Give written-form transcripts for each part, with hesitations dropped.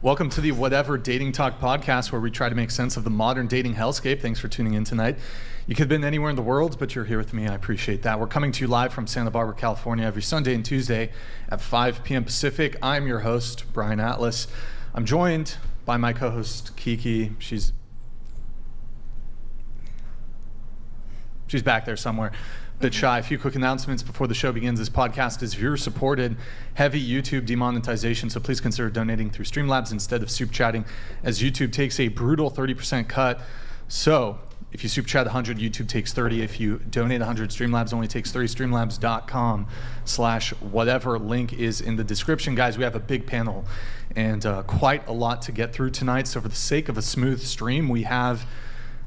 Welcome to the Whatever Dating Talk podcast, where we try to make sense of the modern dating hellscape. Thanks for tuning in tonight. You could have been anywhere in the world, but you're here with me. I appreciate that. We're coming to you live from Santa Barbara, California, every Sunday and Tuesday at 5 p.m. Pacific. I'm your host, Brian Atlas. I'm joined by my co-host, Kiki. She's back there somewhere. Bit shy. A few quick announcements before the show begins. This podcast is viewer supported, heavy YouTube demonetization, so please consider donating through Streamlabs instead of super chatting, as YouTube takes a brutal 30% cut. So if you super chat 100, YouTube takes 30. If you donate 100, Streamlabs only takes 30. Streamlabs.com/whatever. Link is in the description. Guys, we have a big panel and quite a lot to get through tonight. So for the sake of a smooth stream, we have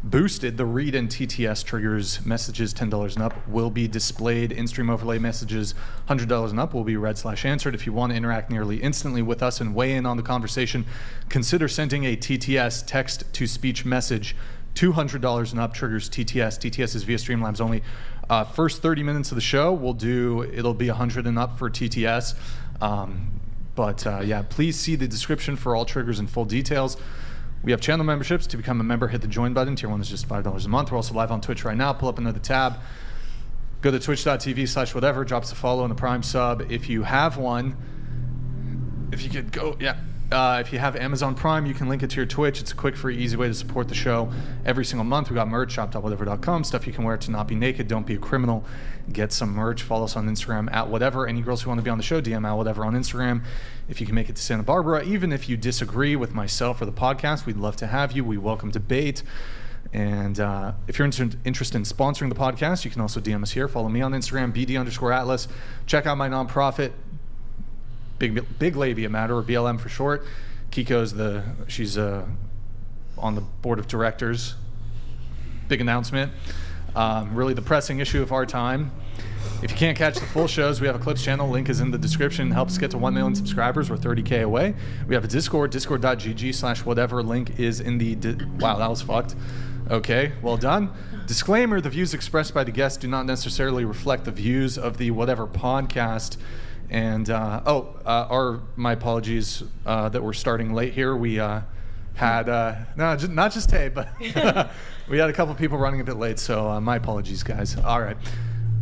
boosted the read and TTS triggers. Messages $10 and up will be displayed. In-stream overlay messages $100 and up will be read/answered. If you want to interact nearly instantly with us and weigh in on the conversation, consider sending a TTS, text-to-speech message. $200 and up triggers TTS. TTS is via Streamlabs only. First 30 minutes of the show, it'll be 100 and up for TTS. Yeah, please see the description for all triggers and full details. We have channel memberships. To become a member, hit the join button. Tier 1 is just $5 a month. We're also live on Twitch right now. Pull up another tab. Go to twitch.tv/whatever. Drop us a follow and a Prime sub. If you have one, if you could go, yeah. If you have Amazon Prime, you can link it to your Twitch. It's a quick, free, easy way to support the show every single month. We got merch, shop.whatever.com, stuff you can wear to not be naked. Don't be a criminal. Get some merch. Follow us on Instagram at whatever. Any girls who want to be on the show, DM at whatever on Instagram. If you can make it to Santa Barbara, even if you disagree with myself or the podcast, we'd love to have you. We welcome debate. And if you're interested in sponsoring the podcast, you can also DM us here. Follow me on Instagram, BD_Atlas. Check out my nonprofit, Big Labia Matter, or BLM for short. She's on the board of directors. Big announcement. Really the pressing issue of our time. If you can't catch the full shows, we have a Clips channel. Link is in the description. Help us get to 1 million subscribers. We're 30K away. We have a Discord, discord.gg/whatever. Link is in the... Wow, that was fucked. Okay, well done. Disclaimer, the views expressed by the guests do not necessarily reflect the views of the Whatever podcast. And, my apologies that we're starting late here. We had, not just Tay, but we had a couple people running a bit late, so my apologies, guys. All right.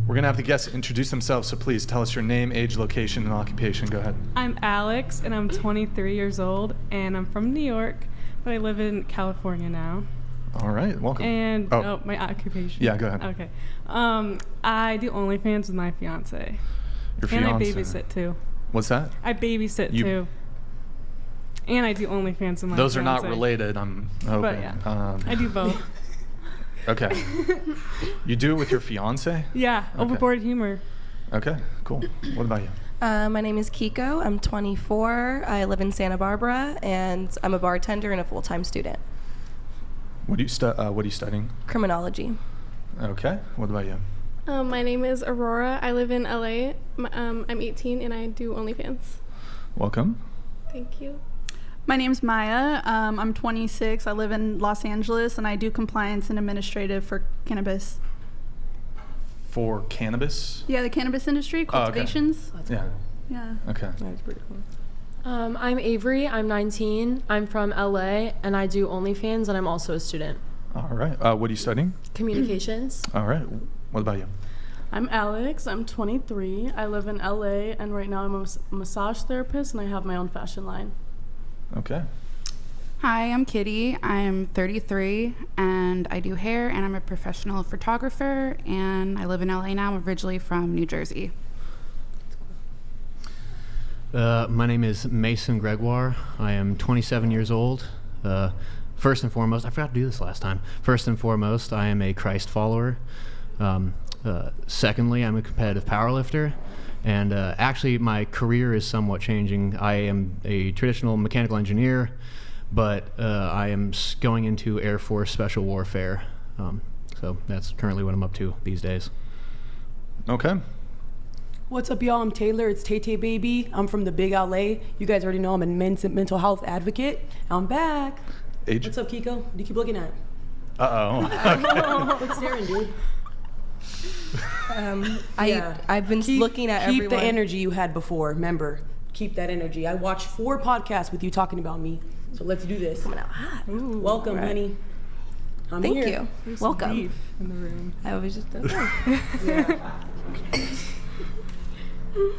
We're going to have the guests introduce themselves, so please tell us your name, age, location, and occupation. Go ahead. I'm Alex, and I'm 23 years old, and I'm from New York, but I live in California now. All right, welcome. And, my occupation. Yeah, go ahead. Okay. I do OnlyFans with my fiance. Your fiance. And I babysit too. What's that? I babysit too. And I do OnlyFans with my Those fiance. are not related, I'm hoping. But yeah, I do both. Okay. You do it with your fiance? Yeah, okay. Overboard humor. Okay, cool. What about you? My name is Keeko. I'm 24. I live in Santa Barbara, and I'm a bartender and a full-time student. What are you studying? Criminology. Okay. What about you? My name is Aurora. I live in LA. I'm 18 and I do OnlyFans. Welcome. Thank you. My name's Maya. I'm 26. I live in Los Angeles and I do compliance and administrative for cannabis. For cannabis? Yeah, the cannabis industry, cultivations. Oh, okay. Yeah. Yeah. Okay. That's pretty cool. I'm Avery. I'm 19. I'm from LA and I do OnlyFans and I'm also a student. All right. What are you studying? Communications. All right. What about you? I'm Alex. I'm 23. I live in LA, and right now I'm a massage therapist, and I have my own fashion line. Okay. Hi, I'm Kitty. I'm 33, and I do hair, and I'm a professional photographer, and I live in LA now. I'm originally from New Jersey. My name is Madysen Gregoire. I am 27 years old. First and foremost, I forgot to do this last time. First and foremost, I am a Christ follower. Secondly, I'm a competitive powerlifter, and actually my career is somewhat changing. I am a traditional mechanical engineer, but I am going into Air Force Special Warfare, so that's currently what I'm up to these days. Okay. What's up, y'all? I'm Taylor. It's Taytay baby. I'm from the Big LA. You guys already know I'm a mental health advocate. I'm back. Age? What's up, Keeko? What do you keep looking at? Uh-oh. Quit staring, dude. I've been looking at everyone. Keep the energy you had before. Remember, keep that energy. I watched 4 podcasts with you talking about me, so let's do this. Coming out hot. Welcome, honey. I'm Thank here. you. There's Welcome. beef in the room. I was just Yeah.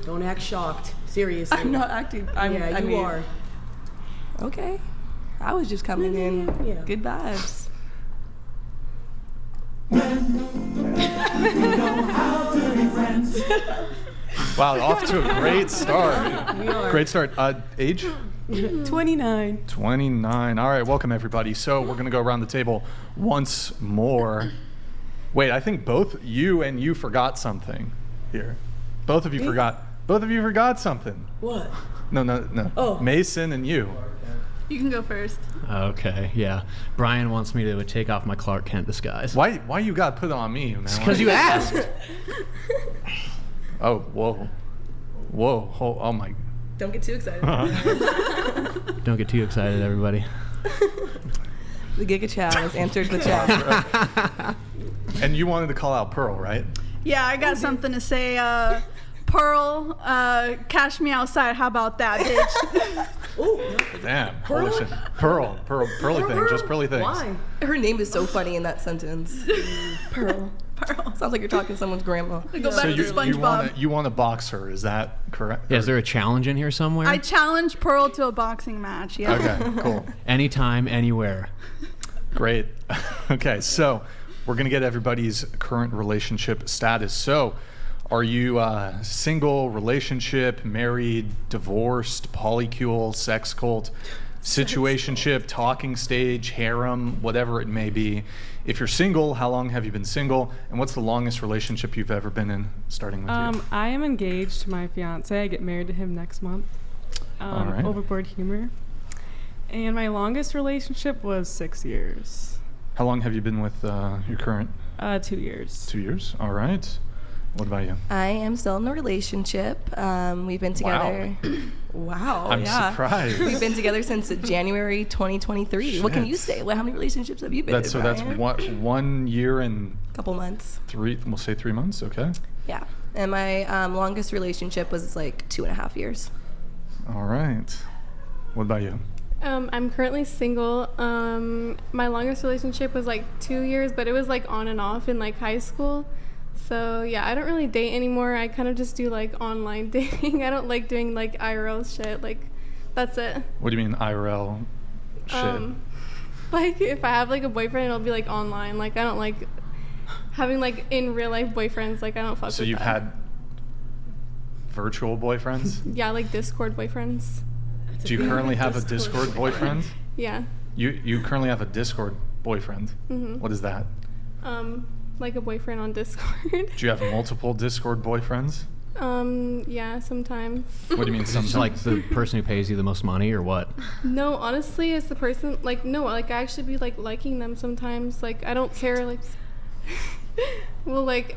Don't act shocked. Seriously. I'm not acting. Yeah, you are. Okay. I was just coming in. Yeah. Good vibes. Wow, off to a great start. We are. Great start. Age? 29. 29. All right, welcome everybody. So we're gonna go around the table once more. Wait, I think both you forgot something here. Both of you forgot. Both of you forgot something. What? No. Oh. Mason and you. You can go first. Okay, yeah. Brian wants me to take off my Clark Kent disguise. Why you got put on me, man? Because you asked. Oh, whoa. Oh my. Don't get too excited. Don't get too excited, everybody. The Giga Chat has answered the chat. And you wanted to call out Pearl, right? Yeah, I got something to say. Pearl, cash me outside. How about that, bitch? Damn. Holy shit. Pearly thing. Just pearly things. Why? Her name is so funny in that sentence. Pearl. Sounds like you're talking to someone's grandma. Go So back to SpongeBob. you want to box her? Is that correct? Yeah, is there a challenge in here somewhere? I challenged Pearl to a boxing match. Yeah. Okay, cool. Anytime, anywhere. Great. Okay, so we're going to get everybody's current relationship status. So, are you single, relationship, married, divorced, polycule, sex cult, situationship, talking stage, harem, whatever it may be? If you're single, how long have you been single? And what's the longest relationship you've ever been in, starting with you? I am engaged to my fiance. I get married to him next month. All right. Overboard humor. And my longest relationship was 6 years. How long have you been with your current? 2 years. 2 years. All right. What about you? I am still in a relationship. We've been together. Wow. I'm surprised. We've been together since January 2023. What can Shit. you say? How many relationships have you been That's in, so. That's Brian? 1 year and Couple months. 3. We'll say 3 months. Okay. Yeah. And my longest relationship was like 2.5 years. All right. What about you? I'm currently single. My longest relationship was like 2 years, but it was like on and off in like high school. So yeah, I don't really date anymore. I kind of just do like online dating. I don't like doing like IRL shit. Like, that's it. What do you mean IRL shit? Like if I have like a boyfriend, it'll be like online. Like I don't like having like in real life boyfriends. Like I don't fuck with So you've that. had virtual boyfriends? Yeah, like Discord boyfriends. Do you currently have a Discord boyfriend? Yeah. You currently have a Discord boyfriend. Mhm. What is that? Like a boyfriend on Discord. Do you have multiple Discord boyfriends? Yeah, sometimes. What do you mean Is sometimes? it like the person who pays you the most money or what? No, honestly, it's the person, like, no, like, I actually be, like, liking them sometimes. Like, I don't care, like, well, like,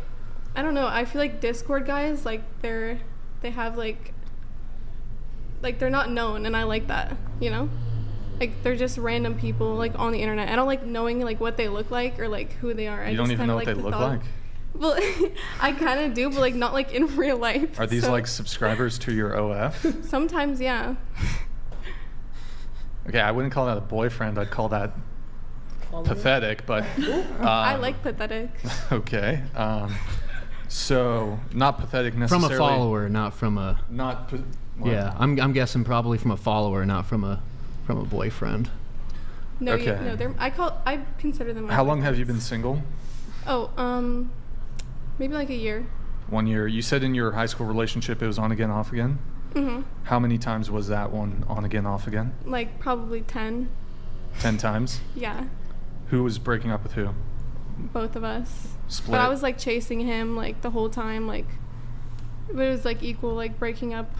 I don't know. I feel like Discord guys, like, they have, like, they're not known, and I like that, you know? Like, they're just random people, like, on the internet. I don't like knowing, like, what they look like or, like, who they are. You don't even know what they look like? Well, I kind of do, but, like, not, like, in real life. Are these, so- like, subscribers to your OF? Sometimes, yeah. Okay, I wouldn't call that a boyfriend. I'd call that pathetic, but... I like pathetic. Okay. So, not pathetic From necessarily. a follower, not from a... Not... Yeah, I'm guessing probably from a follower, not from a boyfriend. No, Okay. I consider them my How long have you boyfriends. been single? Oh, maybe like a year. 1 year. You said in your high school relationship it was on again, off again? Mhm. How many times was that one on again, off again? Like probably 10. 10 times? Yeah, Who was breaking up with who? both of us. Split? But I was like chasing him like the whole time, like, but it was like equal, like breaking up.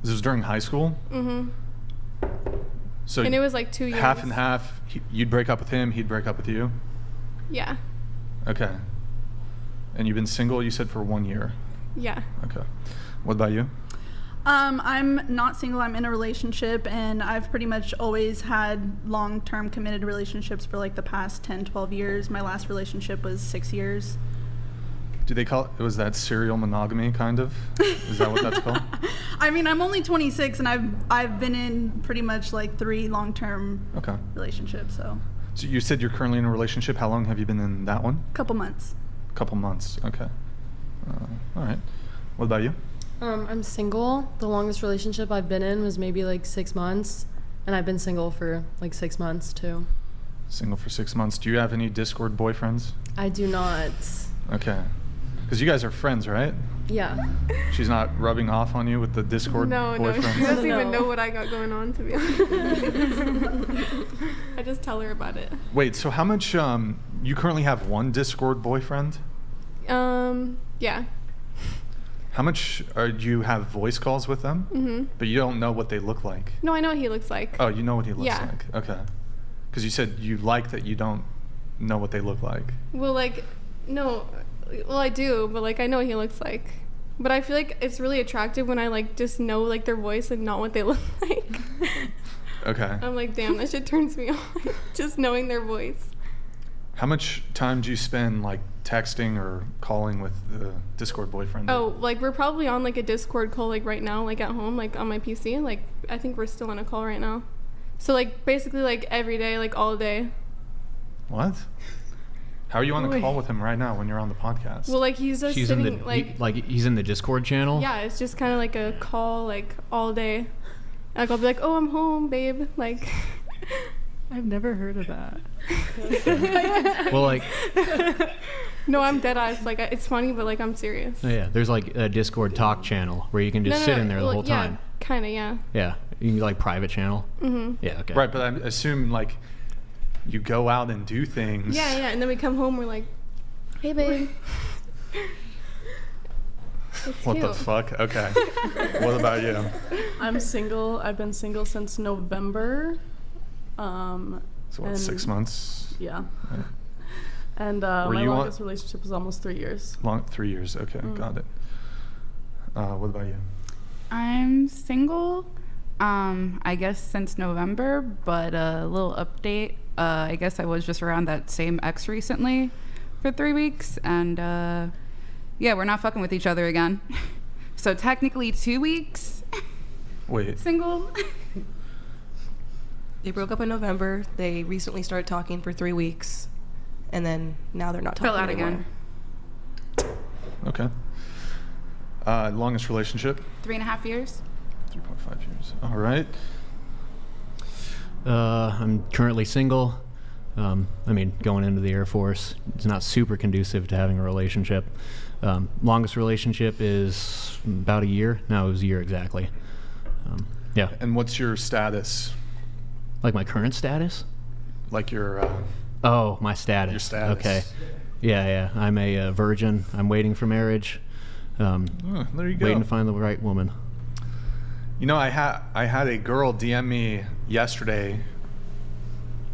This was during high school? Mhm. So And it was like 2 years. half and half. You'd break up with him, he'd break up with you? Yeah. Okay. And you've been single, you said, for 1 year? Yeah. Okay. What about you? I'm not single. I'm in a relationship, and I've pretty much always had long-term committed relationships for like the past 10, 12 years. My last relationship was 6 years. Do they call it, was that serial monogamy kind of? Is that what that's called? I mean, I'm only 26 and I've been in pretty much like 3 long-term relationships, so. So you said you're currently in a relationship. How long have you been in that one? Couple months. Couple months, okay. All right. What about you? I'm single. The longest relationship I've been in was maybe like 6 months, and I've been single for like 6 months too. Single for 6 months. Do you have any Discord boyfriends? I do not. Okay. Because you guys are friends, right? Yeah. She's not rubbing off on you with the Discord boyfriend? No, she doesn't even know what I got going on, to be honest. I just tell her about it. Wait, so how much, you currently have one Discord boyfriend? Yeah. How much do you have voice calls with them? Mm-hmm. But you don't know what they look like? No, I know what he looks like. Oh, you know what he looks like? Okay. Because you said you like that you don't know what they look like. Well, like, no. Well, I do, but like I know what he looks like. But I feel like it's really attractive when I like just know like their voice and not what they look like. Okay. I'm like, damn, that shit turns me on. Just knowing their voice. How much time do you spend like texting or calling with the Discord boyfriend? Oh, like we're probably on like a Discord call like right now, like at home, like on my PC. Like I think we're still on a call right now. So like basically like every day, like all day. What? How are you on the call with him right now when you're on the podcast? Well, like he's just She's sitting in the, like he's in the Discord channel? yeah, it's just kind of like a call like all day. Like I'll be like, oh, I'm home, babe. Like I've never heard of that. Well, like, no, I'm dead ass. Like it's funny, but like I'm serious. yeah, there's like a Discord talk channel where you can just sit in there the whole time. Yeah, kind of, yeah. Yeah, you can like private channel. Mm-hmm. Yeah, okay. Right, but I assume like you go out and do things. Yeah, and then we come home, we're like, hey, babe. What the fuck? Okay. What about you? I'm single. I've been single since November. So what, 6 months? Yeah. And my longest relationship was almost 3 years. 3 years, okay, got it. What about you? I'm single, I guess since November, but a little update. I guess I was just around that same ex recently for 3 weeks, and yeah, we're not fucking with each other again. So technically 2 weeks. Wait. Single. They broke up in November. They recently started talking for 3 weeks, and then now they're not talking Fell out anymore. again. Okay. Longest relationship? 3.5 years. 3.5 years. All right. I'm currently single. I mean, going into the Air Force, it's not super conducive to having a relationship. Longest relationship is about a year. No, it was a year exactly. Yeah. And what's your status? Like my current status? Like your... Oh, my status. Your status. Okay. Yeah. I'm a virgin. I'm waiting for marriage. There you go. Waiting to find the right woman. You know, I had a girl DM me yesterday,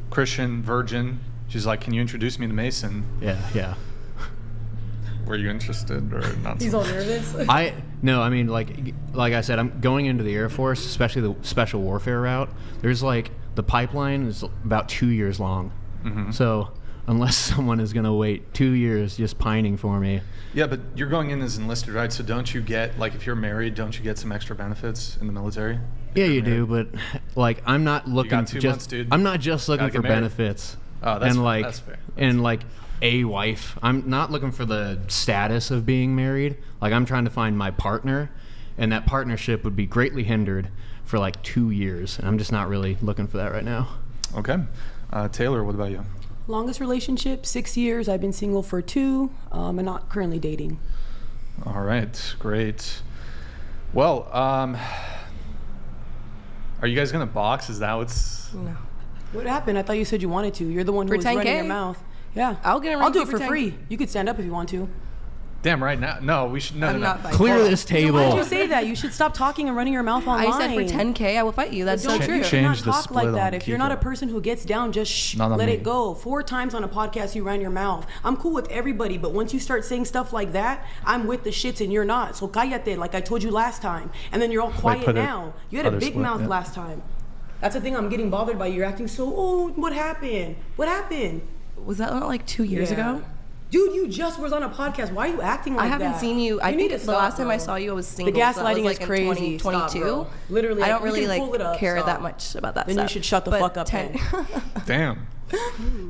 Christian, virgin. She's like, can you introduce me to Mason? Yeah. Were you interested or not? He's all nervous. No, I mean, like I said, I'm going into the Air Force, especially the special warfare route. There's like, the pipeline is about 2 years long. Mm-hmm. So unless someone is going to wait 2 years just pining for me. Yeah, but you're going in as enlisted, right? So don't you get, like, if you're married, don't you get some extra benefits in the military? Yeah, you do, but like, I'm not looking got 2 months, dude. I'm not just looking for benefits. Oh, that's and like, that's fair. And like a wife. I'm not looking for the status of being married. Like, I'm trying to find my partner, and that partnership would be greatly hindered for like 2 years. And I'm just not really looking for that right now. Okay. Taylor, what about you? Longest relationship, 6 years. I've been single for 2, and not currently dating. All right, great. Well, are you guys gonna box? Is that what's... No. What happened? I thought you said you wanted to. You're the one who For was 10K? running your mouth. Yeah. I'll get a I'll do ring it for for free. 10K. You could stand up if you want to. Damn right now. No, we should... No, I'm no, not no. fighting. Clear this table. Why did you say that? You should stop talking and running your mouth online. I said for 10K, I will fight you. That's so Don't true. you Change not the talk split like that. on If you're not a Keeko. person who gets down, just Not on let me. it go. 4 times on a podcast you ran your mouth. I'm cool with everybody, but once you start saying stuff like that, I'm with the shits and you're not. So cállate, like I told you last time. And then you're all quiet put it- now. You had a other big split, mouth yeah. last time. That's the thing I'm getting bothered by. You're acting so, oh, what happened? What happened? Was that not like 2 years Yeah. ago? Dude, you just was on a podcast. Why are you acting like that? I haven't seen you. I need think to the last stop, time I bro. saw you, I was single. The gaslighting so that was, is like, crazy. In Stop, 2022. bro. Literally, I don't we really can pull it up. care Stop. that much about that Then stuff. you should shut the But fuck up. Then. Damn.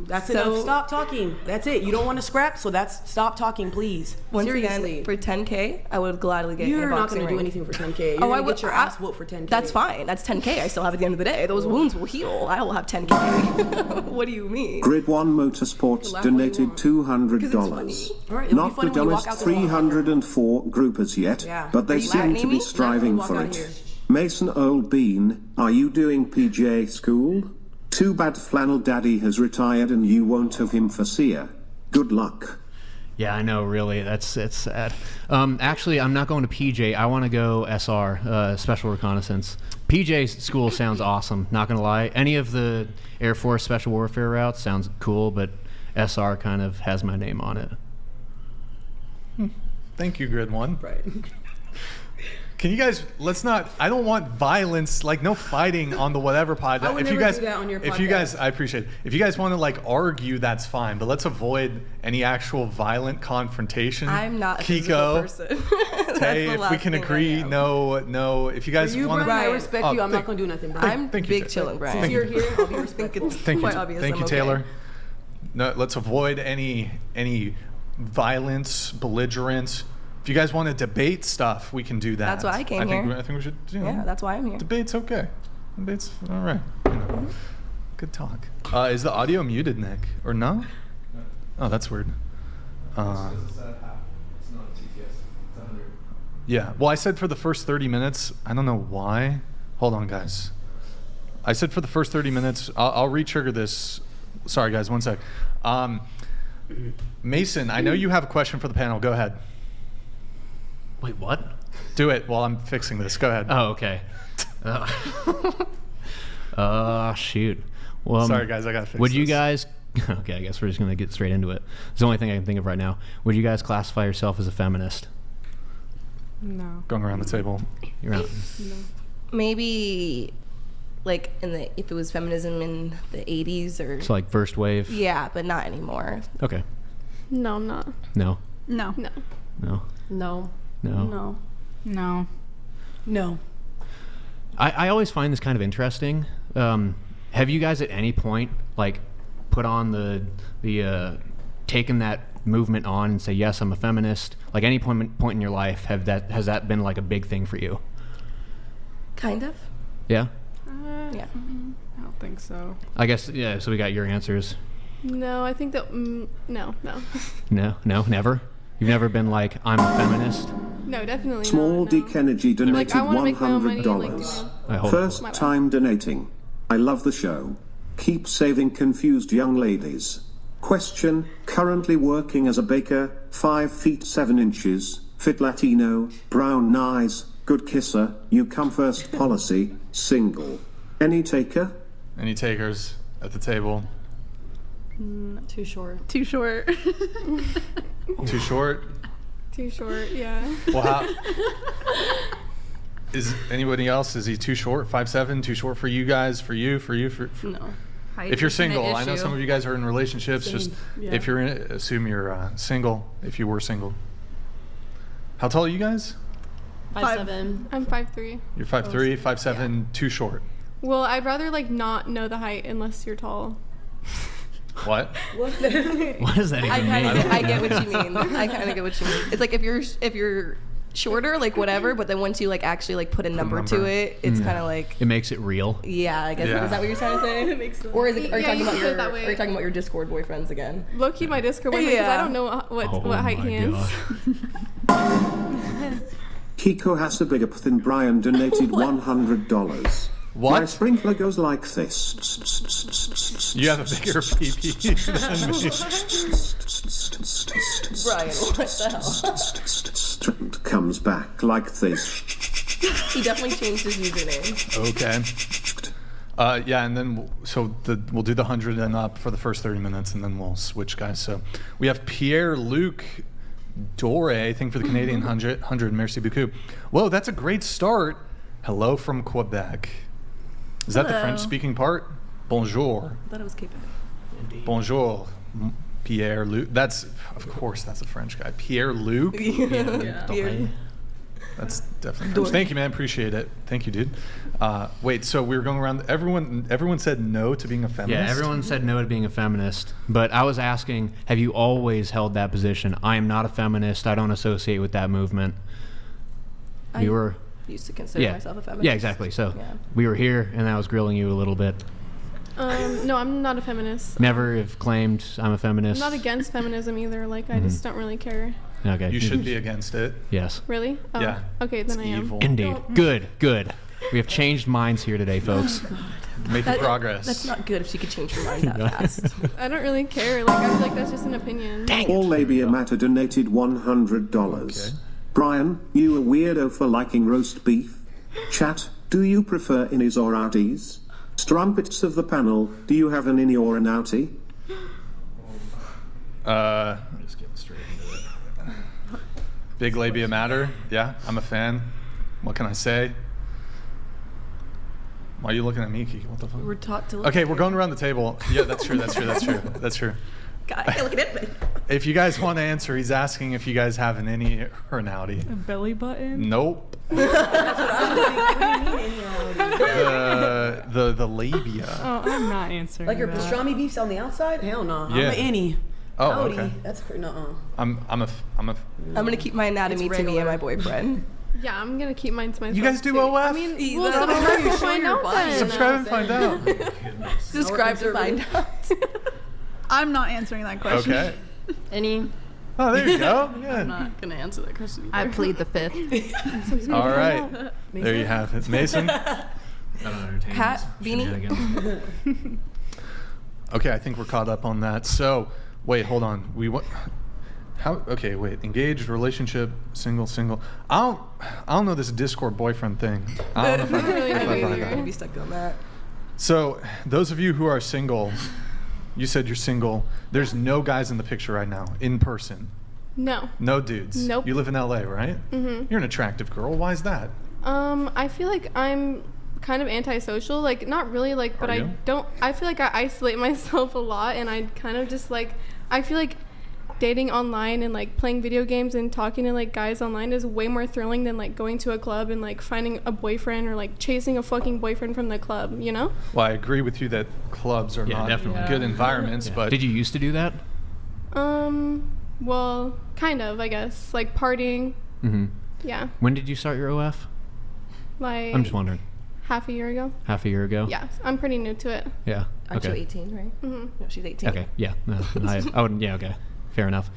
That's So- enough. Stop talking. That's it. You don't want to scrap, so that's stop talking, please. Once Seriously. again, for 10K, I would gladly get You're a not boxing going to do ring. anything for 10K. You're I going to would get your ass whooped for 10K. That's fine. That's 10K. I still have at the end of the day. Those wounds will heal. I will have 10K. What do you mean? Grid 1 Motorsports donated $200. All right, it'll be Not funny the when you walk dumbest out the door. 304 groupers yet, Yeah. but they Are you seem laughing to at be me? striving Laugh for when you walk it. out here. Mason Old Bean, are you doing PJ school? Too bad Flannel Daddy has retired and you won't have him for Sia. Good luck. Yeah, I know. Really, it's sad. Actually, I'm not going to PJ. I want to go SR, Special Reconnaissance. PJ school sounds awesome. Not gonna lie. Any of the Air Force Special Warfare routes sounds cool, but SR kind of has my name on it. Thank you, Grid 1. Right. Can you guys, let's not, I don't want violence, like no fighting on the whatever podcast. I would never do that on your If you guys, podcast. I appreciate it. If you guys want to like argue, that's fine, but let's avoid any actual violent confrontation. I'm not a physical Keeko, person. Tay, the if we last can thing I agree, am. no. If you guys You, want Brian, I Right. respect Oh, you. I'm thank- not going to do nothing, Brian. I'm Thank you, big Tay. chillin', Brian. Since you're here, I'll be respectful. Thank you, Quite obvious, thank I'm you, okay. Taylor. No, let's avoid any violence, belligerence. If you guys want to debate stuff, we can do that. That's why I came I think, here. I think we should. You know, Yeah, that's why I'm here. Debate's okay. Debate's all right. You know. Good talk. Is the audio muted, Nick, or no? Oh, that's weird. Yeah. Well, I said for the first 30 minutes. I don't know why. Hold on, guys. I said for the first 30 minutes. I'll re-trigger this. Sorry, guys. One sec. Mason, I know you have a question for the panel. Go ahead. Wait, what? Do it while I'm fixing this. Go ahead. Oh, okay. Shoot. Well, Sorry, guys. I got to fix Would you this. guys? Okay, I guess we're just gonna get straight into it. It's the only thing I can think of right now. Would you guys classify yourself as a feminist? No. Going around the table. You're out. Maybe, like if it was feminism in the 80s or So like first wave. yeah, but not anymore. Okay. No, I'm not. No. No. No. No. No. No. No. No. No. I always find this kind of interesting. Have you guys at any point like put on the taken that movement on and say yes, I'm a feminist? Like any point in your life, has that been like a big thing for you? Kind of. Yeah. Yeah. I don't think so. I guess yeah. So we got your answers. No, I think that no. No. Never. You've never been like I'm a feminist. No, definitely Small not. D. No. Kennedy donated I wanna make my own money and, like, $100. I hope. First time donating. I love the show. Keep saving confused young ladies. Question, currently working as a baker, 5 feet 7 inches, fit Latino, brown eyes, good kisser, you come first policy, single. Any taker? Any takers at the table? Too short. Too short. Too short? Too short, yeah. Well, how is anybody else? Is he too short? 5'7", too short for you guys? For you? No. If you're single, I know some of you guys are in relationships. Just Yeah. if you're in it, assume you're single. If you were single, how tall are you guys? 5'7". I'm 5'3". You're 5'3", 5'7", too short. Well, I'd rather like not know the height unless you're tall. What? What does that even I mean? get what you mean. I kind of get what you mean. It's like if you're shorter, like whatever, but then once you like actually like put a number to it, it's kind of like It makes it real. yeah. I guess Yeah. is that what you're trying to say? It makes sense. Or is it? Are you Yeah, talking you about can put it your? that way. Are you talking about your Discord boyfriends again? Low key my Discord boyfriend because I don't know what height he is. Keeko has a bigger than Brian donated $100. What? My sprinkler goes like this. You have a bigger PP than me. Brian, what the hell? And comes back like this. He definitely changed his username. Okay. Yeah, and then we'll do the 100 and up for the first 30 minutes, and then we'll switch, guys. So we have Pierre-Luc Dore, I think, for the Canadian 100. Merci beaucoup. Whoa, that's a great start. Hello from Quebec. Is that the Hello. French-speaking part? Bonjour. I thought it was Quebec. Bonjour. Pierre Luc. That's, of course, that's a French guy. Pierre Luc. Pierre. That's definitely French. Thank you, man. Appreciate it. Thank you, dude. Wait, so we were going around. Everyone said no to being a feminist? Yeah, everyone said no to being a feminist. But I was asking, have you always held that position? I am not a feminist. I don't associate with that movement. I used to consider myself a feminist. Yeah, exactly. So we were here, and I was grilling you a little bit. No, I'm not a feminist. Never have claimed I'm a feminist. I'm not against feminism either. Like, I just don't really care. Okay. You should be against it. Yes. Really? Oh, Yeah. Okay, then I am. Evil. Indeed. Good. We have changed minds here today, folks. Making progress. That's not good if she could change her mind that fast. I don't really care. Like, I feel like that's just an opinion. All Labia Matter donated $100. Okay. Brian, you a weirdo for liking roast beef? Chat, do you prefer innies or outies? Strumpets of the panel, do you have an innie or an outie? Just getting straight into it. Big labia matter. Yeah, I'm a fan. What can I say? Why are you looking at me, Keeko? What the fuck? We're taught to look Okay, at we're it. going around the table. Yeah, that's true. That's true. God, I can't look at it. If you guys want to answer, he's asking if you guys have an innie or an outie. A belly button? Nope. The labia. Oh, I'm not answering. Like your that. pastrami beef's on the outside? Hell no. Yeah. I'm an Innie. Oh, Outie. okay. That's nuh-uh. I'm gonna keep my anatomy to me and my boyfriend. Yeah, I'm gonna keep mine to myself. You guys do too. OF? I mean, we'll that's subscribe how you to show find your out body. then. Subscribe and find out. Subscribe to find out. I'm not answering that question. Okay. Any? Oh, there you go. I'm Yeah. not gonna answer that question either. I plead the fifth. All right. There you have it. Mason? Hat, beanie. Okay, I think we're caught up on that. So, wait, hold on. Okay, wait. Engaged, relationship, single. I don't know this Discord boyfriend thing. I don't know if I'm I buy gonna that. be stuck on that. So, those of you who are single, you said you're single. There's no guys in the picture right now, in person. No. No dudes. Nope. You live in LA, right? Mm-hmm. You're an attractive girl. Why is that? I feel like I'm kind of antisocial. Like, not really, like, but Are I you? don't. I feel like I isolate myself a lot, and I kind of just like. I feel like dating online and like playing video games and talking to like guys online is way more thrilling than like going to a club and like finding a boyfriend or like chasing a fucking boyfriend from the club. You know? Well, I agree with you that clubs are not definitely. good environments, but Did you used to do that? Well, kind of, I guess. Like partying. Mm-hmm. Yeah. When did you start your OF? Like. I'm just wondering. Half a year ago. Half a year ago? Yeah, I'm pretty new to it. Yeah. Aren't Okay. you 18, right? Mm-hmm. No, she's 18. Okay. Yeah. No, I wouldn't. Yeah. Okay. Fair enough.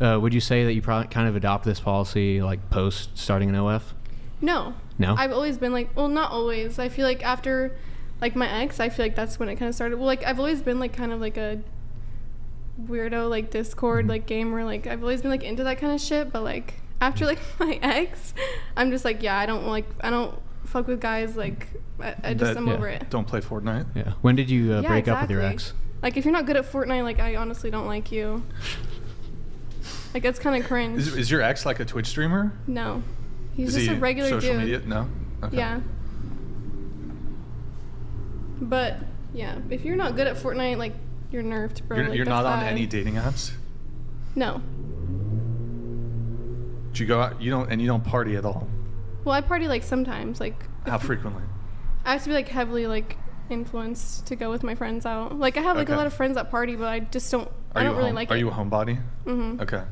Would you say that you probably kind of adopt this policy like post starting an OF? No. No? I've always been like, well, not always. I feel like after, like, my ex, I feel like that's when it kind of started. Well, like, I've always been, like, kind of like a weirdo, like, Discord, like, gamer. Like, I've always been, like, into that kind of shit. But, like, after, like, my ex, I'm just like, yeah, I don't fuck with guys. Like, I'm over it. Don't play Fortnite. Yeah. When did you Yeah, break up with your exactly. ex? Like, if you're not good at Fortnite, like, I honestly don't like you. Like, it's kind of cringe. Is your ex like a Twitch streamer? No. He's Is just he a regular social dude. media? No? Okay. Yeah. But, yeah, if you're not good at Fortnite, like, you're nerfed, bro. You're, like, you're that's not on bad. any dating apps? No. Do you go out, you don't party at all? Well, I party, like, sometimes. Like, How frequently? I have to be, like, heavily, like, influenced to go with my friends out. Like, I have, like, Okay. a lot of friends that party, but I just don't, I don't really like it. Are you a homebody? Mm-hmm. Okay.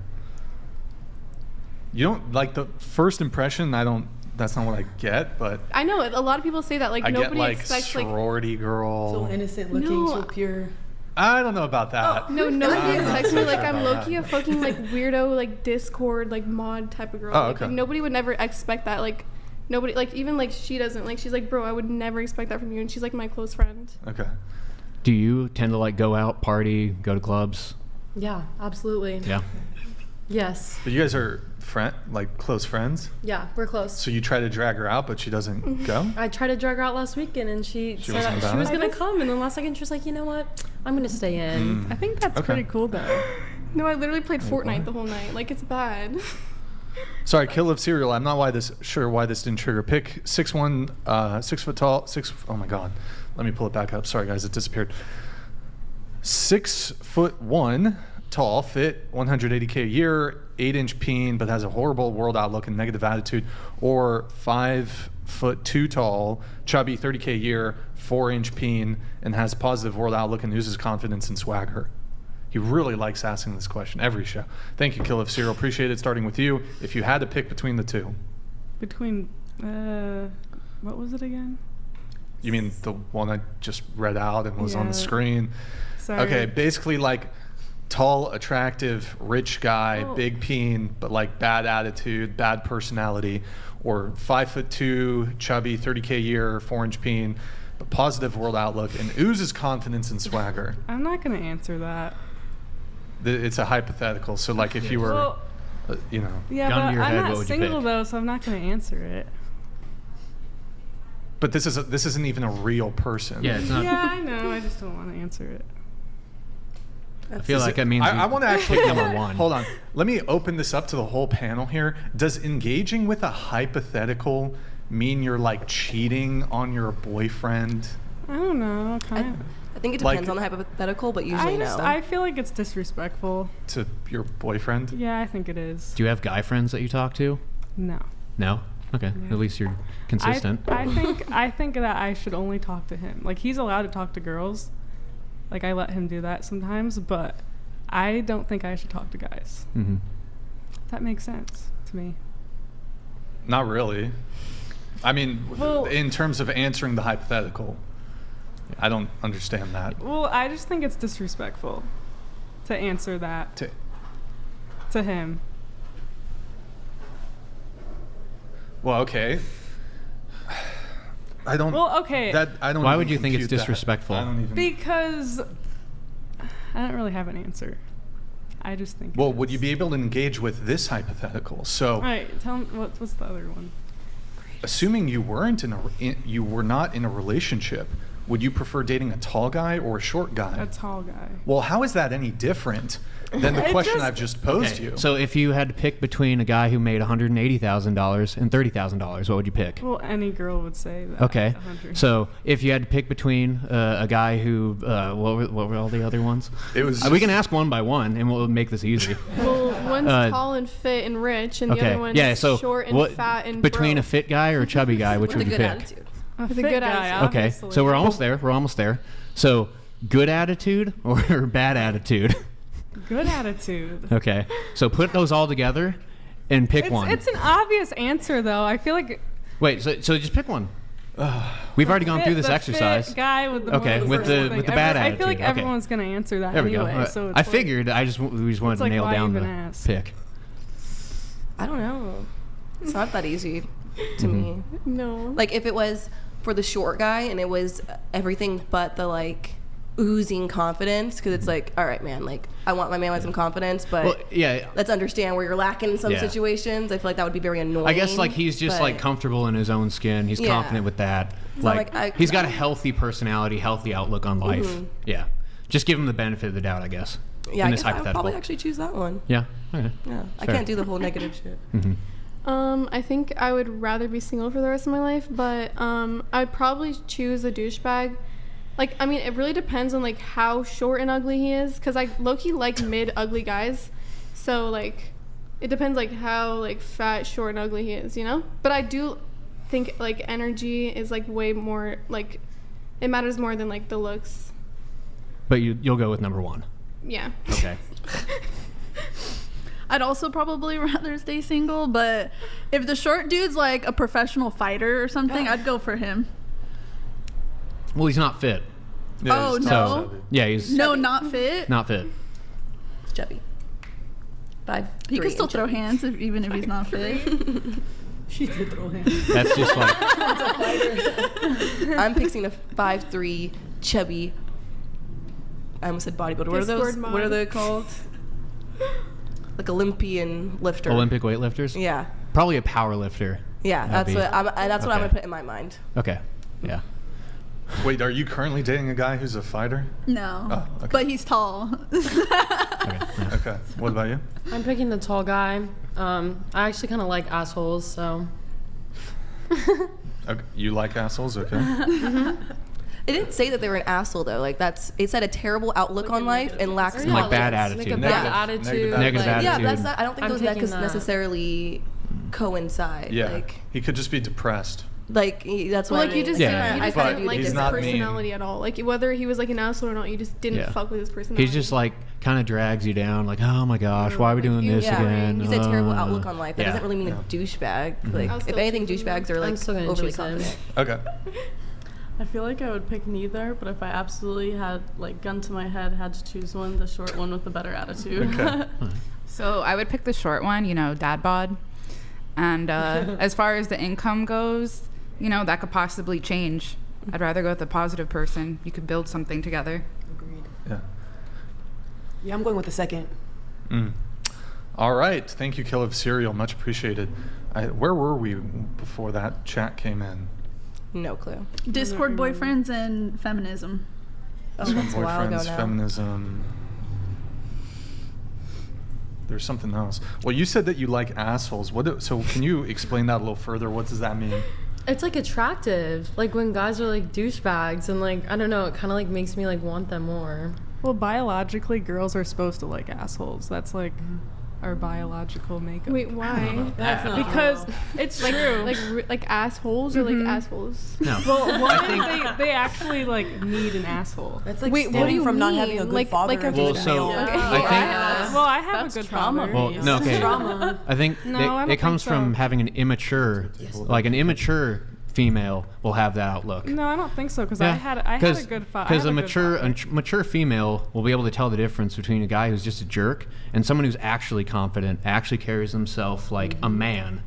You don't, like, the first impression, that's not what I get, but I know, a lot of people say that. Like, I get, nobody like, expects, like, sorority girl. So innocent looking, No. so pure. I don't know about that. no, I'm nobody not expects so me. sure Like, I'm about low-key that. a fucking, like, weirdo, like, Discord, like, mod type of girl. Oh, Like, okay. nobody would never expect that. Like, nobody, like, even, like, she doesn't. Like, she's like, bro, I would never expect that from you. And she's, like, my close friend. Okay. Do you tend to like go out, party, go to clubs? Yeah, absolutely. Yeah. Yes. But you guys are close friends? Yeah, we're close. So you try to drag her out, but she doesn't go? I tried to drag her out last weekend, and she She said wasn't she about was it? gonna come, and then last second she was like, you know what? I'm gonna stay in. I think that's Okay. pretty cool, though. No, I literally played what? Fortnite the whole night. Like, it's bad. Sorry, Kill of Cereal. I'm not sure why this didn't trigger. Pick 6'1", 6 foot tall, oh my God. Let me pull it back up. Sorry guys, it disappeared. 6'1", tall, fit, 180K a year, 8-inch peen, but has a horrible world outlook and negative attitude, or 5'2" tall, chubby, 30K a year, 4-inch peen, and has positive world outlook and oozes confidence and swagger? He really likes asking this question every show. Thank you, Kill of Zero. Appreciate it. Starting with you. If you had to pick between the two. Between, what was it again? You mean the one I just read out and was on the screen? Sorry. Okay, basically like tall, attractive, rich guy, big peen, but like bad attitude, bad personality, or 5'2", chubby, 30K a year, 4-inch peen, but positive world outlook and oozes confidence and swagger. I'm not going to answer that. It's a hypothetical. So like if you were, you know. Yeah, gun but to your I'm head, not what would you single pick? though, so I'm not going to answer it. But this isn't even a real person. Yeah, it's not. Yeah, I know. I just don't want to answer it. I feel like that means I want to actually number one. Hold on. Let me open this up to the whole panel here. Does engaging with a hypothetical mean you're like cheating on your boyfriend? I don't know. Kind of. I think it depends on the hypothetical, but usually no. I feel like it's disrespectful. To your boyfriend? Yeah, I think it is. Do you have guy friends that you talk to? No. No? Okay. At least you're consistent. I think that I should only talk to him. Like, he's allowed to talk to girls. Like, I let him do that sometimes, but I don't think I should talk to guys. Mm-hmm. That makes sense to me. Not really. I mean, in terms of answering the hypothetical, I don't understand that. Well, I just think it's disrespectful to answer that to him. Well, okay. I don't. Well, okay. I don't. Why even would you think it's compute that. disrespectful? I don't even. Because I don't really have an answer. I just think. Well, would you be able to engage with this hypothetical? So, All right, tell me what's the other one? assuming you weren't you were not in a relationship, would you prefer dating a tall guy or a short guy? A tall guy. Well, how is that any different than the question I've just posed you? So if you had to pick between a guy who made $180,000 and $30,000, what would you pick? Well, any girl would say that. Okay. 100. So if you had to pick between a guy who, what were all the other ones? It was. We can ask one by one, and we'll make this easy. Well, one's tall and fit and rich, and the other one's short and fat and between broke. a fit guy or a chubby guy, which would you pick? Attitude. A With fit a good guy, attitude. Okay, obviously. so we're almost there. We're almost there. So good attitude or bad attitude? Good attitude. Okay, so put those all together and pick one. It's an obvious answer, though. I feel like. Wait, so just pick one. We've already gone through this the exercise. Fit guy with the Okay, most with the thing. bad I feel like attitude. Okay. everyone's gonna answer that There we anyway. go. So it's I like, figured. We just wanted it's to like, nail why down the even ask? pick. I don't know. It's not that easy to me. No. Like if it was for the short guy and it was everything but the like oozing confidence, because it's like, all right, man, like I want my man with some confidence, but Well, yeah. let's understand where you're lacking in some Yeah. situations. I feel like that would be very annoying. I guess like he's just like but- comfortable in his own skin. He's Yeah. confident with that. So, like, he's got a healthy personality, healthy outlook on life. Mhm. Yeah. Just give him the benefit of the doubt, I guess. Yeah, in I this guess I would hypothetical. probably actually choose that one. Yeah. Okay. Yeah, I Fair. can't do the whole negative shit. Mm-hmm. I think I would rather be single for the rest of my life, but I'd probably choose a douchebag. Like, I mean, it really depends on like how short and ugly he is, because I low-key like mid-ugly guys. So like, it depends like how like fat, short, and ugly he is, you know. But I do think like energy is like way more like it matters more than like the looks. But you'll go with number one. Yeah. Okay. I'd also probably rather stay single, but if the short dude's like a professional fighter or something, I'd go for him. Well, he's not fit. Oh, he's no. tall. Yeah, he's No, not fit. not fit. It's chubby. 5'3" He can still and throw chubby. hands even if he's not fit. She did throw hands. That's just like I'm picking a 5'3" chubby. I almost said bodybuilder. What are those? Discord What are mod. they called? Like Olympian lifter. Olympic weightlifters. Yeah. Probably a power lifter. Yeah, That'd be- that's what I'm Okay. gonna put in my mind. Okay. Yeah. Wait, are you currently dating a guy who's a fighter? No. Oh, okay. But he's tall. Okay. Yeah. Okay. What about you? I'm picking the tall guy. I actually kind of like assholes, so. Okay. You like assholes? Okay. It didn't say that they were an asshole though. Like it said a terrible outlook on life and lacks Like bad attitude. Like a bad attitude. Negative attitude. Yeah, but that's not. I don't think I'm those taking could that. necessarily coincide. Yeah. Like He could just be depressed. That's Well, what like you just Yeah. didn't, you just But didn't like he's his not mean. personality at all. Like whether he was like an asshole or not, you just didn't Yeah. fuck with his personality. He's just like kind of drags you down, like, oh my gosh, why are we doing this again? He's a terrible outlook on life. That yeah. doesn't really mean a douchebag. Like if anything, douchebags are like still gonna overly choose him. confident. Okay. I feel like I would pick neither, but if I absolutely had, like, gun to my head, had to choose one, the short one with the better attitude. Okay. So I would pick the short one, dad bod. And as far as the income goes, that could possibly change. I'd rather go with the positive person. You could build something together. Agreed. Yeah. Yeah, I'm going with the second. All right. Thank you, Kill of Cereal. Much appreciated. Where were we before that chat came in? No clue. Discord boyfriends and feminism. Oh, that's a while ago Boyfriends, now. feminism. There's something else. Well, you said that you like assholes. So can you explain that a little further? What does that mean? It's like attractive. Like when guys are like douchebags and like, I don't know, it kind of like makes me like want them more. Well, biologically, girls are supposed to like assholes. That's like our biological makeup. Wait, why? That's not Because it's true. Like assholes or like assholes? No. Well, one, they actually like need an asshole. That's like Wait, what do stemming you from not mean? having a good Like- father. like a- as Well, a so male. I think Well, I have That's a good trauma. father. Well, no, okay. Trauma. I think No, I don't it comes think so. from having an immature, like an immature female will have that outlook. No, I don't think so. Because I had a good father. Because a mature female will be able to tell the difference between a guy who's just a jerk and someone who's actually confident, actually carries himself like a man.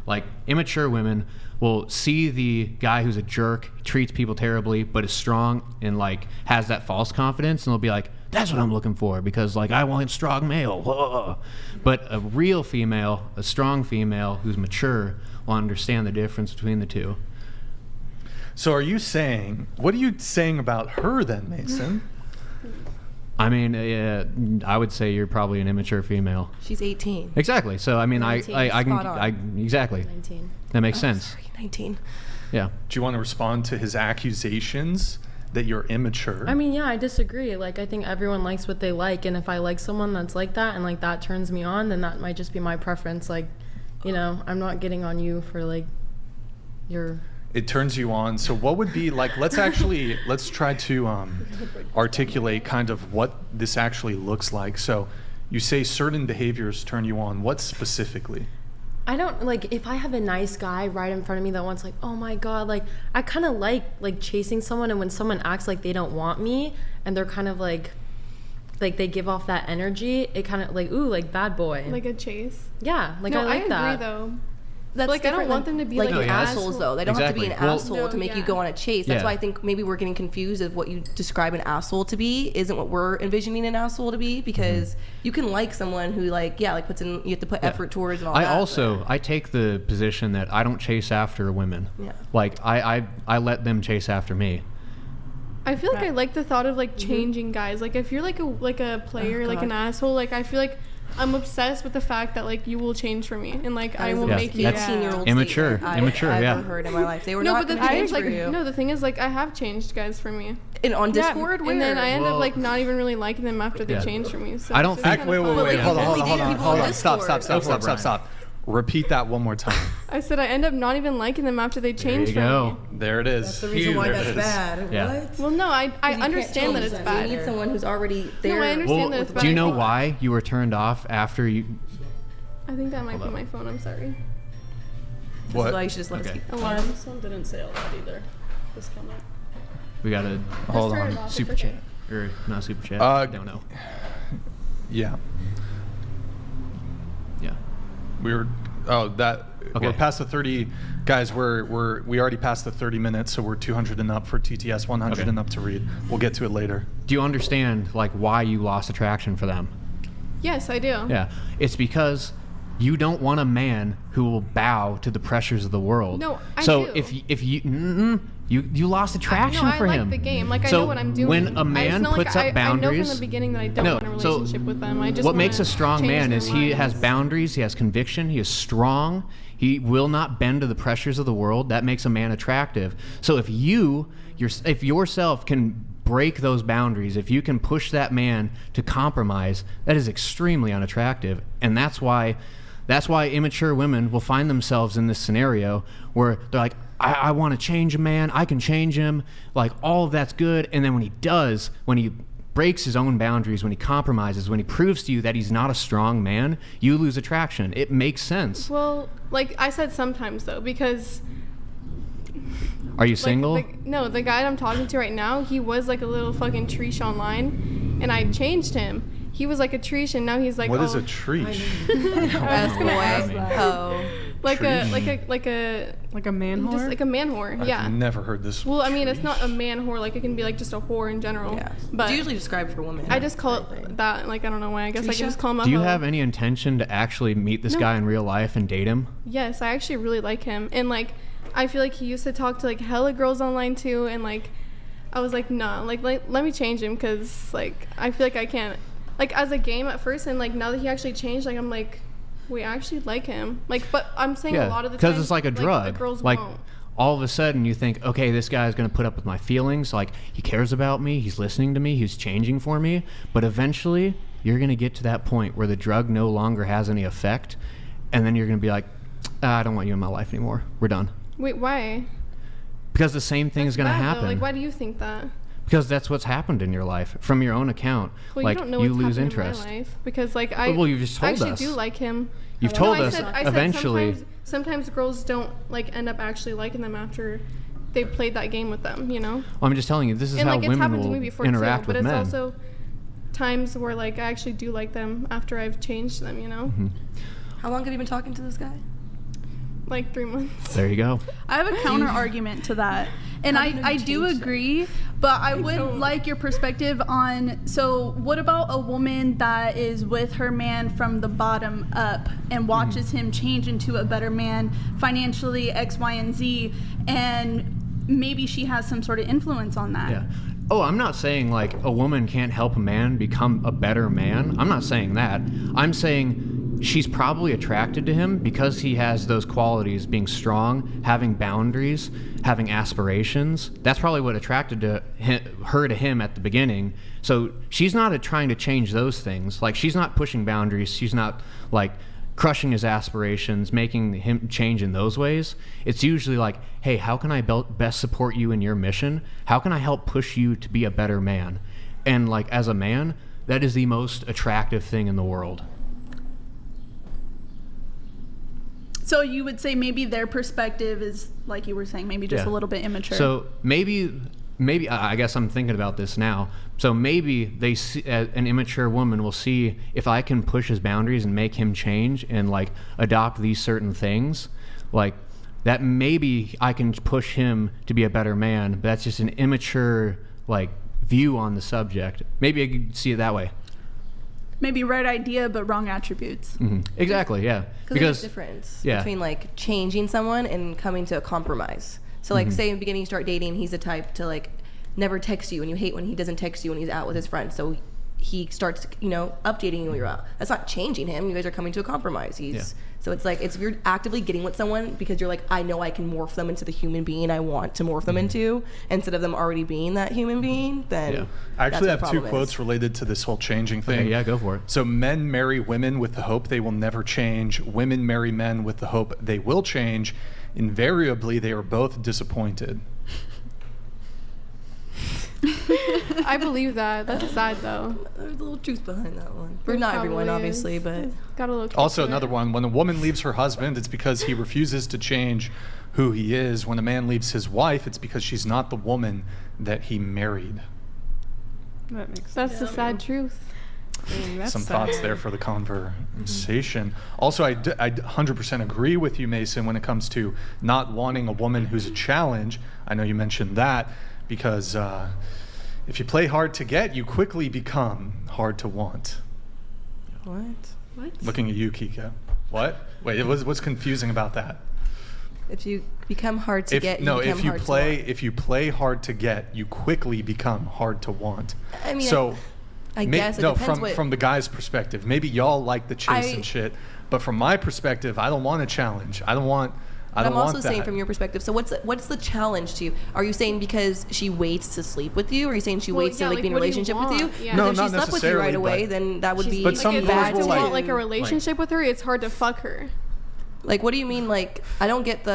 Like immature women will see the guy who's a jerk, treats people terribly, but is strong and like has that false confidence, and they'll be like, "That's what I'm looking for," because like I want a strong male. Whoa. But a real female, a strong female who's mature, will understand the difference between the two. So what are you saying about her then, Mason? I mean, I would say you're probably an immature female. She's 18. Exactly. So I mean, 19, I spot on. can exactly. 19. That makes sense. 19. Yeah. Do you want to respond to his accusations that you're immature? I mean, yeah, I disagree. Like, I think everyone likes what they like, and if I like someone that's like that and like that turns me on, then that might just be my preference. Like, I'm not getting on you for like your. It turns you on. So what would be like, let's try to articulate kind of what this actually looks like. So you say certain behaviors turn you on. What specifically? I don't like if I have a nice guy right in front of me that wants like, oh my god, like I kind of like chasing someone, and when someone acts like they don't want me and they're kind of like they give off that energy, it kind of like, ooh, like bad boy. Like a chase? Yeah, like No, I like agree, that. though. That's Like, I don't different want than, them to be, like, an an assholes asshole. though. They don't have to be an Exactly. Well- asshole to make you go on a chase. That's Yeah. why I think maybe we're getting confused of what you describe an asshole to be isn't what we're envisioning an asshole to be, because you can like someone who puts in, you have to put effort towards and all that. I take the position that I don't chase after women. Yeah. Like I let them chase after me. I feel like I like the thought of like changing guys. Like if you're like a player, like an asshole, like I feel like I'm obsessed with the fact that like you will change for me and like I will Yeah. make you. That's 18-year-old immature. statement Immature, I've yeah. ever heard in my life. They were No, not but the going to thing change is like for you. no, the thing is like I have changed guys for me. And on Yeah, Discord, and then I end Well- up like not even really liking them after they Yeah. change for me. So I don't it's just think- Wait, kinda fun. hold only dating on. people on Stop. Discord. Stop. Repeat that one more time. I said I end up not even liking them after they change you for go. me. There it is. That's the reason why There that's it is. bad. Yeah. What? Well, no, I understand that it's You bad. need someone who's already there. I understand Well, that it's bad. do you I know think- why you were turned off after you? I think that might be my phone. I'm sorry. That's why you should just let us Okay. keep. Alarm. This one didn't say all that either. This comment. We gotta Hold turn on. it off. super It's chat okay. or not super chat. Uh, don't know. Yeah. Yeah. We're Okay. past the 30 guys. We already passed the 30 minutes, so we're 200 and up for TTS, 100 Okay. and up to read. We'll get to it later. Do you understand like why you lost attraction for them? Yes, I do. Yeah. It's because you don't want a man who will bow to the pressures of the world. No, I so do. if you You lost attraction for I him. like the game. Like, So I know what I'm doing. when a man puts up I know boundaries, from the beginning that I don't want a relationship with them. I just what wanna makes a strong change man their is he has minds. boundaries, he has conviction, he is strong, he will not bend to the pressures of the world. That makes a man attractive. So if if yourself can break those boundaries, if you can push that man to compromise, that is extremely unattractive. And that's why immature women will find themselves in this scenario where they're like, I want to change a man, I can change him, like all of that's good. And then when he breaks his own boundaries, when he compromises, when he proves to you that he's not a strong man, you lose attraction. It makes sense. Well, like I said sometimes though, because Are you single? No, the guy I'm talking to right now, he was like a little fucking treesh online, and I changed him. He was like a treesh, and now he's like, What is a treesh? Ask away. Oh. Like a man whore? Just like a man whore, yeah. I've never heard this. Well, I mean, it's not a man whore. Like, it can be like just a whore in general. Yeah. But It's usually described for women. I just call it that. Like, I don't know why. I guess I can just call him a Do you hoe. have any intention to actually meet this guy in real life and date him? Yes, I actually really like him. And like, I feel like he used to talk to like hella girls online too. And like, I was like, nah, like let me change him, because like I feel like I can't. Like, as a game at first, and like now that he actually changed, like I'm like, we actually like him. Like, but I'm saying a lot of the time, because it's like a drug. the girls like won't. all of a sudden you think, okay, this guy's going to put up with my feelings. Like, he cares about me. He's listening to me. He's changing for me. But eventually you're going to get to that point where the drug no longer has any effect. And then you're going to be like, I don't want you in my life anymore. We're done. Wait, why? Because the same thing is going to Bad, though. happen. Like, why do you think that? Because that's what's happened in your life. From your own account. Well, like, you don't know you what's lose happened interest. in my life, because like Well, you just told I actually us. do like him. You've told No, us I said eventually. sometimes girls don't like end up actually liking them after they played that game with them, you know? Well, I'm just telling you, this is And how like, it's women happened to me will before interact too, but with it's men. also times where like I actually do like them after I've changed them, you know? Mm-hmm. How long have you been talking to this guy? Like 3 months. There you go. I have a counter argument to that. And I do agree, but I would like your perspective on, so what about a woman that is with her man from the bottom up and watches him change into a better man financially, X, Y, and Z, and maybe she has some sort of influence on that? Yeah. Oh, I'm not saying like a woman can't help a man become a better man. I'm not saying that. I'm saying she's probably attracted to him because he has those qualities, being strong, having boundaries, having aspirations. That's probably what attracted her to him at the beginning. So she's not trying to change those things. Like, she's not pushing boundaries. She's not like crushing his aspirations, making him change in those ways. It's usually like, hey, how can I best support you in your mission? How can I help push you to be a better man? And like, as a man, that is the most attractive thing in the world. So you would say maybe their perspective is, like you were saying, maybe just a little bit immature. So maybe I guess I'm thinking about this now. So maybe they see, an immature woman will see, if I can push his boundaries and make him change and like adopt these certain things, like that maybe I can push him to be a better man. But that's just an immature like view on the subject. Maybe I could see it that way. Maybe right idea, but wrong attributes. Mm-hmm. Exactly, yeah. Because there's a difference between like changing someone and coming to a compromise. So like, say in the beginning you start dating, he's the type to like never text you, and you hate when he doesn't text you when he's out with his friends. So he starts, updating you when you're out. That's not changing him. You guys are coming to a compromise. So it's like, if you're actively getting with someone because you're like, I know I can morph them into the human being I want to morph them into, instead of them already being that human being, then I actually that's have what the two problem quotes is. related to this whole changing thing. Okay, yeah, go for it. So men marry women with the hope they will never change. Women marry men with the hope they will change. Invariably, they are both disappointed. I believe that. That's sad though. There's a little truth behind that one. For not everyone, obviously, but got a little. Also, another one, when a woman leaves her husband, it's because he refuses to change who he is. When a man leaves his wife, it's because she's not the woman that he married. That makes sense. That's the sad truth. Some thoughts there for the conversation. Also, I 100% agree with you, Madysen, when it comes to not wanting a woman who's a challenge. I know you mentioned that, because if you play hard to get, you quickly become hard to want. What? Looking at you, Keeko. What? Wait, what's confusing about that? If you become hard to get, if you play hard to get, you quickly become hard to want. I mean, so I guess it depends from the guy's perspective, maybe y'all like the chase and shit, but from my perspective, I don't want a challenge. I'm also saying from your perspective. So what's the challenge to you? Are you saying because she waits to sleep with you? Or are you saying she waits to be in a relationship with you? Yeah. No, if she slept with you right away, then that would be but some bad. girls will want like a relationship with her, it's hard to fuck her. Like, what do you mean? Like, I don't get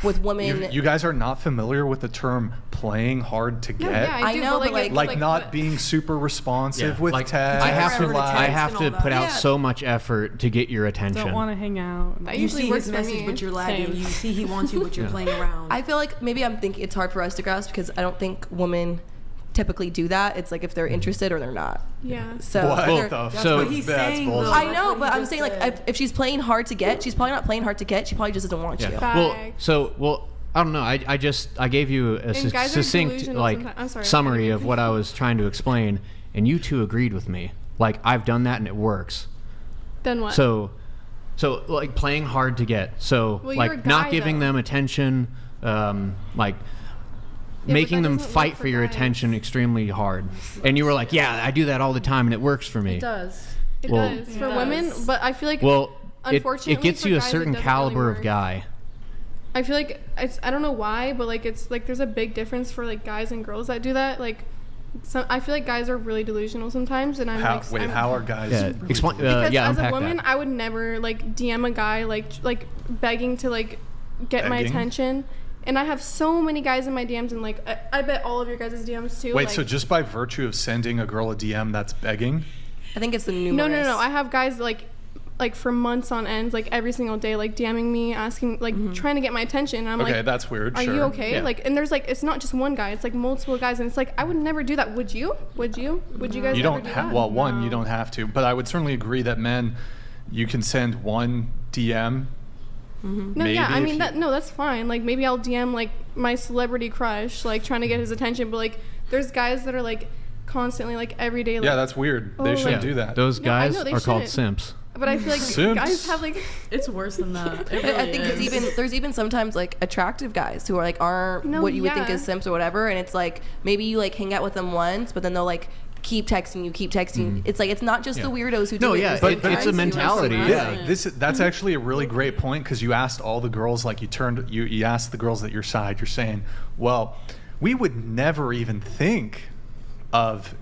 with women. You guys are not familiar with the term playing hard to get? No, yeah, I do, know, but like not being super responsive with text. I have to put out so much effort to get your attention. Don't want to hang out. You see his message, but you're lagging. Same. You see he wants you, but you're playing around. I feel like maybe I'm thinking it's hard for us to grasp because I don't think women typically do that. It's like if they're interested or they're not. Yeah. So that's what he's saying. Though. I know, but I'm saying like if she's playing hard to get, she's probably not playing hard to get. She probably just doesn't want you. Well, I don't know. I gave you a succinct summary of what I was trying to explain, and you two agreed with me. Like, I've done that and it works. Then what? So like playing hard to get. So like not giving them attention, making them fight for your attention extremely hard. And you were like, yeah, I do that all the time and it works for me. It does. It does for women, but I feel like unfortunately it gets you a certain caliber of guy. I feel like I don't know why, but like it's like there's a big difference for like guys and girls that do that. Like, I feel like guys are really delusional sometimes, and how are guys? Yeah, explain. Because as a woman, I would never like DM a guy like begging to like get my attention. And I have so many guys in my DMs, and like I bet all of your guys' DMs too. Wait, so just by virtue of sending a girl a DM, that's begging? I think it's the numerous. No. I have guys like for months on end, like every single day, like DMing me, asking, like trying to get my attention. And I'm like, okay, that's weird. Are you okay? Yeah. Like, and there's like, it's not just one guy; it's like multiple guys, and it's like I would never do that. Would you? Would you guys? You don't have. Well, one, you don't have to, but I would certainly agree that men, you can send one DM. No, yeah, I mean that's fine. Like maybe I'll DM like my celebrity crush, like trying to get his attention. But like, there's guys that are like constantly, like every day. Like, yeah, that's weird. They shouldn't do that. Those guys are called simps. But I feel like guys have like it's worse than that. Really I think there's even sometimes like attractive guys who are like aren't what you would think is simps or whatever, and it's like maybe you like hang out with them once, but then they'll like keep texting you. It's like it's not just the weirdos who do it. But it's a mentality. Yeah, that's actually a really great point because you asked all the girls, like you asked the girls at your side. You're saying, well, we would never even think of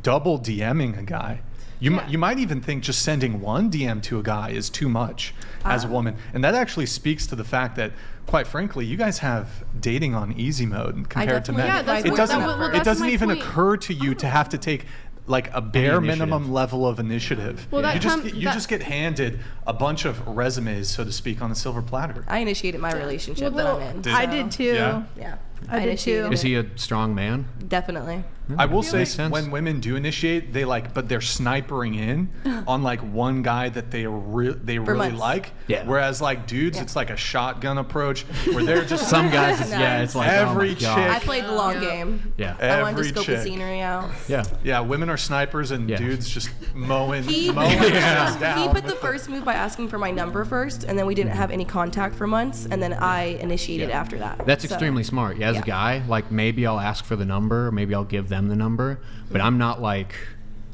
double DMing a guy. You might even think just sending one DM to a guy is too much as a woman. And that actually speaks to the fact that, quite frankly, you guys have dating on easy mode compared to men. Yeah, it doesn't even occur to you to have to take like a bare minimum level of initiative. Well, you just get handed a bunch of resumes, so to speak, on a silver platter. I initiated my relationship that I'm in. I did too. Yeah. I did too. Is he a strong man? Definitely. I will say when women do initiate, but they're snipering in on like one guy that they really like. Yeah. Whereas like dudes, it's like a shotgun approach where they're just some guys. It's like every chick. I played the long game. Yeah. I wanted to scope the scenery out. Yeah. Yeah. Women are snipers and dudes just mowing. He put the first move by asking for my number first, and then we didn't have any contact for months, and then I initiated after that. That's extremely smart. Yeah. As a guy, like maybe I'll ask for the number, maybe I'll give them the number, but I'm not like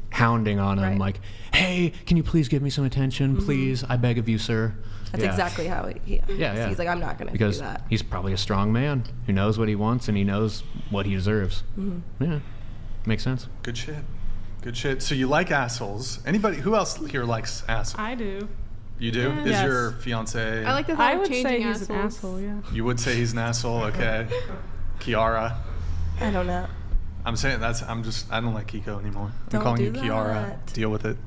hounding on him like, hey, can you please give me some attention, please? I beg of you, sir. That's exactly how he he's like, I'm not going to do that. Because he's probably a strong man who knows what he wants and he knows what he deserves. Yeah, makes sense. Good shit. So you like assholes. Anybody, who else here likes assholes? I do. You do? Yeah. Is your fiance? I like the thought of changing he's an asshole, yeah. You would say he's an asshole, okay. Kiara. I don't know. I'm saying I don't like Keeko anymore. Don't I'm calling you do Kiara. that. Deal with it.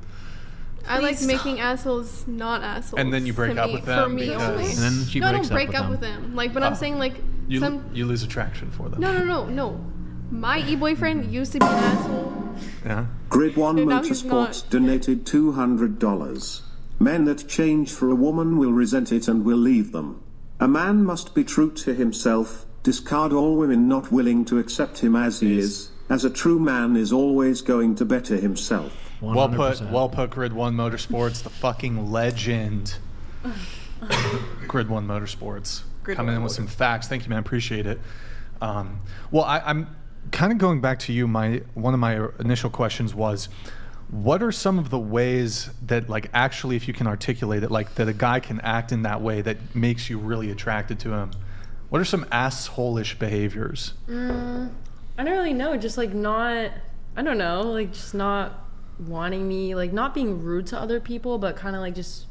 I like making assholes not assholes. And then you break up with them for me only. And then she I breaks don't break up up with with them. Like, but I'm saying like you lose attraction for them. No. My e-boyfriend used to be an asshole. Yeah. Grid 1 And now he's Motorsports not. donated $200. Men that change for a woman will resent it and will leave them. A man must be true to himself, discard all women not willing to accept him as he is, as a true man is always going to better himself. 100%. Well put, Grid 1 Motorsports, the fucking legend. Grid 1 Motorsports. coming in with some facts. Thank you, man. Appreciate it. Well, I'm kind of going back to you. One of my initial questions was, what are some of the ways that, like, actually, if you can articulate it, like, that a guy can act in that way that makes you really attracted to him? What are some asshole-ish behaviors? I don't really know. Just like not, I don't know, like just not wanting me, like not being rude to other people, but kind of like just,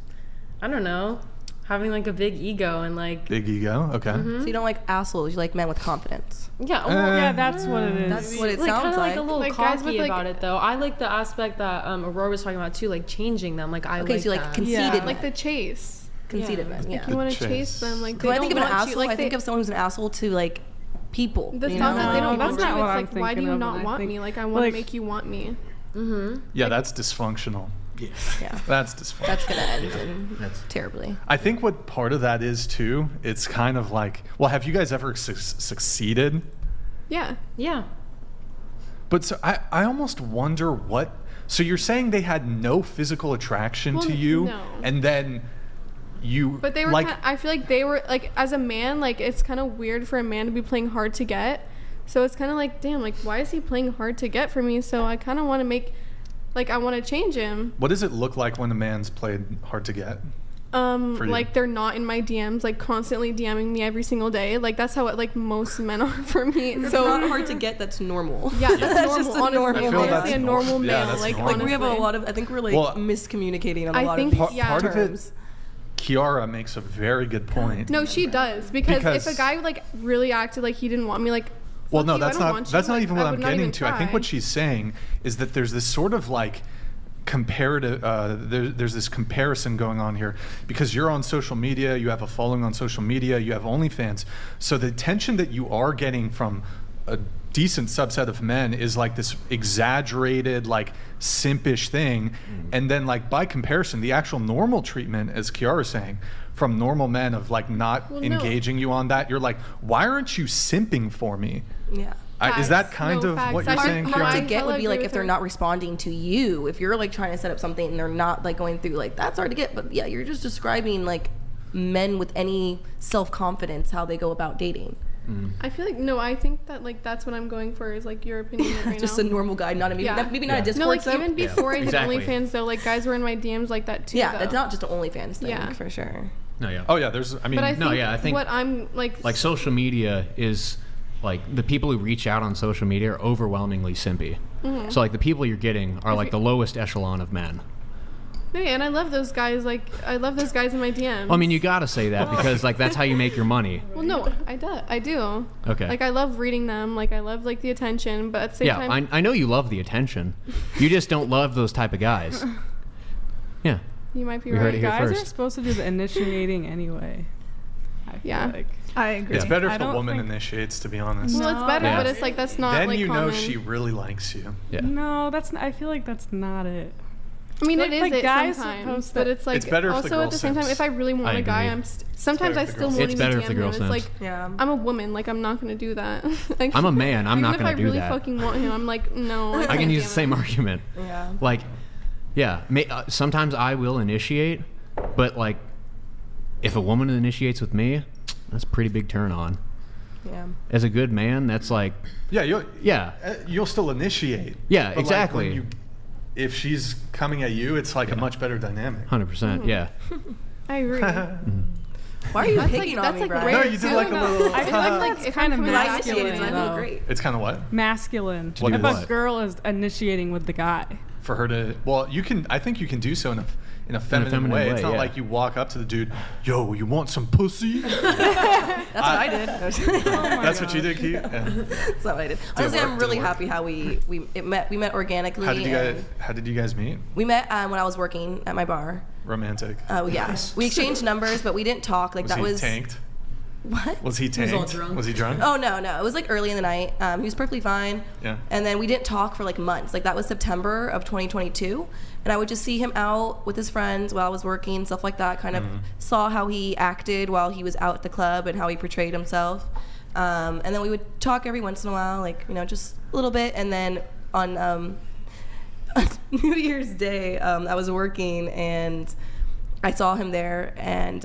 I don't know, having like a big ego and like. Big ego, okay. So you don't like assholes, you like men with confidence. Yeah, yeah, that's what it is. That's what it like, sounds kind of like. like a little Like, guys cocky with, like- about it though. I like the aspect that Aurora was talking about too, like changing them. Like I Okay, like so you like that. conceited Yeah. men. Like the chase. Conceited men, yeah. You want to chase. chase them, like When they I think of don't an want asshole, you, like I think they, of someone who's an asshole to like people. That's you not know? that they don't No, want that's you. not what It's I'm like, why do thinking you of not when I want think- me? Like I want to like- make you want me. Yeah, that's dysfunctional. Yeah. That's dysfunctional. That's gonna end terribly. I think what part of that is too, it's kind of like, well, have you guys ever succeeded? Yeah. Yeah. But so I almost wonder what. So you're saying they had no physical attraction Well, to you, no. and then you. But they were. like. I feel like they were like, as a man, like it's kind of weird for a man to be playing hard to get. So it's kind of like, damn, like why is he playing hard to get for me? So I kind of want to make, like, I want to change him. What does it look like when a man's played hard to get? For you? Like they're not in my DMs, like constantly DMing me every single day. Like that's how like most men are for me. It's So not hard to get. That's normal. yeah, that's normal. just a honestly, normal I'm man. honestly a normal Yeah, male. that's Like, normal. Like we have a honestly. lot of. I think we're like Well, miscommunicating on a I lot think- of Part, yeah. part of it, terms. Kiara makes a very good point. No, she does because Because- if a guy like really acted like he didn't want me, like. Well, fuck no, you, I that's don't not. want you. That's not Like, even I what I'm would not getting even to. I think try. what she's saying is that there's this sort of like comparative. There's this comparison going on here because you're on social media. You have a following on social media. You have OnlyFans. So the attention that you are getting from a decent subset of men is like this exaggerated, like simpish thing, and then like by comparison, the actual normal treatment, as Kiara's saying, from normal men of like not Well, no. engaging you on that, you're like, why aren't you simping for me? Yeah. Is that Facts. kind No, of facts. what you're I saying, think Hard I to Kiara? get would totally be like agree if with they're her. not responding to you. If you're like trying to set up something and they're not like going through, like that's hard to get. But yeah, you're just describing like men with any self-confidence how they go about dating. I feel like no. I think that like that's what I'm going for is like your opinion right Just now. a normal guy, not a maybe, Yeah. maybe not a Yeah. Discord. No, like simp. even before I hit exactly. OnlyFans though, like guys were in my DMs like that too. Yeah, though. it's not just an OnlyFans thing Yeah. for sure. No, yeah. Oh yeah, there's. I mean, But I think, No, yeah, I think- what I'm like Social media is like the people who reach out on social media are overwhelmingly simpy. Mm-hmm. So like the people you're getting are like the lowest echelon of men. yeah, and I love those guys. Like I love those guys in my DMs. Well, I mean, you gotta say that because like that's how you make your money. Well, no, I do. Okay. Like I love reading them. Like I love like the attention, but at the same Yeah, time, I know you love the attention. You just don't love those type of guys. Yeah. you might be We heard right. it here Guys are first. supposed to do the initiating anyway. I feel Yeah. like. I agree. it's better I if the don't woman think- initiates, to be honest. Well, it's better, Yeah. but it's like that's not Then like you common. know she really likes you. Yeah. No, that's. I feel like that's not it. I mean, Like- it is like it guys sometimes, supposed but to- it's like It's better if the also girl at the same time, simps. if I really want I a guy, agree. sometimes better I if the still girl won't It's even better if DM the girl him. It's simps. like Yeah. I'm a woman, like I'm not gonna do that. Like, I'm a man, I'm not even gonna if do I really that. fucking want him, I'm like no. I can can't use DM the same him. argument. Yeah. Like, yeah, sometimes I will initiate, but like, if a woman initiates with me, that's a pretty big turn on. Yeah. As a good man, that's like, Yeah, yeah, you'll still initiate. Yeah, But, like, exactly. when if she's coming at you, it's like a much better dynamic. 100%. Yeah. I agree. Why are you That's picking like- on that's me, like Brian? rare No, you did like a little. I feel like that's if kind of I'm I masculine. initiated, and I feel though. great. It's kind of what Masculine. What if is a what? girl is initiating with the guy. for her to. Well, you can. I think you can do so in a feminine, feminine way. way, It's not yeah. like you walk up to the dude, yo, you want some pussy? That's what I did. That's what you did, Keith. Yeah. That's what I did. Honestly, work, I'm really didn't work. happy how we met organically. How did you and guys? How did you guys meet? We met when I was working at my bar. Romantic. Oh yeah. We exchanged numbers, but we didn't talk. Like Was that he was tanked? what? Was he tanked? all drunk. Was he drunk? Oh no. It was like early in the night. He was perfectly fine. Yeah. And then we didn't talk for like months. Like that was September of 2022, and I would just see him out with his friends while I was working, stuff like that. Kind of saw how he acted while he was out at the club and how he portrayed himself. And then we would talk every once in a while, like just a little bit. And then on New Year's Day, I was working and I saw him there, and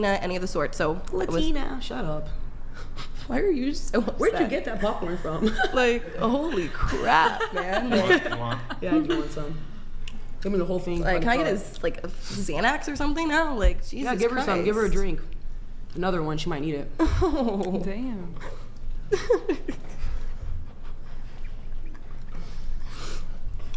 Latina, any of the sort. So Latina, shut up. Why are you so upset? Where'd you get that popcorn from? Like, holy crap, man. Like, Yeah, I do want some. Give me the whole thing. can I get a Xanax or something now? Like, Jesus Yeah, give her Christ. some. Give her a drink. Another one. She might need it. Oh. Damn.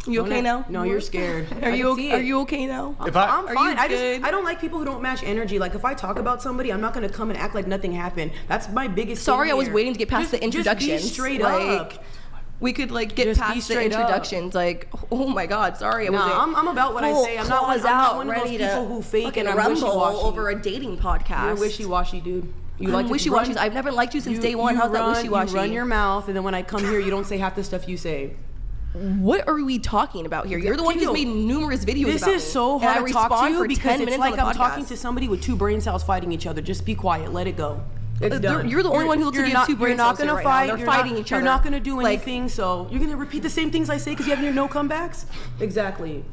You okay now? No, you're scared. Are you okay now? I'm fine. I don't like people who don't match energy. Like if I talk about somebody, I'm not gonna come and act like nothing happened. That's my biggest. Sorry, thing I was here. waiting to get past the introductions. Just be straight like, up. We could like get Just be past the straight up. introductions. Like, oh my God, sorry. I wasn't I'm about what I full say. I'm not claws one of those ready people to who fake fucking and I'm rumble wishy-washy. over a dating podcast. You're wishy-washy, dude. You I'm like wishy-washy. I've never liked you since day one. How's that wishy-washy? You run your mouth, and then when I come here, you don't say half the stuff you say. What are we talking about here? You're the one who's made numerous videos This about is me. so And I hard to talk to respond you for because 10 it's minutes like on the I'm talking podcast. to somebody with two brain cells fighting each other. Just be quiet. Let it go. It's done. You're the only one who looks like you have two brain cells here right now. They're fighting each other. You're not going to do Like, anything, so you're going to repeat the same things I say because you have your no comebacks? Exactly.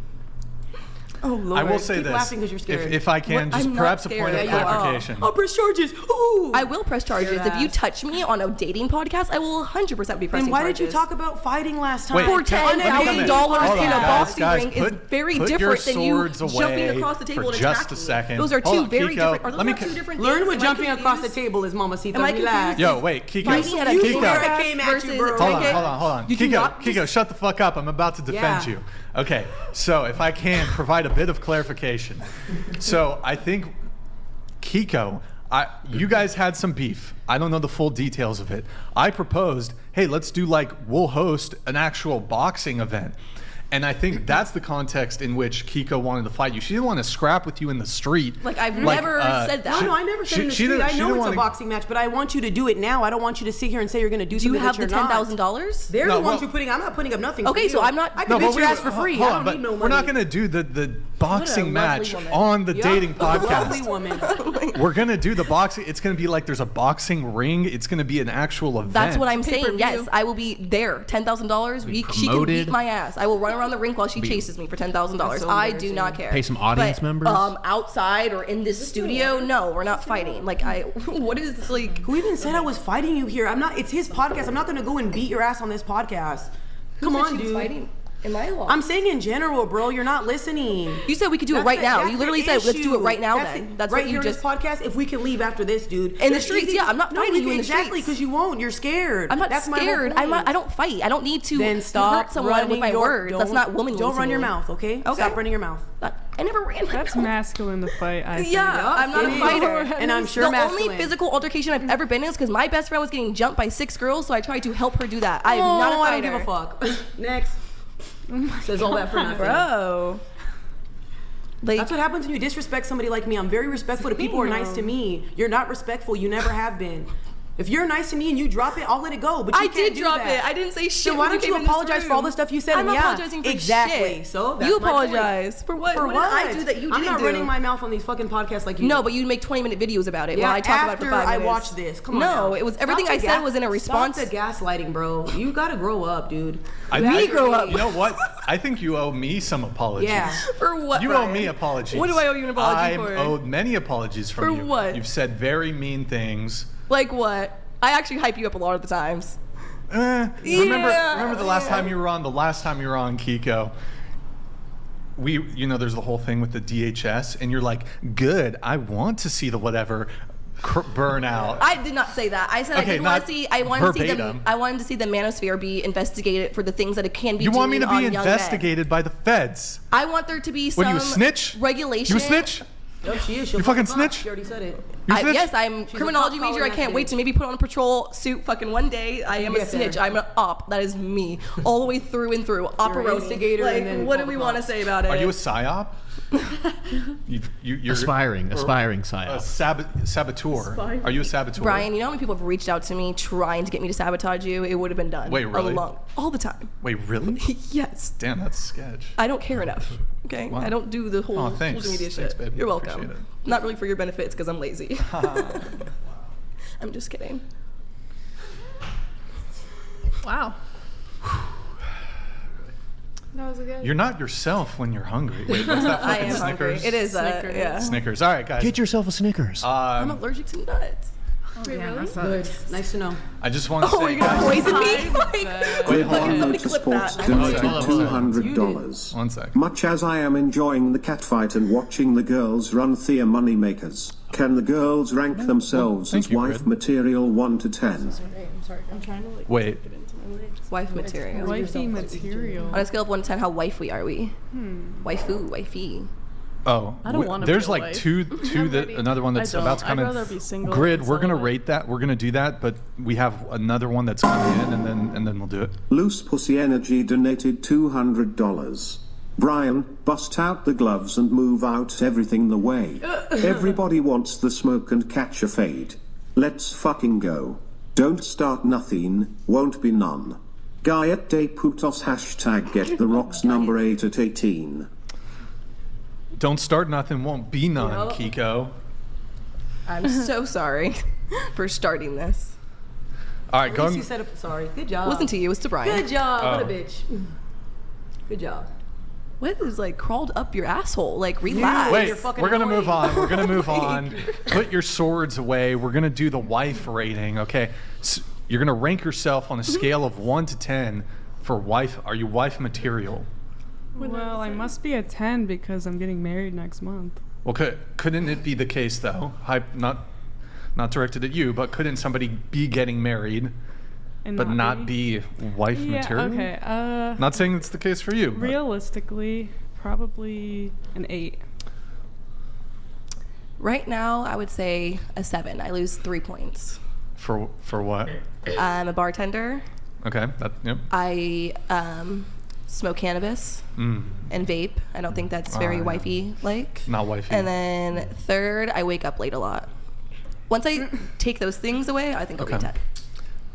Oh, Lord. I will say Keep this, laughing 'cause you're scared. if I can, just I'm not perhaps a scared. point of Yeah, you are. clarification. I'll press charges. Ooh. I will press charges. Your If you ass. touch me on a dating podcast, I will 100% be pressing Then why charges. did you talk about fighting last time? Wait, For let me come in. $10,000 Hold in on, a guys, boxing guys, ring is very put your different than you swords jumping away across the table for and just attacking a me. second. Those are Hold two on, very Keeko, different. Are those let me not two different Learn things? what Am I jumping across the confused? table is, Mamacita. Am I Relax. confused? Yo, wait, Keeko. Fighting at a Keeko. dating I podcast came at you, versus bro. Hold on, okay? hold on. You Keeko, cannot Keeko, shut the fuck up. I'm about to defend Yeah. you. Okay, so if I can provide a bit of clarification. So I think, Keeko, you guys had some beef. I don't know the full details of it. I proposed, hey, let's do we'll host an actual boxing event. And I think that's the context in which Keeko wanted to fight you. She didn't want to scrap with you in the street. Like, I've never said that. No, I never said in the street. I know it's a boxing match, but I want you to do it now. I don't want you to sit here and say you're going to do Do you something have that the you're not. $10,000? They're the ones who putting. I'm not putting up nothing. Okay, for so you. I'm not- I can bitch your ass for free. I don't need no money. We're not going to do the boxing match woman. on the Yeah, dating a lovely podcast. woman. We're going to do the boxing. It's going to be like there's a boxing ring. It's going to be an actual event. That's what I'm saying. Yes, I will be there. $10,000. She can promoted. beat my ass. I will run around the rink while she chases me for $10,000. so I do not care. Pay some audience But, members? outside or in this studio, no, we're not fighting. Like, what is like? Who even said I was fighting you here? I'm not. It's his podcast. I'm not going to go and beat your ass on this podcast. Come on, dude. Fighting in my law. I'm saying in general, bro. You're not listening. You said we could do it right now. You literally said, let's do it right now. That's right what here you in just. this podcast. If we can leave after this, dude. In the It's streets, easy- yeah, I'm not No, fighting you in the exactly, streets. because you won't. You're scared. I'm not That's my whole scared. point. I don't fight. I don't need to Then stop hurt someone with running my your, words. That's not womanly. Don't to run your me. mouth, okay? Okay. Stop running your mouth. I never ran my That's mouth. masculine to fight, I think. Yeah, I'm not It a is. fighter. And I'm sure the masculine. only physical altercation I've ever been in is because my best friend was getting jumped by 6 girls, so I tried to help her do that. I am not a I fighter. don't give a fuck. Next. Says all that for nothing. Bro. Like, That's what happens when you disrespect somebody like me. I'm very respectful to people who are nice to me. You're not respectful. You never have been. If you're nice to me and you drop it, I'll let it go. But you I can't did do drop that. it. I didn't say shit. So why when don't came you in this apologize for all room. the stuff you said? I'm and apologizing for exactly. shit. So that's you my point. apologize for what? For what? what? did I do that you didn't I'm not do? running my mouth on these fucking podcasts like you. No, but you make 20-minute videos about it Yeah, while I talk about it for 5 after minutes. I watched this. Come on. No, now. it was everything Stop I the said was in a response. Stop the gaslighting, bro. You gotta grow up, dude. Me grow up. You know what? I think you owe me some apologies. Yeah. For what? You Brian? owe me apologies. What do I owe you an apology I'm for? owed many apologies from For you. what? You've said very mean things. Like what? I actually hype you up a lot of the times. Remember the last time you were on? The last time you were on, Keeko. There's the whole thing with the DHS, and you're like, good. I want to see the whatever burn out. I did not say that. I said Okay, I didn't want not to see. I wanted to see them. verbatim. I wanted to see the manosphere be investigated for the things that it can be. You want me to doing be on young investigated by the feds? men. I want there to be some. What, you a snitch? Regulation. You a snitch? No, she is. You fucking fuck. snitch? She already said it. You snitch? Yes, I'm She's a criminology cop major. I calling can't that wait bitch. to maybe put on a patrol suit fucking one day. I am a get snitch. there. I'm an op. That is me. All the way through and through. Operoni. instigator Like, and then what do call we the want to cops. say about it? Are you a psyop? You're Aspiring psyop. a saboteur. Are you a saboteur? Brian, you know how many people have reached out to me trying to get me to sabotage you? It would have been done. Wait, really? All the time. Wait, really? Yes. Damn, that's sketch. I don't care enough. Okay, Wow. I don't do the whole Oh, thanks. social media Thanks, shit. baby. You're welcome. Appreciate it. Not really for your benefits because I'm lazy. I'm just kidding. Wow. That was a good. You're not yourself when you're hungry. Wait, what's that I fucking am hungry. Snickers? It is Snickers. yeah. Snickers. All right, guys. Get yourself a Snickers. I'm allergic to nuts. Wait, damn, really? that Good. sucks. Nice to know. I just want to Oh, say, you're gonna guys, poison me? wait, hold on. One Motorsports donated $200. One sec. Much as I am enjoying the catfight and watching the girls run Thea moneymakers, can the girls rank themselves thank as you, wife Grid. material 1 to 10? I'm sorry. I'm trying to like Wait. get into my legs. Wife material. Wifey material. On a scale of 1 to 10, how wifey are we? Waifu, wifey. Oh, I don't wanna there's be a like wife. two that another one that's I don't. about to come I'd in. rather be single Grid, than we're gonna celibate. rate that. We're gonna do that, but we have another one that's coming in, and then we'll do it. Loose Pussy Energy donated $200. Brian, bust out the gloves and move out everything the way. Everybody wants the smoke and catch a fade. Let's fucking go. Don't start nothing, won't be none. Gayet de putos hashtag get the rocks number 8 at 18. Don't start nothing, won't be none, Keeko. I'm so sorry for starting this. All right, At go. least you said it. Sorry. Good job. It wasn't to you, it was to Brian. Good job. What a Oh. bitch. Good job. What is like crawled up your asshole? Like, relax. Wait, You're fucking we're gonna annoying. move on. We're gonna move on. Put your swords away. We're gonna do the wife rating. Okay, you're gonna rank yourself on a scale of 1 to 10 for wife. Are you wife material? Well, I must be a 10 because I'm getting married next month. Well, couldn't it be the case though? Not directed at you, but couldn't somebody be getting married And but not be wife material? Okay. Not saying it's the case for you. but- Realistically, probably an 8. Right now, I would say a 7. I lose 3 points. For what? I'm a bartender. Okay. Yep. I smoke cannabis and vape. I don't think that's very yeah. wifey-like. Not wifey. And then third, I wake up late a lot. Once I take those things away, I think I'll be Okay. 10.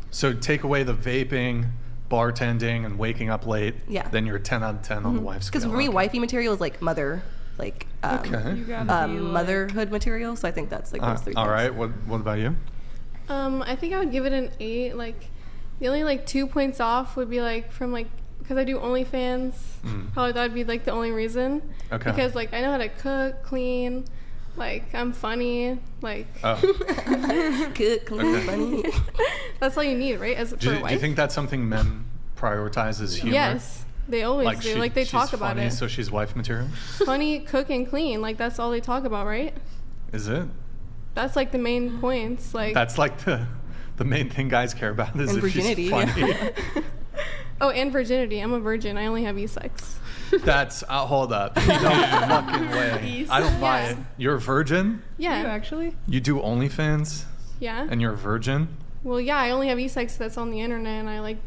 So take away the vaping, bartending, and waking up late. Yeah. Then you're a 10 out of 10 on the wife scale. Because for me, Okay. wifey material is like mother, like Okay. You gotta be like, motherhood material. So I think that's like those 3 All things. right. What about you? I think I would give it an 8. Like, the only like 2 points off would be like from like, because I do OnlyFans. Probably that'd be like the only reason. Okay. Because like I know how to cook, clean, like I'm funny, like Oh. Good, clean, Okay. funny. that's all you need, right? As Do for a you wife. think that's something men prioritize as humor? Yes, they always do. Like they she's talk about funny, it. So she's wife material? Funny, cook, and clean. Like that's all they talk about, right? Is it? That's like the main points. Like That's like the main thing guys care about is And if virginity, she's funny. oh, and virginity. I'm a virgin. I only have e-sex. That's hold up. No fucking way. I don't buy Yeah. it. You're a virgin? Yeah. You actually? You do OnlyFans Yeah. and you're a virgin? Well, yeah. I only have e-sex that's on the internet, and I like.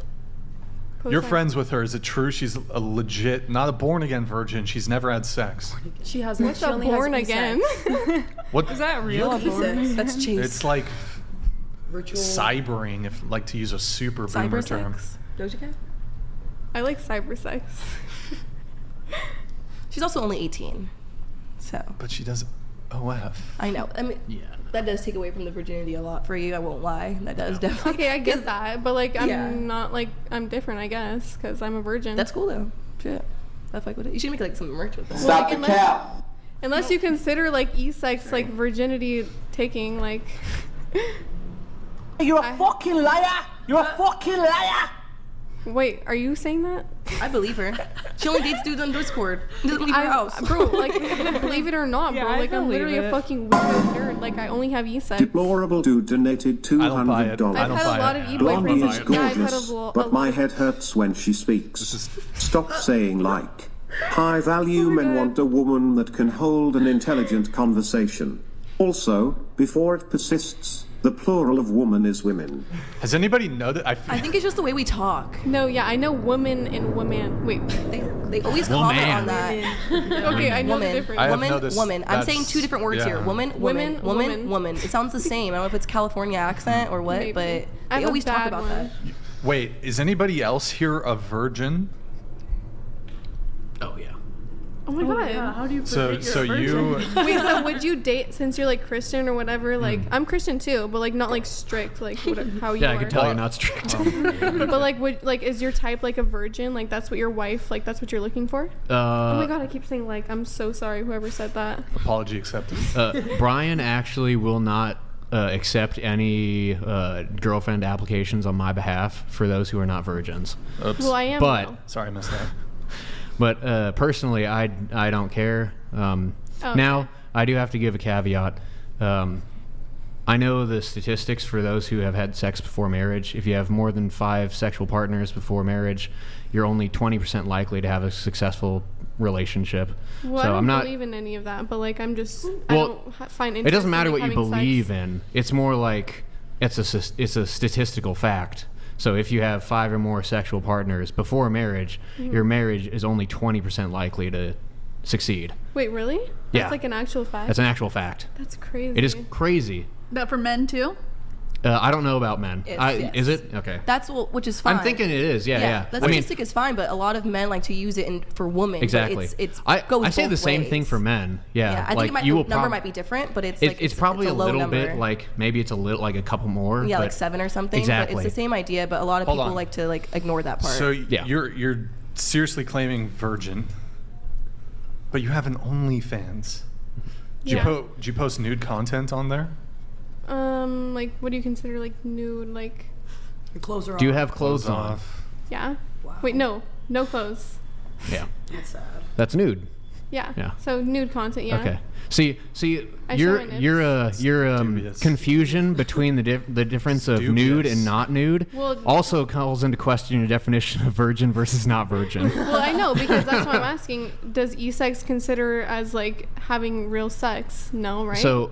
post You're on- friends with her. Is it true she's a legit, not a born again virgin? She's never had sex. She has. What's she a only has born e-sex. again? What? Is that real? That's Chase. It's like Virtual. cybering, if like to use a super boomer Cyber term. sex? Doja Cat? I like cyber sex. She's also only 18. So, But she does OF. I know. I mean, that does take away from the virginity a lot for you. I won't lie. That does definitely. Okay, I get that, but like I'm Yeah. not like I'm different, I guess, because I'm a virgin. That's cool though. Shit. I fuck with it. You should make like some merch with that. Stop the cap. Unless you consider like e-sex like virginity taking, like. You're a fucking liar! You're a fucking liar! Wait, are you saying that? I believe her. She only dates dudes on Discord. Doesn't leave her house. Bro, like, believe it or not, Yeah, bro. I Like, I'm believe literally a it. fucking weirdo nerd. Like, I only have e-sex. Deplorable dude donated $200. I don't buy it. I I've don't had buy a lot it. of Blondie e-boyfriends. is and yeah, I've had gorgeous, a lot. but my head hurts when she speaks. Stop saying like. High value men want a woman that can hold an intelligent conversation. Also, before it persists, the plural of woman is women. Has anybody noticed? I think it's just the way we talk. No, yeah, I know woman and woman. Wait. They always comment on that. Okay, I know the Woman, difference. I have woman, noticed woman. I'm saying that's- 2 different words yeah. here. Woman, Women, woman, woman, woman. woman. It sounds the same. I don't know if it's California accent or what, Maybe. but I they have a always talk bad about one. that. Wait, is anybody else here a virgin? Oh yeah. Oh my god. Yeah, how do you So forget you're a you virgin? Wait, so would you date since you're like Christian or whatever? Like, I'm Christian too, but like not like strict, like how you Yeah, are. I can tell you're not strict. But like, would like is your type like a virgin? Like that's what your wife like that's what you're looking for? Oh my god, I keep saying like. I'm so sorry, whoever said that. apology accepted. Brian actually will not accept any girlfriend applications on my behalf for those who are not virgins. Oops. Well, I am. But though. Sorry, I missed that. But personally, I don't care. Now, I do have to give a caveat. I know the statistics for those who have had sex before marriage. If you have more than 5 sexual partners before marriage, you're only 20% likely to have a successful relationship. Well, so I I'm don't not believe in any of that, but like I'm just I Well, don't find it interest doesn't matter in, what like, you having believe sex. in. It's more like it's a statistical fact. So if you have 5 or more sexual partners before marriage, your marriage is only 20% likely to succeed. Wait, really? Yeah. That's like an actual fact. That's an actual fact. That's crazy. It is crazy. That for men too? I don't know about men. Yes. Is it? Okay. That's which is fine. I'm thinking it is. Yeah. The I mean, statistic is fine, but a lot of men like to use it for women. exactly. But goes I say the both same ways. thing for men. Yeah. I think you will the number might be different, but it's probably a a low little number. bit like maybe it's a little like a couple more. Yeah, but like 7 or something. Exactly. But it's the same idea, but a lot of Hold people on. like to like ignore that part. So Yeah. you're seriously claiming virgin, but you have an OnlyFans. Do you post nude content on there? Like what do you consider like nude? Like Your clothes are Do you off. have clothes on? off. yeah. Wow. Wait, no clothes. Yeah. That's sad. That's nude. Yeah. Yeah. So nude content. Yeah. Okay. See, I show my nips. your Dubious. confusion between the difference of nude Dubious. and not nude Well- also calls into question your definition of virgin versus not virgin. Well, I know because that's why I'm asking. Does e-sex consider as like having real sex? No, right? So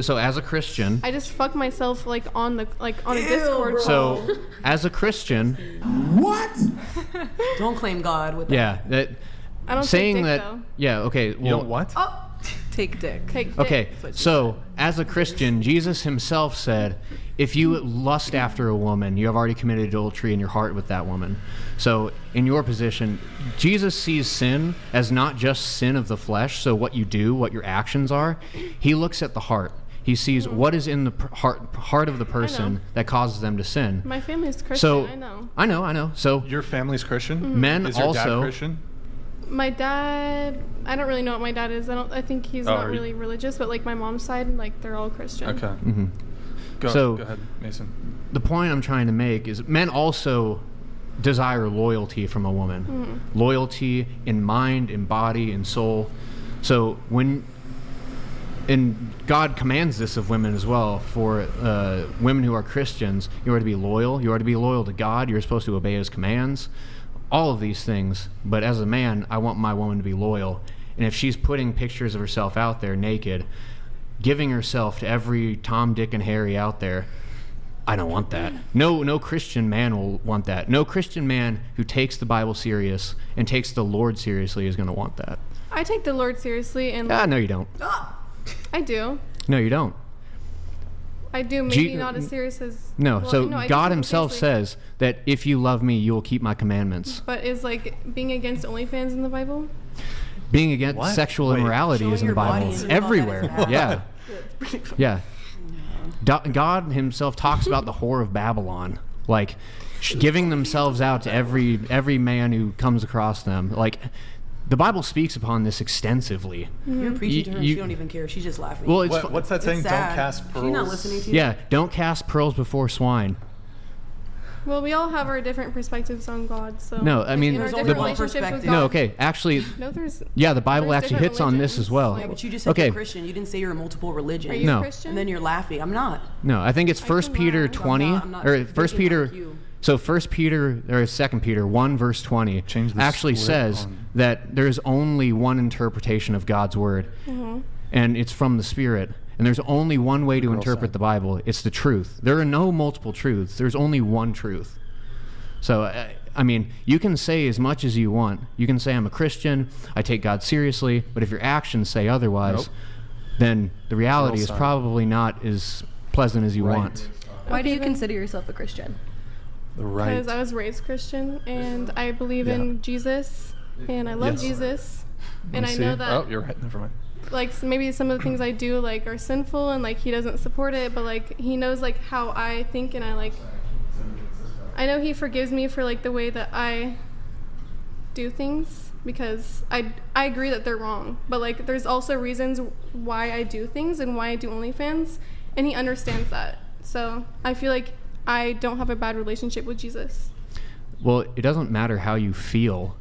so as a Christian, I just fuck myself like on a Discord. bro. so as a Christian, What? Don't claim God with that. yeah, that I don't saying take dick, that though. yeah, okay, You well, know what? Take dick. Take dick. okay, so as a Christian, Jesus himself said, if you lust after a woman, you have already committed adultery in your heart with that woman. So in your position, Jesus sees sin as not just sin of the flesh, so what you do, what your actions are. He looks at the heart. He sees what is in the heart of the person that causes them to sin. My family's Christian. So I know. I know. So Your family's Christian? Mm-hmm. men Is your also dad Christian? My dad, I don't really know what my dad is. I think he's Oh, not are you- really religious, but like my mom's side, like they're all Christian. Okay. Mm-hmm. Go ahead, Mason. the point I'm trying to make is men also desire loyalty from a woman. Loyalty in mind, in body, in soul. So and God commands this of women as well. For women who are Christians, you are to be loyal. You are to be loyal to God. You're supposed to obey His commands. All of these things. But as a man, I want my woman to be loyal. And if she's putting pictures of herself out there naked, giving herself to every Tom, Dick, and Harry out there, I don't want that. No Christian man will want that. No Christian man who takes the Bible serious and takes the Lord seriously is going to want that. I take the Lord seriously, and No, you don't. I do. No, you don't. I do. Maybe not as serious as. No, well, so no, I do God take it himself seriously. says that if you love me, you will keep my commandments. But is like being against OnlyFans in the Bible? Being against What? sexual Wait. immorality is in the Showing your body Bible. is all that Everywhere. is bad. Yeah. Yeah. God himself talks about the whore of Babylon, like giving themselves out to every man who comes across them. Like the Bible speaks upon this extensively. You're preaching to her. You- She don't even care. She's just laughing. Well, it's What's that saying? Don't sad. cast pearls. She's not listening to you. yeah. Don't cast pearls before swine. Well, we all have our different perspectives on God, so. No, I mean, our There's different only one relationships with perspective. God. No, okay. Actually, No, there's. yeah. The Bible There's actually different hits on this as religions. well. Yeah, but you just said Okay. you're Christian. You didn't say you're multiple religions. Are you No. a Christian? And then you're laughing. I'm not. No, I think it's First can Peter laugh. 20 I'm not or First thinking Peter. like you. So First Peter or Second Peter 1 verse 20 Change the actually split says on- that there's only one interpretation of God's word, and it's from the Spirit. And there's only one way to girl interpret side. the Bible. It's the truth. There are no multiple truths. There's only one truth. So, I mean, you can say as much as you want. You can say, I'm a Christian, I take God seriously, but if your actions say otherwise, Nope. then the reality Girl is side. probably not as pleasant as you want. Why do you then. consider yourself a Christian? The right. Because I was raised Christian, and I believe Yeah. in Jesus, and I love Yes. Jesus, and Let I me know see. that Oh, you're right. Never mind. like maybe some of the things I do like are sinful, and like he doesn't support it, but like he knows like how I think, and I know he forgives me for like the way that I do things, because I agree that they're wrong, but like there's also reasons why I do things and why I do OnlyFans, and he understands that. So I feel like I don't have a bad relationship with Jesus. Well, it doesn't matter how you feel.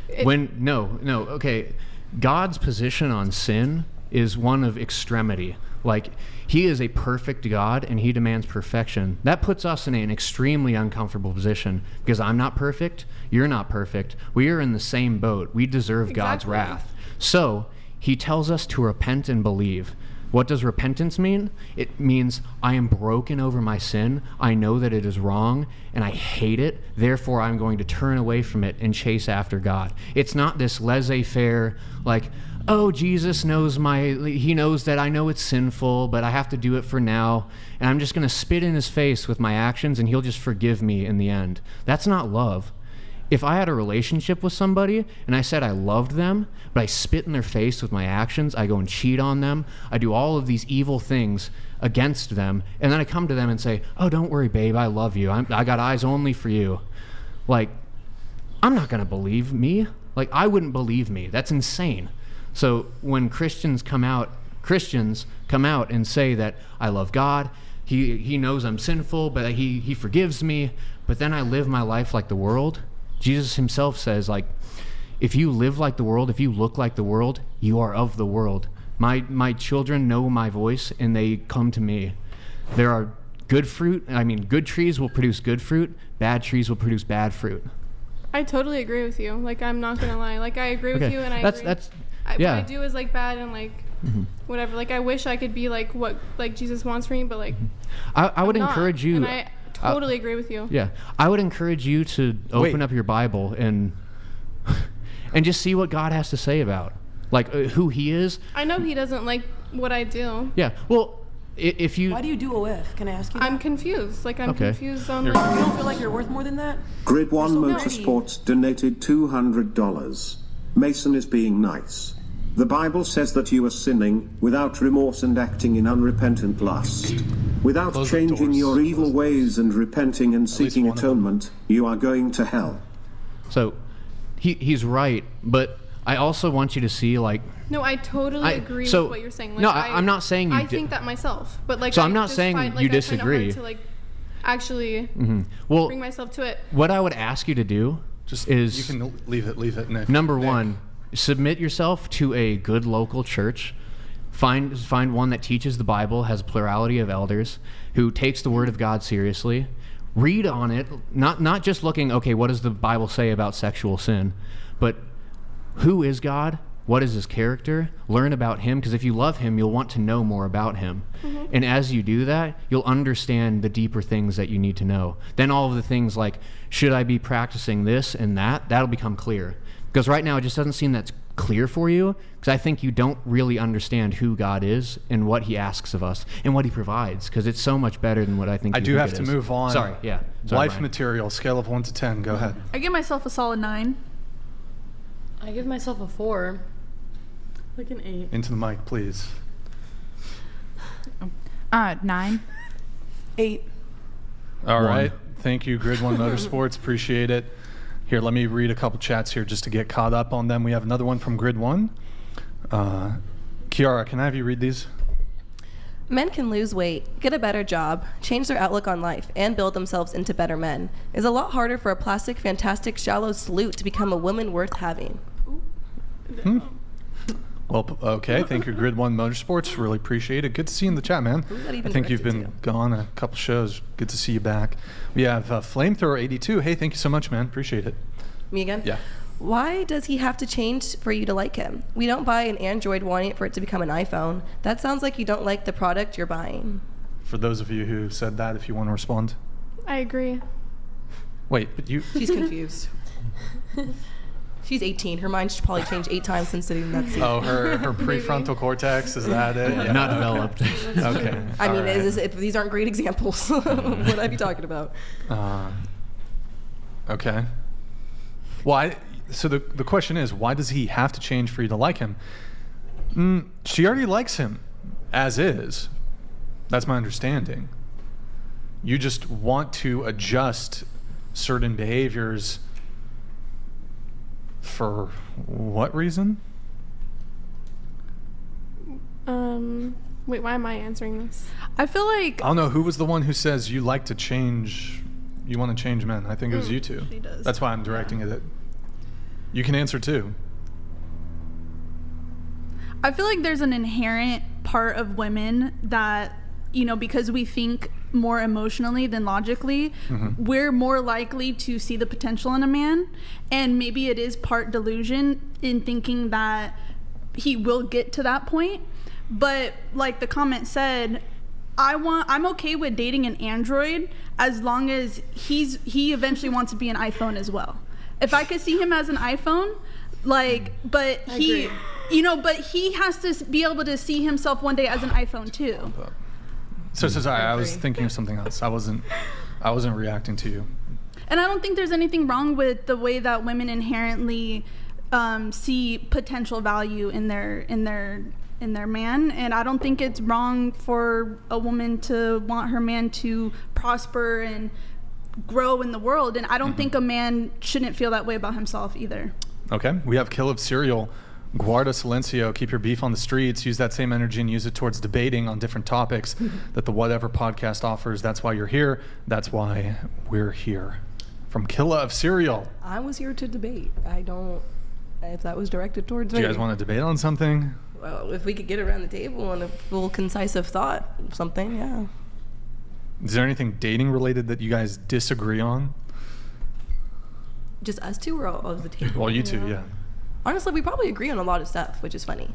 Okay. God's position on sin is one of extremity. Like, he is a perfect God and he demands perfection. That puts us in an extremely uncomfortable position because I'm not perfect, you're not perfect. We are in the same boat. We deserve God's wrath. So he tells us to repent and believe. What does repentance mean? It means I am broken over my sin. I know that it is wrong and I hate it. Therefore, I'm going to turn away from it and chase after God. It's not this laissez-faire, like, oh, Jesus knows he knows that I know it's sinful, but I have to do it for now. And I'm just going to spit in his face with my actions and he'll just forgive me in the end. That's not love. If I had a relationship with somebody and I said I loved them, but I spit in their face with my actions, I go and cheat on them, I do all of these evil things against them, and then I come to them and say, oh, don't worry, babe, I love you. I got eyes only for you. Like, I'm not going to believe me. Like, I wouldn't believe me. That's insane. So when Christians come out and say that I love God, he knows I'm sinful, but he forgives me, but then I live my life like the world. Jesus himself says, like, if you live like the world, if you look like the world, you are of the world. My children know my voice and they come to me. There are good trees will produce good fruit, bad trees will produce bad fruit. I totally agree with you. Like, I'm not gonna lie. Like, I agree with you, and I agree. What I do is like bad and like whatever. Like, I wish I could be like what like Jesus wants for me, but like I would encourage you. And I totally agree with you. Yeah, I would encourage you to open up your Bible and just see what God has to say about like who He is. I know He doesn't like what I do. Yeah. Well, if you. Why do you do OF? Can I ask you that? I'm confused. Like, I'm confused on like. You don't feel like you're worth more than that? Grid 1 Motorsports donated $200. Mason is being nice. The Bible says that you are sinning without remorse and acting in unrepentant lust. Without changing your evil ways and repenting and seeking atonement, you are going to hell. So, he's right, but I also want you to see, like... No, I totally agree with what you're saying. Like, no, I'm not saying you... I think that myself, but like... So I'm not saying you disagree. I find it hard to like actually bring myself to it. What I would ask you to do is... You can leave it, Nick. Number one, submit yourself to a good local church. Find one that teaches the Bible, has a plurality of elders, who takes the Word of God seriously. Read on it, not just looking, okay, what does the Bible say about sexual sin, but who is God? What is His character? Learn about Him, because if you love Him, you'll want to know more about Him. And as you do that, you'll understand the deeper things that you need to know. Then all of the things like, should I be practicing this and that? That'll become clear. Because right now it just doesn't seem that's clear for you, because I think you don't really understand who God is and what He asks of us and what He provides, because it's so much better than what I think. I do have to move on. Sorry, Life Brian. material, scale of 1 to 10. Go ahead. I give myself a solid 9. I give myself a 4. Like an 8. Into the mic, please. 9. 8. All right. Thank you, Grid 1 Motorsports. Appreciate it. Here, let me read a couple chats here just to get caught up on them. We have another one from Grid 1. Kiara, can I have you read these? Men can lose weight, get a better job, change their outlook on life, and build themselves into better men. It's a lot harder for a plastic, fantastic, shallow sloot to become a woman worth having. Well, okay. Thank you, Grid 1 Motorsports. Really appreciate it. Good to see you in the chat, man. Who's that even I think you've been directed gone a couple shows. Good to see you back. We have Flamethrower82. Hey, thank you so much, man. Appreciate it. Me again? Yeah. Why does he have to change for you to like him? We don't buy an Android wanting it for it to become an iPhone. That sounds like you don't like the product you're buying. For those of you who said that, if you want to respond. I agree. Wait, but you... She's confused. She's 18. Her mind's probably changed 8 times since sitting in that seat. Oh, her prefrontal cortex, is that it? Yeah. Not developed. Okay. I mean, if these aren't great examples, what would I be talking about? Okay. Well, so the question is, why does he have to change for you to like him? She already likes him as is. That's my understanding. You just want to adjust certain behaviors For what reason? Wait, why am I answering this? I feel like I don't know. Who was the one who says you like to change, you want to change men? I think it was you two. She does. That's why I'm directing it at. You can answer too. I feel like there's an inherent part of women that, you know, because we think more emotionally than logically, we're more likely to see the potential in a man. And maybe it is part delusion in thinking that he will get to that point. But like the comment said, I'm okay with dating an Android as long as he eventually wants to be an iPhone as well. If I could see him as an iPhone, like, but he, you know, but he has to be able to see himself one day as an iPhone too. So sorry, I was thinking of something else. I wasn't reacting to you. And I don't think there's anything wrong with the way that women inherently see potential value in their man, and I don't think it's wrong for a woman to want her man to prosper and grow in the world, and I don't think a man shouldn't feel that way about himself either. Okay, we have Kill of Cereal. Guarda Silencio, keep your beef on the streets. Use that same energy and use it towards debating on different topics that the Whatever podcast offers. That's why you're here. That's why we're here. From Killa of Cereal. I was here to debate. I don't, if that was directed towards Do me. you guys want to debate on something? Well, if we could get around the table on a full concisive thought, something, yeah. Is there anything dating related that you guys disagree on? Just us two or all of the table? Well, you two, yeah. Honestly, we probably agree on a lot of stuff, which is funny.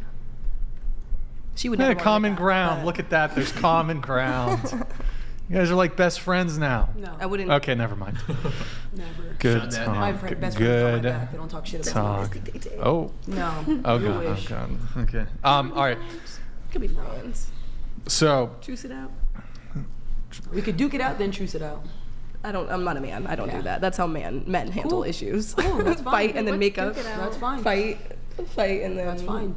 She would never Yeah, common ground. Look at that. There's common ground. You guys are like best friends now. No. I wouldn't. Okay, never mind. Never. Good My talk. best friends Good behind my back. They don't talk shit about talk. me. Oh. No. Oh You god. Oh wish. god. Okay. All right. Could be friends. So. Truce it out. We could duke it out, then truce it out. I'm not a man. I don't do that. That's how men handle issues. Oh, that's fine. Fight and then make up. That's fine. Fight and then That's fine.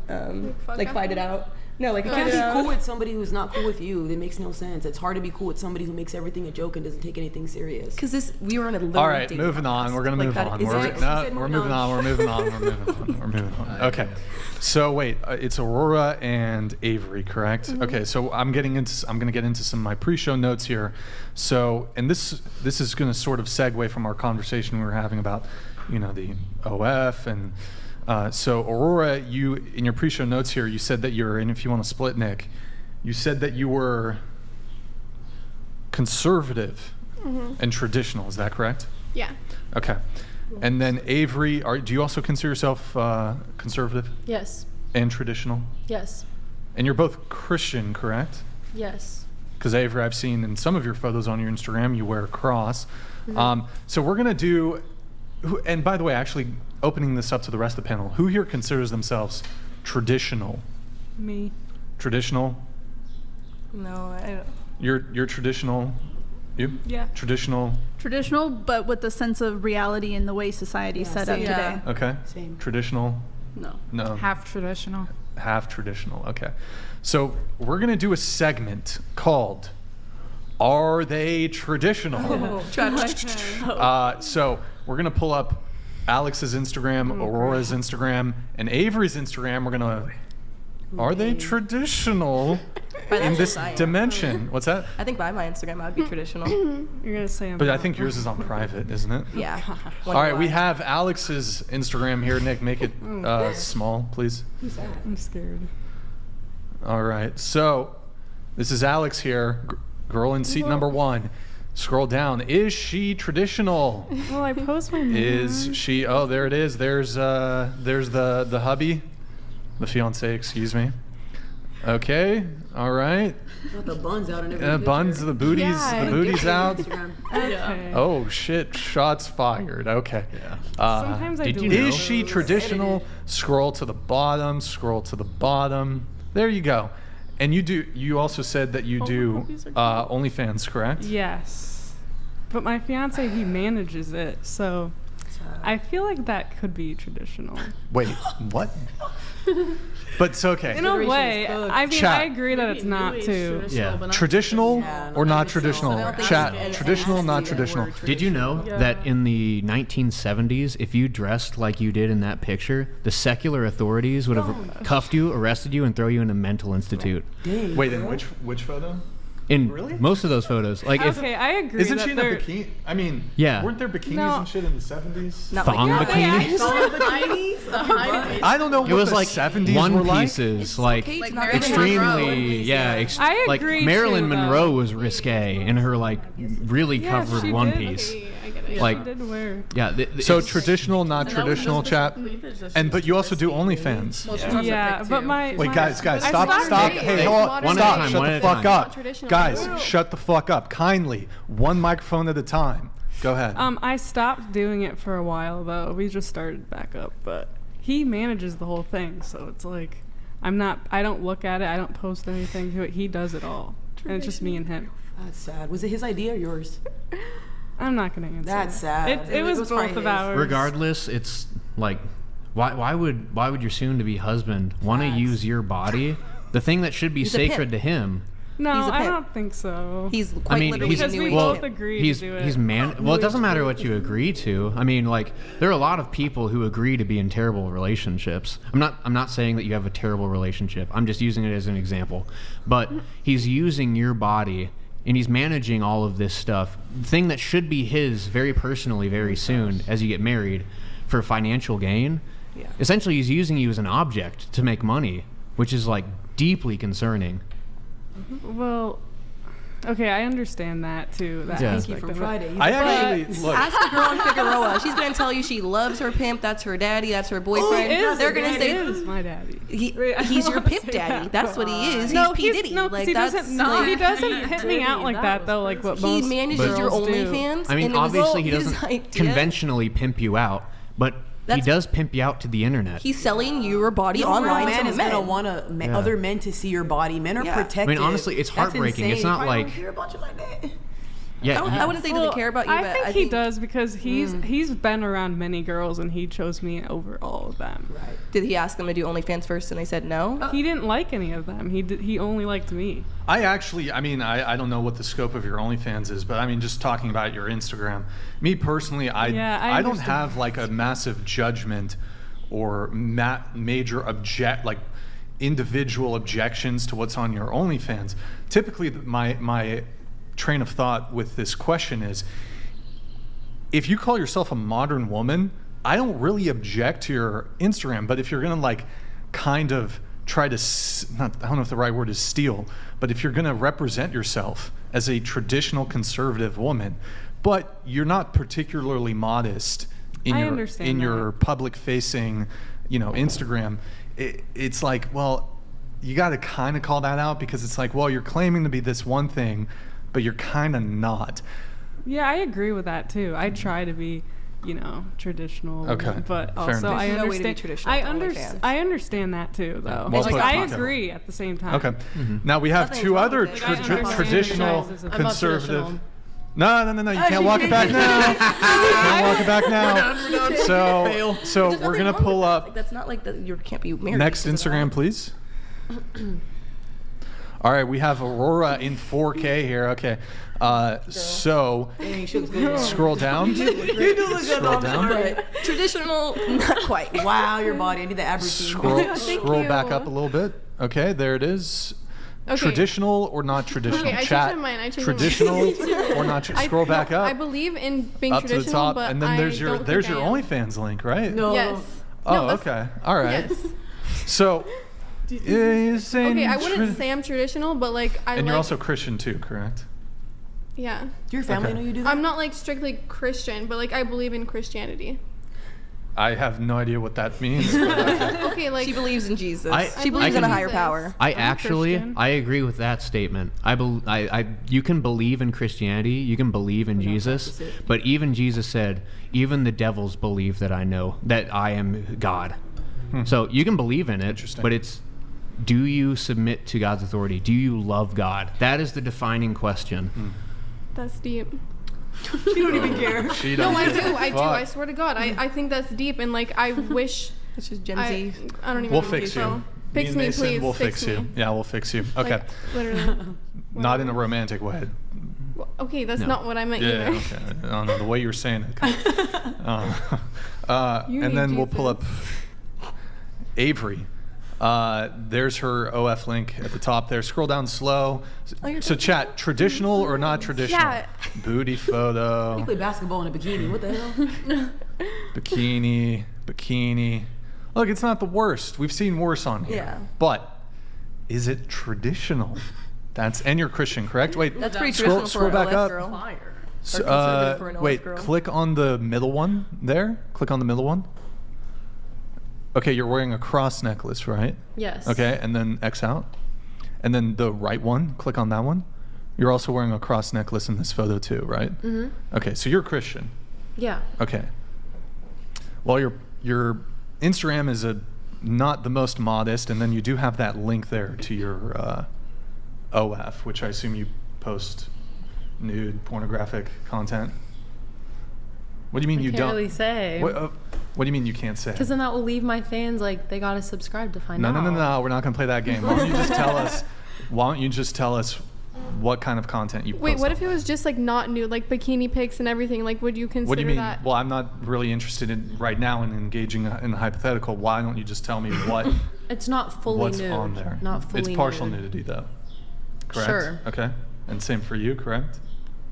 Like fight it out. No, like You can't be cool with somebody who's not cool with you. That makes no sense. It's hard to be cool with somebody who makes everything a joke and doesn't take anything serious. Because we were on a little. All right, moving on. We're gonna move on. We're moving on. Okay. So wait, it's Aurora and Avery, correct? Okay. So I'm gonna get into some of my pre-show notes here. So, and this is gonna sort of segue from our conversation we were having about, you know, the OF and. So Aurora, you in your pre-show notes here, you said that you're, and if you want to split Nick, you said that you were conservative and traditional. Is that correct? Yeah. Okay. And then Avery, do you also consider yourself conservative Yes. and traditional? Yes. And you're both Christian, correct? Yes. Because Avery, I've seen in some of your photos on your Instagram, you wear a cross. So we're gonna do, and by the way, actually opening this up to the rest of the panel, who here considers themselves traditional? Me. Traditional? No, I don't. You're traditional. You? Yeah. Traditional. Traditional, but with the sense of reality and the way society is set up same. today. Okay. Same. Traditional. No. No. Half traditional. Half traditional. Okay. So we're gonna do a segment called "Are They Traditional?" So we're gonna pull up Alex's Instagram, Aurora's Instagram, and Avery's Instagram. We're gonna. Are they traditional in this dimension? What's that? I think by my Instagram I would be traditional. You're gonna say I'm But I not. think yours is on private, isn't it? Yeah. All right, we have Alex's Instagram here. Nick, make it small, please. I'm scared. All right, so this is Alex here, girl in seat number 1. Scroll down. Is she traditional? Well, I post my man. Is she? Oh, there it is. There's the hubby, the fiance. Excuse me. Okay. All right. Got the buns out and everything. Buns, the booties, Yeah, the booties out. Okay. Oh shit! Shots fired. Okay. Sometimes I did do. you know? Is she traditional? Scroll to the bottom. Scroll to the bottom. There you go. And you also said that you do puppies are cute. OnlyFans, correct? Yes. But my fiance, he manages it, so I feel like that could be traditional. Wait, what? But it's okay. In a way, I mean, Chat. I agree that it's not too. Yeah. Traditional or not traditional? I don't think Chat. it's- Traditional, not traditional. Did you know that in the 1970s, if you dressed like you did in that picture, the secular authorities would have cuffed you, arrested you, and throw you in a mental institute? Dang. Wait, in which photo? In Really? most of those photos, like if Okay, I agree. Isn't that she in a they're- bikini? I mean, Yeah. weren't there bikinis No. and shit in the 70s? Not thong like bikinis, I don't know what it was the like 70s one were like. pieces, like okay to Like not Marilyn be extremely, yeah. I like agree Marilyn too, though. Monroe was risque in her like really Yeah, covered she one did. piece. Okay, I get it. Like, She did wear. yeah. So it's- traditional, not traditional, chat. And but you also do OnlyFans. Yeah, but my. Wait, my- guys, I stop. stopped Hey, dating. hold on. One at a Stop. time, Shut one the at a fuck time. up. Traditional. Guys, shut the fuck up. Kindly. One microphone at a time. Go ahead. I stopped doing it for a while though. We just started back up, but he manages the whole thing, so it's like I don't look at it. I don't post anything to it. He does it all, and it's just me and him. That's sad. Was it his idea or yours? I'm not gonna answer. That's that. sad. It was probably both of his. ours. Regardless, it's like, why would your soon-to-be husband want to Facts. use your body, the thing that should be He's a sacred pimp. to him? No, He's a I pimp. don't think so. He's quite literally he's, Because we doing both it. agree he's, to do it. He's well, it doesn't matter what you agree to. I mean, like, there are a lot of people who agree to be in terrible relationships. I'm not saying that you have a terrible relationship. I'm just using it as an example. But he's using your body and he's managing all of this stuff. The thing that should be his very personally very soon as you get married for financial gain. Yeah. Essentially, he's using you as an object to make money, which is like deeply concerning. Well, okay, I understand that too. That Yeah. Pinky aspect from of it. Friday. I actually look. Ask the girl in Figueroa. She's gonna tell you she loves her pimp. That's her daddy. That's her boyfriend. They're gonna say is my daddy. he's I your wanna pimp say daddy. that, That's but- what he is. No, he's P Diddy. No, 'cause like he that's doesn't. like, He doesn't pimp me out like that though. Like what he most manages your girls do. OnlyFans. I mean, and it was obviously he his doesn't idea. conventionally pimp you out, but he That's- does pimp you out to the internet. He's selling your body No online man to is men. gonna want Yeah. other men to see your body. Men are Yeah. protective. I mean, honestly, it's That's heartbreaking. It's insane. not He probably like- don't care about you like that. yeah, I wouldn't say he doesn't care about you, I but think I he think does because he's been around many girls and he chose me over all of them. Right. Did he ask them to do OnlyFans first and they said no? He didn't like any of them. He only liked me. I actually, I mean, I don't know what the scope of your OnlyFans is, but I mean, just talking about your Instagram. Me personally, I don't understand. have like a massive judgment or major individual objections to what's on your OnlyFans. Typically, my train of thought with this question is, if you call yourself a modern woman, I don't really object to your Instagram, but if you're gonna like kind of try to, I don't know if the right word is steal, but if you're gonna represent yourself as a traditional conservative woman, but you're not particularly modest in I your understand your that. public facing, Instagram, it's like, well, you got to kind of call that out because it's like, well, you're claiming to be this one thing, but you're kind of not. Yeah, I agree with that too. I try to be, traditional. Okay, But fair also enough. I There's no way to be understand. traditional with OnlyFans. I understand that too, though. Well Like put. I Okay. agree at the same time. Okay. Now we have Nothing's two wrong other with it. Like, I understand traditional guys as a- I'm not conservative. traditional. No, you can't walk it back now. You can't walk it back now. So There's we're nothing gonna wrong pull with it. up Like, that's not like that. You can't be married. next because of Instagram, that. please. All right, we have Aurora in 4K here. Okay, so Dang, she looks good. scroll down. You do look good. Scroll I'm down. sorry. But traditional, not quite. Wow, your body. I need the ab routine. Scroll back up a little bit. Okay, there it is. Okay. Traditional or not traditional? Okay, I changed Chat. my mind. I changed my Traditional mind. or not? Scroll back up. I believe in being Up to the traditional, top, but and then there's I your don't there's think your I am. OnlyFans link, right? No. Yes. Oh, No, that's- okay. All right. Yes. So, you're saying Okay, I wouldn't say I'm traditional, but like I and like. you're also Christian too, correct? Yeah. Do your family Okay. know you do that? I'm not like strictly Christian, but like I believe in Christianity. I have no idea what that means. But okay. Okay, like She believes in Jesus. I- She believes I in a can- higher power. I actually, Christian. I agree with that statement. You can believe in Christianity, you can believe in Jesus, but even Jesus said, even the devils believe that I know, that I am God. So you can believe in it, Interesting. but it's, do you submit to God's authority? Do you love God? That is the defining question. that's deep. She don't even care. She No, don't I give do. a I do. fuck. I swear to God. I think that's deep, and like I wish. It's just Gen I Z. don't even. We'll know fix so. you. Fix and me, Mason please. will fix you. me. Yeah, we'll fix you. Okay. Like, literally. Not in a romantic way. Well, okay, that's No. not what I meant Yeah, either. okay. I don't know, the way you're saying it. You And need then we'll pull up Jesus. Avery. There's her OF link at the top there. Scroll down slow. So chat, traditional or not traditional? Yeah. Booty You photo, play basketball in a bikini. What the hell? bikini. Look, it's not the worst. We've seen worse on here. Yeah. But is it traditional? And you're Christian, correct? Wait, That's pretty scroll traditional for back an OF up. girl. Fire. So, conservative for an OF wait, girl. click on the middle one there. Click on the middle one. Okay, you're wearing a cross necklace, right? Yes. Okay, and then X out. And then the right one, click on that one. You're also wearing a cross necklace in this photo too, right? Mm-hmm. Okay, so you're Christian. Yeah. Okay. Well, your Instagram is not the most modest, and then you do have that link there to your OF, which I assume you post nude pornographic content. What do you mean you Can't don't? really say. What do you mean you can't say? Because then that will leave my fans like they gotta subscribe to find No, out. no. We're not gonna play that game. Why don't you just tell us? Why don't you just tell us what kind of content you post? Wait, what if on it was just like not nude, like bikini pics and everything? Like, would you consider What do you mean? that? Well, I'm not really interested in right now in engaging in a hypothetical. Why don't you just tell me what It's not fully what's nude. on there? Not fully It's partial nude. nudity though. Correct. Sure. Okay. And same for you, correct?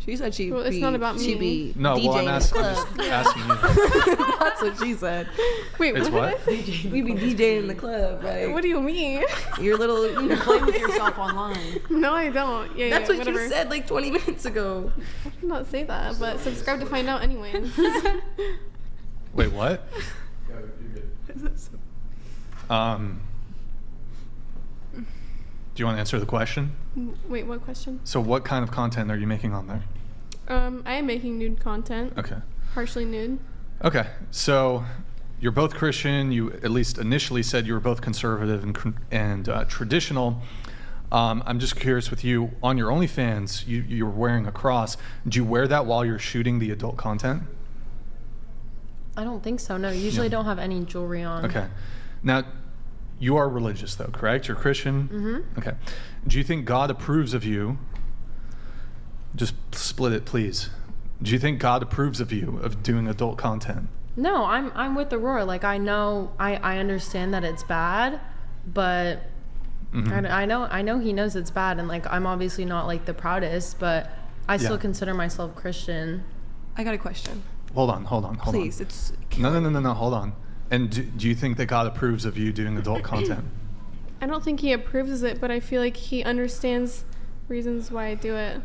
She said she'd Well, it's not about she'd me. be No. DJing Well, I'm in the asking, club. just asking you. That's what she said. Wait, It's what? We be DJing in the club, right? What do you mean? Your little, you know, Play with yourself online. No, I don't. Yeah, That's yeah, what whatever. you said like 20 minutes ago. I did not say that, but subscribe to find out anyways. Wait, what? Do you want to answer the question? Wait, what question? So, what kind of content are you making on there? I am making nude content. Okay. Partially nude. Okay, so you're both Christian. You at least initially said you were both conservative and traditional. I'm just curious with you, on your OnlyFans, you're wearing a cross. Do you wear that while you're shooting the adult content? I don't think so. No, usually Yeah. don't have any jewelry on. Okay. Now, you are religious though, correct? You're Christian? Mm-hmm. Okay. Do you think God approves of you? Just split it, please. Do you think God approves of you of doing adult content? No, I'm with Aurora. Like I know, I understand that it's bad, but Mhm. I know he knows it's bad, and like I'm obviously not like the proudest, but I still Yeah. consider myself Christian. I got a question. Hold on. Please, it's No, hold on. And do you think that God approves of you doing adult content? I don't think he approves it, but I feel like he understands reasons why I do it.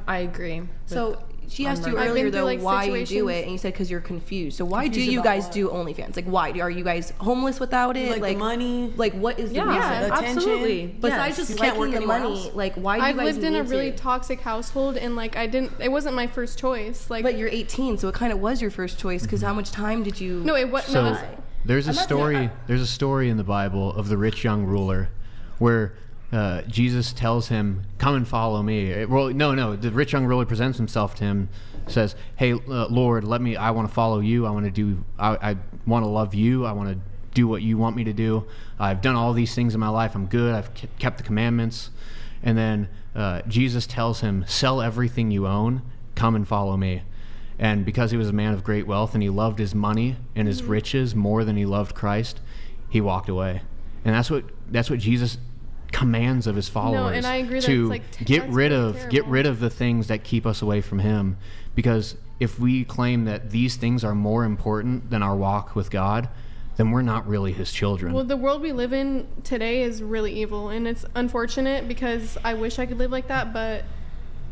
I agree. So she asked you I've earlier been through, though like, why you do situations- it, and you said because you're confused. So why do Confused you about guys what? do OnlyFans? Like why are you guys homeless without it? Like the money? Like what is the Yeah, reason? The attention? absolutely. Besides Yes. just You can't liking work the anywhere money, else? like why do I've you guys lived in a need really to? toxic household, and like it wasn't my first choice. Like, But you're 18, so it kind of was your first choice. Because how much time did you? no, it was So no. there's a I'm not saying story. There's a story in the Bible of the rich young ruler, where Jesus tells him, "Come and follow me." Well, no. The rich young ruler presents himself to him, says, "Hey, Lord, I want to follow you. I want to do. I want to love you. I want to do what you want me to do. I've done all these things in my life. I'm good. I've kept the commandments." And then Jesus tells him, "Sell everything you own. Come and follow me." And because he was a man of great wealth and he loved his money and his riches more than he loved Christ, he walked away. And that's what Jesus commands of his followers, and I agree that to it's, like, get that's rid really of terrible. the things that keep us away from him. Because if we claim that these things are more important than our walk with God, then we're not really his children. Well, the world we live in today is really evil, and it's unfortunate because I wish I could live like that, but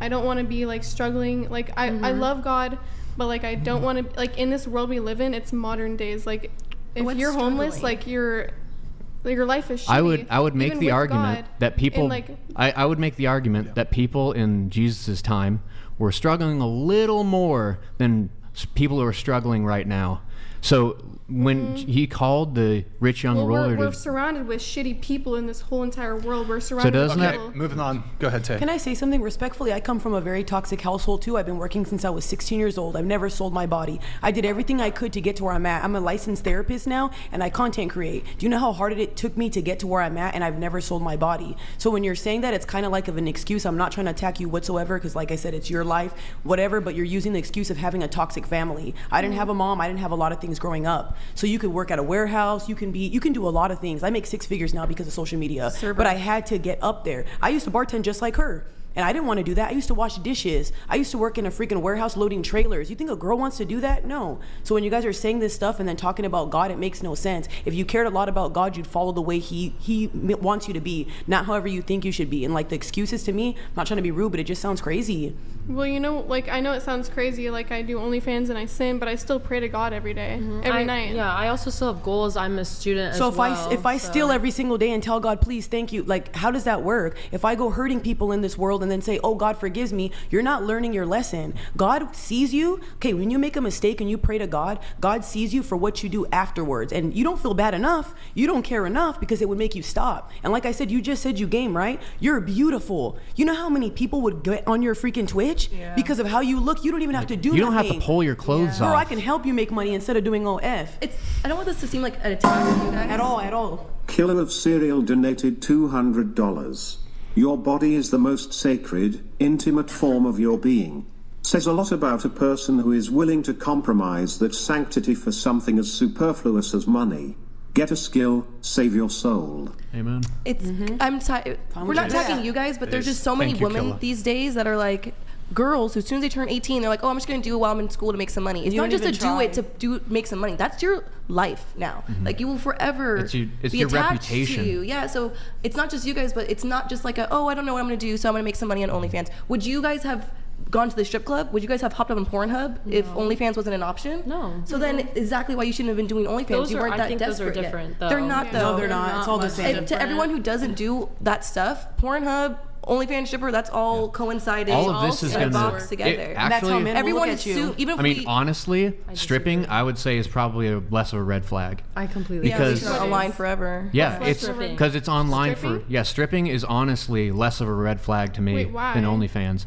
I don't want to be like struggling. Like I love God, but like I don't want to like in this world we live in. It's modern days. Like if What's you're homeless, struggling? like your life is shitty. I would make even the with argument God. that people And, like, I would make the argument that people in Jesus' time were struggling a little more than people who are struggling right now. So when he called the rich young ruler we're surrounded with shitty people in this whole entire world. We're so surrounded doesn't with that people. Moving on. Go ahead, Tay. Can I say something respectfully? I come from a very toxic household too. I've been working since I was 16 years old. I've never sold my body. I did everything I could to get to where I'm at. I'm a licensed therapist now, and I content create. Do you know how hard it took me to get to where I'm at? And I've never sold my body. So when you're saying that, it's kind of like of an excuse. I'm not trying to attack you whatsoever, because like I said, it's your life, whatever, but you're using the excuse of having a toxic family. I didn't have a mom. I didn't have a lot of things growing up. So you could work at a warehouse. You can do a lot of things. I make 6 figures now because of social media, but I had to get up there. I used to bartend just like her. And I didn't want to do that. I used to wash dishes. I used to work in a freaking warehouse loading trailers. You think a girl wants to do that? No. So when you guys are saying this stuff and then talking about God, it makes no sense. If you cared a lot about God, you'd follow the way he wants you to be, not however you think you should be. And like the excuses, to me, I'm not trying to be rude, but it just sounds crazy. Well, you know, like I know it sounds crazy, like I do OnlyFans and I sin, but I still pray to God every day, every night. Yeah, I also still have goals. I'm a student as so well. if I steal every single day and tell God, please, thank you, like how does that work? If I go hurting people in this world and then say, oh, God forgives me, you're not learning your lesson. God sees you. Okay, when you make a mistake and you pray to God, God sees you for what you do afterwards. And you don't feel bad enough. You don't care enough because it would make you stop. And like I said, you just said you game, right? You're beautiful. You know how many people would get on your freaking Twitch because of how you look? You don't even have to do You don't nothing. have to pull your clothes Girl, off. I can help you make money instead of doing OF. I don't want this to seem like an attack on you guys. At all. Killer of Cereal donated $200. Your body is the most sacred, intimate form of your being. Says a lot about a person who is willing to compromise that sanctity for something as superfluous as money. Get a skill, save your soul. Amen. We're not attacking you guys, but there's just so many women these days that are like girls who, as soon as they turn 18, they're like, oh, I'm just gonna do it while I'm in school to make some money. It's not just to do it to make some money. That's your life now. Like you will forever it's be your attached reputation. to you. Yeah, so it's not just you guys, but it's not just like I don't know what I'm gonna do, so I'm gonna make some money on OnlyFans. Would you guys have gone to the strip club? Would you guys have hopped up on Pornhub if OnlyFans wasn't an option? No. So then exactly why you shouldn't have been doing OnlyFans. You weren't that desperate those are different, yet. though. They're not though. No, they're not. It's all the same. And to everyone who doesn't do that stuff, Pornhub, OnlyFans stripper, that's all coincided. All of this is in a going box together. That's how men Everyone look is at you. even if I mean, honestly, stripping, I would say, is probably less of a red flag. I completely Because it's online forever. Yeah, What's it's stripping? because it's online Stripping? stripping is honestly less of a red flag to me Wait, why? than OnlyFans.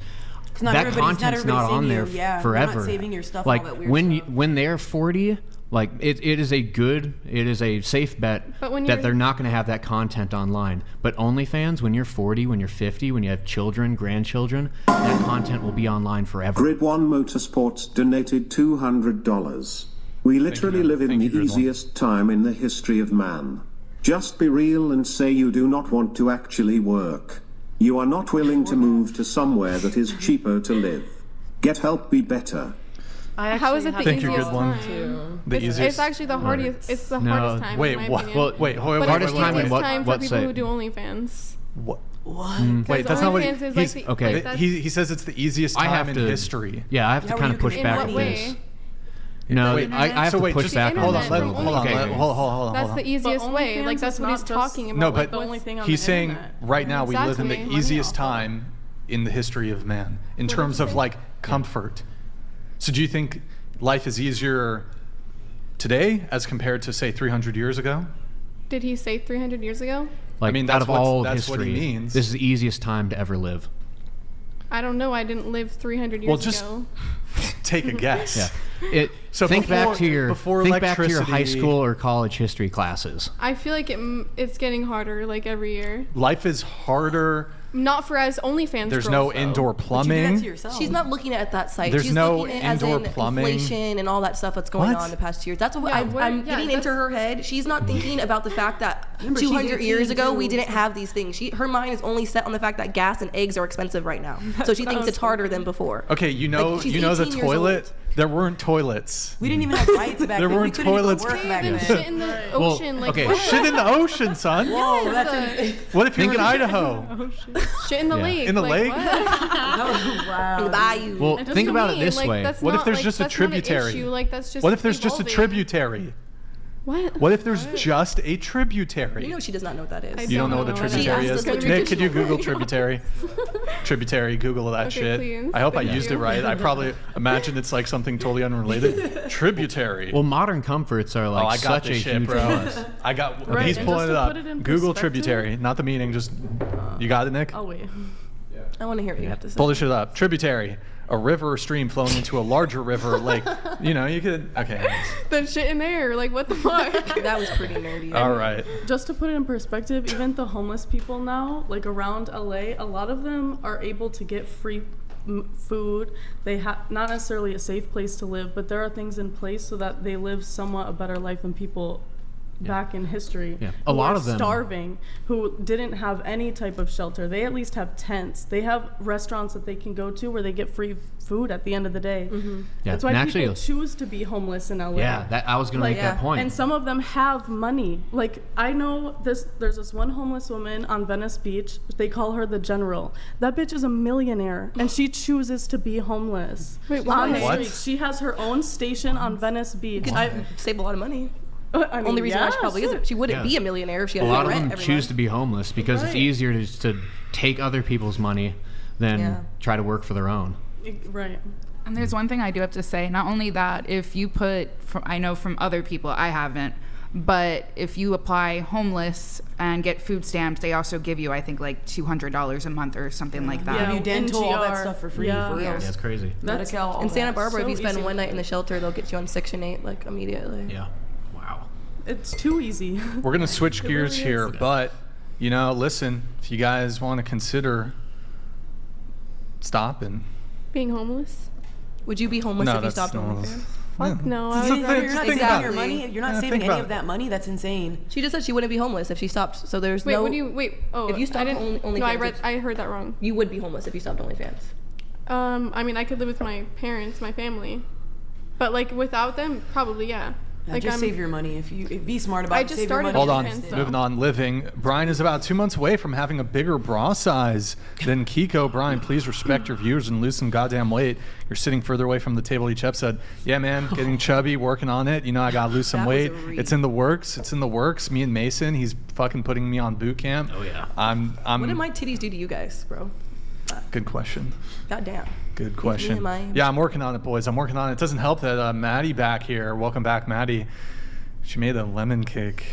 Not That everybody's- content's not not on there everybody's saving you. forever. We're not saving your stuff, like all that weird when stuff. when they're 40, like it is a safe bet But when that you're- they're not going to have that content online. But OnlyFans, when you're 40, when you're 50, when you have children, grandchildren, that content will be online forever. Grid 1 Motorsports donated $200. We literally live in Thank the you, Grid One. easiest time in the history of man. Just be real and say you do not want to actually work. You are not willing to move to somewhere that is cheaper to live. Get help, be better. How is it the Thank you, easiest good one. time? The It's easiest. actually the hardest. It's the No, hardest time. Wait, in my what? opinion. Well, wait, hold on. But Hardest it's the time in easiest what- time for what people say? who do OnlyFans. What? Because Wait, that's not what OnlyFans is he's like the, okay. like that's, He says it's the easiest I time have in to history. Yeah, I have to How are kind you of push gonna back in on what this. way? No, Wait, I have so to wait, push just back hold on on, this. hold on, Okay, okay. hold on. That's the easiest way. Like OnlyFans that's is what he's not just talking about. No, like but the only thing on he's the saying internet. right now we live in the Exactly. easiest time in the history of man in terms of like comfort. So do you think life is easier today as compared to say 300 years ago? Did he say 300 years ago? Like, I mean, out that's of all that's history, what he means. this is the easiest time to ever live. I don't know. I didn't live 300 years Well, just ago. take a guess. Yeah. So think back to your before think back to your high electricity- school or college history classes. I feel like it's getting harder like every year. Life is harder. Not for us OnlyFans There's girls, no though. indoor But you do that plumbing. to yourself. She's not looking at that site. There's She's no looking at as indoor in plumbing. inflation and all that stuff that's going What? on the past years. That's what Yeah, I'm getting into her head. She's not thinking about the fact that Remember, she's 200 years 18 ago too. we didn't have these things. Her mind is only set on the fact that gas and eggs are expensive right now. So she thinks it's harder than before. Okay, you know, Like, she's you know the 18 years toilet. old. There weren't toilets. We didn't even have lights back There then. We weren't couldn't even toilets. work Okay, back then then. shit in the ocean. Like, okay, what? Shit in the ocean, son. Whoa, that's What if you're in Idaho? Shit in the Yeah. lake. In the like, lake? What? wow. In the bayou. Well, And just think to about me, it this like, way. that's What if not, there's like, just a that's not an tributary? issue, like, that's just What if there's just a evolving. tributary? What? What if there's just a tributary? You know she does not know what that is. You don't know what a tributary is? Nick, could you Google tributary? Tributary, Google that shit. Please. I hope I Thank used you. it right. I probably imagine it's like something totally unrelated. Tributary. Well, modern comforts are like I got such this a shit, huge bro. plus. I got. Right, He's and pulling just it to up. put it in Google perspective- tributary, not the meaning. Just you got it, Nick. Oh wait. I want to hear what you have to say. Pull this shit up. Tributary, a river or stream flowing into a larger river or lake. You know, you could. Okay. anyways. The shit in there. Like, what the fuck? That was pretty nerdy. All right. Just to put it in perspective, even the homeless people now, like around LA, a lot of them are able to get free food. They have not necessarily a safe place to live, but there are things in place so that they live somewhat a better life than people back in history. Yeah. Who A lot are of them starving, who didn't have any type of shelter. They at least have tents. They have restaurants that they can go to where they get free food at the end of the day. Yeah, That's why and actually- people choose to be homeless in LA. Yeah, that I was gonna make that point. And some of them have money. Like, I know this. There's this one homeless woman on Venice Beach. They call her the General. That bitch is a millionaire, and she chooses to be homeless. Wait, on why? the What? street. She has her own station on Venice Beach. Save a lot of money. I mean, Only reason why she probably isn't. She wouldn't Yeah. be a millionaire if she had A to lot pay of rent them every choose month. to be homeless because it's Right. easier to take other people's money than Yeah. try to work for their own. Right. And there's one thing I do have to say. Not only that, if you put, I know from other people, I haven't, but if you apply homeless and get food stamps, they also give you, I think, like $200 a month or something like that. Yeah. You dental, all that NGR. stuff for free. Yeah. For real. Yeah, it's crazy. Medical, all In Santa that. Barbara, So if you spend easy one to night in the shelter, they'll get you on Section 8 like immediately. Yeah. Wow. It's too easy. We're gonna switch gears really here, is. but you know, listen. If you guys want to consider stopping, Being homeless? Would you be homeless No, if you that's stopped no. OnlyFans? Fuck no. I Just would think- rather- You're not think saving about your it. money. You're not Yeah, saving think any about of it. that money. That's insane. She just said she wouldn't be homeless if she stopped. So there's Wait, no. what do you wait? Oh, If you I stopped didn't. OnlyFans, No, I heard that wrong. You would be homeless if you stopped OnlyFans. I mean, I could live with my parents, my family, but like without them, probably yeah. Yeah, Like just save your money. If you be smart about I it, just save your started money. hold on. OnlyFans, though. Moving on. Living. Brian is about 2 months away from having a bigger bra size than Keeko. Brian, please respect your viewers and lose some goddamn weight. You're sitting further away from the table each episode. Yeah, man, getting chubby, working on it. You know, I gotta lose some That was weight. a read. It's in the works. It's in the works. Me and Mason, he's fucking putting me on boot camp. Oh yeah. I'm. What did my titties do to you guys, bro? Good question. Goddamn. Good question. am I- Yeah, I'm working on it, boys. I'm working on it. It doesn't help that Maddie back here. Welcome back, Maddie. She made a lemon cake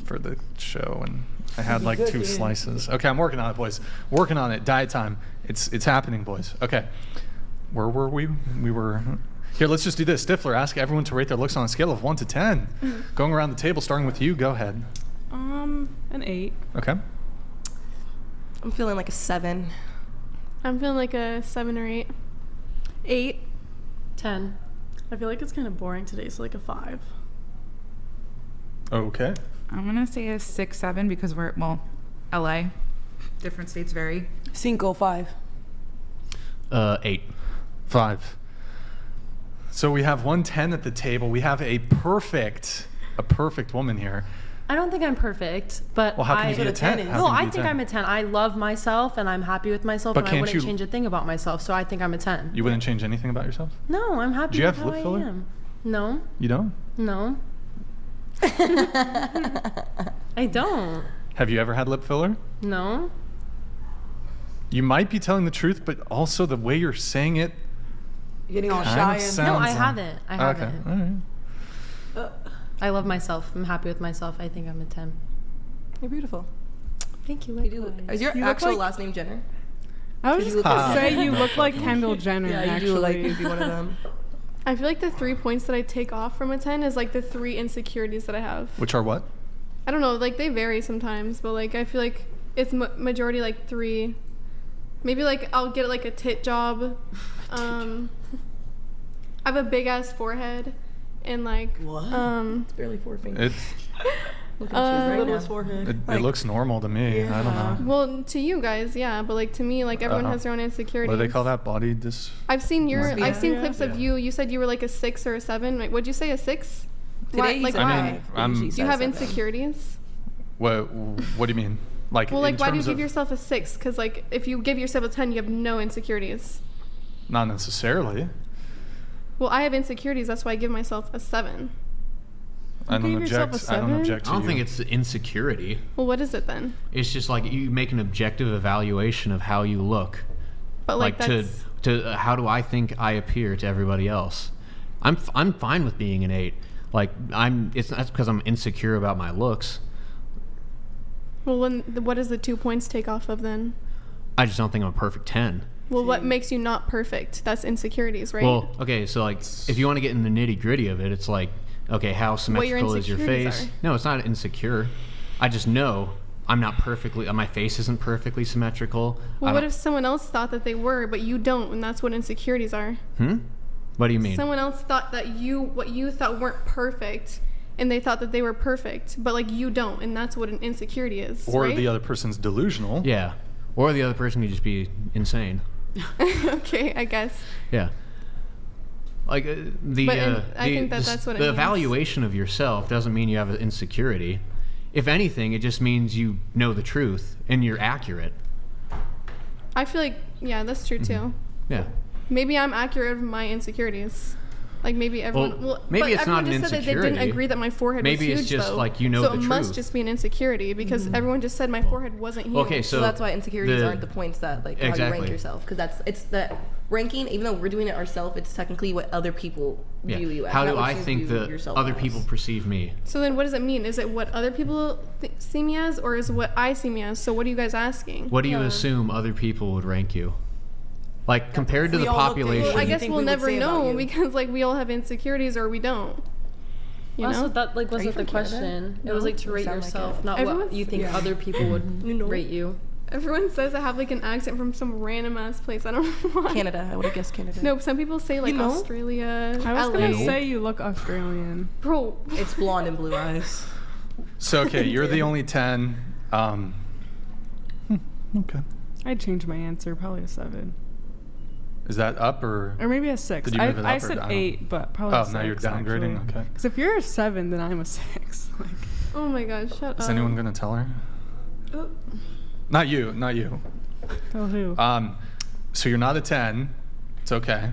for the show, and I had like 2 slices. Okay, I'm working on it, boys. Working on it. Diet time. It's happening, boys. Okay. Where were we? We were here. Let's just do this. Stifler, ask everyone to rate their looks on a scale of 1 to 10. Going around the table, starting with you. Go ahead. An 8. Okay. I'm feeling like a 7. I'm feeling like a 7 or 8. 8. 10. I feel like it's kind of boring today, so like a 5. Okay. I'm gonna say a 6, 7 because we're LA. Different states vary. 5. 8. 5. So we have 110 at the table. We have a perfect woman here. I don't think I'm perfect, but Well, how can I, you be a 10? How No, can you I be a think 10? I'm a 10. I love myself and I'm happy with myself, But and I can't wouldn't you- change a thing about myself. So I think I'm a 10. You wouldn't change anything about yourself? No, I'm happy Do you with have how lip I filler? am. No, You don't? no. I don't. Have you ever had lip filler? No. You might be telling the truth, but also the way you're saying it. You're getting all Kind shy of and sounds No, I like- haven't. I haven't. Okay. All right. I love myself. I'm happy with myself. I think I'm a 10. You're beautiful. Thank you. You do. Is your You look actual like- last name Jenner? I was You just look gonna like- say you look like Kendall Jenner. Yeah, you actually. do like you'd be one of them. I feel like the 3 points that I take off from a 10 is like the 3 insecurities that I have. Which are what? I don't know, like they vary sometimes, but like I feel like it's majority like 3. Maybe like I'll get like a tit job. I have a big ass forehead, and like What? It's barely 4 fingers. It Look at you right Littlest now. forehead. it looks normal to me. I don't know. well, to you guys, yeah, but like to me, like everyone has their own insecurities. What do they call that? Body dis. I've seen Dysmorphia. I've seen Yeah. clips of you. You said you were like a 6 or a 7. Like, would you say a 6? Today he's like a I why? mean, 5. I'm- Usually Do you says have 7. insecurities? What do you mean? Like, Well, like in why do you terms give of- yourself a 6? Because like if you give yourself a 10, you have no insecurities. Not necessarily. Well, I have insecurities. That's why I give myself a 7. I don't gave yourself object. a I don't 7? object to I don't you. think it's insecurity. Well, what is it then? It's just like you make an objective evaluation of how you look. But like to that's how do I think I appear to everybody else? I'm fine with being an 8. Like it's not because I'm insecure about my looks. well. What does the 2 points take off of then? I just don't think I'm a perfect 10. Well, what makes you not perfect? That's insecurities, right? Well, okay, so like if you want to get in the nitty gritty of it, it's like, okay, how symmetrical is your insecurities face? are. No, it's not insecure. I just know I'm not perfectly. My face isn't perfectly symmetrical. Well, what if someone else thought that they were, but you don't, and that's what insecurities are? What do you mean? Someone else thought that what you thought weren't perfect, and they thought that they were perfect, but like you don't, and that's what an insecurity is. Or right? the other person's delusional. Yeah, or the other person could just be insane. Okay, I guess. Yeah. Like I think that's what it the means. evaluation of yourself doesn't mean you have an insecurity. If anything, it just means you know the truth and you're accurate. I feel like, yeah, that's true too. Yeah. Maybe I'm accurate of my insecurities. Like maybe everyone. Well, maybe but it's everyone not an just said that they didn't insecurity. agree that my forehead Maybe was it's huge, just though. like you know so the it must truth. just be an insecurity because everyone just said my forehead wasn't huge. Okay, So so that's why insecurities aren't the points that like how you Exactly. rank yourself, because it's the ranking. Even though we're doing it ourselves, it's technically what other people yeah. view you as. How not do what I you think view that yourself other as. people perceive me? So then, what does it mean? Is it what other people see me as, or is it what I see me as? So what are you guys asking? What do you assume other people would rank you? Like compared to We the all looked at population. you. Well, I do you guess think we'll we would never say about know you? because like we all have insecurities or we don't. You Also, know? that like wasn't the from Canada? question. It was like to rate sound like yourself, it. not what Everyone's- you think Yeah. other people would rate you. Everyone says I have like an accent from some random ass place. I don't know why. Canada, I would have guessed Canada. No, some people say like You know? Australia. I was LA. gonna say you look Australian. Bro, It's blonde and blue eyes. So okay, you're the only 10. Okay. I'd change my answer, probably a 7. Is that up or? Or maybe a 6. Did you move it I up or said down? 8, but probably a Oh, 6. now you're downgrading. Okay. Because if you're a 7, then I'm a 6. Like, oh my god, shut up. Is anyone gonna tell her? Not you. Not you. tell who? So you're not a 10. It's okay.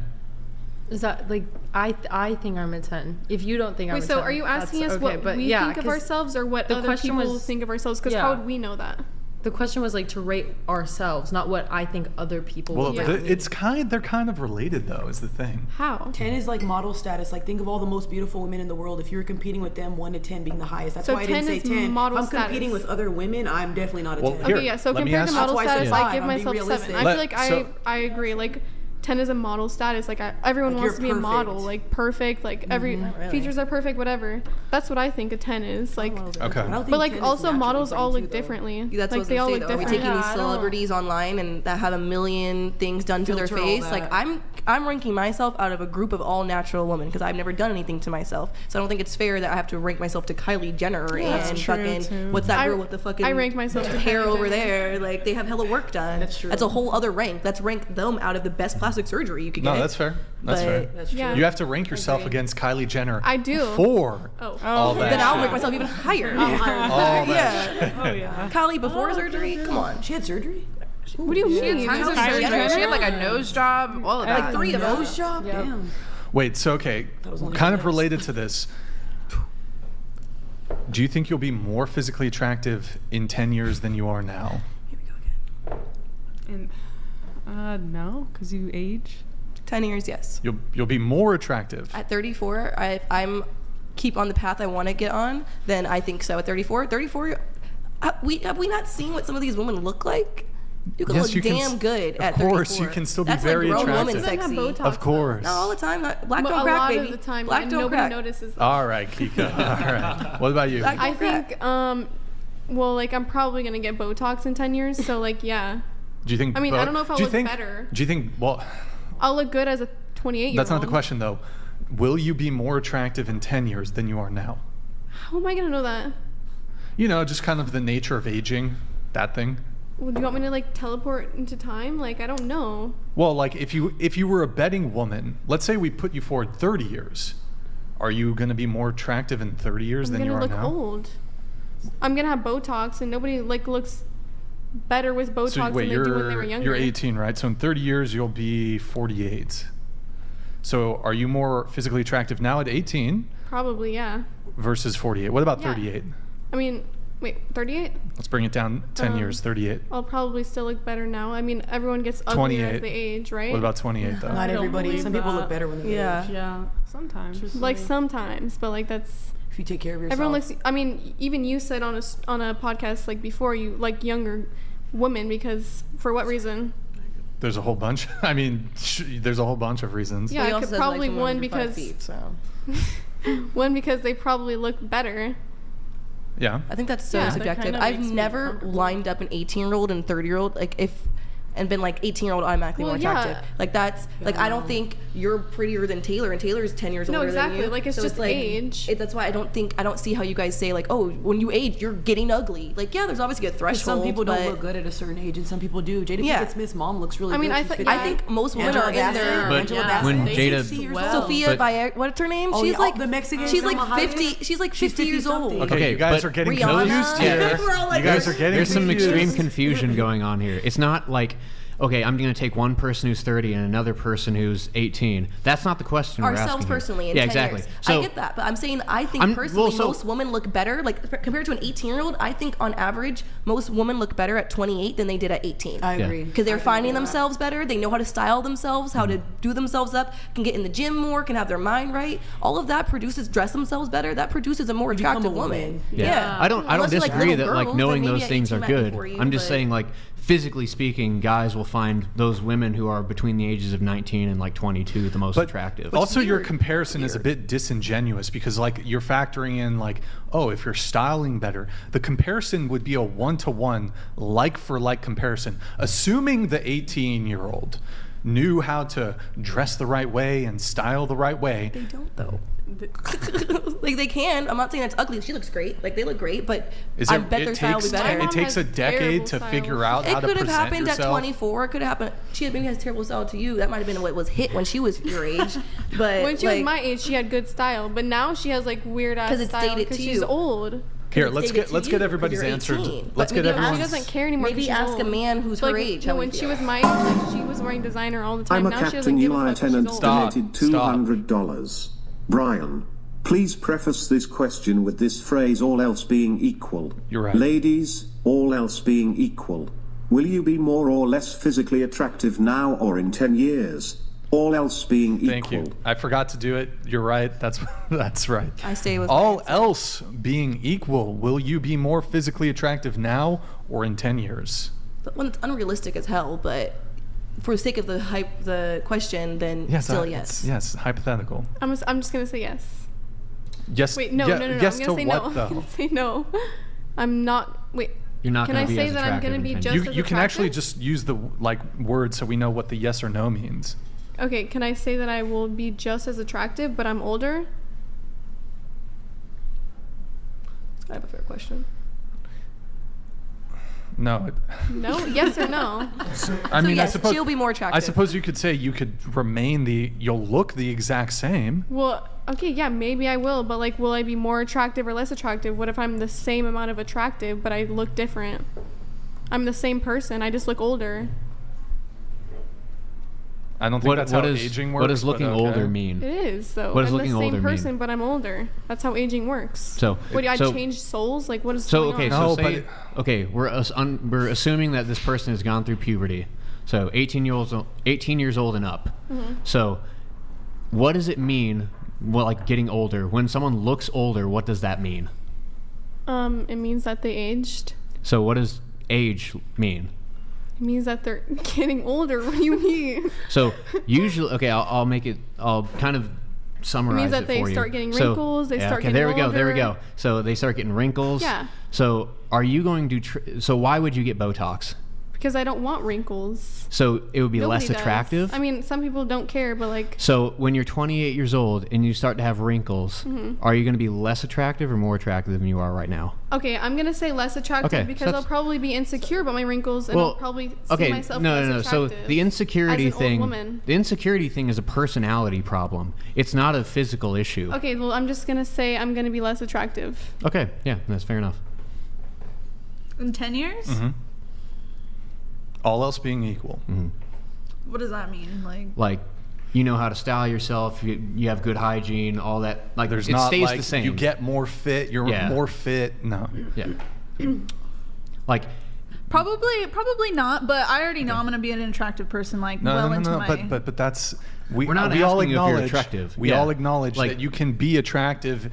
Is that like I think I'm a 10. If you don't think I'm Wait, a so 10, are you asking that's us okay. what But we yeah, think of 'cause ourselves or what the other question people was- think of ourselves? Because yeah. how would we know that? The question was like to rate ourselves, not what I think other people Well, would Yeah. rate. they're kind of related though. Is the thing. How? 10 is like model status. Like think of all the most beautiful women in the world. If you were competing with them, 1 to 10 being the highest. That's So why I didn't 10 say is 10. model if I'm competing status. with other women, I'm definitely not a Well, 10. here, Okay, yeah. So let me compared to ask- model That's why I said status, I five, give I'm being myself 7. realistic. I Let- feel like so- I agree. Like 10 is a model status. Like everyone Like, wants to you're be a model. perfect. Like perfect. Like every really. features are perfect. Whatever. That's what I think a 10 is. Like, Okay. I don't think but like 10 is also naturally models all brain look too, though. differently. That's like what they I all was look gonna say, though. Are we different. taking these Yeah, I don't- celebrities online and that have a million things done to their Filter all face? that. Like I'm ranking myself out of a group of all natural women because I've never done anything to myself. So I don't think it's fair that I have to rank myself to Kylie Jenner That's and true, fucking too. what's that I- girl with the fucking I rank myself to hair Kylie over Jenner. there. Like they have hella work done. That's true. That's a whole other rank. Let's rank them out of the best plastic surgery you could No, get. that's fair. That's But- fair. That's true. Yeah. You have to rank yourself against Kylie Jenner. I do. For Oh. all that. Then I'll shit. rank myself even higher. All that shit. Yeah. Oh, yeah. Kylie before surgery? Come on. She had surgery? What do you mean? Tons of Kylie surgery. Jenner? She had like a nose job, all of that. Like 3 of them. Nose job? Damn. Wait, so okay, was only kind the of best. related to this. Do you think you'll be more physically attractive in 10 years than you are now? Here we go again. And no, because you age. 10 years, yes. You'll be more attractive. At 34, if I'm keep on the path I want to get on, then I think so. At 34, have we not seen what some of these women look like? You can Yes, look you can damn good of at course, 34. you can still be That's very like grown woman attractive. Some of them have sexy. Botox, Of course. Not all the time. Black But don't a crack, lot baby. of the time, Black and don't nobody crack. notices that. All right, Keeko. All right. What about you? Black I don't crack. think, well, like I'm probably gonna get Botox in 10 years. So like, yeah, Do you think? I mean, I don't know if I'll do you look think, better. Do you think? Well, I'll look good as a 28-year-old. that's not the question though. Will you be more attractive in 10 years than you are now? How am I gonna know that? You know, just kind of the nature of aging, that thing. Well, do you want me to like teleport into time? Like, I don't know. Well, like if you were a betting woman, let's say we put you forward 30 years, are you going to be more attractive in 30 years I'm than you gonna are look now? old. I'm gonna have Botox, and nobody like looks better with Botox So wait, than they do when they were younger. you're 18, right? So in 30 years you'll be 48. So are you more physically attractive now at 18 Probably, yeah. versus 48? What about Yeah. 38? I mean, wait, 38? Let's bring it down 10 years, 38. I'll probably still look better now. I mean, everyone gets uglier 28. as they age, right? What about 28 though? Not don't everybody. believe Some people that. look better when they age. Yeah. Sometimes. Like sometimes, but like that's If you take care of yourself. everyone looks. I mean, even you said on a podcast like before you like younger women because for what reason? There's a whole bunch. I mean, there's a whole bunch of reasons. Yeah, He I also could says, probably someone one under 5 because feet, so. one because they probably look better. Yeah. I think that's so Yeah, that subjective. kinda I've makes me never uncomfortable. lined up an 18-year-old and 30-year-old and been like 18-year-old automatically Well, more yeah. attractive. Like that's like I don't think you're prettier than Taylor, and Taylor is 10 years No, older exactly. than you. Like, it's So just like, age. That's why I don't see how you guys say like, oh, when you age, you're getting ugly. Like, yeah, there's obviously a threshold. Some people don't but look good at a certain age, and some people do. Jada Yeah. Pinkett Smith's mom looks really I mean, good. I She's think- 50. I think most women Angela are in Bassett. their. But Angela yeah. Bassett. when They Jada- 60 years Well. old. Sophia But- Bayer, what's her name? Oh, She's yeah, like the Mexican She's like Salma Hayek? 50. She's like She's 50 years old. 50-something. Okay, Okay, you guys but are getting Rihanna. confused here. We're all like, You guys are getting There's some confused. extreme confusion going on here. It's not like, okay, I'm going to take one person who's 30 and another person who's 18. That's not the question we're asking Ourselves here. personally in yeah, 10 exactly. years. So I get that, but I'm saying I think I'm- personally well, so- most women look better. Like compared to an 18-year-old, I think on average most women look better at 28 than they did at 18. I Yeah. agree. Because they're I finding agree with that. themselves better. They know how to style themselves, how to do themselves up, can get in the gym more, can have their mind right. All of that dress themselves better. That produces a more become attractive a woman. woman. Yeah. I don't Unless you're, like, disagree little that like girls, knowing then maybe those at things 18 are might be good. for you, I'm just but- saying like physically speaking, guys will find those women who are between the ages of 19 and like 22 the most attractive. Also, your weird. comparison is a bit disingenuous because, like, you're factoring in, like, oh, if you're styling better, the comparison would be a one-to-one, like-for-like comparison. Assuming the 18-year-old knew how to dress the right way and style the right way. They don't though. Like they can. I'm not saying that's ugly. She looks great. Like they look great, but I bet their style will be better. My It mom takes has a decade terrible to style. figure out how It to could have present happened yourself. at 24. It could have happened. She maybe has terrible style to you. That might have been what was hit when she was your age. But When she like, was my age, she had good style, but now she has like weird ass 'Cause it's style dated because to she's you. old. Here, it's let's dated get to let's you get 'cause everybody's you're answers. 18. Let's But get maybe everyone's. She doesn't care anymore. 'cause maybe she's ask old. a man who's Like, her age. No, how when he she feels. was my age, like, she was wearing designer all the time. I'm a Now she doesn't captain, give you a are fuck 'cause tenant she's old. Stop. donated Stop. $200. Brian, please preface this question with this phrase, all else being equal. You're right. Ladies, all else being equal. Will you be more or less physically attractive now or in 10 years? All else being equal. Thank you. I forgot to do it. You're right. That's right. I stay with my all answer. else being equal. Will you be more physically attractive now or in 10 years? Well, it's unrealistic as hell, but for the sake of the question, then still yes. Yes, hypothetical. I'm just gonna say yes. Yes. Wait, no. Yes I'm to gonna say what no. I'm though? gonna say no. I'm not. Wait. You're not Can going I to be say as that I'm attractive gonna be in 10 just years. as You can actually attractive? just use the word so we know what the yes or no means. Okay. Can I say that I will be just as attractive, but I'm older? I have a fair question. No. No. Yes or no? I mean, yes, I suppose she'll be more attractive. I suppose you could say you could remain you'll look the exact same. Well, okay, yeah, maybe I will, but like, will I be more attractive or less attractive? What if I'm the same amount of attractive, but I look different? I'm the same person. I just look older. I don't think that's how aging works. What does but looking okay. older mean? It is, though. What does I'm looking the same older person, mean? but I'm older. That's how aging works. So, What do I so- change souls? Like, what is So going okay, on? so No, say, okay, we're assuming that this person has gone through puberty, so 18 years old and up. Mm-hmm. So, what does it mean? Well, like getting older. When someone looks older, what does that mean? It means that they aged. So, what does age mean? It means that they're getting older. What do you mean? So usually, okay, I'll kind of summarize It means that it they for you. start getting So- wrinkles, they start okay, getting there we go, there we older. go. So they start getting wrinkles. Yeah. So are you going to? So why would you get Botox? Because I don't want wrinkles. So it would be Nobody less does. attractive. I mean, some people don't care, but like, So when you're 28 years old and you start to have wrinkles, Mm-hmm. are you going to be less attractive or more attractive than you are right now? okay, I'm gonna say less attractive Okay, so because I'll that's- probably be insecure about my wrinkles, and I'll probably see myself less So attractive the insecurity as an old thing, woman. the insecurity thing is a personality problem. It's not a physical issue. Okay, well, I'm just gonna say I'm gonna be less attractive. Okay, yeah, that's fair enough. In 10 years? Mm-hmm. All else being equal. What does that mean? Like, Like you know how to style yourself, you have good hygiene, all that. Like, There's it not stays like the same. you get more fit, you're more fit. No. Yeah. Like, Probably not, but I already know I'm gonna be an attractive person, like into my. But that's we're not we all asking you if you're acknowledge attractive. We all acknowledge Like, that you can be attractive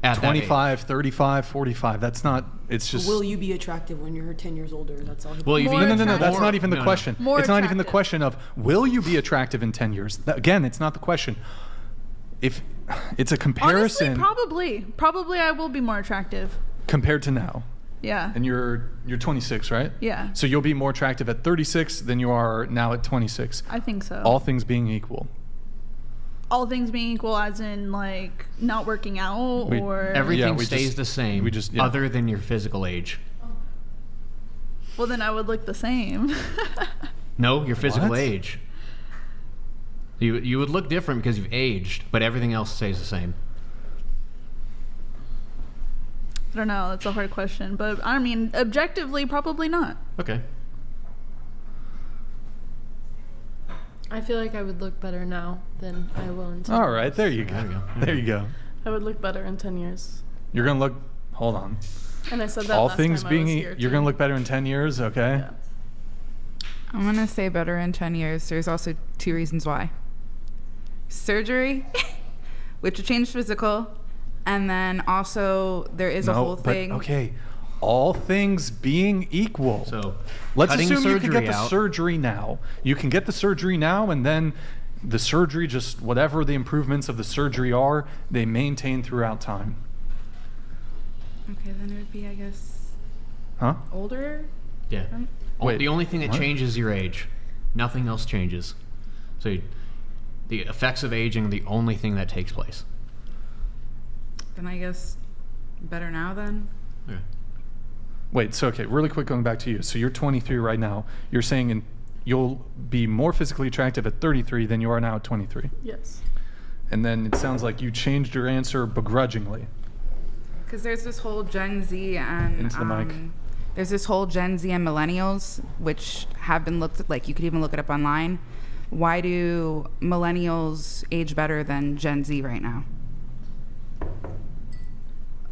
at 25, 35, 45. That's not. It's just. Will you be attractive when you're 10 years older? That's all. Well, No. That's not even the question. More It's not even the attractive. question of will you be attractive in 10 years. Again, it's not the question. If it's a comparison. Honestly, probably I will be more attractive. Compared to now. Yeah. And you're 26, right? Yeah. So you'll be more attractive at 36 than you are now at 26. I think so. All things being equal. All things being equal, as in like not working out or everything we stays just- the same. we just- other than your physical age. well, then I would look the same. No, your physical What? age. You would look different because you've aged, but everything else stays the same. I don't know. That's a hard question, but I mean, objectively, probably not. Okay. I feel like I would look better now than I will in 10 All right, there you go. There you go. There you go. I would look better in 10 years. You're gonna look. Hold on. And I said that All last things time I being, was here, you're too. gonna look better in 10 years. Okay. Yeah. I'm gonna say better in 10 years. There's also 2 reasons why. Surgery, which would change physical, and then also there is a whole thing. Okay. All things being equal. So let's cutting assume you can get surgery the out. surgery now. You can get the surgery now, and then the surgery, just whatever the improvements of the surgery are, they maintain throughout time. Okay, then it would be, I guess, Huh? older. Yeah. Wait, the only thing that what? changes is your age. Nothing else changes. So the effects of aging, the only thing that takes place. Then I guess better now then. Yeah. Wait, so okay, really quick, going back to you. So you're 23 right now. You're saying you'll be more physically attractive at 33 than you are now at 23. Yes. And then it sounds like you changed your answer begrudgingly. Because there's this whole Gen Z and Into the mic. there's this whole Gen Z and millennials, which have been looked at, like you could even look it up online. Why do millennials age better than Gen Z right now?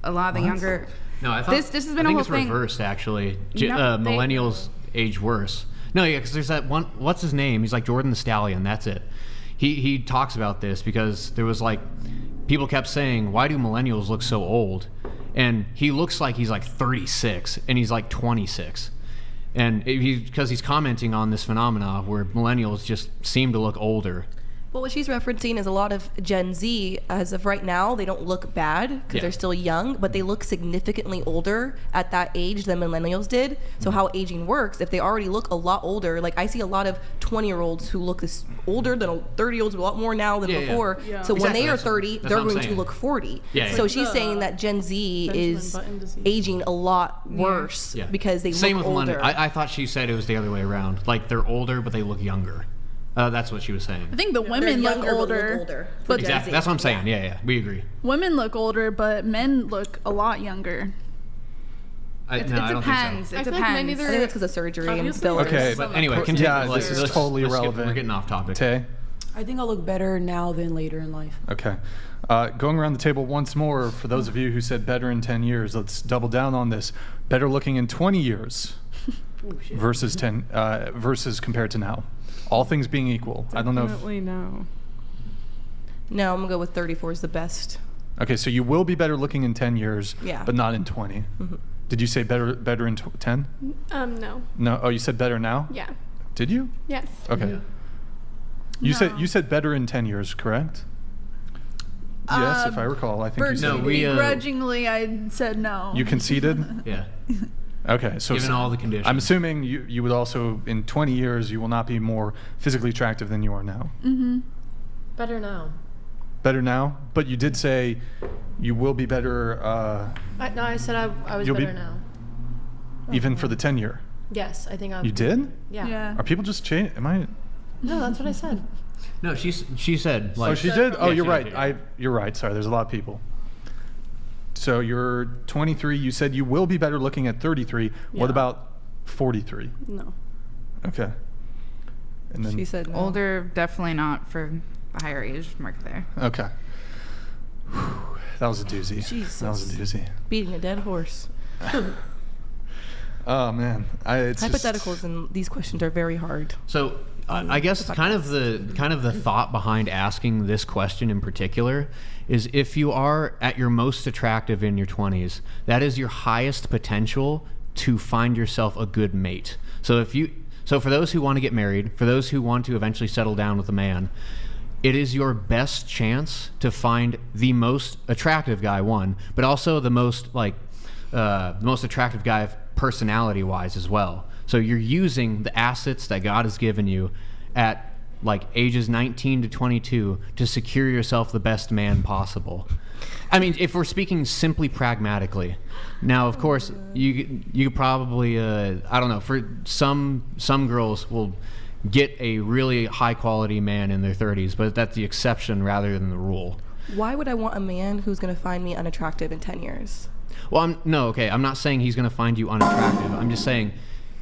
A lot of the What? younger. No, I thought This has been a I think whole it's thing. reversed actually. No, they- Millennials age worse. No, yeah, because there's that one. What's his name? He's like Jordan the Stallion. That's it. He talks about this because there was like people kept saying, why do millennials look so old? And he looks like he's like 36 and he's like 26. And because he's commenting on this phenomena where millennials just seem to look older. Well, what she's referencing is a lot of Gen Z, as of right now, they don't look bad because Yeah. they're still young, but they look significantly older at that age than millennials did. So how aging works, if they already look a lot older, like I see a lot of 20-year-olds who look this older than 30-year-olds, a lot more now than Yeah, yeah. before. Yeah. So when Exactly, they are that's- 30, that's they're what I'm going to saying. look 40. Yeah, So yeah. she's saying that Gen Z Benjamin is Button disease. aging a lot worse Yeah. because they Same look with older. millennials. I thought she said it was the other way around. Like they're older, but they look younger. That's what she was saying. I think the They're women look younger, but older. older. But Gen Exactly. Z. That's what I'm saying. Yeah, we agree. women look older, but men look a lot younger. I It don't think so. depends. It I feel like men depends. I think that's because of surgery and Obviously, fillers. Okay, But anyway, continue. Yeah, this is totally irrelevant. We're getting off topic. Tay? I think I'll look better now than later in life. Okay. Going around the table once more, for those of you who said better in 10 years, let's double down on this. Better looking in 20 years versus 10 versus compared to now. All things being equal. I don't know if. Definitely no. No, I'm gonna go with 34 is the best. Okay, so you will be better looking in 10 years, Yeah. but not in 20. Did you say better in 10? No. No. Oh, you said better now? Yeah. Did you? Yes. Okay. You said better in 10 years, correct? Yes, if I recall. I think you said. No, we, Begrudgingly, I said no. You conceded? Yeah. Okay, so Given all the conditions. I'm assuming you would also, in 20 years, you will not be more physically attractive than you are now. Better now. Better now, but you did say you will be better No, I said I was You'll be- better now. even for the 10 year. Yes, I think I. You did? Yeah. Yeah. Are people just change? Am I? No, that's what I said. No, she said. Like, Oh, she did. Oh, Yeah, you're she right. did. You're right. Sorry, there's a lot of people. So you're 23. You said you will be better looking at 33. What Yeah. about 43? No. Okay. And then She said no. Older, definitely not for a higher age mark there. Okay. That was a doozy. Jesus. That was a doozy. Beating a dead horse. Oh man, it's Hypotheticals and these questions are very hard. So I guess kind of the thought behind asking this question in particular is if you are at your most attractive in your 20s, that is your highest potential to find yourself a good mate. So for those who want to get married, for those who want to eventually settle down with a man, it is your best chance to find the most attractive guy, one, but also the most attractive guy personality-wise as well. So you're using the assets that God has given you at like ages 19 to 22 to secure yourself the best man possible. I mean, if we're speaking simply pragmatically. Now, of course, you probably I don't know, for some girls will get a really high quality man in their 30s, but that's the exception rather than the rule. Why would I want a man who's going to find me unattractive in 10 years? Well, I'm not saying he's going to find you unattractive. I'm just saying...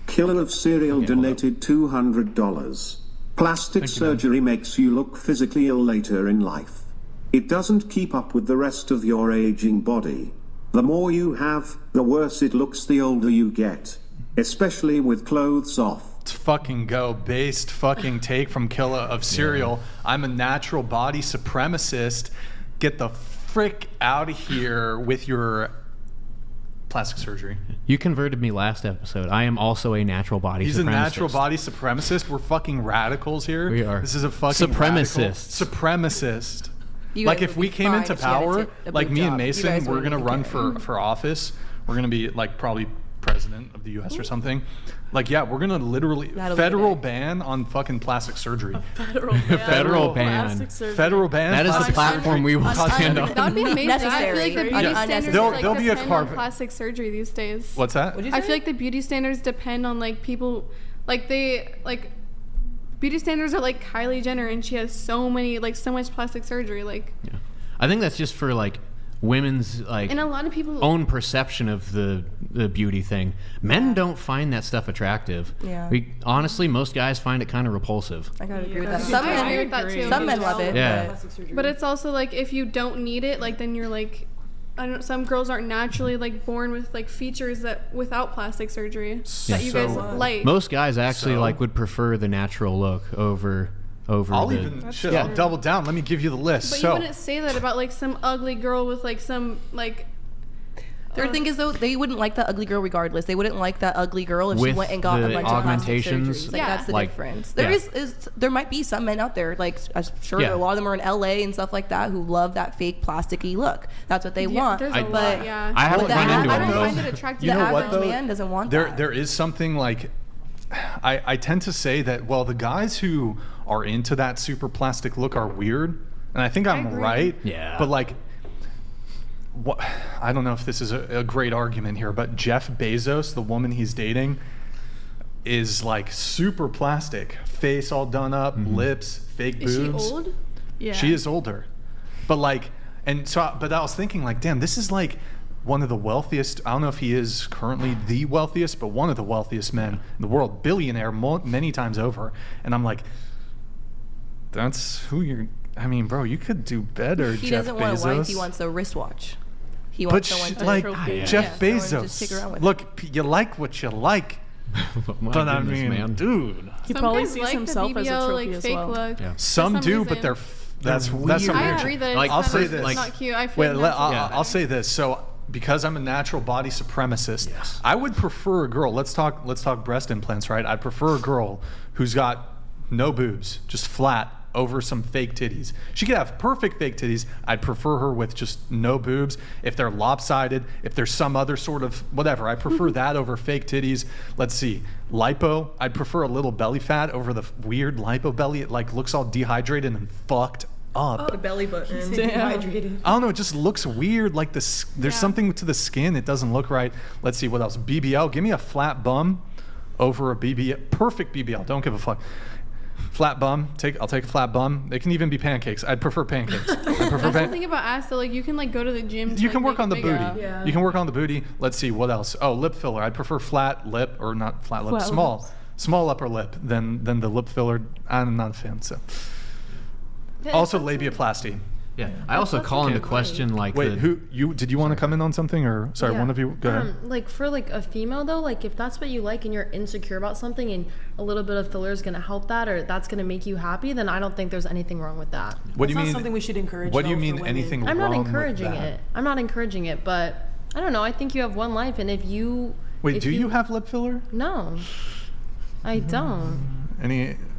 Killer of Cereal donated $200. Plastic surgery makes you look physically ill later in life. It doesn't keep up with the rest of your aging body. The more you have, the worse it looks the older you get. Especially with clothes off. Let's fucking go. Based fucking take from Killer of Cereal. Yeah. I'm a natural body supremacist. Get the frick out of here with your plastic surgery. You converted me last episode. I am also a natural body supremacist. He's a natural body supremacist. We're fucking radicals here. We are. This is a fucking supremacist. Like if we came into power, like me and Mason, we're gonna run for office. We're gonna be like probably president of the U.S. or something. Like, yeah, we're gonna literally federal ban on fucking plastic surgery. Federal ban. Federal ban. That is the platform we will stand on. That would be amazing. Necessary. I feel like the beauty standards there'll be a depend on plastic surgery these days. What's that? I feel like the beauty standards depend on like people, like beauty standards are like Kylie Jenner, and she has so much plastic surgery. Like, yeah. I think that's just for like women's like and a lot of people own perception of the beauty thing. Men don't find that stuff attractive. Yeah. Honestly, most guys find it kind of repulsive. I gotta agree with that. I agree with that too. Some men love it. Yeah. But it's also like if you don't need it, like then you're like, I don't know, some girls aren't naturally like born with like features that without plastic surgery that you guys like. Most guys actually like would prefer the natural look over I'll double down. Let me give you the list. But you wouldn't say that about like some ugly girl with like some like. Their thing is though, they wouldn't like that ugly girl regardless. They wouldn't like that ugly girl if she went and got a bunch of plastic surgeries. Like, that's the difference. There might be some men out there, like I'm sure a lot of them are in LA and stuff like that, who love that fake plasticky look. That's what they want. I haven't run into I don't find it attractive. The average man doesn't want that. There is something like. I tend to say that, well, the guys who are into that super plastic look are weird, and I think I'm right. Yeah. But like, what? I don't know if this is a great argument here, but Jeff Bezos, the woman he's dating, is like super plastic, face all done up, lips, fake boobs. Is she old? Yeah. She is older, but like, and so, but I was thinking like, damn, this is like one of the wealthiest, I don't know if he is currently the wealthiest, but one of the wealthiest men in the world, billionaire many times over. And I'm like, that's who you're, I mean, bro, you could do better, He Jeff doesn't want a wife, Bezos. he wants a wristwatch. He wants someone to like Jeff someone to just stick Bezos, around with. Look, you like what you like, but I mean, dude. He probably sees himself as a trophy as well. Look, Some do, but they're, that's some weird. I agree that I'll say this. It's not cute. I feel I'll say this. So, because I'm a natural body supremacist, I would prefer a girl. Let's talk breast implants, right? I'd prefer a girl who's got no boobs, just flat over some fake titties. She could have perfect fake titties. I'd prefer her with just no boobs. If they're lopsided, if there's some other sort of whatever, I prefer that over fake titties. Let's see, lipo. I'd prefer a little belly fat over the weird lipo belly. It like looks all dehydrated and fucked up. The belly button. Dehydrated. I don't know, it just looks weird. Like this, there's something to the skin. It doesn't look right. Let's see what else. BBL. Give me a flat bum over a BBL. Perfect BBL. Don't give a fuck. Flat bum. I'll take a flat bum. They can even be pancakes. I'd prefer pancakes. That's the thing about ass though. Like you can like go to the gym. You can work on the booty. Yeah. You can work on the booty. Let's see what else. Oh, lip filler. I'd prefer flat lip, or not flat lip. Small upper lip than the lip filler. I'm not a fan. So. Also labiaplasty. Yeah. I also call into question like Wait, did you want to come in on something, or sorry, Yeah. one of you go ahead. Like for like a female though, like if that's what you like and you're insecure about something and a little bit of filler is gonna help that, or that's gonna make you happy, then I don't think there's anything wrong with that. What do you It's not mean? something we should encourage. What do you though, mean for women. anything I'm wrong not with encouraging that? it. I'm not encouraging it, but I don't know. I think you have one life, and if you Wait, if do you have lip filler? No, I don't.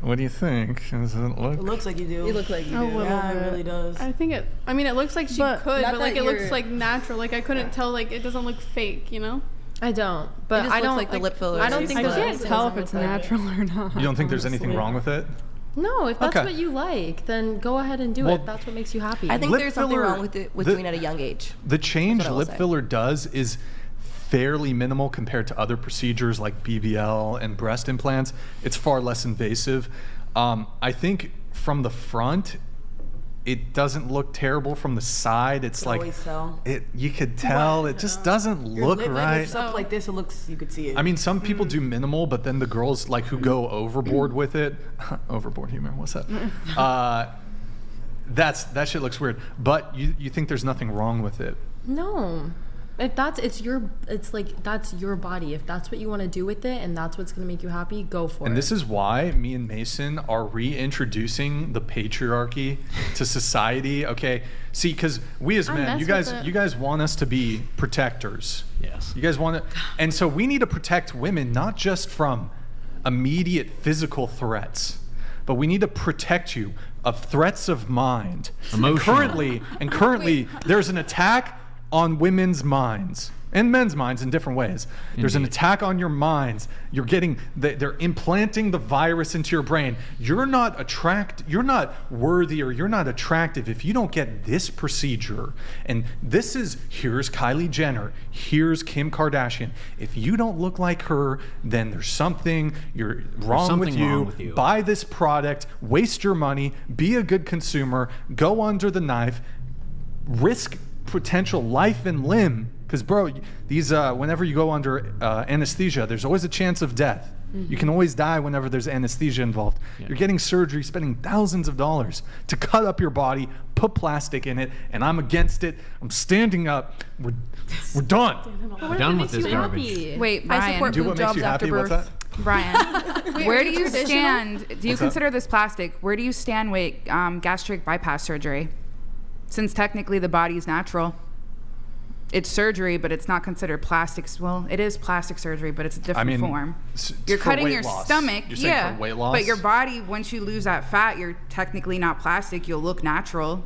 What do you think? Does it look? It looks like you do. You look like you A do. little Yeah, bit. it really does. I think it. I mean, it looks like she But could, not but like that it looks you're- like natural. Like I couldn't tell. Like it doesn't look fake. You know. I don't. But just I looks don't like the lip filler I don't is think I just there's can't tell if anything it's wrong with it. natural or not. You don't think there's anything honestly. wrong with it? No, if that's Okay. what you like, then go ahead and do Well, it. If that's what makes you happy. I think Lip there's something filler- wrong with it with doing it at a young age. The change That's what I will lip say. filler does is fairly minimal compared to other procedures like BBL and breast implants. It's far less invasive. I think from the front, it doesn't look terrible. From the side, it's Can like always tell. you could tell it just doesn't Your look lip right. lifts up like this, it looks. You could see it. I mean, some people do minimal, but then the girls like who go overboard with it, overboard humor. What's that? That shit looks weird. But you think there's nothing wrong with it? No. If that's your body. If that's what you want to do with it and that's what's going to make you happy, go for it. And this is why me and Mason are reintroducing the patriarchy to society. Okay, see, because we as I men, mess you with guys it. want us to be protectors. Yes. You guys want to, and so we need to protect women not just from immediate physical threats, but we need to protect you of threats of mind. Emotional. And currently, there's an attack on women's minds and men's minds in different ways. There's an Indeed. attack on your minds. They're implanting the virus into your brain. You're not worthy, or you're not attractive if you don't get this procedure. And here's Kylie Jenner, here's Kim Kardashian. If you don't look like her, then there's something wrong with you. Buy this product, waste your money, be a good consumer, go under the knife, risk potential life and limb, because bro, these whenever you go under anesthesia, there's always a chance of death. You can always die whenever there's anesthesia involved. You're getting surgery, spending thousands of dollars to cut up your body, put plastic in it, and I'm against it. I'm standing up. We're done. We're done with this garbage. Wait, I Brian. support Do boob what makes jobs you after happy. What's birth. that? Brian, where do you traditional? stand? Do you What's that? consider this plastic? Where do you stand with gastric bypass surgery? Since technically the body's natural. It's surgery, but it's not considered plastics. Well, it is plastic surgery, but it's a different form. You're for cutting weight your loss. stomach, You're saying for weight loss? but your body, once you lose that fat, you're technically not plastic. You'll look natural.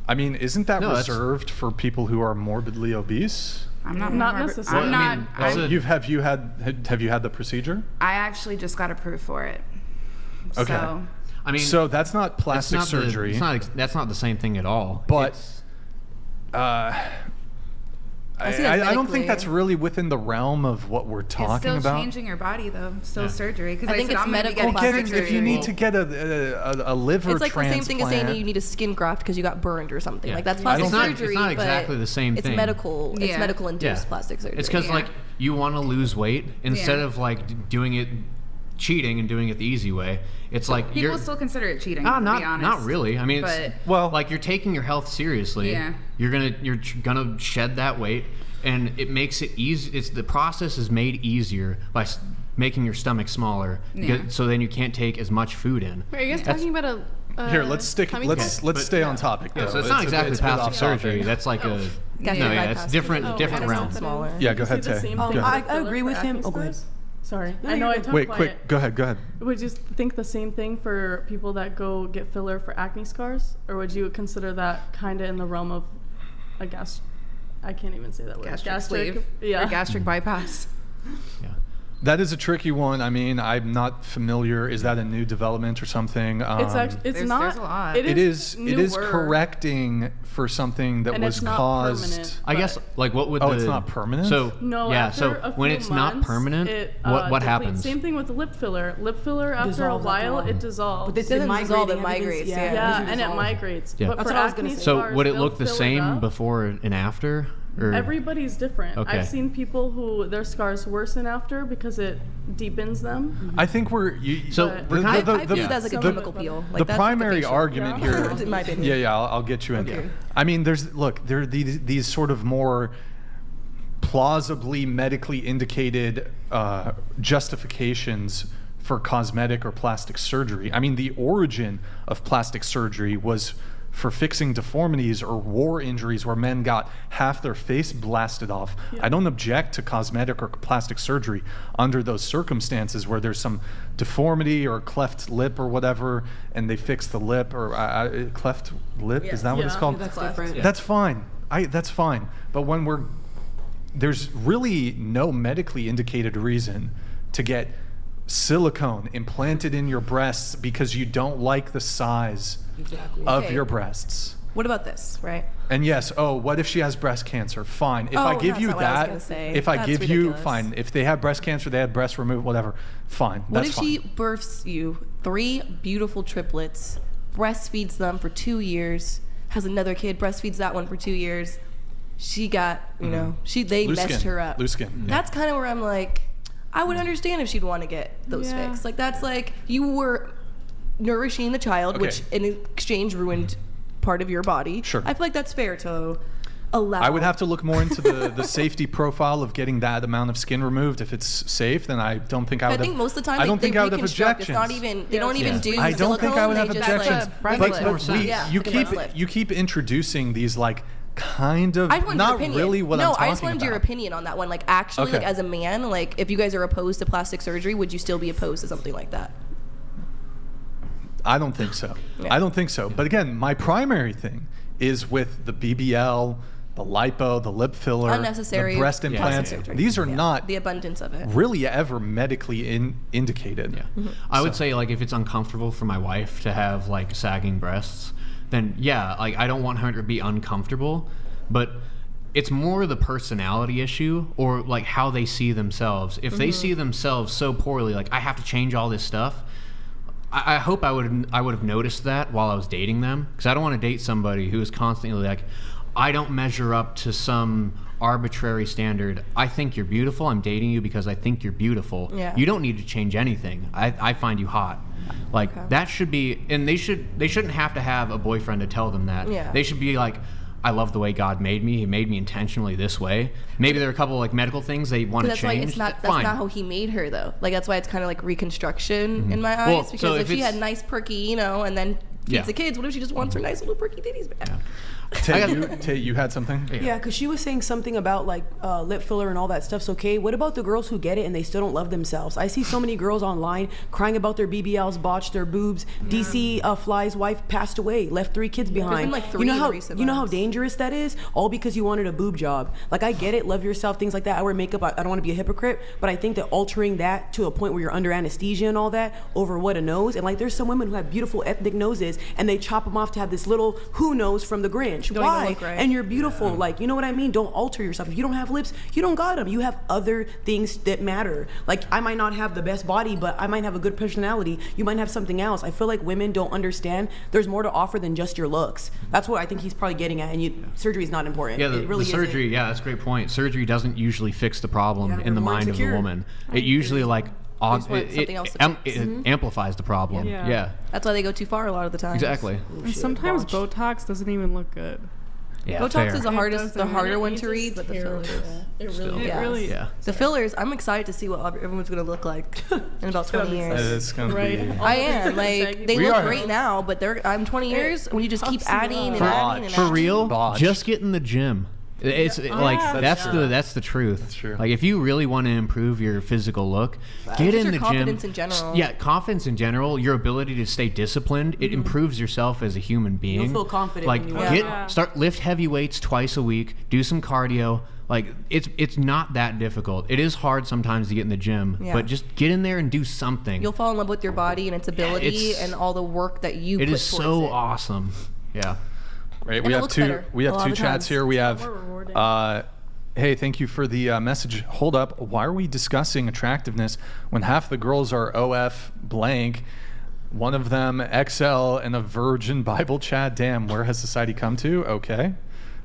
I mean, isn't that No, that's- reserved for people who are morbidly obese? I'm not. Not morbid- necessarily. I'm not. I mean, that's a- Have you had the procedure? I actually just got approved for it. Okay. So, I mean, So that's not it's plastic not surgery. that's not the same thing at all. But It's- see I that don't think medically. that's really within the realm of what we're it's talking still about. changing your body, though. Still surgery. Because I think said, it's I'm gonna be medical getting plastic surgery. If you need to get a liver It's like the transplant, same thing as saying you need a skin graft because you got burned or something. Yeah. Like that's It's plastic not- surgery. it's not exactly but the same it's thing. medical. It's Yeah. medical induced Yeah. plastic surgery. It's because Yeah. like you want to lose weight instead Yeah. of like doing it, cheating and doing it the easy way. It's like People you're still consider it cheating. Ah, to be honest. not really. I mean, But- Well- like you're taking your health seriously. Yeah. You're gonna shed that weight, and it makes it easy. The process is made easier by making your stomach smaller, Yeah. so then you can't take as much food in. Wait, are you guys That's- talking about a? Here, let's stay on topic. Yeah, though. so it's not exactly it's a bit plastic off surgery. topic. That's like a Gastric no, yeah, bypass it's different, surgery. different Kind of realm. smaller. Yeah, go ahead, Say the Tay. same Go thing ahead. for I agree filler with for him. acne Oh, go ahead. scars? Sorry, No, I know you're I good. talk Wait, quiet. quick. Go ahead. Would you think the same thing for people that go get filler for acne scars, or would you consider that kind of in the realm of a I can't even say that word. Gastric sleeve. Yeah. Or gastric bypass. Yeah. That is a tricky one. I mean, I'm not familiar. Is that a new development or something? It's actually There's not. a lot. It is newer. correcting for something that And was it's not caused. permanent. I guess like what would Oh, the it's not permanent? So No, yeah, after so a when few it's not months, permanent, it, what depletes. happens? Same thing with the lip filler. Lip filler after a Dissolves after while a while. it dissolves. But this It doesn't is dissolve, it migrating. migrates, Yeah, yeah. yeah, these are and it dissolved. migrates. Yeah. But That's for what I was acne gonna say. So scars, would it they'll look the fill it same up. before and after? Or Everybody's different. Okay. I've seen people who their scars worsen after because it deepens them. I think we're So But- we're I kind of view that as like a chemical peel. Like the that's primary facial. argument here. in my opinion. Yeah, I'll get you in. Okay. I mean, there are these sort of more plausibly medically indicated justifications for cosmetic or plastic surgery. I mean, the origin of plastic surgery was for fixing deformities or war injuries where men got half their face blasted off. I don't object to cosmetic or plastic surgery under those circumstances where there's some deformity or cleft lip or whatever, and they fix the lip or cleft lip. Is that what it's called? That's different. That's fine. That's fine. But when there's really no medically indicated reason to get silicone implanted in your breasts because you don't like the size of Okay. your breasts. What about this, right? And yes, what if she has breast cancer? Fine. If Oh, I give that's you not what I was that, gonna say. if I That's give you, ridiculous. fine. If they have breast cancer, they had breast removed, whatever, fine. What That's if fine. she births you 3 beautiful triplets, breastfeeds them for 2 years, has another kid, breastfeeds that one for 2 years? She got, they Loose messed skin. her up. Loose skin. Yeah. That's kind of where I'm like, I would understand if she'd want to get those Yeah. fixed. Like that's like you were nourishing the child, Okay. which in exchange ruined part of your body. Sure. I feel like that's fair to allow. I would have to look more into the safety profile of getting that amount of skin removed. If it's safe, then I don't think I would. I think most of the time I don't they think I would have reconstruct. objections. It's not even. They don't even do. I don't think I would have silicone, they just, objections. like, breast But slip. Yeah, you like a breast keep slip. you keep introducing these like kind of I just wanted your not opinion. really what I'm no, talking I just wanted your about. opinion on that one. Like, actually, Okay. like as a man, like if you guys are opposed to plastic surgery, would you still be opposed to something like that? I don't think so. Yeah. I don't think so. But again, my primary thing is with the BBL, the lipo, the lip filler, Unnecessary the breast plastic implants. surgery. These are Yeah. not The abundance of it. really ever medically indicated. Yeah. I would say like if it's uncomfortable for my wife to have like sagging breasts, then yeah, like I don't want her to be uncomfortable, but it's more the personality issue or like how they see themselves. If they see themselves so poorly, like I have to change all this stuff. I hope I would have noticed that while I was dating them, because I don't want to date somebody who is constantly like, I don't measure up to some arbitrary standard. I think you're beautiful. I'm dating you because I think you're beautiful. Yeah. You don't need to change anything. I find you hot. Like that should be, and they shouldn't have to have a boyfriend to tell them that. Yeah. They should be like, I love the way God made me. He made me intentionally this way. Maybe there are a couple like medical things they want to That's change. why it's not. That's Fine. not how he made her, though. Like that's why it's kind of like reconstruction in my eyes. Well, because so if if she had it's- nice perky, and then feeds Yeah. the kids, what if she just wants her nice little perky titties back? Tay, you had something? Yeah, because she was saying something about like lip filler and all that stuff's okay. What about the girls who get it and they still don't love themselves? I see so many girls online crying about their BBLs, botched their boobs. DC Fly's wife passed away, left 3 kids behind. been, like, 3 you know in how recent you know how months. dangerous that is? All because you wanted a boob job. Like I get it, love yourself, things like that. I wear makeup. I don't want to be a hypocrite, but I think that altering that to a point where you're under anesthesia and all that over what a nose, and like there's some women who have beautiful ethnic noses and they chop them off to have this little who knows from the Grinch. Don't even Why? look right. And you're beautiful. Like, you know what I mean? Don't alter yourself. If you don't have lips, you don't got them. You have other things that matter. Like, I might not have the best body, but I might have a good personality. You might have something else. I feel like women don't understand there's more to offer than just your looks. That's what I think he's probably getting at. And surgery is not important. Yeah, it really the surgery. isn't. Yeah, that's a great point. Surgery doesn't usually fix the problem Yeah, in the we're more mind of the insecure. woman. It usually like just want something else to fix. it amplifies the problem. Yeah. Yeah, That's why they go too far a lot of the time. exactly. And sometimes Botox doesn't even look good. Yeah, Botox fair. is the hardest, the doesn't. harder one It to read, but the fillers. It Still. really It Yeah. really Yeah. The fillers, I'm excited to see what everyone's going to look like in about 20 be years. It's gonna Right. be. I am. Like, they We look are. great now, but I'm 20 years when you just keep adding and For- adding and For adding. real, Bodge. just get in the gym. It's like That's true. that's the truth. That's true. Like if you really want to improve your physical look, get Just in your the gym. confidence in general. Yeah, confidence in general. Your ability to stay disciplined. It improves yourself as a human being. feel confident Like when you work get out. start lift heavy weights twice a week. Do some cardio. Like it's not that difficult. It is hard sometimes to get in the gym, Yeah. but just get in there and do something. You'll fall in love with your body and its ability It's- and all the work that you It put is towards so it. awesome. Yeah. Right. And We it have looks two. better We a have lot two of chats times. here. We have. more rewarding. Hey, thank you for the message. Hold up. Why are we discussing attractiveness when half the girls are OF blank? One of them XL and a virgin Bible chat. Damn, where has society come to? Okay.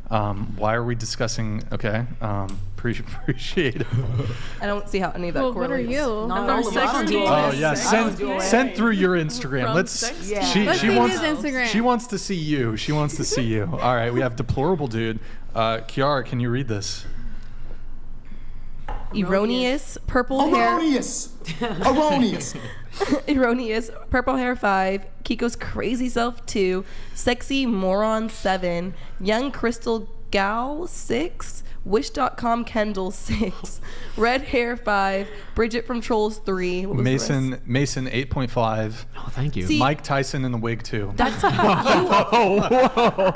Why are we discussing? Okay, appreciate it. I don't see how any of that Well, what are correlates. you? Not I'm all of us. 16. Oh yeah, Send- send through your Instagram. From Let's. sex- Yeah. Let's see his Instagram. She wants to see you. She wants to see you. All right, we have deplorable dude. Kiara, can you read this? Erroneous purple hair. Erroneous. Erroneous. Erroneous purple hair 5. Keiko's crazy self 2. Sexy moron 7. Young crystal gal 6. Wish.com Kendall 6. Red hair 5. Bridget from Trolls 3. What was the rest? Mason 8.5. Oh, thank you. See- Mike Tyson in the wig 2. That's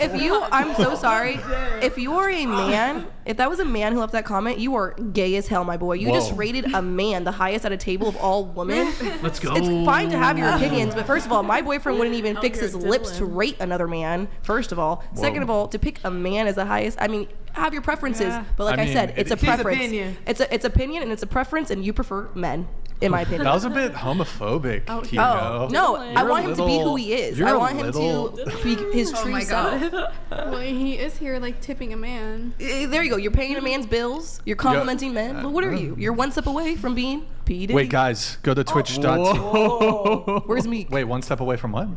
if you. I'm so sorry. If you are a man, if that was a man who left that comment, you are gay as hell, my boy. You just Whoa. rated a man the highest at a table of all women. Let's go. It's fine to have your opinions, but first of all, my boyfriend wouldn't even fix his lips to rate another man. First of all, second of all, to pick a man as the highest. I mean, have your preferences, Yeah. but like I I, mean, said, it's a his preference. opinion. It's opinion and it's a preference, and you prefer men, in my opinion. That was a bit homophobic, Kiko. Oh no! I You're a want him to be little- who he is. you're I a want him little- to be his true self. Well, he is here like tipping a man. There you go. You're paying a man's bills. You're complimenting men. Well, what are you? You're one step away from being P. Diddy. Wait, guys, go to twitch.tv. Where's me? Wait, one step away from what?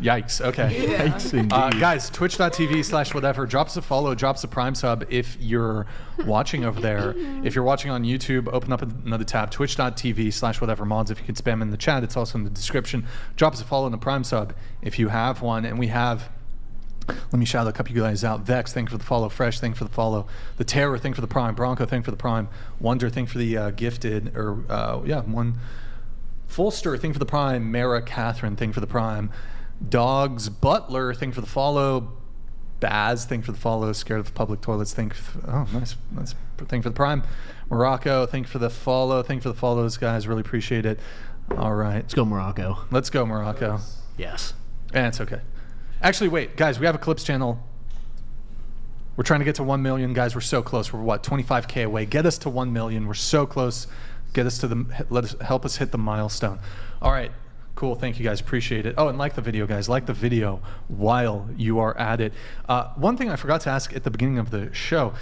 Yikes. Okay. Yikes, indeed. Guys, twitch.tv/whatever. Drop us a follow, drop us a Prime sub if you're watching over there. If you're watching on YouTube, open up another tab, twitch.tv/whatever mods. If you can spam in the chat, it's also in the description. Drop us a follow and a Prime sub if you have one. And we have, let me shout a couple of you guys out. Vex, thank you for the follow. Fresh, thank you for the follow. The Terror, thank you for the Prime. Bronco, thank you for the Prime. Wonder, thank you for the gifted, or one. Fulster, thank you for the Prime. Mara Catherine, thank you for the Prime. Dogs Butler, thank you for the follow. Baz, thank you for the follow. Scared of public toilets, thank you oh nice thank you for the Prime. Morocco, thank you for the follow. Thank you for the follows, guys, really appreciate it. All right, Let's go, Morocco. let's go Morocco. Yes. And it's okay. Actually, wait, guys, we have a clips channel. We're trying to get to 1 million, guys. We're so close. We're what, 25K away. Get us to 1 million. We're so close. Get us to help us hit the milestone. All right. Cool, thank you guys, appreciate it. Oh, and like the video, guys. Like the video while you are at it. One thing I forgot to ask at the beginning of the show.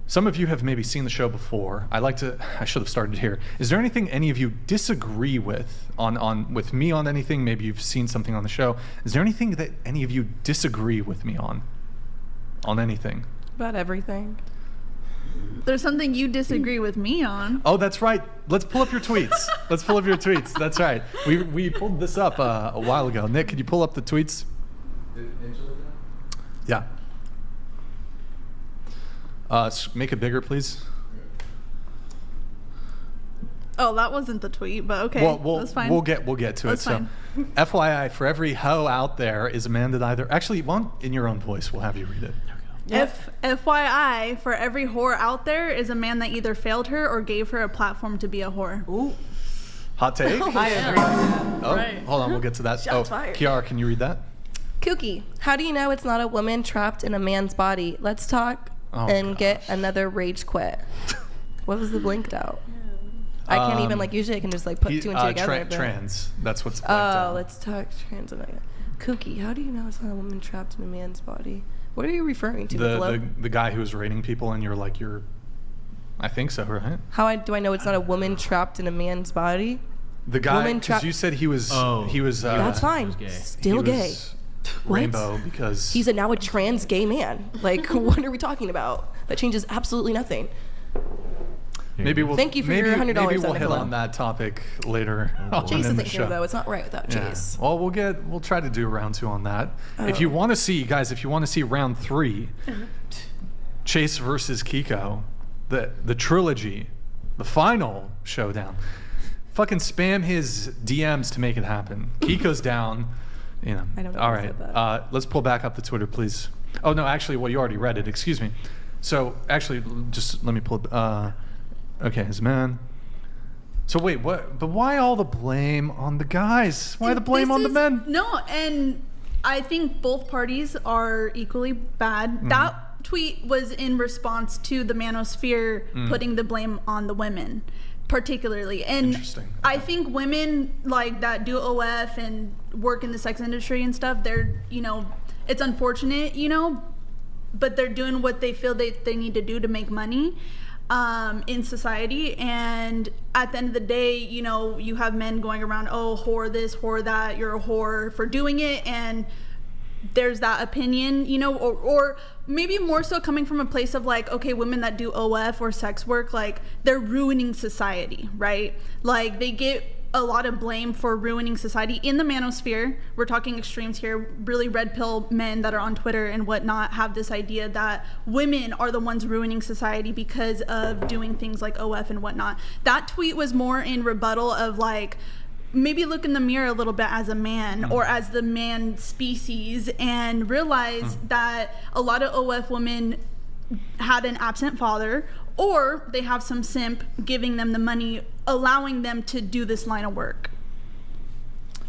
Some of you have maybe seen the show before. I should have started here. Is there anything any of you disagree with with me on anything? Maybe you've seen something on the show. Is there anything that any of you disagree with me on anything? About everything. There's something you disagree with me on. Oh, that's right. Let's pull up your tweets. Let's pull up your tweets. That's right. We pulled this up a while ago. Nick, could you pull up the tweets? Yeah. Make it bigger, please. Oh, that wasn't the tweet, but okay, that's fine. We'll get to That's it. fine. So, FYI, for every hoe out there is a man that either actually, in your own voice, we'll have you read it. FYI, for every whore out there is a man that either failed her or gave her a platform to be a whore. Ooh. Hot take? I agree. Oh, Right. hold on, we'll get to that. Shots fired. Kiara, can you read that? Kooky. How do you know it's not a woman trapped in a man's body? Let's talk and get another rage quit. What was the blinked out? I can't even usually I can just put two and two together. Trans. That's what's blanked out. Let's talk trans. Kooky. How do you know it's not a woman trapped in a man's body? What are you referring to? The guy who was rating people, and you're like, I think so, right? How do I know it's not a woman trapped in a man's body? The guy, because you said he was. He was. That's fine. gay. Still he gay. was rainbow because He's now a trans gay man. Like, what are we talking about? That changes absolutely nothing. maybe we'll. Thank you for maybe, your $100, Maybe we'll hit Nicola. on that topic later. on Chase in the isn't show. here though. It's not right without Yeah. Chase. Well, we'll try to do round 2 on that. If you want to see, guys, round 3, Chase versus Keeko, the trilogy, the final showdown. Fucking spam his DMs to make it happen. Keiko's down. I don't know All who right. said that. Let's pull back up the Twitter, please. Oh no, actually, well, you already read it. Excuse me. So actually, just let me pull it. Okay, his man. So wait, what? But why all the blame on the guys? Why the blame on the men? No, and I think both parties are equally bad. That tweet was in response to the manosphere putting the blame on the women, particularly. And Interesting. I think women like that do OF and work in the sex industry and stuff, they're, it's unfortunate, but they're doing what they feel they need to do to make money in society. And at the end of the day, you know, you have men going around, oh, whore this, whore that, you're a whore for doing it. And there's that opinion, you know, or maybe more so coming from a place of like, okay, women that do OF or sex work, like they're ruining society, right? Like they get a lot of blame for ruining society in the manosphere. We're talking extremes here. Really red pill men that are on Twitter and whatnot have this idea that women are the ones ruining society because of doing things like OF and whatnot. That tweet was more in rebuttal of like, maybe look in the mirror a little bit as a man or as the man species and realize that a lot of OF women had an absent father, or they have some simp giving them the money, allowing them to do this line of work.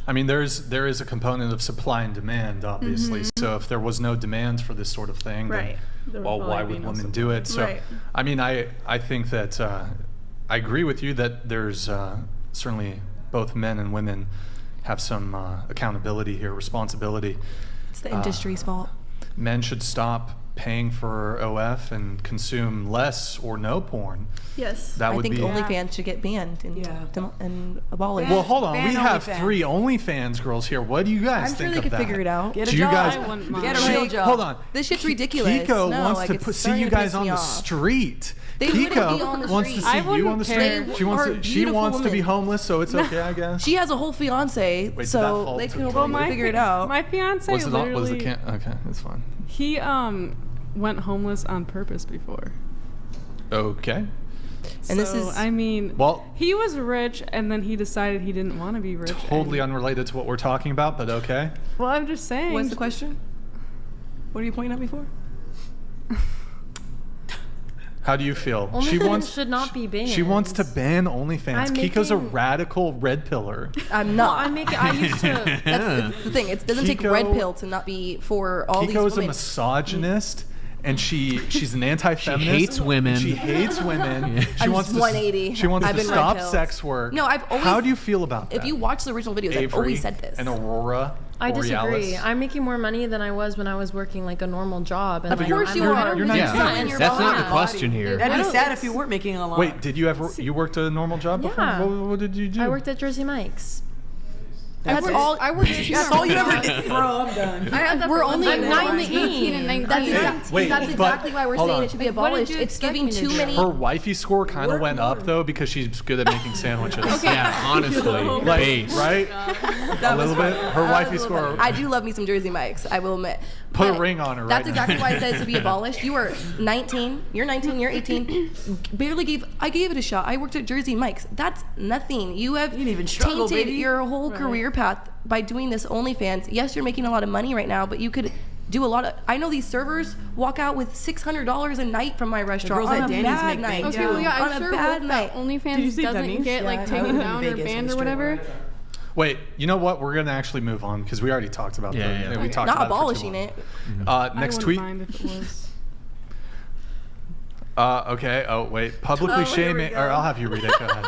I mean, there is a component of supply and demand, obviously. So if there was no demand for this sort of thing, Right. then, well, why would women do it? So, Right. I mean, I think that I agree with you that there's certainly both men and women have some accountability here, responsibility. It's the industry's fault. Men should stop paying for OF and consume less or no porn. Yes. That I would think be. OnlyFans should get banned and abolished. Well, hold on. Ban We have OnlyFans. 3 OnlyFans girls here. What do you guys I'm think sure they of could that? figure it out. Get a Do you job. guys- I wouldn't mind. Get a real job. Hold on. This shit's ridiculous. Keeko No, wants like, to it's see you starting to guys piss on me the off. street. They wouldn't be Keeko on the wants to street. see I you on the wouldn't street. care. She wants Are to. She beautiful wants to be women. homeless, so it's okay, I guess. She has a whole fiance, Wait, did that so fall they to- can Well, probably figure it out. My fiance Was it not? Was the literally, Okay, that's fine. he went homeless on purpose before. Okay. And this So, is- I mean, Well, he was rich and then he decided he didn't want to be rich. totally and- unrelated to what we're talking about, but okay. Well, I'm just saying. What's the question? What are you pointing at me for? How do you feel? OnlyFans should not be banned. She wants to ban OnlyFans. I'm Keiko's a making- radical red pillar. I'm Well, not. I used to. That's the thing. It doesn't take red Keiko- pill to not be for all these Keiko is a women. misogynist, and she's an anti-feminist. hates women. She hates women. She I'm wants just 180. She wants I've to been red stop pilled. sex work. No, I've always- How do you feel about that? If you watch the original videos, I've Avery always said this. and Aurora. I disagree. Borealis. I'm making more money than I was when I was working like a normal job. And Of like, course I'm you not- are. You're not- Yeah, Not in your that's not the body. question here. That'd I be don't- sad if you weren't making a lot. Wait, did you ever? You worked a normal job before? Yeah. What did you do? I worked at Jersey Mike's. That's all. I worked. That's all you ever did, bro. I'm done. I had that We're for only I'm 19 and 19. That's, Wait, exactly, that's but- exactly why we're hold saying on. it should be Like, what did abolished. you It's expect giving me to too do? many. Her wifey score kind of Work went up more. though because she's good at making sandwiches. Yeah, honestly, Like, base. right? A little bit. Her wifey score. I do love me some Jersey Mike's. I will admit. Put a But ring on her That's right now. exactly why I said it to be abolished. You are 19. You're 19. You're 18. I gave it a shot. I worked at Jersey Mike's. That's nothing. You have didn't even struggle, tainted baby. your whole career path by doing this OnlyFans. Yes, you're making a lot of money right now, but you could do a lot of. I know these servers walk out with $600 a night from my restaurant girls on at a Danny's bad make night. bank. Okay, well, yeah, on I'm a sure bad with night. that OnlyFans Did you see doesn't Denny's? get like Yeah, I taken live in down or Vegas, banned I'm or whatever. Wait, you know what? We're gonna actually move on because we already talked about Yeah, that. yeah. We talked Not about abolishing it. it. I Next wouldn't tweet. mind if it was. Okay. Oh wait. Publicly Oh, here we shaming. go. Or I'll have you read it. Go ahead.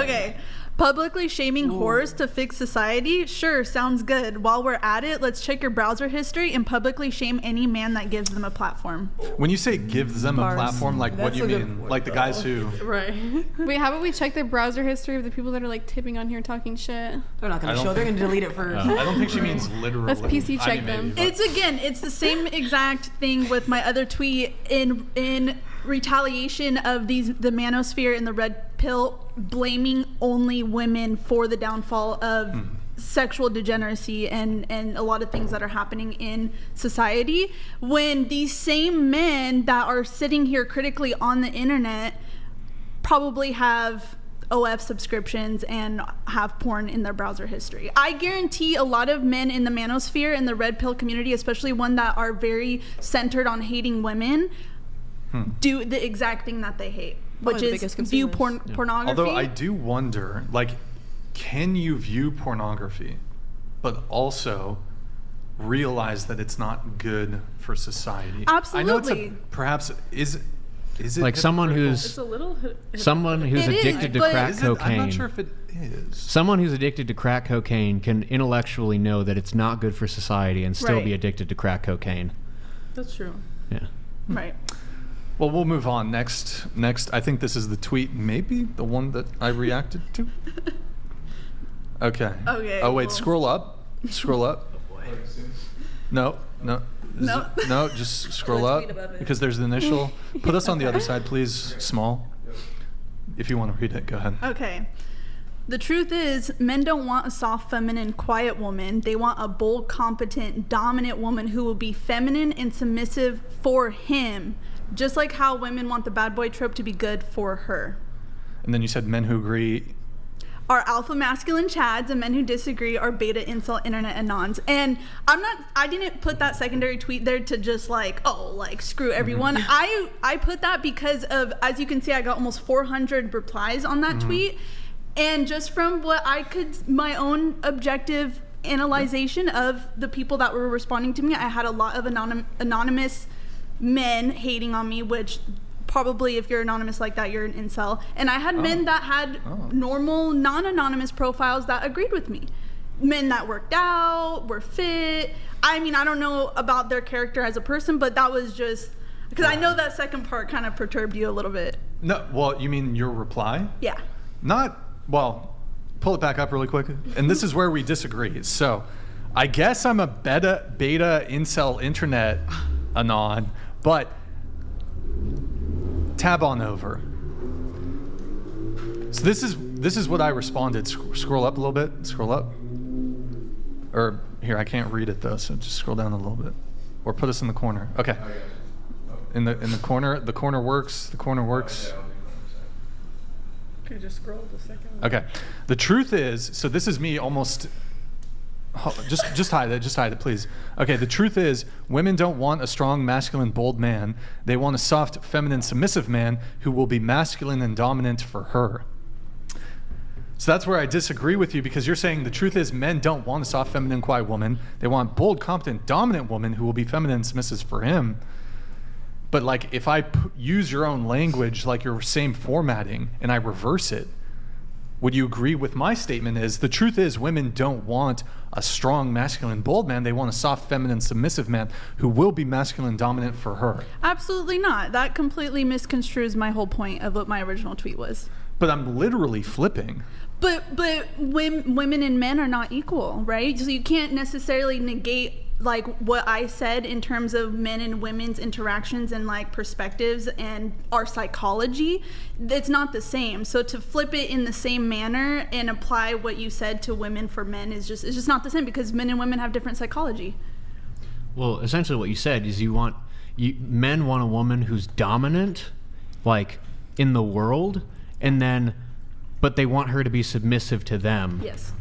Okay. Publicly shaming whores to fix society? Sure, sounds good. While we're at it, let's check your browser history and publicly shame any man that gives them a platform. When you say gives them a Bars. platform, like what do you That's a good mean? word, Like the guys who? Right. Wait, how about we check the browser history of the people that are like tipping on here talking shit? They're not I gonna don't show. They're think- gonna delete it first. I don't think she means literally. Let's PC check I mean, them. maybe, but- It's the same exact thing with my other tweet in retaliation of the manosphere and the red pill blaming only women for the downfall of sexual degeneracy and a lot of things that are happening in society, when these same men that are sitting here critically on the internet probably have OF subscriptions and have porn in their browser history. I guarantee a lot of men in the manosphere and the red pill community, especially one that are very centered on hating women, do the exact thing that they hate, which the is biggest view consumers. pornography. Although I do wonder, like, can you view pornography, but also realize that it's not good for society? I know it's Absolutely. perhaps is it Like someone hypocritical? who's It's a little. someone who's It is, addicted to but- crack Is it? cocaine. I'm not sure if it is. Someone who's addicted to crack cocaine can intellectually know that it's not good for society and still Right. be addicted to crack cocaine. That's true. Yeah. Right. Well, we'll move on. Next, I think this is the tweet, maybe the one that I reacted to. Okay. Okay. Oh wait, well. scroll up. Scroll up. No. No, just scroll up because there's the initial. Put us on the other side, please. Small. If you want to read it, go ahead. Okay. The truth is, men don't want a soft, feminine, quiet woman. They want a bold, competent, dominant woman who will be feminine and submissive for him, just like how women want the bad boy trope to be good for her. And then you said men who agree are alpha masculine chads, and men who disagree are beta incel internet anons. And I didn't put that secondary tweet there to just like, oh, like screw everyone. I put that because of, as you can see, I got almost 400 replies on that tweet. And just from what I could, my own objective analyzation of the people that were responding to me, I had a lot of anonymous men hating on me, which probably if you're anonymous like that, you're an incel. And I had men that had normal, non-anonymous profiles that agreed with me. Men that worked out, were fit. I mean, I don't know about their character as a person, but that was just, because I know that second part kind of perturbed you a little bit. No, well, you mean your reply? Yeah. Well, pull it back up really quick. And this is where we disagree. So I guess I'm a beta incel internet anon, but tab on over. So this is what I responded. Scroll up a little bit. Scroll up. Or here, I can't read it though, so just scroll down a little bit. Or put us in the corner. Okay. In the corner. The corner works. The corner works. Okay, just scroll the second one. Okay. The truth is, so this is me almost. Just hide it, please. Okay, the truth is, women don't want a strong, masculine, bold man. They want a soft, feminine, submissive man who will be masculine and dominant for her. So that's where I disagree with you, because you're saying the truth is men don't want a soft, feminine, quiet woman. They want bold, competent, dominant woman who will be feminine and submissive for him. But like, if I use your own language, like your same formatting, and I reverse it, would you agree with my statement is the truth is women don't want a strong, masculine, bold man. They want a soft, feminine, submissive man who will be masculine, dominant for her. Absolutely not. That completely misconstrues my whole point of what my original tweet was. But I'm literally flipping. But women and men are not equal, right? So you can't necessarily negate like what I said in terms of men and women's interactions and like perspectives and our psychology. It's not the same. So to flip it in the same manner and apply what you said to women for men is just not the same, because men and women have different psychology. Well, essentially what you said is men want a woman who's dominant, like in the world, but they want her to be submissive to them. Yes.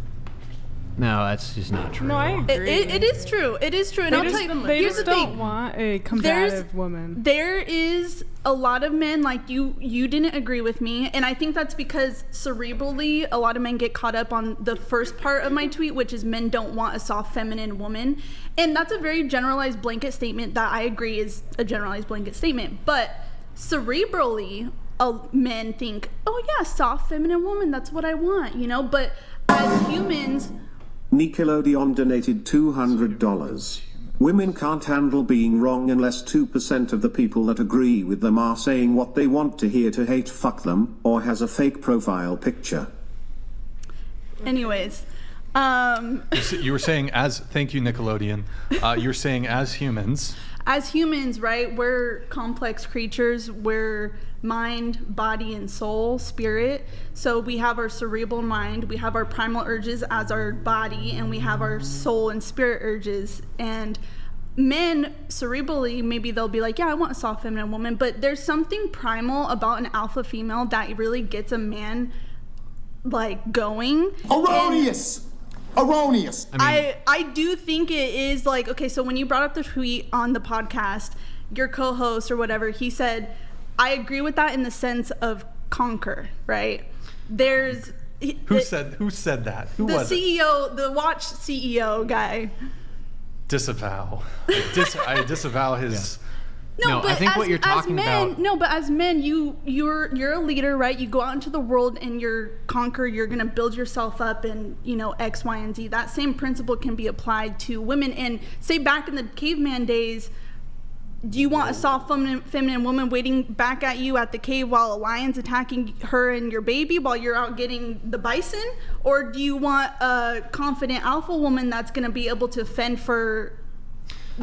No, that's just not true. No, I agree. It is true. It is true. And I'll tell you, here's the thing. Don't want a combative woman. There is a lot of men like you didn't agree with me, and I think that's because cerebrally a lot of men get caught up on the first part of my tweet, which is men don't want a soft feminine woman. And that's a very generalized blanket statement that I agree is a generalized blanket statement. But cerebrally, men think, oh yeah, soft feminine woman, that's what I want, but as humans, Nickelodeon donated $200. Women can't handle being wrong unless 2% of the people that agree with them are saying what they want to hear to hate fuck them, or has a fake profile picture. Anyways, you were saying thank you, Nickelodeon. You're saying as humans, right, we're complex creatures. We're mind, body, and soul, spirit. So we have our cerebral mind, we have our primal urges as our body, and we have our soul and spirit urges. And men, cerebrally, maybe they'll be like, yeah, I want a soft feminine woman, but there's something primal about an alpha female that really gets a man like going. Erroneous! I do think it is like, okay, so when you brought up the tweet on the podcast, your co-host or whatever, he said, I agree with that in the sense of conquer, right? Who said that? Who was CEO, the watch CEO guy. Disavow. I disavow his. Yeah. No, I think what you're talking about. No, but as men, you're a leader, right? You go out into the world and you're conquer. You're gonna build yourself up, and X, Y, and Z. That same principle can be applied to women. And say back in the caveman days, do you want a soft feminine woman waiting back at you at the cave while a lion's attacking her and your baby while you're out getting the bison? Or do you want a confident alpha woman that's going to be able to fend for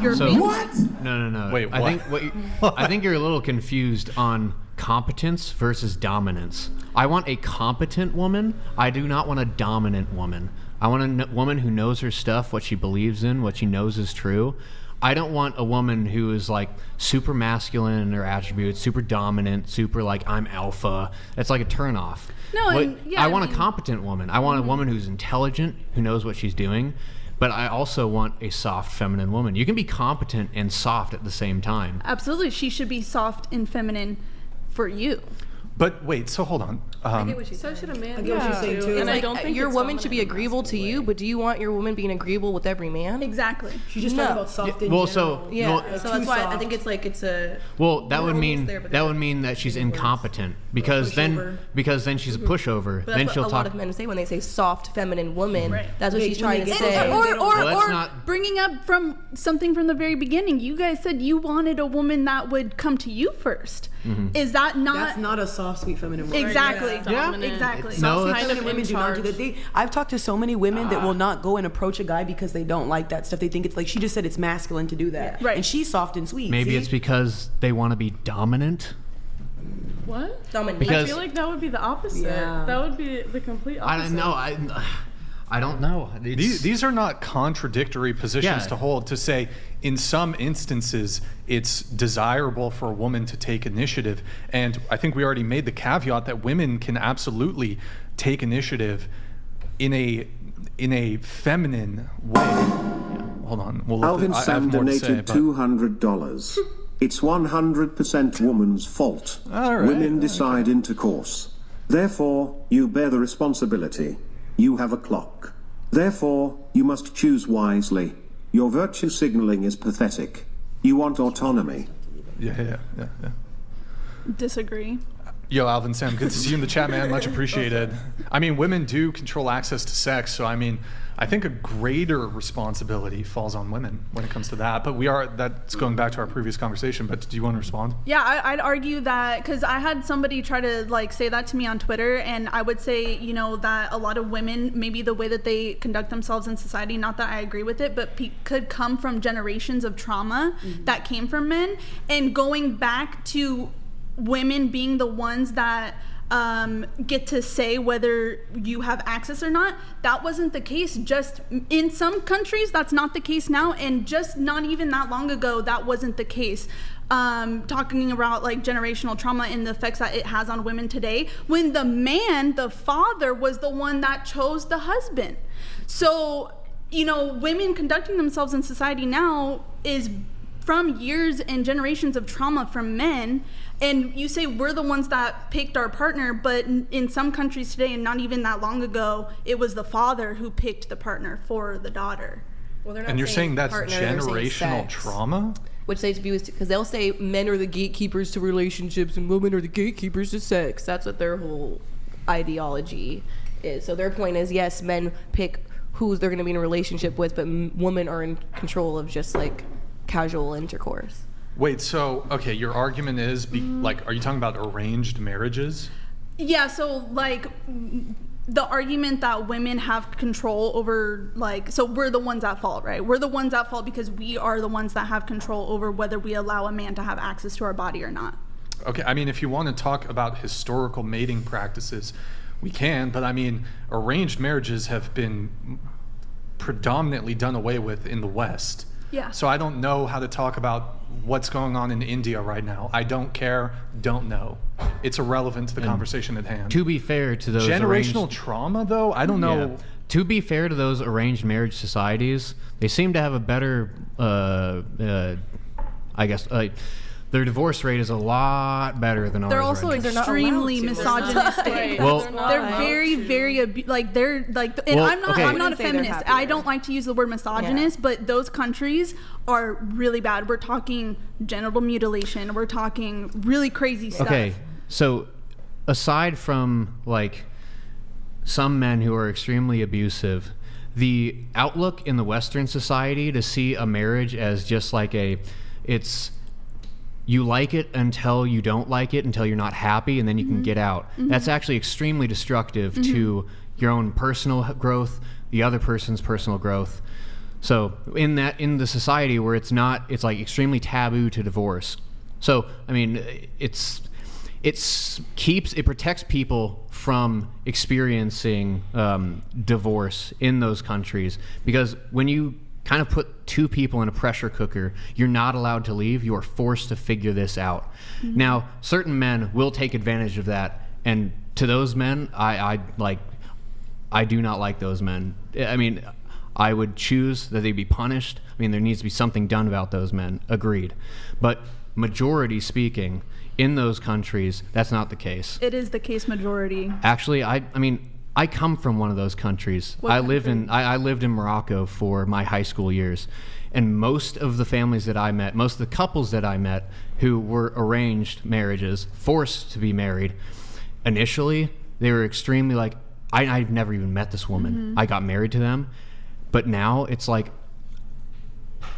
your baby? What? No. Wait, what? I think you're a little confused on competence versus dominance. I want a competent woman. I do not want a dominant woman. I want a woman who knows her stuff, what she believes in, what she knows is true. I don't want a woman who is like super masculine in her attributes, super dominant, super like I'm alpha. It's like a turnoff. No, I want a competent woman. I want a woman who's intelligent, who knows what she's doing. But I also want a soft feminine woman. You can be competent and soft at the same time. Absolutely. She should be soft and feminine for you. But wait, so hold on. I get what she's So saying. should a man. I get what she's saying, too. It's And I like, don't think your it's woman should be dominant in a agreeable to masculine you, way. but do you want your woman being agreeable with every man? Exactly. She's just No. talking about soft in Well, general. so Yeah, well, so too that's why I soft. think it's like it's a. well, that We're would almost mean there, but that they're would mean that she's words. incompetent because pushover. then she's a pushover. But Then that's she'll what a talk. lot of men say when they say soft feminine woman. Right. That's what They- she's when trying they to get say. to Or Well, that's not- bringing up from something from the very beginning. You guys said you wanted a woman that would come to you first. Is that not? That's not a soft, sweet, feminine woman. Exactly. Yeah. Exactly. No, Soft, it's- feminine women do not do that. I've talked to so many women that will not go and approach a guy because they don't like that stuff. They think it's like she just said it's masculine to do that. Right. And she's soft and sweet. Maybe see? it's because they want to be dominant. What? Dominique. Because- I feel like that would be the opposite. Yeah. That would be the complete opposite. I don't know. I don't know. These are not contradictory positions Yeah. to hold. To say, in some instances, it's desirable for a woman to take initiative. And I think we already made the caveat that women can absolutely take initiative in a feminine way. Yeah, hold on. We'll look Alvin I have Sam more to say, donated but- $200. It's 100% woman's fault. All right, Women decide intercourse. Therefore, you bear the responsibility. You have a clock. Therefore, you must choose wisely. Your virtue signaling is pathetic. You want autonomy. Yeah. Disagree. Yo, Alvin Sam, good to see you in the chat, man. Much appreciated. I mean, women do control access to sex, so I mean, I think a greater responsibility falls on women when it comes to that. But that's going back to our previous conversation. But do you want to respond? Yeah, I'd argue that because I had somebody try to like say that to me on Twitter, and I would say, you know, that a lot of women, maybe the way that they conduct themselves in society, not that I agree with it, but could come from generations of trauma that came from men, and going back to women being the ones that get to say whether you have access or not. That wasn't the case. Just in some countries, that's not the case now, and just not even that long ago, that wasn't the case. Talking about like generational trauma and the effects that it has on women today, when the man, the father, was the one that chose the husband. So, you know, women conducting themselves in society now is from years and generations of trauma from men. And you say we're the ones that picked our partner, but in some countries today, and not even that long ago, it was the father who picked the partner for the daughter. Well, they're not And you're saying that's partner, they're saying generational sex. trauma? Which they view as, because they'll say men are the gatekeepers to relationships and women are the gatekeepers to sex. That's what their whole ideology is. So their point is, yes, men pick who they're going to be in a relationship with, but women are in control of just like casual intercourse. Wait, so, okay, your argument is, like, are you talking about arranged marriages? Yeah, so like the argument that women have control over, like, so we're the ones at fault, right? We're the ones at fault because we are the ones that have control over whether we allow a man to have access to our body or not. Okay, I mean, if you want to talk about historical mating practices, we can, but I mean, arranged marriages have been predominantly done away with in the West. Yeah. So I don't know how to talk about what's going on in India right now. I don't care, don't know. It's irrelevant to the conversation at hand. To be fair to those Generational trauma, though? I don't know. Yeah. To be fair to those arranged marriage societies, they seem to have a better, I guess, their divorce rate is a lot better than They're ours also right now. extremely misogynistic. Well, they're very, very they're like. And Well, I'm not. okay. I'm not a I wouldn't say they're feminist. happier. I don't like to use the word misogynist, but those countries are really bad. We're talking genital mutilation. We're talking really crazy stuff. Okay, so aside from like some men who are extremely abusive, the outlook in the Western society to see a marriage as just like it's you like it until you don't like it, until you're not happy, and then you can get out. That's actually extremely destructive to your own personal growth, the other person's personal growth. So in the society where it's like extremely taboo to divorce. So I mean, it protects people from experiencing divorce in those countries, because when you kind of put two people in a pressure cooker, you're not allowed to leave. You are forced to figure this out. Now, certain men will take advantage of that, and to those men, I do not like those men. I mean, I would choose that they be punished. I mean, there needs to be something done about those men. Agreed. But majority speaking, in those countries, that's not the case. It is the case majority. Actually, I mean, I come from one of those countries. I lived in Morocco for my high school years, and most of the families that I met, most of the couples that I met who were arranged marriages, forced to be married, initially they were extremely like, I've never even met this woman. I got married to them, but now it's like,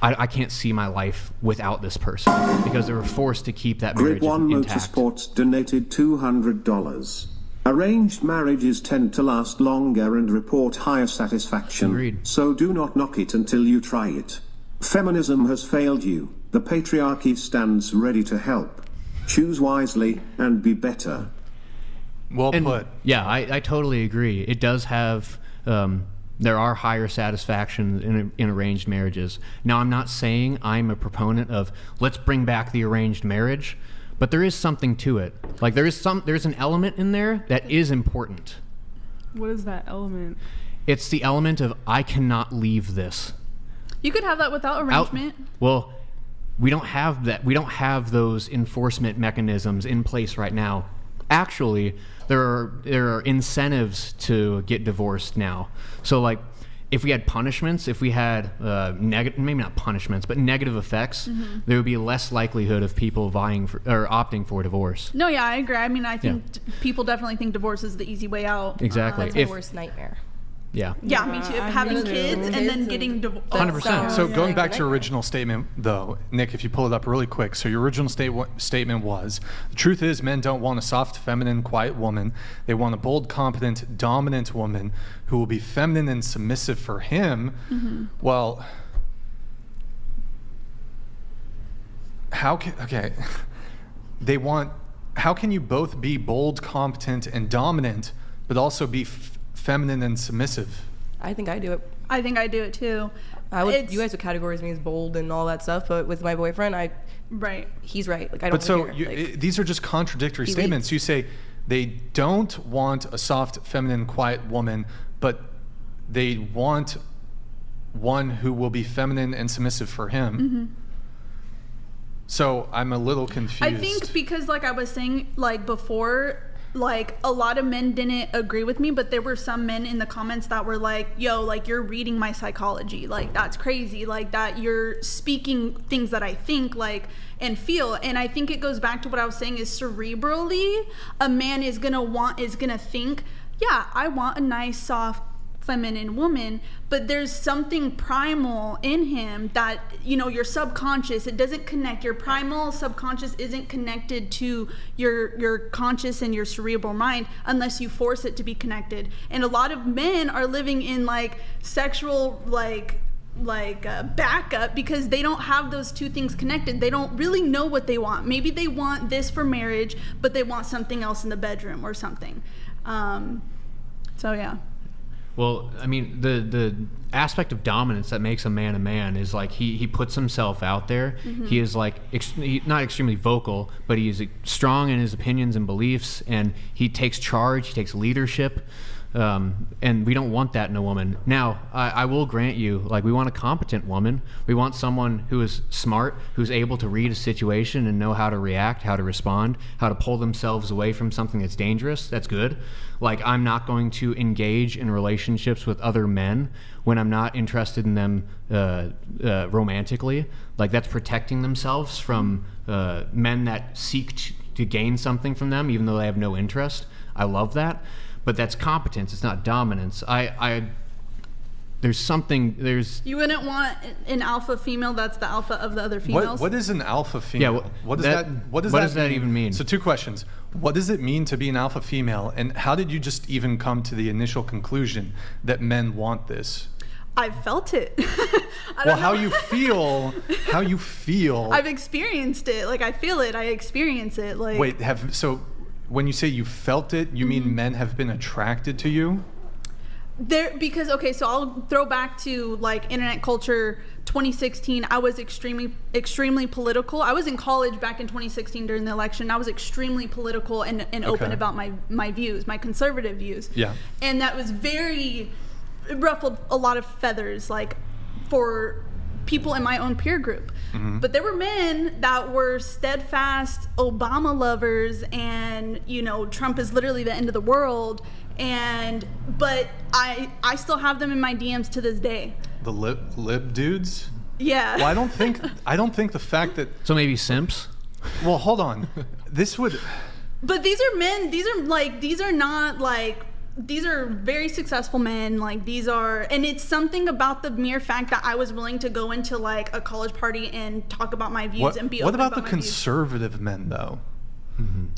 I can't see my life without this person, because they were forced to keep that marriage Grid 1 intact. Motorsports donated $200. Arranged marriages tend to last longer and report higher satisfaction. Agreed. So do not knock it until you try it. Feminism has failed you. The patriarchy stands ready to help. Choose wisely and be better. Well put. Yeah, I totally agree. It does have, there are higher satisfaction in arranged marriages. Now, I'm not saying I'm a proponent of let's bring back the arranged marriage, but there is something to it. Like there's an element in there that is important. What is that element? It's the element of I cannot leave this. You could have that without arrangement. Well, we don't have that. We don't have those enforcement mechanisms in place right now. Actually, there are incentives to get divorced now. So like, if we had punishments, if we had maybe not punishments, but negative effects, there would be less likelihood of people vying for or opting for divorce. No, yeah, I agree. I mean, I think people definitely think divorce is the easy way out. Exactly. That's my worst nightmare. Yeah. Yeah, me too. Having kids and then getting divorced. 100%. So going back to your original statement, though, Nick, if you pull it up really quick. So your original statement was, the truth is men don't want a soft, feminine, quiet woman. They want a bold, competent, dominant woman who will be feminine and submissive for him. Well, how can you both be bold, competent, and dominant, but also be feminine and submissive? I think I do it. I think I do it too. You guys would categorize me as bold and all that stuff, but with my boyfriend, he's right. Like I don't. But so care. these are just contradictory statements. You say they don't want a soft, feminine, quiet woman, but they want one who will be feminine and submissive for him. So I'm a little confused. I think because, like I was saying, like before, like a lot of men didn't agree with me, but there were some men in the comments that were like, yo, like you're reading my psychology, like that's crazy, like that you're speaking things that I think like and feel. And I think it goes back to what I was saying is cerebrally a man is gonna think, yeah, I want a nice soft feminine woman, but there's something primal in him that, you know, your subconscious, it doesn't connect. Your primal subconscious isn't connected to your conscious and your cerebral mind unless you force it to be connected. And a lot of men are living in like sexual backup because they don't have those two things connected. They don't really know what they want. Maybe they want this for marriage, but they want something else in the bedroom or something. So yeah. Well, I mean, the aspect of dominance that makes a man is like he puts himself out there. He is like not extremely vocal, but he is strong in his opinions and beliefs, and he takes charge, he takes leadership, and we don't want that in a woman. Now, I will grant you, like, we want a competent woman. We want someone who is smart, who's able to read a situation and know how to react, how to respond, how to pull themselves away from something that's dangerous. That's good. Like, I'm not going to engage in relationships with other men when I'm not interested in them romantically. Like, that's protecting themselves from men that seek to gain something from them, even though they have no interest. I love that. But that's competence. It's not dominance. there's something, there's... You wouldn't want an alpha female that's the alpha of the other females? What is an alpha female? Yeah, what does that even mean? So 2 questions. What does it mean to be an alpha female? And how did you just even come to the initial conclusion that men want this? I felt it. How you feel. I've experienced it. Like, I feel it. I experience it. Like, wait, so when you say you felt it, you mean men have been attracted to you? Because so I'll throw back to like internet culture 2016. I was extremely political. I was in college back in 2016 during the election. I was extremely political and open about my views, my conservative views. Yeah. And that was it ruffled a lot of feathers, like for people in my own peer group. Mm-hmm. But there were men that were steadfast Obama lovers and, Trump is literally the end of the world. But I still have them in my DMs to this day. The lib dudes? Yeah. Well, I don't think the fact that... So maybe simps? Well, hold on. This would... But these are men, these are very successful men, and it's something about the mere fact that I was willing to go into like a college party and talk about my views and be open about my views. What about the conservative men though? Mm-hmm.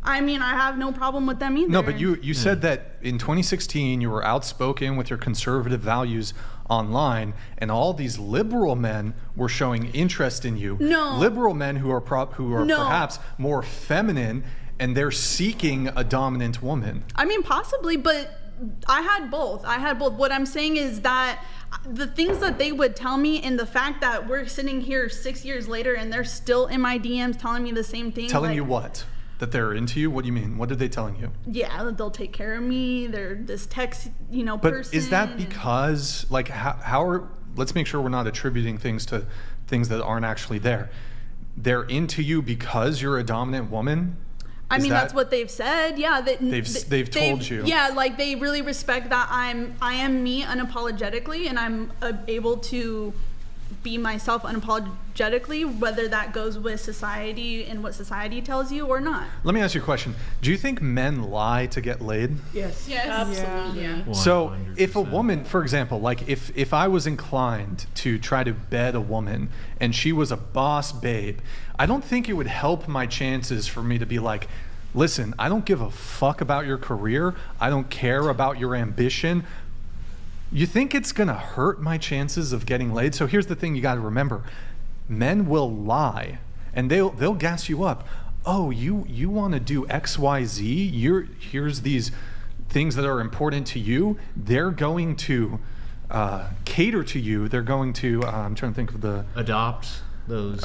I mean, I have no problem with them either. No, but you said that in 2016 you were outspoken with your conservative values online, and all these liberal men were showing interest in you. No. Liberal men who are perhaps more feminine, and they're seeking a dominant woman. I mean, possibly, but I had both. What I'm saying is that the things that they would tell me, and the fact that we're sitting here 6 years later and they're still in my DMs telling me the same thing. Telling you what? That they're into you? What do you mean? What are they telling you? Yeah, that they'll take care of me. They're this text, But person. Is that because, let's make sure we're not attributing things to things that aren't actually there. They're into you because you're a dominant woman? I mean, that's what they've said. Yeah, they've told you. Yeah, like they really respect that I am me unapologetically, and I'm able to be myself unapologetically, whether that goes with society and what society tells you or not. Let me ask you a question. Do you think men lie to get laid? Yes. Absolutely. Yeah. So 100%. if a woman, for example, like if I was inclined to try to bed a woman and she was a boss babe, I don't think it would help my chances for me to be like, listen, I don't give a fuck about your career. I don't care about your ambition. You think it's gonna hurt my chances of getting laid? So here's the thing you gotta remember. Men will lie and they'll gas you up. Oh, you wanna do XYZ? Here's these things that are important to you. They're going to cater to you. They're going to, I'm trying to think of the... Adopt those...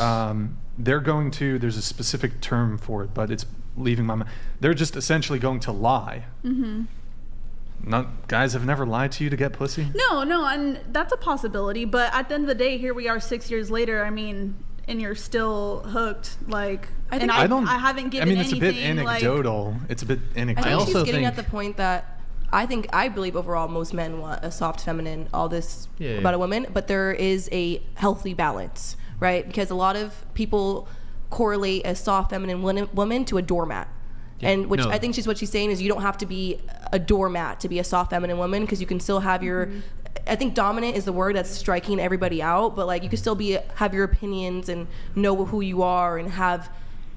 They're going to, there's a specific term for it, but it's leaving my mind. They're just essentially going to lie. Mm-hmm. Guys have never lied to you to get pussy? No, and that's a possibility. But at the end of the day, here we are 6 years later. I mean, and you're still hooked. Like, I haven't given anything. I mean, it's a bit anecdotal. It's a bit anecdotal. I think she's getting at the point that I believe overall most men want a soft feminine, all this about a woman, but there is a healthy balance, right? Because a lot of people correlate a soft feminine woman to a doormat. Yeah, and I think what she's saying is you don't have to be a doormat to be a soft feminine woman, because you can still have your I think dominant is the word that's striking everybody out, but like you can still have your opinions and know who you are and have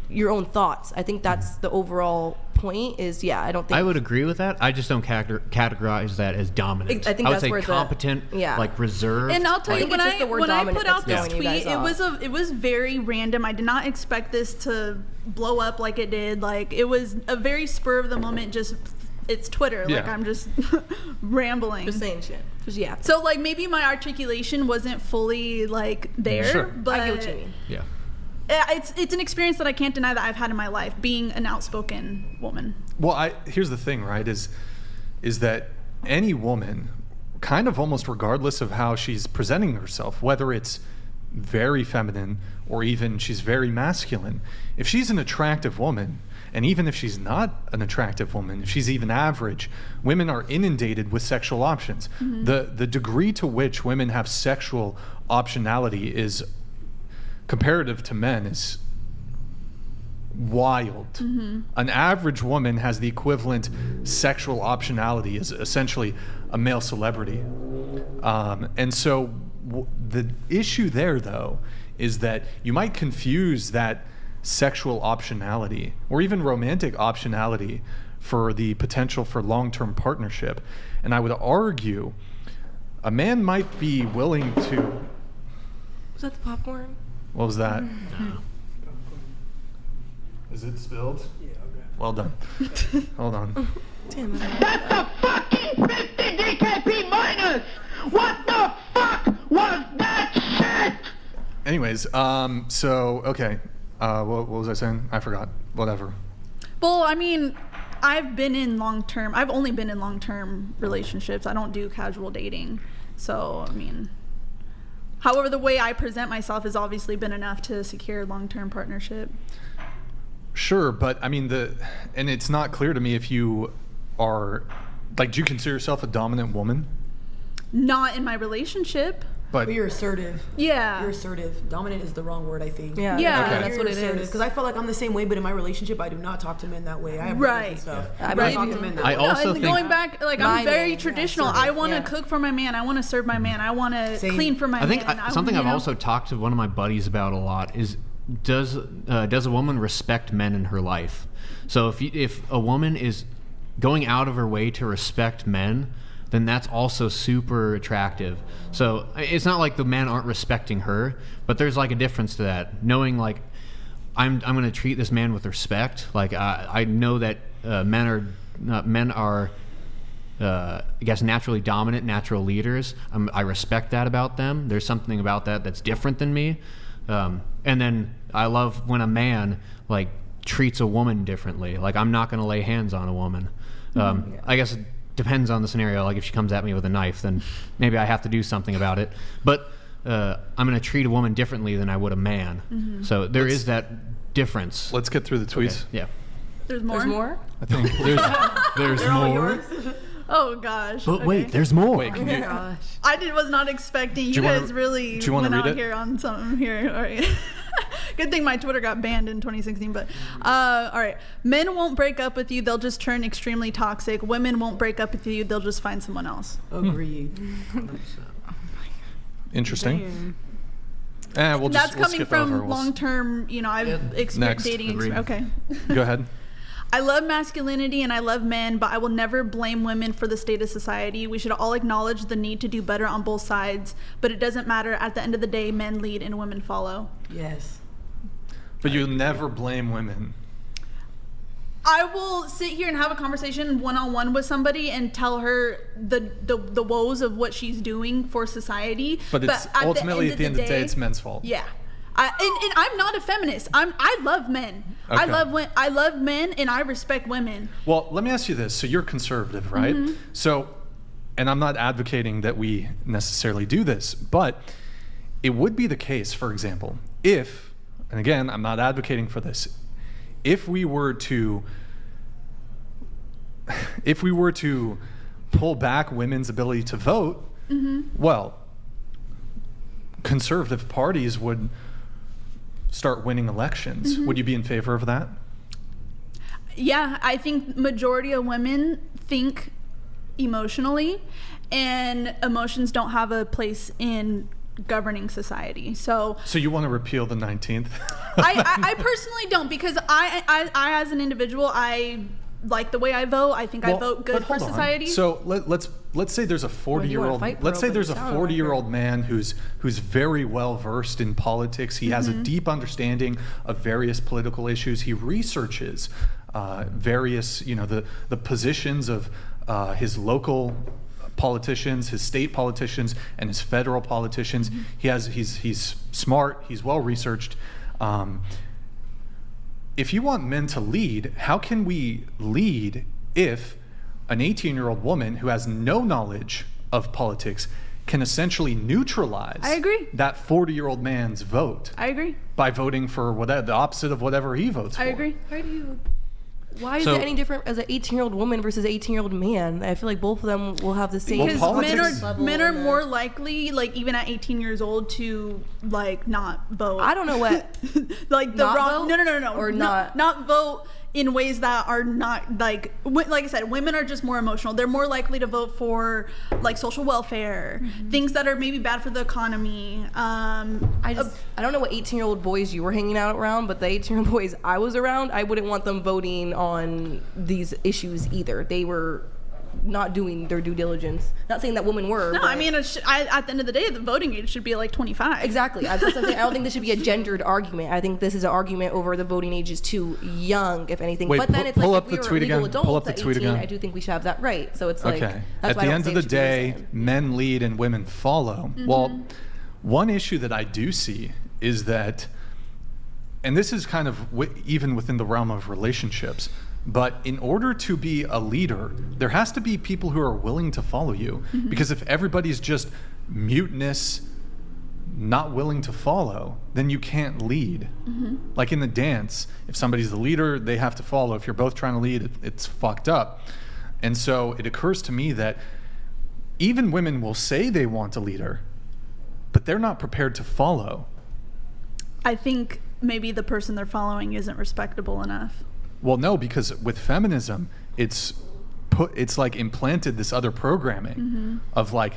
your own thoughts. I think that's the overall point is, I don't think... I would agree with that. I just don't categorize that as dominant. I think I would that's say where competent, like reserved. And I'll tell you, when I put out this tweet, it was very random. I did not expect this to blow up like it did. Like, it was a very spur of the moment, just... It's Twitter. Like, I'm just rambling. Just saying shit. Just, So, like, maybe my articulation wasn't fully, like, there. Sure. But I get what you mean. Yeah. It's an experience that I can't deny that I've had in my life, being an outspoken woman. Well, here's the thing, right, is that any woman, kind of almost regardless of how she's presenting herself, whether it's very feminine or even she's very masculine, if she's an attractive woman, and even if she's not an attractive woman, if she's even average, women are inundated with sexual options. Mm-hmm. The degree to which women have sexual optionality is comparative to men is wild. Mm-hmm. An average woman has the equivalent sexual optionality as essentially a male celebrity. And so the issue there, though, is that you might confuse that sexual optionality or even romantic optionality for the potential for long-term partnership. And I would argue a man might be willing to... Was that the popcorn? What was that? Is it spilled? Yeah, okay. Well done. Hold on. Damn it. That's a fucking 50 DKP minus! What the fuck was that shit? Anyways, okay. What was I saying? I forgot. Whatever. Well, I mean, I've only been in long-term relationships. I don't do casual dating. So, I mean, however, the way I present myself has obviously been enough to secure long-term partnership. Sure, but I mean, and it's not clear to me if you are, like, do you consider yourself a dominant woman? Not in my relationship. But you're assertive. Yeah. You're assertive. Dominant is the wrong word, I think. Yeah. Okay. That's what it is. Because I feel like I'm the same way, but in my relationship, I do not talk to men that way. I have right. and stuff. Yeah. I don't talk to men that way. I also think going back, like, I'm very traditional. I want to cook for my man. I want to serve my man. I want to clean for my man. I think something I've also talked to one of my buddies about a lot is does a woman respect men in her life? So if a woman is going out of her way to respect men, then that's also super attractive. So it's not like the men aren't respecting her, but there's like a difference to that. Knowing like I'm going to treat this man with respect. Like I know that men are I guess naturally dominant, natural leaders. I respect that about them. There's something about that that's different than me. And then I love when a man like treats a woman differently. Like I'm not going to lay hands on a woman. I guess it depends on the scenario. Like if she comes at me with a knife, then maybe I have to do something about it. But I'm going to treat a woman differently than I would a man. Mm-hmm. So there is that difference. Let's get through the tweets. Okay. Yeah. There's more? There's more? I think there's more. Oh gosh. But wait, there's more. Wait, can you, I was not expecting you guys really went out here on something here. All right. Good thing my Twitter got banned in 2016. But all right, men won't break up with you; they'll just turn extremely toxic. Women won't break up with you; they'll just find someone else. Agreed. Interesting. That's coming from long-term. You know, I've experienced dating. Okay. Go ahead. I love masculinity and I love men, but I will never blame women for the state of society. We should all acknowledge the need to do better on both sides, but it doesn't matter. At the end of the day, men lead and women follow. Yes. But you'll never blame women. I will sit here and have a conversation one-on-one with somebody and tell her the woes of what she's doing for society. But it's ultimately at the end of the day, it's men's fault. Yeah. And I'm not a feminist. I love men. Okay. I love men and I respect women. Well, let me ask you this. So you're conservative, right? Mm-hmm. So, and I'm not advocating that we necessarily do this, but it would be the case, for example, if, and again, I'm not advocating for this, if we were to pull back women's ability to vote, mm-hmm. well, conservative parties would start winning elections. Mm-hmm. Would you be in favor of that? Yeah, I think majority of women think emotionally, and emotions don't have a place in governing society. So you want to repeal the 19th? I personally don't, because I as an individual, I like the way I vote. I think I vote good for society. So let's say there's a 40-year-old. Let's say there's a 40-year-old man who's very well versed in politics. He has a deep understanding of various political issues. He researches various, the positions of his local politicians, his state politicians, and his federal politicians. He's smart. He's well researched. If you want men to lead, how can we lead if an 18-year-old woman who has no knowledge of politics can essentially neutralize that 40-year-old man's vote? I agree. By voting for the opposite of whatever he votes for. I agree. Why is it any different as an 18-year-old woman versus an 18-year-old man? I feel like both of them will have the same. Because men are more likely, like even at 18 years old, to like not vote. I don't know what. Like the not wrong. Vote? No. Or not vote in ways that are not like I said, women are just more emotional. They're more likely to vote for like social welfare, things that are maybe bad for the economy. I don't know what 18-year-old boys you were hanging out around, but the 18-year-old boys I was around, I wouldn't want them voting on these issues either. They were not doing their due diligence. Not saying that women were. No, I mean, at the end of the day, the voting age should be like 25. Exactly. I don't think this should be a gendered argument. I think this is an argument over the voting age is too young, if anything. Wait, but then it's pull like up if the we tweet were legal again. adults Pull up the at tweet 18, again. I do think we should have that right. So it's like, okay. that's At why the I don't end say of it the should be the day, same. men lead and women follow. Well, one issue that I do see is that, and this is kind of even within the realm of relationships, but in order to be a leader, there has to be people who are willing to follow you. Because if everybody's just mutinous, not willing to follow, then you can't lead. Like in the dance, if somebody's the leader, they have to follow. If you're both trying to lead, it's fucked up. And so it occurs to me that even women will say they want a leader, but they're not prepared to follow. I think maybe the person they're following isn't respectable enough. Well, no, because with feminism, it's like implanted this other programming of like,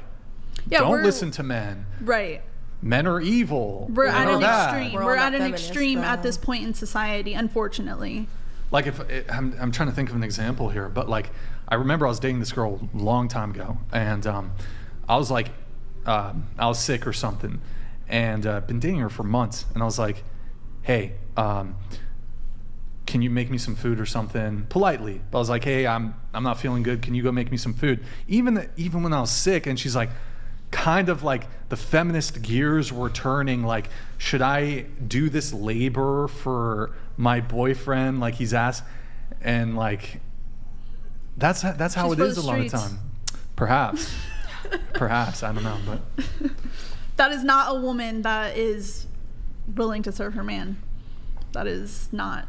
don't listen to men. Right. Men are evil. We're at an extreme. We're We're all at not an feminists, extreme though. at this point in society, unfortunately. Like I'm trying to think of an example here, but like I remember I was dating this girl a long time ago, and I was like, I was sick or something, and been dating her for months, and I was like, hey, can you make me some food or something? Politely. But I was like, hey, I'm not feeling good. Can you go make me some food? Even when I was sick, and she's like, kind of like the feminist gears were turning, like, should I do this labor for my boyfriend? Like he's asked, and like, that's how it is a lot of time. Perhaps, I don't know, but That is not a woman that is willing to serve her man. That is not.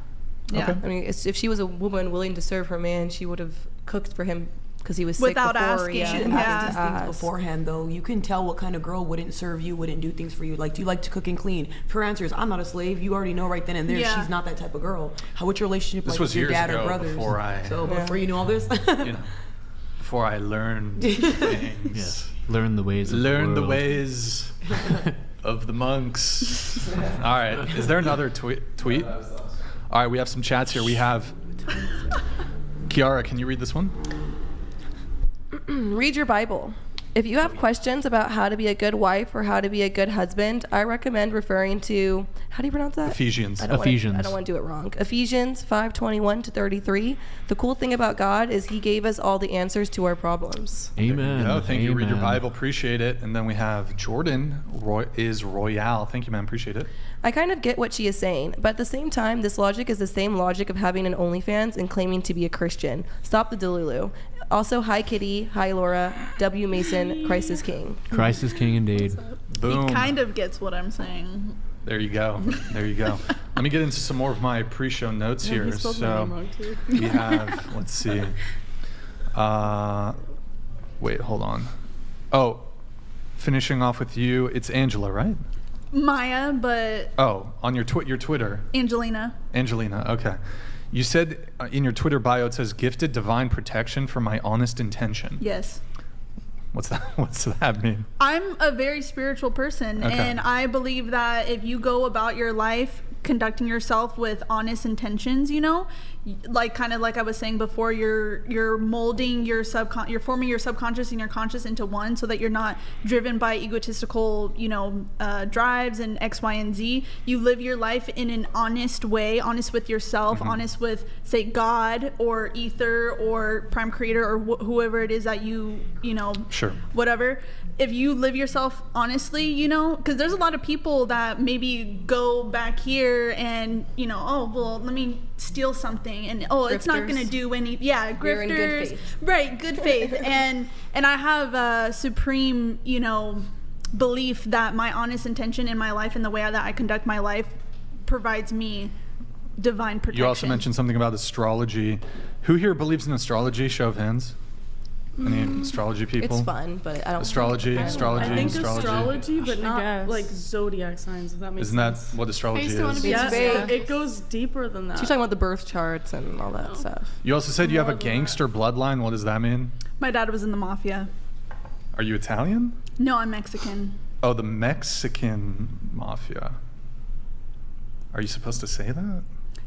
Yeah. Okay. I mean, if she was a woman willing to serve her man, she would have cooked for him because he was sick Without before. asking. Yeah, You shouldn't Yeah. ask these things beforehand, though. You can tell what kind of girl wouldn't serve you, wouldn't do things for you. Like, do you like to cook and clean? If her answer is, I'm not a slave, you already know right then and there she's not that type of girl. What's your relationship like with your dad or brothers? Before you knew all this? Before I learned things. Yes. Learn the ways of Learn the the world. ways of the monks. All right. Is there another tweet? All right, we have some chats here. We have Kiara, can you read this one? Read your Bible. If you have questions about how to be a good wife or how to be a good husband, I recommend referring to, how do you pronounce that? Ephesians. I don't want to do it wrong. Ephesians 5:21-33. The cool thing about God is he gave us all the answers to our problems. Amen. Oh, thank you. Read your Amen. Bible. Appreciate it. And then we have Jordan is Royale. Thank you, man. Appreciate it. I kind of get what she is saying, but at the same time, this logic is the same logic of having an OnlyFans and claiming to be a Christian. Stop the Delulu. Also, hi Kitty, hi Laura, W Mason, Christ is King. Christ is king indeed. Boom. He kind of gets what I'm saying. There you go. There you go. Let me get into some more of my pre-show notes here. He spelled my name wrong, too. We have, let's see. Wait, hold on. Oh, finishing off with you. It's Angela, right? Maya, but Oh, on your Twitter. Angelina. Angelina, okay. You said in your Twitter bio, it says, gifted divine protection for my honest intention. Yes. What's that mean? I'm a very spiritual person, Okay. and I believe that if you go about your life conducting yourself with honest intentions, you know, like kind of like I was saying before, you're molding your you're forming your subconscious and your conscious into one, so that you're not driven by egotistical, you know, drives and X, Y, and Z. You live your life in an honest way, honest with yourself, honest with, say, God or ether or prime creator or whoever it is that you know, Sure. whatever. If you live yourself honestly, you know, because there's a lot of people that maybe go back here and, you know, oh, well, let me steal something, and it's not going to do any, grifters. You're in good faith. Right, good faith. and I have a supreme, you know, belief that my honest intention in my life and the way that I conduct my life provides me divine protection. You also mentioned something about astrology. Who here believes in astrology? Show of hands. Any astrology people? It's fun, but I don't. Astrology, astrology, I think astrology. astrology, but I not guess. like zodiac signs. If that makes Isn't that sense. what astrology used to wanna is? be Yeah, vague. it goes deeper than that. She's talking about the birth charts and all that stuff. You also said you have a More than that. gangster bloodline. What does that mean? My dad was in the mafia. Are you Italian? No, I'm Mexican. Oh, the Mexican mafia. Are you supposed to say that?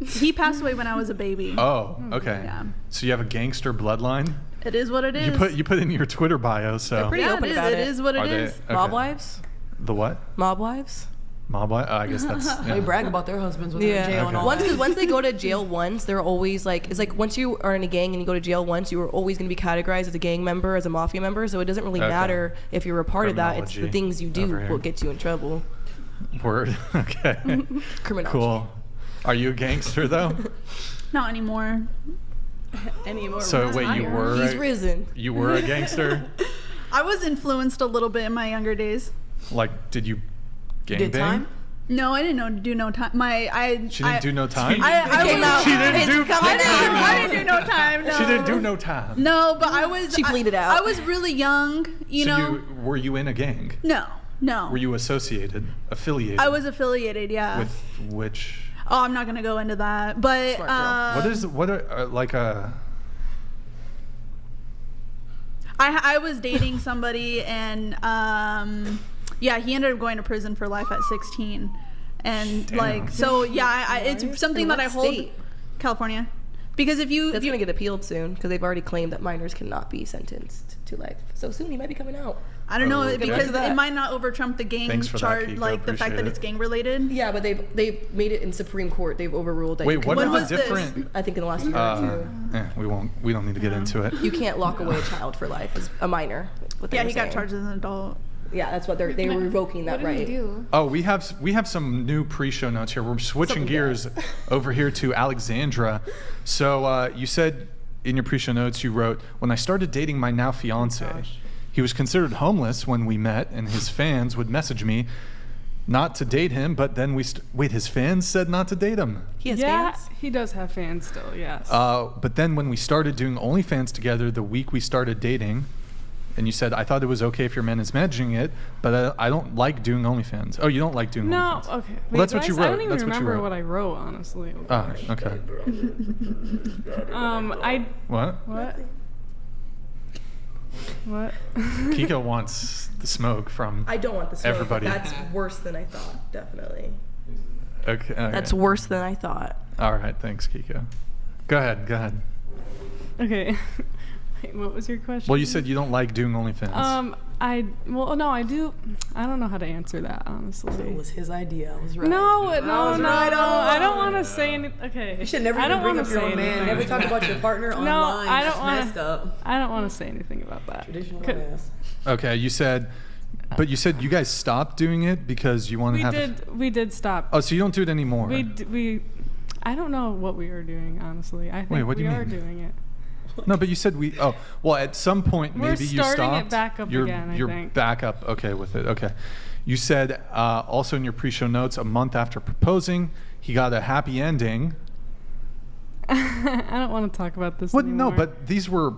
He passed away when I was a baby. Oh, okay. Yeah. So you have a gangster bloodline? It is what it is. You put in your Twitter bio, so. They're pretty yeah, open it is. about It is what Are it they- is. okay. Mob wives? The what? Mob wives? Mob wife? I guess that's. They Yeah. brag about their husbands when they're in jail and Okay. all Once, that. cause once they go to jail once, they're always like, it's like once you are in a gang and you go to jail once, you are always going to be categorized as a gang member, as a mafia member. So it doesn't really Okay. matter if you're a part of that. It's the Criminology things you do over here. will get you in trouble. Word. Okay. Criminology. Cool. Are you a gangster though? Not anymore. Anymore. So wait, you were. He's risen. You were a gangster? I was influenced a little bit in my younger days. Like, did you You gangbang? did time? No, I didn't do no time. She didn't do no time? I came was- out. She didn't It's do coming out. I didn't do no time. No. She didn't do no time. No, but I was. She pleaded out. I was really young. You so know. were you in a gang? No. Were you associated, affiliated? I was affiliated. Yeah. With which? Oh, I'm not gonna go into that. But Smart girl. What are like a? I was dating somebody and yeah, he ended up going to prison for life at 16, and Damn. like so yeah, it's something In that what I hold. state? California, because if you That's going to get appealed soon because they've already claimed that minors cannot be sentenced to life. So soon he might be coming out. I don't know Oh, because to that. it might not over trump the gang Thanks for that, charge, Keeko. like the fact Appreciate that it. it's gang related. Yeah, but they've made it in Supreme Court. They've overruled that. Wait, you what can- are When the was this? different? I think in the last year or two. We don't need to get into it. You can't lock away a child for life as a minor. what they Yeah, were he got saying. charged as an adult. Yeah, that's what they were revoking that What did right. he do? Oh, we have some new pre-show notes here. We're switching Something gears over here to Alexandra. So you said in your pre-show notes you wrote, when I started dating my now fiance, he was considered homeless when we met, and his fans would message me not to date him. But then wait, his fans said not to date him. He has Yeah, fans. he does have fans still. Yes. But then when we started doing OnlyFans together, the week we started dating, and you said, I thought it was okay if your man is managing it, but I don't like doing OnlyFans. Oh, you don't like doing no. OnlyFans? Okay. Well, that's did what you I wrote. don't even That's what you remember wrote. what I wrote, honestly. Oh, okay. I What? what? Keeko wants the smoke from. I don't want the smoke. Everybody. That's worse than I thought. Definitely. Okay. That's worse than I thought. All right. Thanks, Keeko. Go ahead. Okay. Wait, what was your question? Well, you said you don't like doing OnlyFans. I do. I don't know how to answer that, honestly. It was his idea. I was right. No, I was right all I don't along. want to say anything. Okay. You should never I even don't bring wanna up your say own man. anything. Never talk about your partner online. No, I don't That's want messed up. I don't want to say anything about that. Traditional Could- ass. Okay. You said you guys stopped doing it because you want to We have. we did stop. Oh, so you don't do it anymore? I don't know what we are doing, honestly. I think Wait, what do we you are mean? doing it. No, but you said we. Oh, well, at some point We're maybe you stopped. starting it back up again, I You're think. back up. Okay, with it. Okay. You said also in your pre-show notes, a month after proposing, he got a happy ending. I don't want to talk about this What? anymore. No, but these were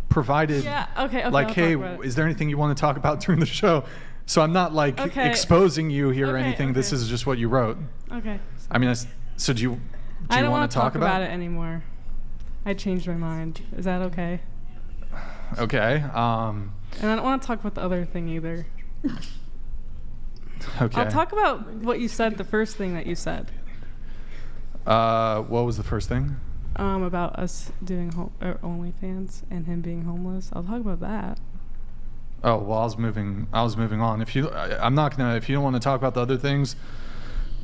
provided. Yeah. Okay. Like, I'll hey, talk about it. is there anything you want to talk about during the show? So I'm not like Okay. exposing you here or Okay, anything. This okay. is just what you wrote. Okay. I mean, so do you I don't want want to talk about it anymore. I changed my mind. Is that okay? Okay. And I don't want to talk about the other thing either. Okay. I'll talk about what you said, the first thing that you said. What was the first thing? About us doing OnlyFans and him being homeless. I'll talk about that. Oh well, I was moving on. If you don't want to talk about the other things,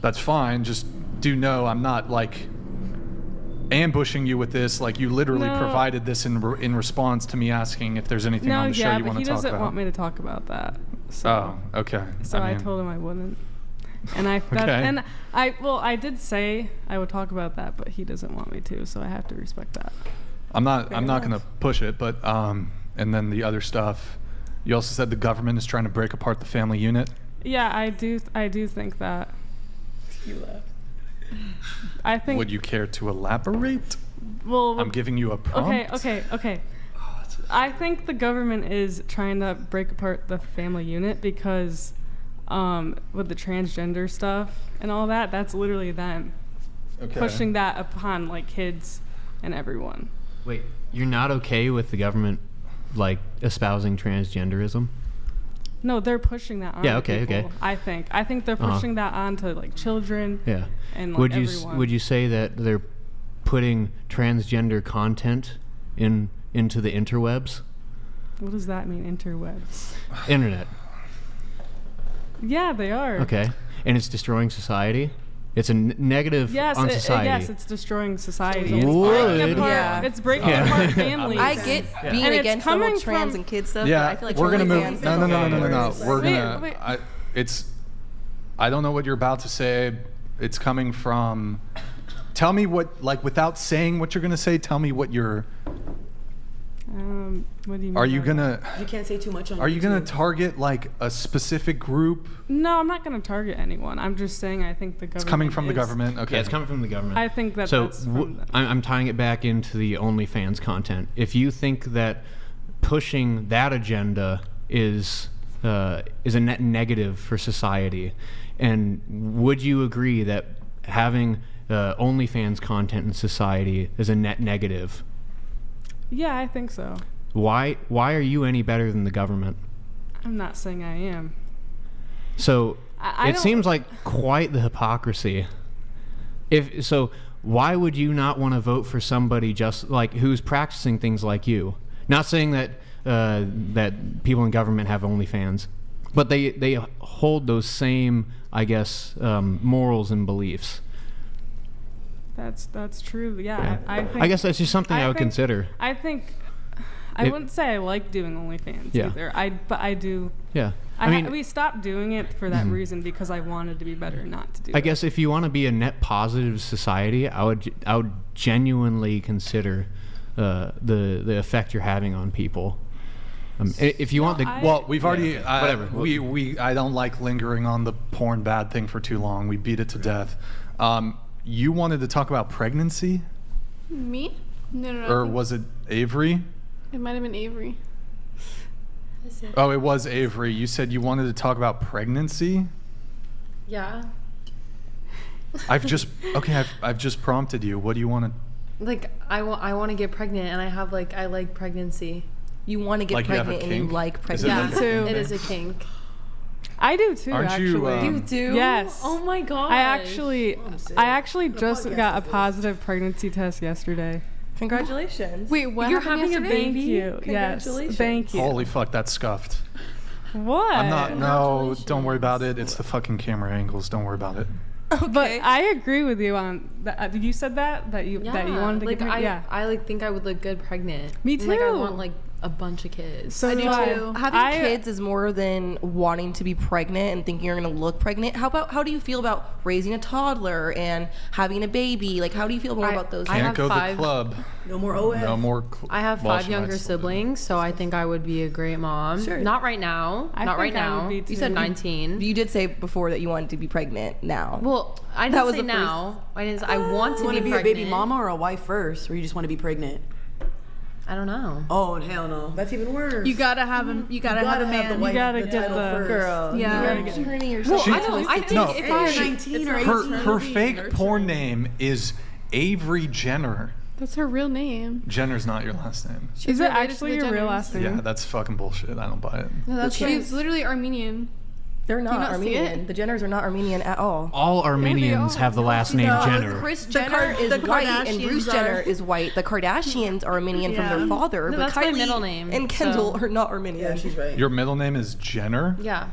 that's fine. Just do know I'm not like ambushing you with this. Like you literally No. provided this in response to me asking if there's anything on the show you but want he to talk doesn't about. want me to talk about that. So, Oh, okay. so I mean, told him I wouldn't. And I Okay. I did say I would talk about that, but he doesn't want me to, so I have to respect that. I'm not going to push it, but and then the other stuff. You also said the government is trying to break apart the family unit. Yeah, I do think that. You laugh. I think. Would you care to elaborate? Well, I'm giving you a prompt. Okay. I think the government is trying to break apart the family unit because with the transgender stuff and all that, that's literally them pushing that upon like kids and everyone. Wait, you're not okay with the government like espousing transgenderism? No, they're pushing that on. Yeah, okay, people, okay. I think they're pushing that on to like children. Yeah. And like everyone. Would you say that they're putting transgender content into the interwebs? What does that mean, interwebs? Internet. Yeah, they are. Okay. And it's destroying society? It's a negative on society. Yes, it's destroying society. It's breaking apart families. I get being against the whole trans and kids stuff. Yeah, but I feel like we're gonna move. fans No. We're gonna. Wait. I don't know what you're about to say. It's coming from. Tell me what, like, without saying what you're gonna say. Tell me what you're. What do you mean? Are you gonna? You can't say too much on. Are you gonna target like a specific group? No, I'm not gonna target anyone. I'm just saying I think the government. It's coming from the government. Okay. Yeah, it's coming from the government. I think that's from them. I'm tying it back into the OnlyFans content. If you think that pushing that agenda is a net negative for society, and would you agree that having OnlyFans content in society is a net negative? Yeah, I think so. Why are you any better than the government? I'm not saying I am. So it seems like quite the hypocrisy. Why would you not want to vote for somebody just like who's practicing things like you? Not saying that that people in government have OnlyFans, but they hold those same, I guess, morals and beliefs. That's true. Yeah. I guess that's just something I would consider. I think I wouldn't say I like doing OnlyFans either. But I do. Yeah. We stopped doing it for that reason because I wanted to be better not to do it. I guess if you want to be a net positive society, I would genuinely consider the effect you're having on people. If you want the we've already whatever. I don't like lingering on the porn bad thing for too long. We beat it to death. You wanted to talk about pregnancy? Me? No. Or was it Avery? It might have been Avery. Oh, it was Avery. You said you wanted to talk about pregnancy? Yeah. I've just prompted you. What do you want to? Like I want to get pregnant, and I like pregnancy. You want to get pregnant and you like pregnancy. Yeah, too. It is a kink. I do too. Aren't actually. You do? Yes. Oh my god. I actually just got a positive pregnancy test yesterday. Congratulations. Wait, what? You're having a baby? Thank you. Congratulations. Yes. Thank you. Holy fuck, that's scuffed. What? I'm not. No, don't worry about it. It's the fucking camera angles. Don't worry about it. Okay. But I agree with you on that. You said that you wanted to get pregnant. I think I would look good pregnant. Me too. Like I want a bunch of kids. So I do too. Having kids is more than wanting to be pregnant and thinking you're going to look pregnant. How do you feel about raising a toddler and having a baby? Like, how do you feel more about those? Can't go to the club. No more OF. No more. I have 5 younger siblings, so I think I would be a great mom. Sure. Not right now. Not right now. You said 19. You did say before that you wanted to be pregnant now. Well, I didn't say now. I want to be pregnant. a baby mama or a wife first, or you just want to be pregnant? I don't know. Oh hell no, that's even worse. You gotta have a man. You gotta get the girl. Yeah. You're turning yourself I think if I 19 or 18, her fake porn name is Avery Jenner. That's her real name. Jenner's not your last name. Is it actually your real last name? Yeah, that's fucking bullshit. I don't buy it. No, she's literally Armenian. They're not Armenian. The Jenners are not Armenian at all. All Armenians have the last name Jenner. Kris Jenner is white and Bruce Jenner is white. The Kardashians are Armenian from their father, No, but that's my Kylie middle name, and Kendall are not Armenian. Yeah, she's right. Your middle name is Jenner? Yeah.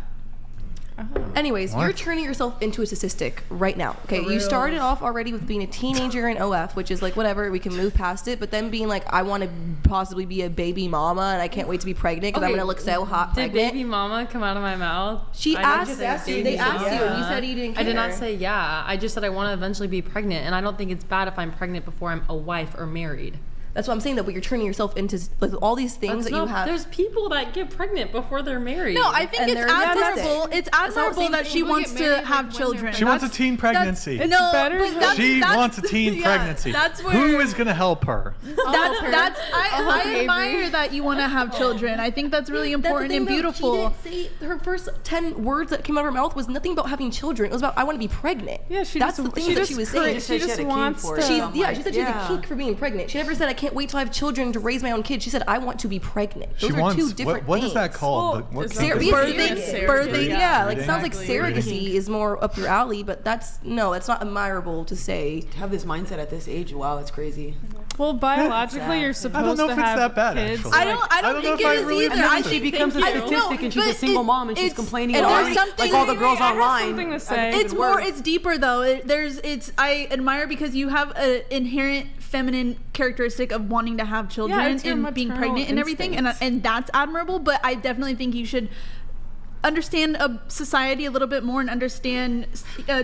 Anyways, you're turning yourself into a statistic right now. Okay, you started off already with being a teenager in OF, which is like whatever, we can move past it. But then being like, I want to possibly be a baby mama, and I can't wait to be pregnant because I'm gonna look so hot Did pregnant. baby mama come out of my mouth? She asked. They asked you, and you said you didn't care. I did not say yeah. I just said I want to eventually be pregnant, and I don't think it's bad if I'm pregnant before I'm a wife or married. That's what I'm saying, though. But you're turning yourself into like all these things that you have. There's people that get pregnant before they're married. No, I think And it's they're admirable. It's admirable that she wants to have children. She wants a teen pregnancy. No, better but than- She wants a teen pregnancy. That's where Who is going to help her? I admire that you want to have children. I think that's really important and beautiful. She didn't say her first 10 words that came out of her mouth was nothing about having children. It was about I want to be pregnant. Yeah, that's the thing that she was saying. She She just had a kink wants for to. it. She I'm said like, she had a kink for being pregnant. She never said I can't wait till I have children to raise my own kids. She said I want to be pregnant. Those are two different what things. is that called? Well, What is kink that is birthing? it? Birthing, yeah. Like, it sounds like Exactly. surrogacy is more up your alley, but that's not admirable to say. To have this mindset at this age, wow, that's crazy. Well, biologically, you're supposed I don't know to if it's have that bad, kids. actually. I don't know think if I it is really either. And then I she think becomes a statistic and she's a single mom and she's complaining and about or it. something- Like all the girls I have online. something to say. It's deeper though. I admire because you have an inherent feminine characteristic of wanting to have children it's your and being maternal pregnant and everything, and that's admirable. But I definitely think you should understand a society a little bit more and understand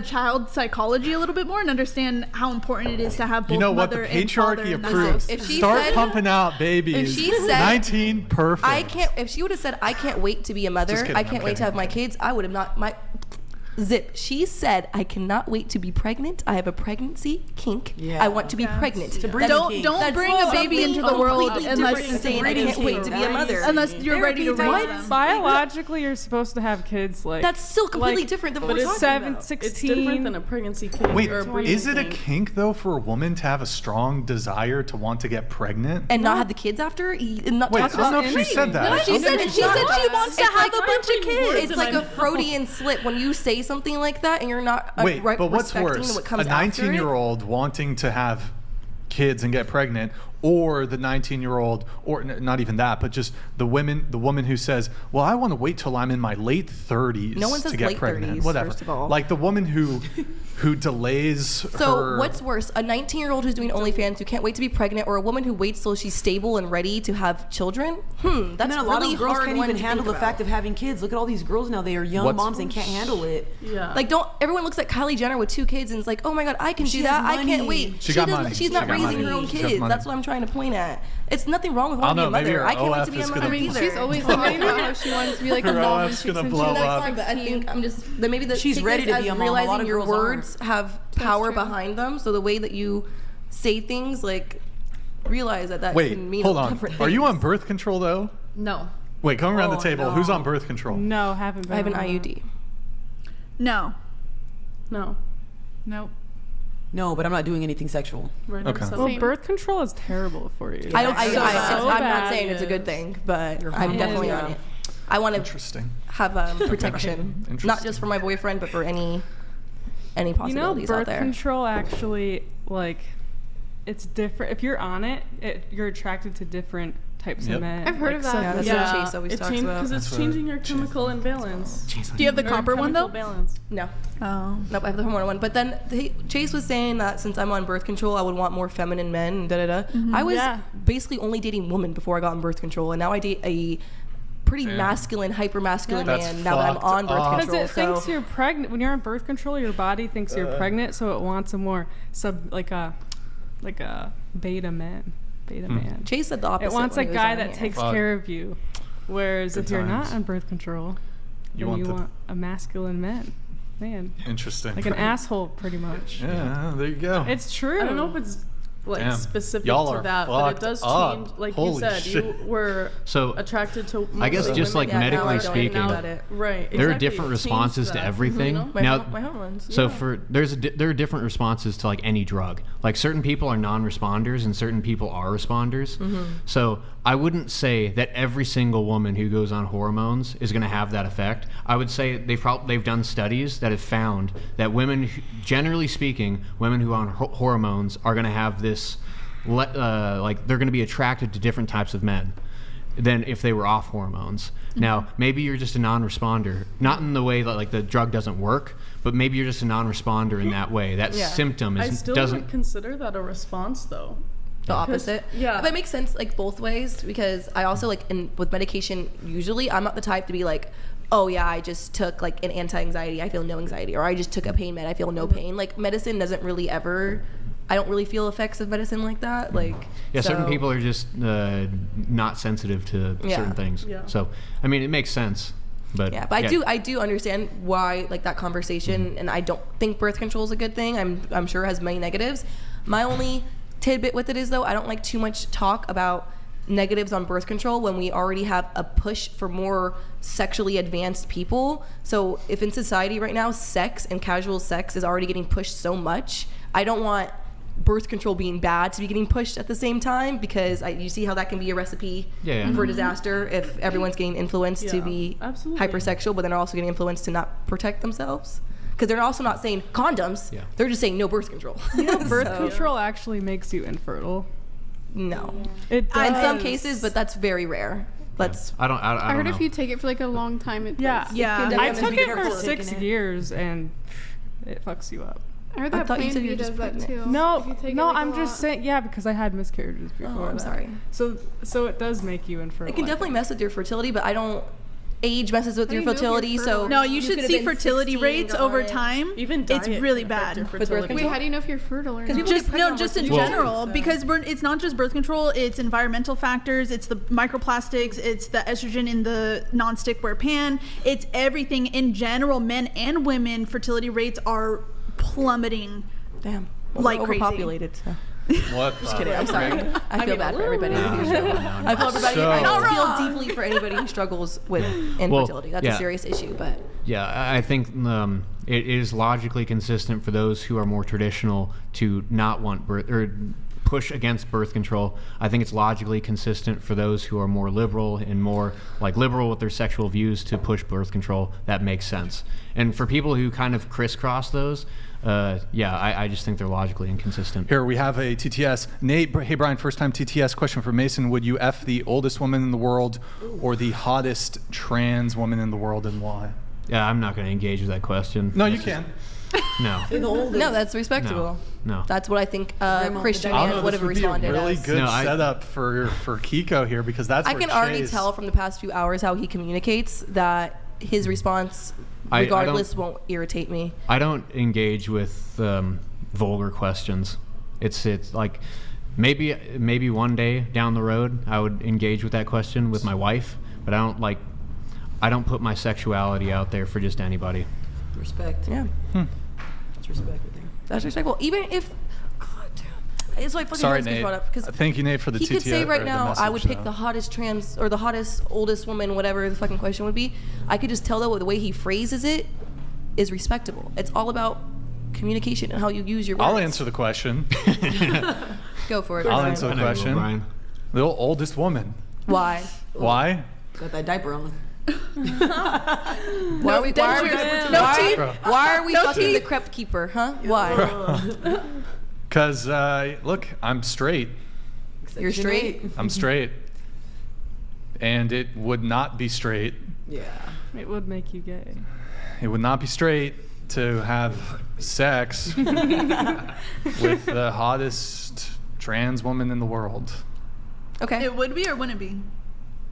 child psychology a little bit more and understand how important it is to have both You know what? The mother and father patriarchy in that approves. house. If she Start said- pumping out babies. If she said 19, perfect. If she would have said I can't wait to be a mother, Just kidding, I I'm can't wait to kidding, have I'm my kidding. kids, I would have not zip. She said I cannot wait to be pregnant. I have a pregnancy kink. Yeah. I want to be pregnant. To bring Don't kink. don't That's bring a baby something into the world completely unless different than saying I can't wait to be a mother. unless you're ready to raise them. Biologically, you're supposed to have kids like. That's still completely like, different than what but we're it's talking 7, about. 16. It's different than a pregnancy kink Wait, or a breeding is it a kink. kink though for a woman to have a strong desire to want to get pregnant? And not have the kids after? And not Wait, talk I don't know about if she anything. said that. No, she said she wants to It's have like- a bunch of kids. It's like a Freudian slip when you say something like that and you're not Wait, but what's respecting worse? what A comes after it. 19-year-old wanting to have kids and get pregnant, or the 19-year-old, or not even that, but just the woman who says, "Well, I want to wait till I'm in my late 30s No one says to get late pregnant." 30s, Whatever. first of all. Like the woman who delays So her. what's worse, a 19-year-old who's doing OnlyFans who can't wait to be pregnant, or a woman who waits till she's stable and ready to have children? That's And then a lot really of girls hard can't one even to handle think the fact about. of having kids. Look at all these girls now. They are young What's- moms and can't handle it. Yeah. Like, don't everyone looks at Kylie Jenner with 2 kids and is like, oh my god, I can She do has that. I can't money. wait. She got doesn't- money. She's She not got raising money. her own She got kids. money. That's what I'm trying to point at. It's nothing wrong with I wanting don't to be a know, maybe mother. her I can't wait OF to be is a gonna- mother I mean, either. She's always talking about how she wants to be like Her a mom OF's since gonna she blow was That's up. fine, but I think I'm just that maybe the She's take ready this to be as a mom. A lot realizing of your girls words have power true. behind them. So the way that you say things, like realize that Wait, can mean hold on. different Are you things. on birth control though? No. Wait, going around the Oh, table. no. Who's on birth control? No, haven't been. I have an on that. IUD. No. No. Nope. No, but I'm not doing anything sexual. Right. Okay. Well, Same. birth control is terrible for you. I don't. So I'm not bad. saying it's a good thing, but I'm hormones, definitely yeah. on it. I want to Interesting. have protection, not Interesting. just for my boyfriend, but for any You know, possibilities out birth there. control actually, like, it's different. If you're on it, you're attracted to different types Yep. of men. I've heard Like, of that. some- Yeah, that's Yeah, what Chase always it talks change- about. because it's That's what changing your chemical imbalance. Do you have the Or copper one chemical though? Balance. No, Oh. nope, I have the hormonal one. But then Chase was saying that since I'm on birth control, I would want more feminine men. And da da da. I was Yeah. basically only dating women before I got on birth control, and now I date a pretty Yeah. masculine, hyper masculine That's man. Now that I'm fucked on birth up. Because control, it thinks you're pregnant. When you're on birth control, your body thinks you're pregnant, so it wants a more like a beta man. Beta man. Chase said the opposite. It wants a when he was guy on that here. takes Fuck. care of you. Whereas Good if you're times. not on birth control, You then want you the- want a masculine man. Interesting. Like an asshole, pretty much. Yeah, there you go. It's true. I don't know if it's like Damn. specific Y'all to are that, but it fucked does up. change. Like Holy you said, shit. you were So, attracted to. I guess mostly just women. like Yeah, now I medically don't think speaking, about it. Right. there are exactly. different It changed responses to that. everything. You know? Now, My hormones. so there are different responses to like any drug. Like certain people are non-responders and certain people are responders. So I wouldn't say that every single woman who goes on hormones is going to have that effect. I would say they've done studies that have found that women, generally speaking, women who are on hormones are going to have this, like they're going to be attracted to different types of men than if they were off hormones. Now, maybe you're just a non-responder, not in the way that like the drug doesn't work, but maybe you're just a non-responder in that way. That symptom I is, still doesn't. would consider that a response, though. the opposite. yeah. But it makes sense like both ways because I also like with medication usually I'm not the type to be like, oh yeah, I just took like an anti-anxiety, I feel no anxiety, or I just took a pain med, I feel no pain. Like medicine doesn't really ever I don't really feel effects of medicine like that. Like, Yeah, so, certain people are just not sensitive to certain things. Yeah. So, I mean, it makes sense. But yeah, but I do understand why, like, that conversation, and I don't think birth control is a good thing. I'm sure it has many negatives. My only tidbit with it is, though, I don't like too much talk about negatives on birth control when we already have a push for more sexually advanced people. So if in society right now, sex and casual sex is already getting pushed so much, I don't want birth control being bad to be getting pushed at the same time, because you see how that can be a recipe for disaster if everyone's getting influenced to be hypersexual, but then they're also getting influenced to not protect themselves, because they're also not saying condoms, they're just saying no birth control. Birth control actually makes you infertile. No, it does. in some cases, but that's very rare. I heard if you take it for like a long time, it does. I took it for 6 years and it fucks you up. I heard that Plan B does that too. No, I'm just saying, because I had miscarriages before. I'm sorry. So it does make you infertile. It can definitely mess with your fertility, but age messes with your fertility, so no, you should see fertility rates over time. Even it's really bad. Wait, how do you know if you're fertile or not? Just in general, because it's not just birth control, it's environmental factors, it's the microplastics, it's the estrogen in the non-stickware pan, it's everything in general. Men and women fertility rates are plummeting. Damn. Like we're crazy. Overpopulated. So. What? Just kidding. I'm sorry. I feel bad for everybody. I feel deeply for anybody who struggles with infertility. That's a serious issue, but I think it is logically consistent for those who are more traditional to not want birth or push against birth control. I think it's logically consistent for those who are more liberal and more like liberal with their sexual views to push birth control. That makes sense. And for people who kind of crisscross those, I just think they're logically inconsistent. Here we have a TTS. Nate, hey Brian, first time TTS question for Mason. Would you F the oldest woman in the world or the hottest trans woman in the world, and why? Yeah, I'm not going to engage with that question. No, you can. No. No, that's respectable. No. That's what I think Christian man would have responded as. Really good as. setup for Keeko here, because that's I can already tell from the past few hours how he communicates that his response regardless won't irritate me. I don't engage with vulgar questions. It's like maybe one day down the road I would engage with that question with my wife, but I don't put my sexuality out there for just anybody. Respect. Yeah. That's respect. That's respectable. Even if it's like fucking sorry, Nate. Thank you, Nate, for the TTS. He could say right now, I would pick the hottest trans or the hottest oldest woman, whatever the fucking question would be. I could just tell though the way he phrases it is respectable. It's all about communication and how you use your words. I'll answer the question. Go for it. I'll answer the question. The oldest woman. Why? Why? Got that diaper on. Why are we fucking the crepe keeper, huh? Why? Because, look, I'm straight. You're straight? I'm straight. And it would not be straight. Yeah. It would make you gay. It would not be straight to have sex with the hottest trans woman in the world. Okay. It would be or wouldn't be?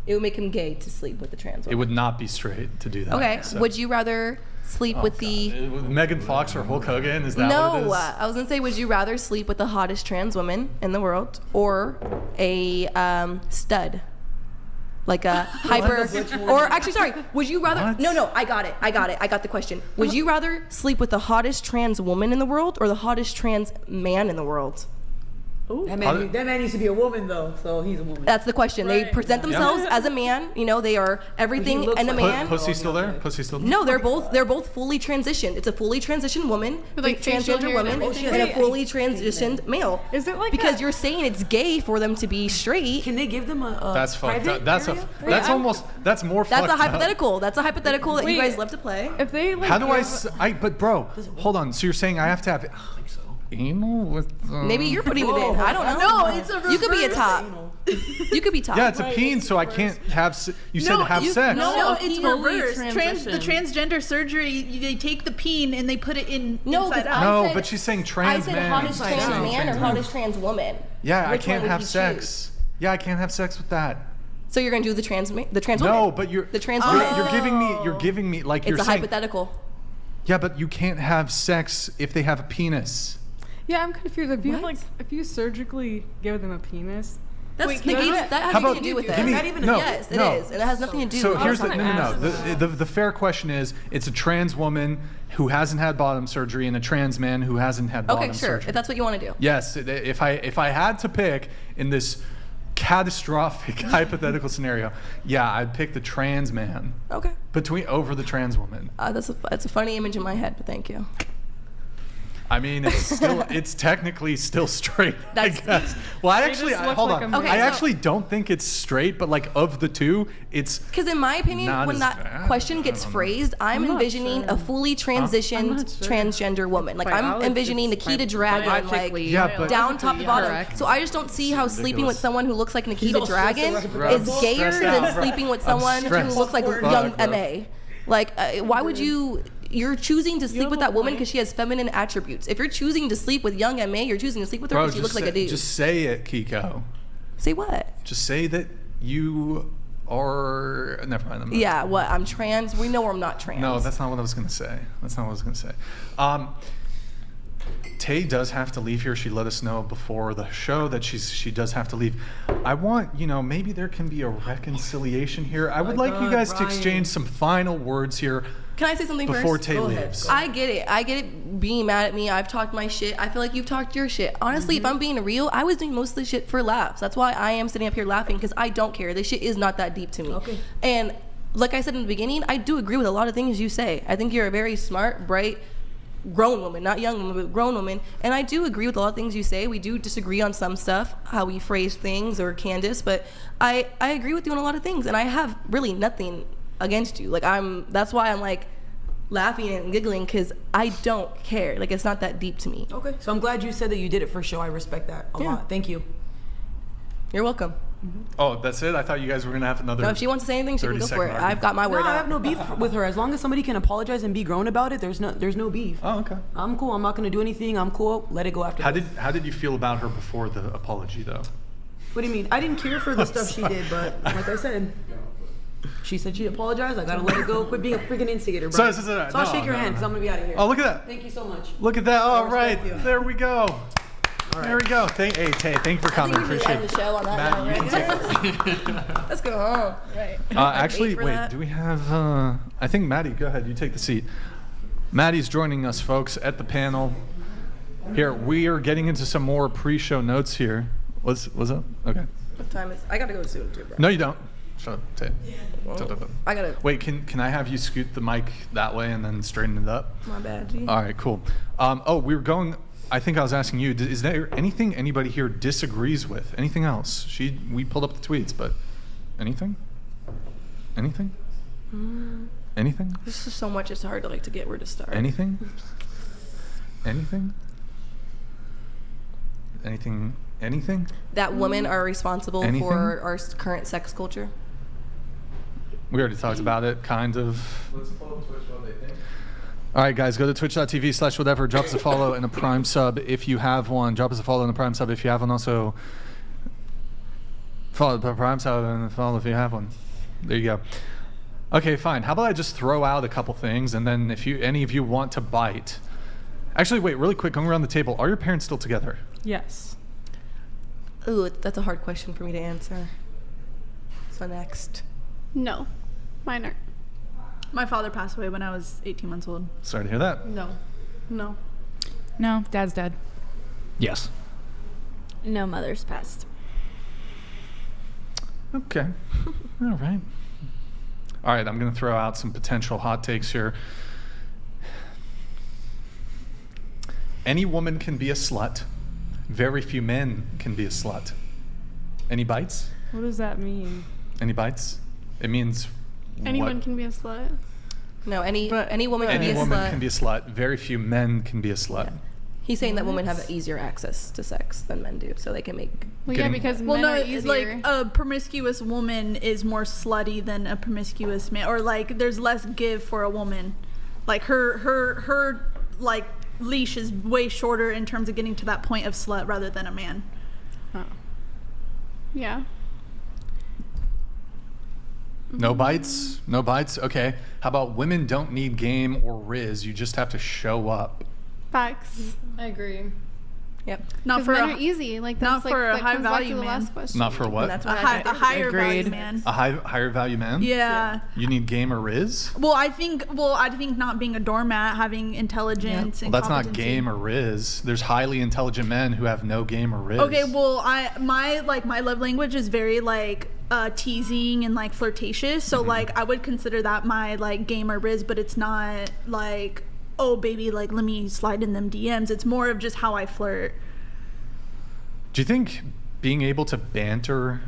It would make him gay to sleep with the trans woman. It would not be straight to do that. Okay. So. Would you rather sleep with the... Megan Fox or Hulk Hogan? Is that what it is? No. I was going to say, would you rather sleep with the hottest trans woman in the world or a stud? Like a hyper... Or actually, sorry. Would you rather... What? No, I got it. I got the question. Would you rather sleep with the hottest trans woman in the world or the hottest trans man in the world? That man needs to be a woman though, so he's a woman. That's the question. Right. They present themselves as a man. You know, they are everything and a man. Pussy still there? Pussy still there? No, they're both fully transitioned. It's a fully transitioned woman, like transgender woman, and a fully transitioned male. Is it like because you're saying it's gay for them to be straight? Can they give them a that's fucked up. That's more That's a hypothetical. Up. That's a hypothetical that you guys love to play. If they like, how do but bro, hold on. So you're saying I have to have anal with maybe you're putting it in. I don't know. No, it's a reverse. You could be a top. You could be top. Yeah, it's a peen, so I can't have. You said to have sex. No, it's reverse. The transgender surgery, they take the peen and they put it in inside out. No, but she's saying trans man. I said hottest trans man or hottest trans woman. Yeah, I can't have sex. Yeah, I can't have sex with that. So you're gonna do the trans woman? No, but the trans woman. You're giving me like you're saying. It's a hypothetical. Yeah, but you can't have sex if they have a penis. Yeah, I'm confused. If you What? if you surgically give them a penis, That Wait, has nothing to do with it. Give me- no, Yes, it no. is. And it has nothing to do So with here's the it. no. The fair question is, it's a trans woman who hasn't had bottom surgery and a trans man who hasn't had bottom Okay, sure. surgery. If that's what you want to do. Yes, if I had to pick in this catastrophic hypothetical scenario, yeah, I'd pick the trans man. Okay. Over the trans woman. That's a funny image in my head, but thank you. I mean, it's technically still straight, I That's- guess. Well, I They actually, just look hold like on. a Okay, I so- actually don't think it's straight, but like of the two, it's Because in my opinion, Not when as that bad. question gets phrased, I'm not envisioning sure. a fully transitioned transgender woman. Like I'm envisioning Nikita Dragon, like Biologically, Yeah, but- down top to bottom. correct. So I just don't see how sleeping with someone who looks like Nikita all stressed Dragon out. is gayer Stressed than out, bro. sleeping with I'm someone who stressed. looks like Fuck, young bro. MA. Like, why would you? You're choosing to sleep with that woman because she has feminine attributes. If you're choosing to sleep with young MA, you're choosing to sleep with her bro, because she looks like a dude. just say it, Keeko. Say what? Just say that you are. Never mind. I'm not- Yeah, what? I'm trans. We know I'm not trans. No, that's not what I was gonna say. That's not what I was gonna say. Tay does have to leave here. She let us know before the show that she does have to leave. I want, maybe there can be a reconciliation here. I would like you guys to exchange some final words here Can I say something before first? Tay leaves. I get it being mad at me. I've talked my shit. I feel like you've talked your shit. Honestly, if I'm being real, I was doing most of the shit for laughs. That's why I am sitting up here laughing, because I don't care. This shit is not that deep to me. Okay. And like I said in the beginning, I do agree with a lot of things you say. I think you're a very smart, bright, grown woman, not young woman, but grown woman. And I do agree with a lot of things you say. We do disagree on some stuff, how we phrase things, or Candace, but I agree with you on a lot of things, and I have really nothing against you. Like that's why I'm like laughing and giggling, because I don't care. Like, it's not that deep to me. Okay. So I'm glad you said that you did it for show. I respect that a lot. Thank you. You're welcome. Oh, that's it? I thought you guys were gonna have another. No, if she wants to say anything, she can go for it. 30-second I've got my word No, I out. have no beef with her. As long as somebody can apologize and be grown about it, there's no beef. Oh, okay. I'm cool. I'm not gonna do anything. I'm cool. Let it go after. How this. did you feel about her before the apology, though? What do you mean? I didn't care for the stuff she did, but like I said, she said she apologized. I gotta let it go. Quit being a freaking instigator, bro. So I'll shake your hand because I'm gonna be out of here. Oh, look at that. Thank you so much. Look at that. All right. respect you. There we go. There we go. Hey, Tay, thank you for coming. I think we should Appreciate end it. the show on that Matt, you note, can right? take Let's go home. Right. actually, for wait, that. do we have, I think Maddie, go ahead, you take the seat. Maddie's joining us, folks, at the panel. Here, we are getting into some more pre-show notes here. What's up? Okay. What time is? I gotta go soon too, bro. No, you don't. Shut up, Tay. I gotta. Wait, can I have you scoot the mic that way and then straighten it up? My bad, G. All right, cool. We were going. I think I was asking you. Is there anything anybody here disagrees with? Anything else? We pulled up the tweets, but anything? Anything? Anything? There's just so much. It's hard to get where to start. Anything? Anything? Anything? Anything? That women are responsible Anything? for our current sex culture. We already talked about it, kind of. Let's pull up Twitch what they think. All right, guys, go to twitch.tv/whatever. Drop us a follow and a Prime sub if you have one. Drop us a follow and a Prime sub if you have one. Also, follow the Prime sub and follow if you have one. There you go. Okay, fine. How about I just throw out a couple things, and then if any of you want to bite. Actually, wait, really quick, going around the table. Are your parents still together? yes. Ooh, that's a hard question for me to answer. So next. No, mine aren't. My father passed away when I was 18 months old. Sorry to hear that. No. No, dad's dead. Yes. No, mother's passed. Okay. All right. All right, I'm going to throw out some potential hot takes here. Any woman can be a slut. Very few men can be a slut. Any bites? What does that mean? Any bites? It means Anyone what? can be a slut. No, any woman can Any be a woman slut. can be a slut. Very few men can be a slut. Yeah. He's saying that women have easier access to sex than men do, so they can make. Well, yeah, Getting- because Well, men no, are it's easier. like a promiscuous woman is more slutty than a promiscuous man, or like there's less give for a woman. Like her like leash is way shorter in terms of getting to that point of slut rather than a man. Yeah. No bites? No bites? Okay. How about women don't need game or riz? You just have to show up. Facts. I agree. Yep. Not 'Cause for men a, are easy. Like not that's for like, a that high comes back to value the man. last question. Not for what? That's a, what a higher value Agreed. man. A higher value man? Yeah. You need game or riz? Well, I think not being a doormat, having intelligence Well, and that's not competency. game or riz. There's highly intelligent men who have no game or riz. Okay, well, my love language is very like teasing and like flirtatious. So like I would consider that my like game or riz, but it's not like, oh baby, like let me slide in them DMs. It's more of just how I flirt. Do you think being able to banter,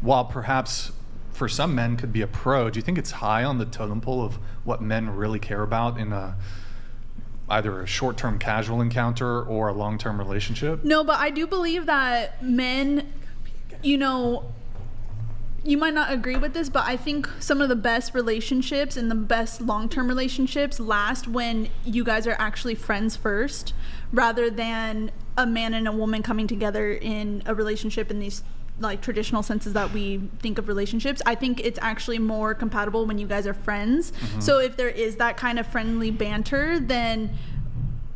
while perhaps for some men could be a pro, do you think it's high on the totem pole of what men really care about in either a short-term casual encounter or a long-term relationship? No, but I do believe that men, you know, you might not agree with this, but I think some of the best relationships and the best long-term relationships last when you guys are actually friends first, rather than a man and a woman coming together in a relationship in these like traditional senses that we think of relationships. I think it's actually more compatible when you guys are friends. So if there is that kind of friendly banter, then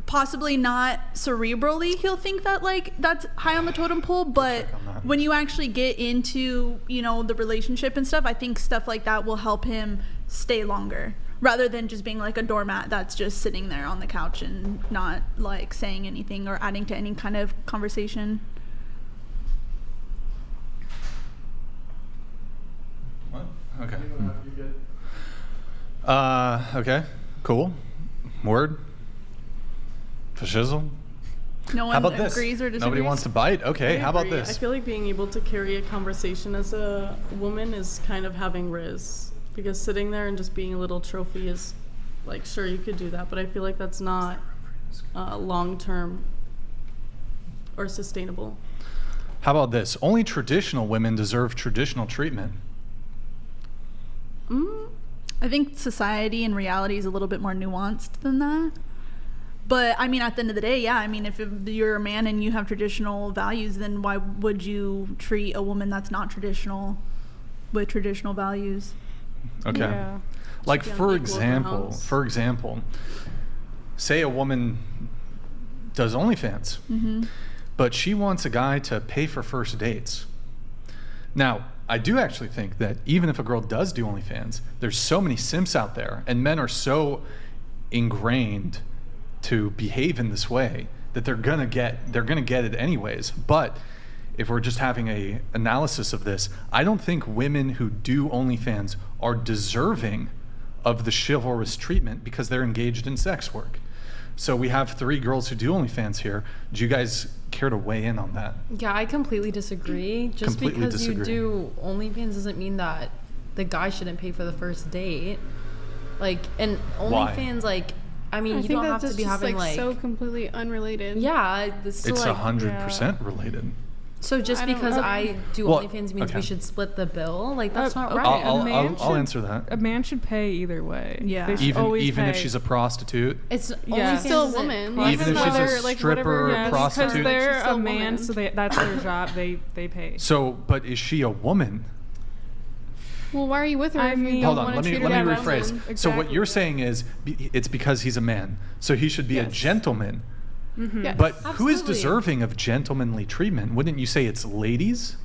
possibly not cerebrally he'll think that like that's high on the totem pole, but when you actually get into, you know, the relationship and stuff, I think stuff like that will help him stay longer, rather than just being like a doormat that's just sitting there on the couch and not like saying anything or adding to any kind of conversation. What? Okay. Okay. Cool. Word. For shizzle. No one How about this? agrees or disagrees. Nobody wants to bite? Okay, I how about agree. this? I feel like being able to carry a conversation as a woman is kind of having riz. Because sitting there and just being a little trophy is, like, sure, you could do that, but I feel like that's not long-term or sustainable. How about this? Only traditional women deserve traditional treatment. I think society and reality is a little bit more nuanced than that. But I mean, at the end of the day, yeah, I mean, if you're a man and you have traditional values, then why would you treat a woman that's not traditional with traditional values? Okay. Yeah. Like Should be on for equal example, say a woman does OnlyFans, but she wants a guy to pay for first dates. Now, I do actually think that even if a girl does do OnlyFans, there's so many simps out there, and men are so ingrained to behave in this way that they're gonna get it anyways. But if we're just having a analysis of this, I don't think women who do OnlyFans are deserving of the chivalrous treatment because they're engaged in sex work. So we have 3 girls who do OnlyFans here. Do you guys care to weigh in on that? Yeah, I completely disagree. Just Completely because disagree. you do OnlyFans doesn't mean that the guy shouldn't pay for the first date. Like, and Why? OnlyFans, like, I mean, I you think don't have that's to be just having like like, so completely unrelated. yeah, it's still It's like, 100% related. so just I don't because know. I do Well, OnlyFans means okay. we should split the bill. Like, that's not okay. right. I'll answer that. A man should pay either way. Yeah. They should Even always if pay. she's a prostitute. It's Yeah. OnlyFans Still a isn't woman. profit. Even if though she's a they're, like, stripper whatever- or Yeah, prostitute. because they're She's still a a man, woman. so that's their job. They pay. So, but is she a woman? Well, why are you with her I if you mean- don't Hold on, want let to me treat her like a rephrase. woman? So what you're Exactly. saying is it's because he's a man. So he should be a Yes. gentleman. Yes. But who is Absolutely. deserving of gentlemanly treatment? Wouldn't you say it's ladies?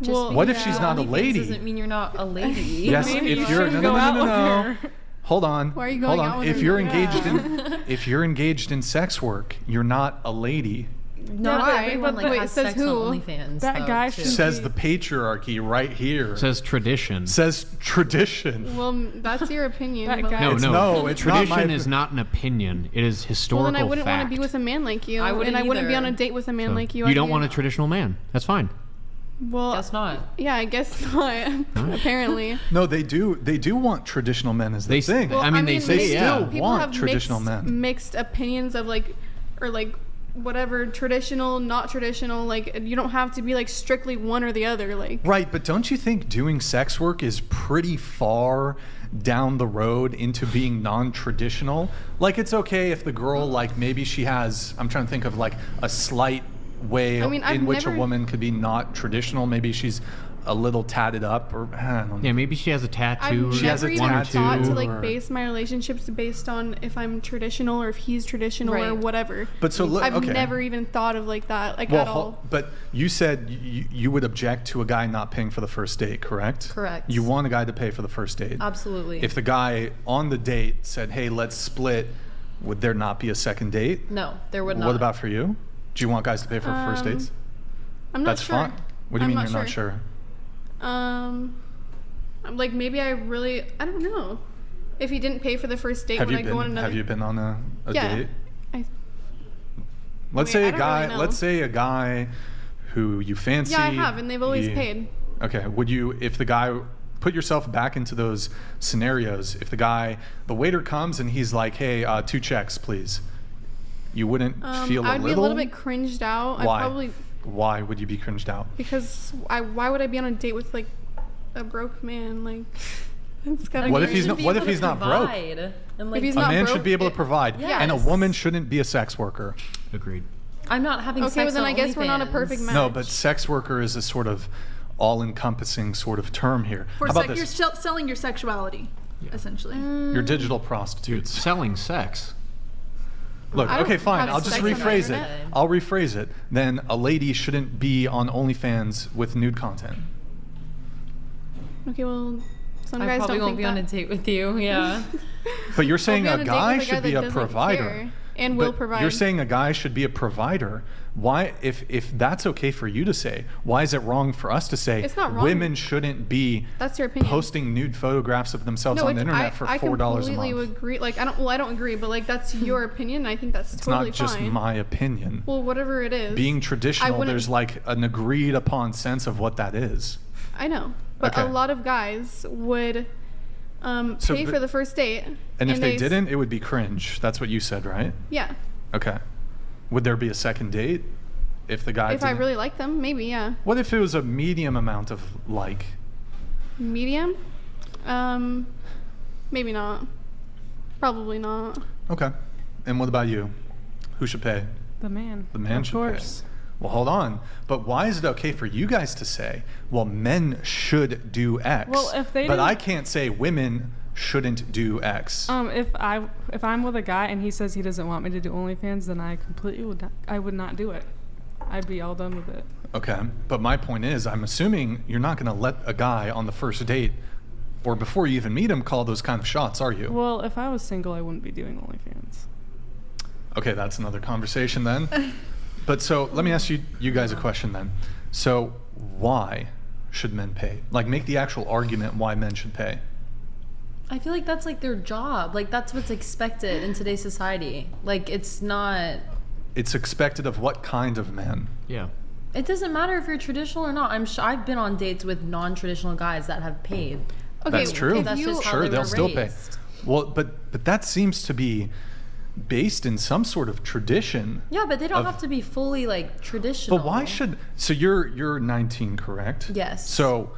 Just Well, What if because she's you're not a OnlyFans lady? Doesn't mean you're not a lady. Yes, Maybe if you you're shouldn't go out with her. Hold on. Why are you Hold going on. out with If her? you're Yeah. if you're engaged in sex work, you're not a lady. Not Why? everyone But like wait, has says sex who? on OnlyFans. That though, guy too. should- Says the patriarchy right here. Says tradition. Says tradition. Well, that's your opinion. That but- guy- No, It's- no. no, it's not Tradition my- is not an opinion. It is Well, historical then I wouldn't fact. want to be with a man like you, I wouldn't and I wouldn't be on either. a date with a man So like you. you I'd don't be want a in- traditional man. That's fine. Well, Guess not. yeah, I guess not. Apparently. No, they do want traditional men as the They thing. I mean, they say, yeah. still People want have traditional men. mixed opinions of like, or like whatever, traditional, not traditional. Like, you don't have to be like strictly one or the other. Like, Right, but don't you think doing sex work is pretty far down the road into being non-traditional? Like, it's okay if the girl, like, maybe she has, I'm trying to think of like a slight way I mean, I've in which a never- woman could be not traditional? Maybe she's a little tatted up, or I don't know. Yeah, maybe she has a tattoo. I've She has never a even tattoo thought to or- like base my relationships based on if I'm traditional or if he's traditional or Right. whatever. But so look, I've okay. never even thought of like that, like Well, at all. but you said you would object to a guy not paying for the first date, correct? Correct. You want a guy to pay for the first date. Absolutely. If the guy on the date said, "Hey, let's split," would there not be a second date? No, there would not. What about for you? Do you want guys to pay for first dates? I'm not That's sure. fine. What do you I'm mean you're not sure? I'm like maybe I don't know. If he didn't pay for the first date when I go on another. Have you been on a Yeah. date? I, Let's I say a don't guy. really know. Let's say a guy who you fancy. yeah, I have, and they've always paid. Okay. Would you, if the guy, put yourself back into those scenarios? If the waiter comes and he's like, "Hey, 2 checks, please," you wouldn't feel I'd be a little bit cringed out. Why? Why would you be cringed out? Because why would I be on a date with like a broke man? Like, it's gotta What be- if he's not? What if he's not broke? And like, If he's A not man broke, should be able to provide, Yeah. and a woman shouldn't be a sex worker. Agreed. I'm not having Okay, sex well then on I guess we're not a OnlyFans. perfect match. No, but sex worker is a sort of all-encompassing sort of term here. For How about you're this? selling your sexuality, essentially. You're digital prostitutes. Selling sex. Look, I don't okay, fine. have I'll just sex on the rephrase it. internet. I'll rephrase it. Then a lady shouldn't be on OnlyFans with nude content. Okay, well, some I guys probably don't won't think be that. on a date with you. Yeah. But you're saying I'll a be on guy date with should be that a doesn't provider. care and will But provide. You're saying a guy should be a provider. Why, if that's okay for you to say, why is it wrong for us to say It's not wrong. women shouldn't be That's your opinion. posting nude photographs of themselves on the internet for $4 I a completely month? agree. Like I don't agree, but like that's your opinion. I think that's It's totally not just fine. my opinion. Well, whatever it is. Being traditional, wouldn't- there's like an agreed upon sense of what that is. I know, but Okay. a lot of guys would So, pay but- for the first date. And if they s- didn't, it would be cringe. That's what you said, right? yeah. Okay. Would there be a second date if the guy If I didn't- really like them, maybe yeah. What if it was a medium amount of like? Medium, maybe not. Probably not. Okay. And what about you? Who should pay? The man. The man of should course. pay. Well, hold on. But why is it okay for you guys to say, well, men should do X? Well, if they but didn't- I can't say women shouldn't do X. If I'm with a guy and he says he doesn't want me to do OnlyFans, then I completely would not do it. I'd be all done with it. Okay. But my point is, I'm assuming you're not going to let a guy on the first date or before you even meet him call those kind of shots, are you? Well, if I was single, I wouldn't be doing OnlyFans. Okay, that's another conversation then. But so let me ask you guys a question then. So why should men pay? Like, make the actual argument why men should pay. I feel like that's like their job. Like that's what's expected in today's society. Like it's not. It's expected of what kind of man? Yeah. It doesn't matter if you're traditional or not. I've been on dates with non-traditional guys that have paid. Okay, That's true. That's just how Sure, they they'll were still pay. raised. Well, but that seems to be based in some sort of tradition. Yeah, but they don't of- have to be fully like traditional. But why should? So you're 19, correct? Yes. So,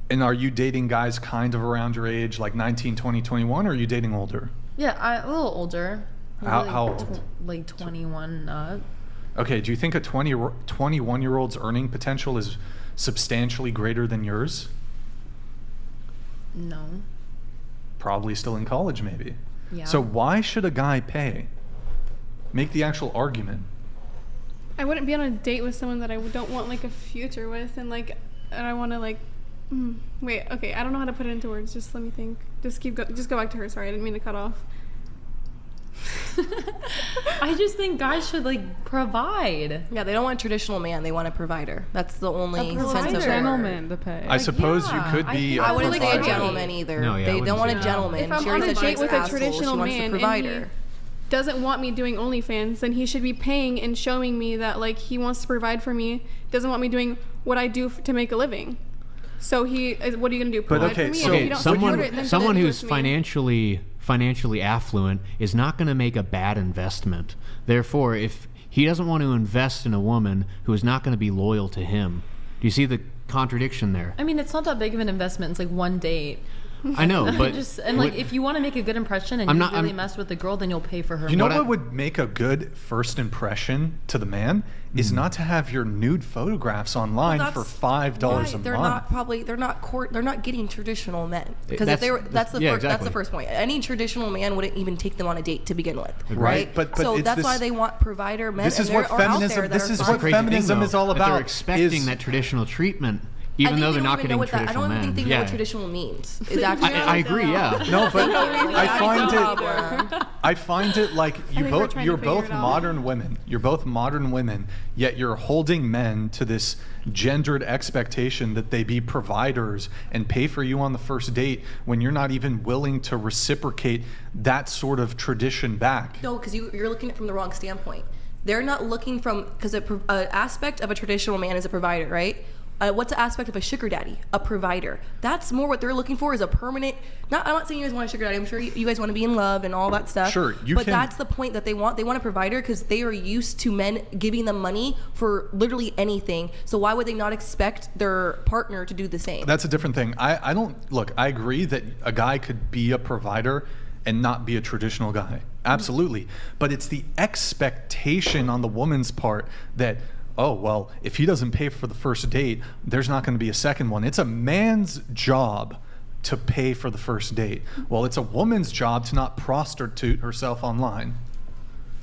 and are you dating guys kind of around your age, like 19, 20, 21, or are you dating older? Yeah, a little older. How- Maybe, how like, old? Like 21 up. Okay, do you think a 21-year-old's earning potential is substantially greater than yours? No. Probably still in college, maybe. Yeah. So why should a guy pay? Make the actual argument. I wouldn't be on a date with someone that I don't want like a future with, and I want to like. Wait, okay, I don't know how to put it into words. Just let me think. Just go back to her. Sorry, I didn't mean to cut off. I just think guys should like provide. Yeah, they don't want a traditional man. They want a provider. That's the only provider. sense of Gentleman to pay. I suppose you yeah, could I be think- a I wouldn't say a provider. gentleman either. No, yeah, I they wouldn't don't want say a that. gentleman. If I'm Sherry on a said date she's with an a asshole. traditional She wants man a and provider. he doesn't want me doing OnlyFans, then he should be paying and showing me that like he wants to provide for me. Doesn't want me doing what I do to make a living. So what are you gonna do? But Provide okay, for me? so- And if you don't support it, then someone don't do it who's to me. financially affluent is not going to make a bad investment. Therefore, if he doesn't want to invest in a woman who is not going to be loyal to him, do you see the contradiction there? I mean, it's not that big of an investment. It's like one date. I know, but like if you want to make a good impression and you really mess with the girl, then you'll pay for her. You know what would make a good first impression to the man is not to have your nude photographs online for $5 a month. They're not getting traditional men, because that's the first point. Any traditional man wouldn't even take them on a date to begin with, right? But so that's why they want provider men. This is what feminism is all about. They're expecting that traditional treatment. Even though they're not getting traditional men. I don't even think they know what traditional means. Is actually I agree, yeah. No, but I find it like you're both modern women. You're both modern women, yet you're holding men to this gendered expectation that they be providers and pay for you on the first date when you're not even willing to reciprocate that sort of tradition back. No, because you're looking at it from the wrong standpoint. They're not looking from, because an aspect of a traditional man is a provider, right? What's the aspect of a sugar daddy? A provider. That's more what they're looking for, is a permanent. I'm not saying you guys want a sugar daddy. I'm sure you guys want to be in love and all that stuff. Sure, but that's the point that they want. They want a provider because they are used to men giving them money for literally anything. So why would they not expect their partner to do the same? That's a different thing. I agree that a guy could be a provider and not be a traditional guy. Absolutely. But it's the expectation on the woman's part that, oh, well, if he doesn't pay for the first date, there's not going to be a second one. It's a man's job to pay for the first date. Well, it's a woman's job to not prostitute herself online.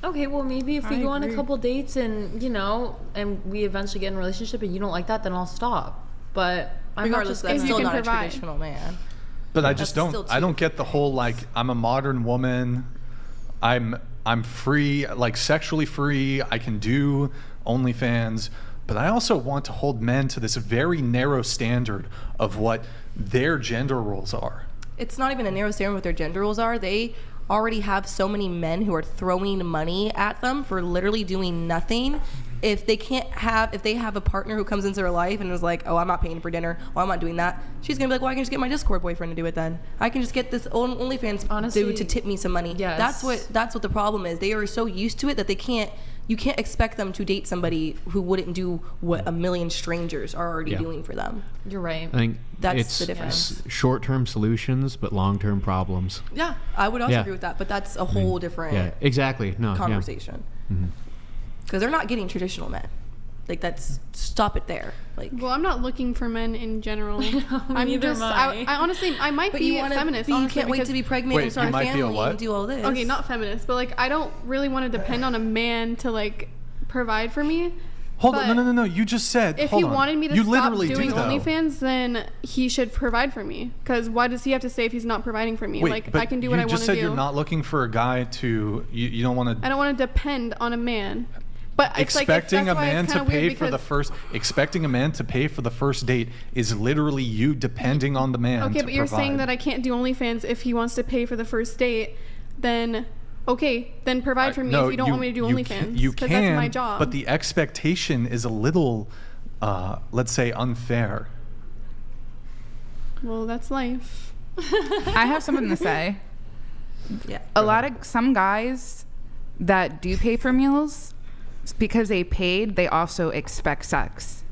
Okay, well, maybe if we go on a couple dates and, and we eventually get in a relationship and you don't like that, then I'll stop. But regardless, that's still not a traditional man. But I just don't get the whole, like, I'm a modern woman, I'm free, like sexually free, I can do OnlyFans, but I also want to hold men to this very narrow standard of what their gender roles are. It's not even a narrow standard what their gender roles are. They already have so many men who are throwing money at them for literally doing nothing. If they have a partner who comes into their life and is like, oh, I'm not paying for dinner, or I'm not doing that, she's gonna be like, well, I can just get my Discord boyfriend to do it then. I can just get this OnlyFans dude to tip me some money. Yes. That's what the problem is. They are so used to it that you can't expect them to date somebody who wouldn't do what a million strangers are already doing for them. You're right. I think that's the difference. Short-term solutions, but long-term problems. Yeah, I would also agree with that, but that's a whole different conversation. Because they're not getting traditional men. Like, stop it there. Like, well, I'm not looking for men in general. I honestly, I might be a feminist. But you can't wait to be pregnant and start a family and do all this. Okay, not feminist, but like, I don't really want to depend on a man to like provide for me. Hold on, no. You just said if he wanted me to stop doing OnlyFans, then he should provide for me. Because why does he have to say if he's not providing for me? Wait, I can do what I want to do. You just said you're not looking for a guy to. You don't want to. I don't want to depend on a man. But expecting a man to pay for the first date is literally you depending on the man. Okay, but you're saying that I can't do OnlyFans if he wants to pay for the first date, then provide for me if you don't want me to do OnlyFans. You can, that's my job. But the expectation is a little, let's say, unfair. Well, that's life. I have something to say. Yeah. Some guys that do pay for meals, because they paid, they also expect sex.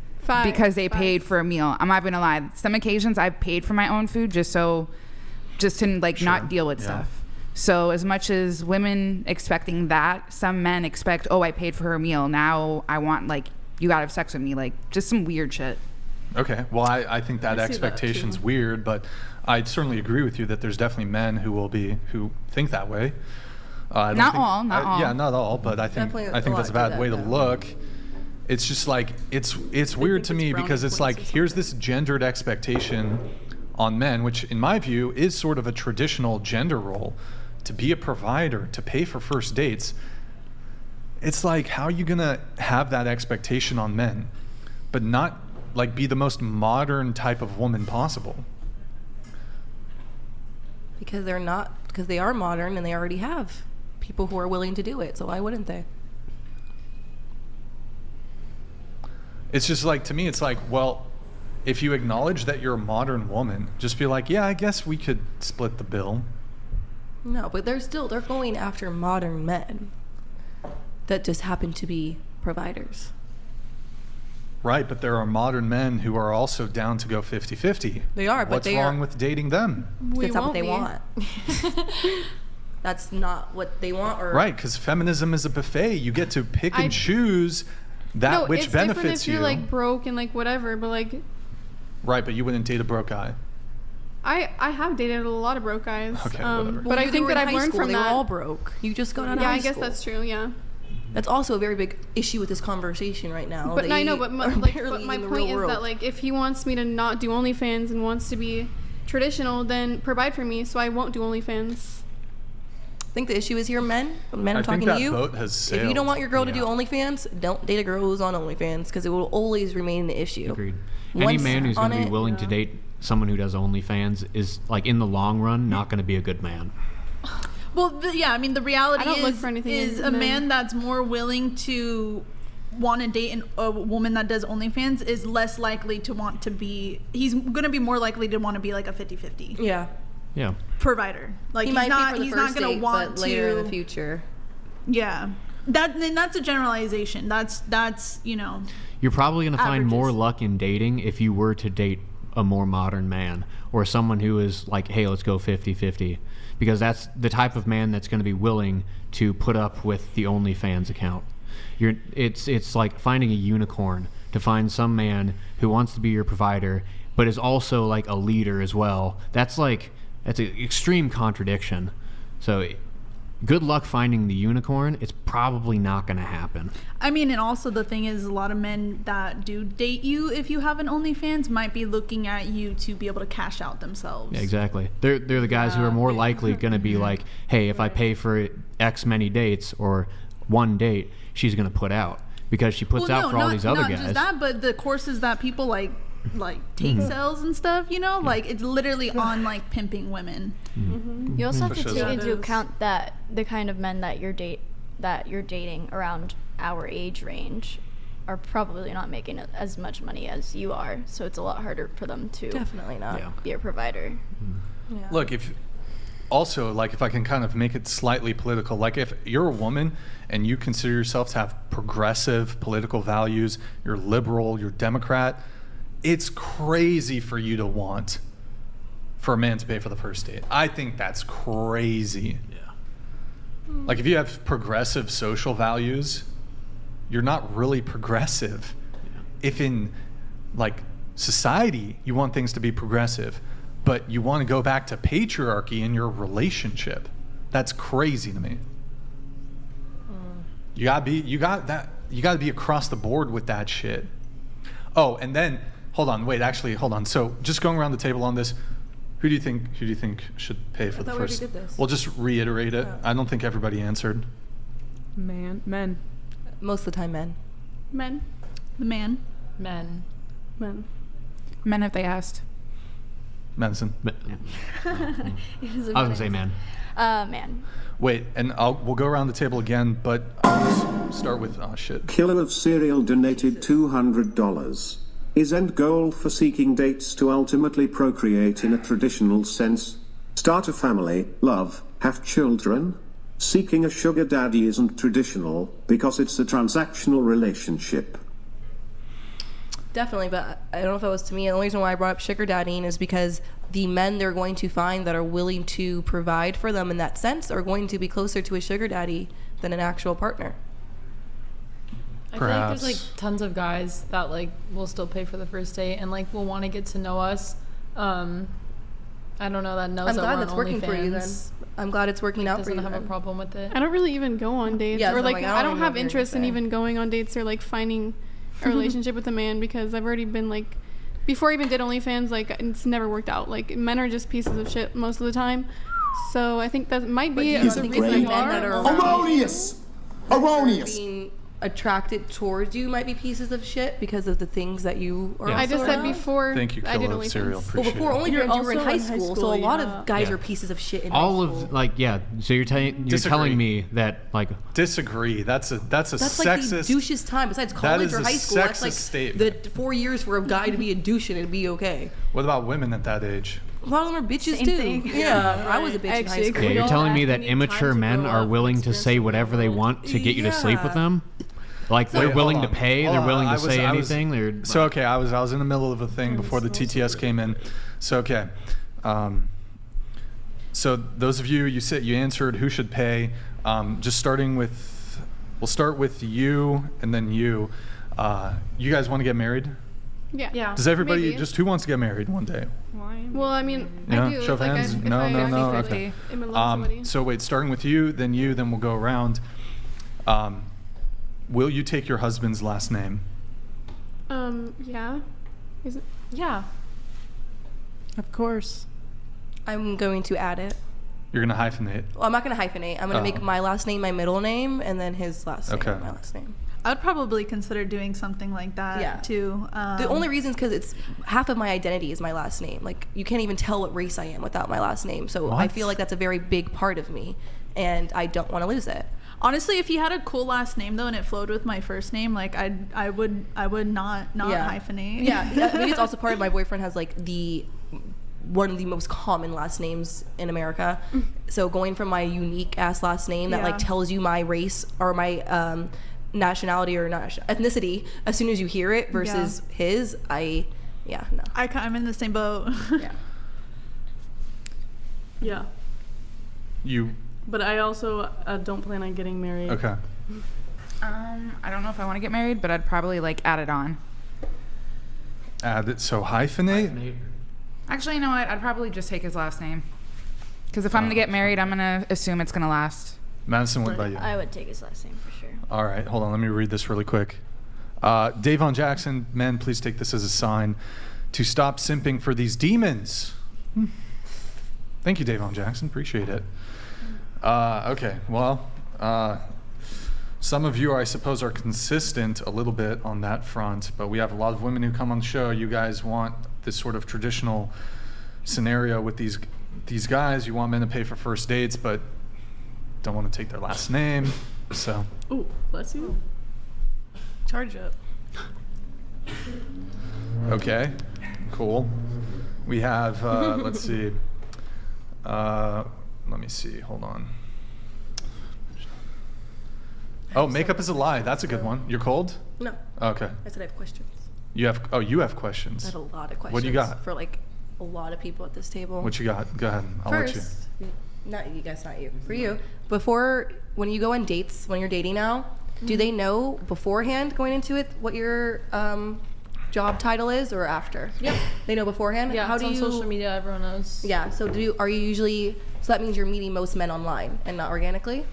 Because they paid for a meal. I'm not gonna lie. Some occasions I've paid for my own food just to not deal with stuff. So as much as women expecting that, some men expect, oh, I paid for her meal. Now I want, like, you gotta have sex with me. Like, just some weird shit. Okay. Well, I think that expectation's weird, but I certainly agree with you that there's definitely men who think that way. Not all. Yeah, not all, but I think that's a bad way to look. It's just like it's weird to me because it's like, here's this gendered expectation on men, which in my view is sort of a traditional gender role, to be a provider, to pay for first dates. It's like, how are you gonna have that expectation on men, but not like be the most modern type of woman possible? Because they are modern and they already have people who are willing to do it, so why wouldn't they? It's just like, to me, it's like, well, if you acknowledge that you're a modern woman, just be like, yeah, I guess we could split the bill. No, but they're going after modern men that just happen to be providers. Right, but there are modern men who are also down to go 50-50. They are, but what's wrong with dating them? That's not what they want. That's not what they want. Or Right, because feminism is a buffet. You get to pick and choose that which it's benefits different if you. you're like broke and like whatever, but like. Right, but you wouldn't date a broke guy. I have dated a lot of broke guys. Okay, whatever. But I think that I've learned from they that. were all broke. You just got out of high Yeah, I guess school. that's true. Yeah. That's also a very big issue with this conversation right now. But I know, but my point is world. that like if he wants me to not do OnlyFans and wants to be traditional, then provide for me, so I won't do OnlyFans. I think the issue is here, men. Men, I'm I think talking that to you. boat has If you don't sailed. want your girl to do OnlyFans, don't date a girl who's on OnlyFans because it will always remain the issue. Agreed. Any Once man who's going to on be it- willing to date someone who does OnlyFans is, like, in the long run, not going to be a good man. Well, yeah, I mean, the reality I don't look is, for anything is in a men. man that's more willing to want to date a woman that does OnlyFans is less likely to want to be, he's going to be more likely to want to be like a 50-50 Yeah. Yeah. provider. Like, He he's might not, be for the he's first not going date, to want but to. later in the future. Yeah. That's a generalization. That's, you know. You're probably going to find more Averages. luck in dating if you were to date a more modern man or someone who is like, hey, let's go 50-50. Because that's the type of man that's going to be willing to put up with the OnlyFans account. It's like finding a unicorn to find some man who wants to be your provider, but is also like a leader as well. That's an extreme contradiction. So good luck finding the unicorn. It's probably not going to happen. I mean, and also the thing is, a lot of men that do date you, if you have an OnlyFans, might be looking at you to be able to cash out themselves. Yeah, exactly. They're the guys who are more likely going to be like, hey, if I pay for X many dates or one date, she's going to put out because she puts out for all these other not guys. Just that, but the courses that people like take sales and stuff, you know, like it's literally on like pimping women. You also have to For take sure. into account that the kind of men that you're dating around our age range are probably not making as much money as you are, so it's a lot harder for them to Definitely not. be a provider. Yeah. Look, if I can kind of make it slightly political, like if you're a woman and you consider yourself to have progressive political values, you're liberal, you're Democrat, it's crazy for you to want for a man to pay for the first date. I think that's crazy. Yeah. Like if you have progressive social values, you're not really progressive. If in like society you want things to be progressive, but you want to go back to patriarchy in your relationship, that's crazy to me. You gotta be across the board with that shit. Oh, and then hold on. So just going around the table on this, who do you think should pay for the thought we already first? did this. We'll just reiterate it. Oh. I don't think everybody answered. Men. Most of the time, men. Men. The man. Men. Men. Men if they asked. Madison. I was going to say man. Man. Wait, and we'll go around the table again, but I'll just start with shit. Killer of Cereal donated $200. Is end goal for seeking dates to ultimately procreate in a traditional sense? Start a family, love, have children? Seeking a sugar daddy isn't traditional because it's a transactional relationship. Definitely, but I don't know if that was to me. The only reason why I brought up sugar daddying is because the men they're going to find that are willing to provide for them in that sense are going to be closer to a sugar daddy than an actual partner. I feel like Perhaps. there's like tons of guys that like will still pay for the first date and like will want to get to know us. I don't know, that knows I'm that glad we're that's on working for you then. OnlyFans. I'm glad it's working out for you Doesn't have then. a problem with it. I don't really even go on dates, Yeah, or so like like, I don't even know have what you're interest in gonna say. even going on dates or like finding a relationship with a man because I've already been like, before I even did OnlyFans, like it's never worked out. Like men are just pieces of shit most of the time, so I think that might be do you the think reason the men that are Erroneous! Erroneous! being attracted towards you might be pieces of shit because of the things that you are. Yeah. I just also said around? before Thank you, I did Killer of Cereal. OnlyFans. Well, Appreciate before it. OnlyFans, You're you were in also high in high school, so a school, lot yeah. of guys Yeah. are pieces of shit in All high school. of like you're Disagree. telling me that like Disagree. That's a That's sexist. like the douchest time. Besides college is or a high school, that's sexist like statement. the 4 years for a guy to be a douche and it'd be okay. What about women at that age? A lot of them are bitches Same too. thing. Yeah, I was a bitch in high Actually, school. yeah, you're telling me You that need immature time to men grow are up willing and to say experience whatever they want to get you to sleep with Yeah. them? Like they're willing to pay, they're willing to say anything. I was in the middle of a thing before the TTS came in. So okay, so those of you you answered who should pay. Just starting with, we'll start with you and then you. You guys want to get married? Yeah. Does everybody Maybe. just who wants to get married one day? Well, I mean, Yeah? I do. Show of Like, hands? if No. I Okay. am in love with somebody. So wait, starting with you, then we'll go around. Will you take your husband's last name? Yeah. Is it? Yeah. Of course. I'm going to add it. You're gonna hyphenate. Well, I'm not going to hyphenate. I'm going to make my last name my middle name, and then his last name my last name. I'd probably consider doing something like that too. The only reason is because it's half of my identity is my last name. Like, you can't even tell what race I am without my last name. So I feel like that's a very big part of me, and I don't want to lose it. Honestly, if he had a cool last name though, and it flowed with my first name, like I would not hyphenate. Yeah, maybe it's also part of my boyfriend has like one of the most common last names in America. So going from my unique ass last name that like tells you my race or my nationality or ethnicity as soon as you hear it versus his, no. I'm in the same boat. Yeah. You. But I also don't plan on getting married. Okay. I don't know if I want to get married, but I'd probably like add it on. Add it. So hyphenate. Actually, you know what? I'd probably just take his last name. Because if I'm gonna get married, I'm gonna assume it's gonna last. Madysen, what about you? I would take his last name for sure. All right, hold on. Let me read this really quick. Davon Jackson, men, please take this as a sign to stop simping for these demons. Thank you, Davon Jackson. Appreciate it. Okay, well, some of you, I suppose, are consistent a little bit on that front, but we have a lot of women who come on the show. You guys want this sort of traditional scenario with these guys. You want men to pay for first dates, but don't want to take their last name. So. Ooh, bless you. Charge up. Okay, cool. We have, let's see. Let me see, hold on. Oh, makeup is a lie. That's a good one. You're cold? No. Okay. I said I have questions. You have questions. I have a lot of questions. What do you got? For like a lot of people at this table. What you got? Go ahead. I'll let you. First, not you guys, not you. For you, when you go on dates, when you're dating now, do they know beforehand going into it what your job title is, or after? Yep. They know beforehand? Yeah, How it's do on you, social media, everyone knows. Yeah, so are you usually, so that means you're meeting most men online and not organically?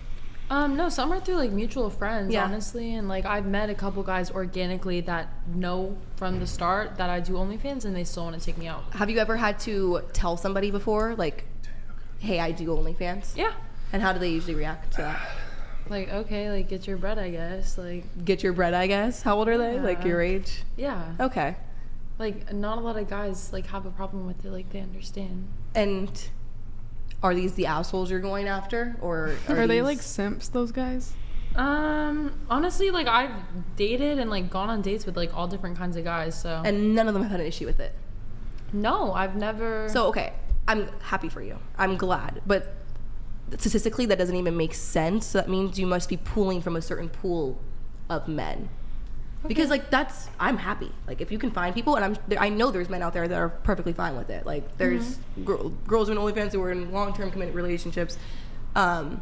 No, some are through like mutual friends, Yeah. honestly, and like I've met a couple guys organically that know from the start that I do OnlyFans and they still want to take me out. Have you ever had to tell somebody before, like, hey, I do OnlyFans? Yeah. And how do they usually react to that? Like, okay, like get your bread, I guess. Like, get your bread, I guess. How old are they? Like your age? Yeah. Okay. Like, not a lot of guys like have a problem with it. Like, they understand. And are these the assholes you're going after, or are they like simps? Those guys? Honestly, like I've dated and like gone on dates with like all different kinds of guys. So. And none of them have had an issue with it. No, I've never. So okay, I'm happy for you. I'm glad, but statistically, that doesn't even make sense. So that means you must be pulling from a certain pool of men. Okay. Because like I'm happy. Like if you can find people, and I know there's men out there that are perfectly fine with it. Like there's girls in OnlyFans who are in long-term committed relationships. But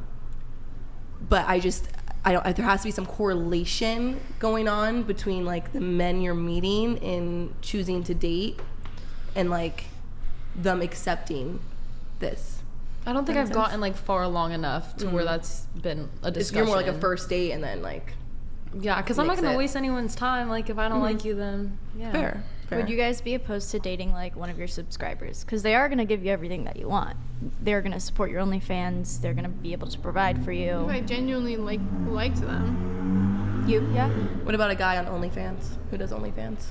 there has to be some correlation going on between like the men you're meeting in choosing to date and like them accepting this. I don't think I've gotten like far along enough to where that's been a discussion. You're more like a first date and then like. Yeah, because I'm not going to waste anyone's time. Like, if I don't like you, then, yeah. Fair. Would you guys be opposed to dating, like, one of your subscribers? Because they are going to give you everything that you want. They're going to support your OnlyFans. They're going to be able to provide for you. If I genuinely liked them. Yeah? What about a guy on OnlyFans who does OnlyFans?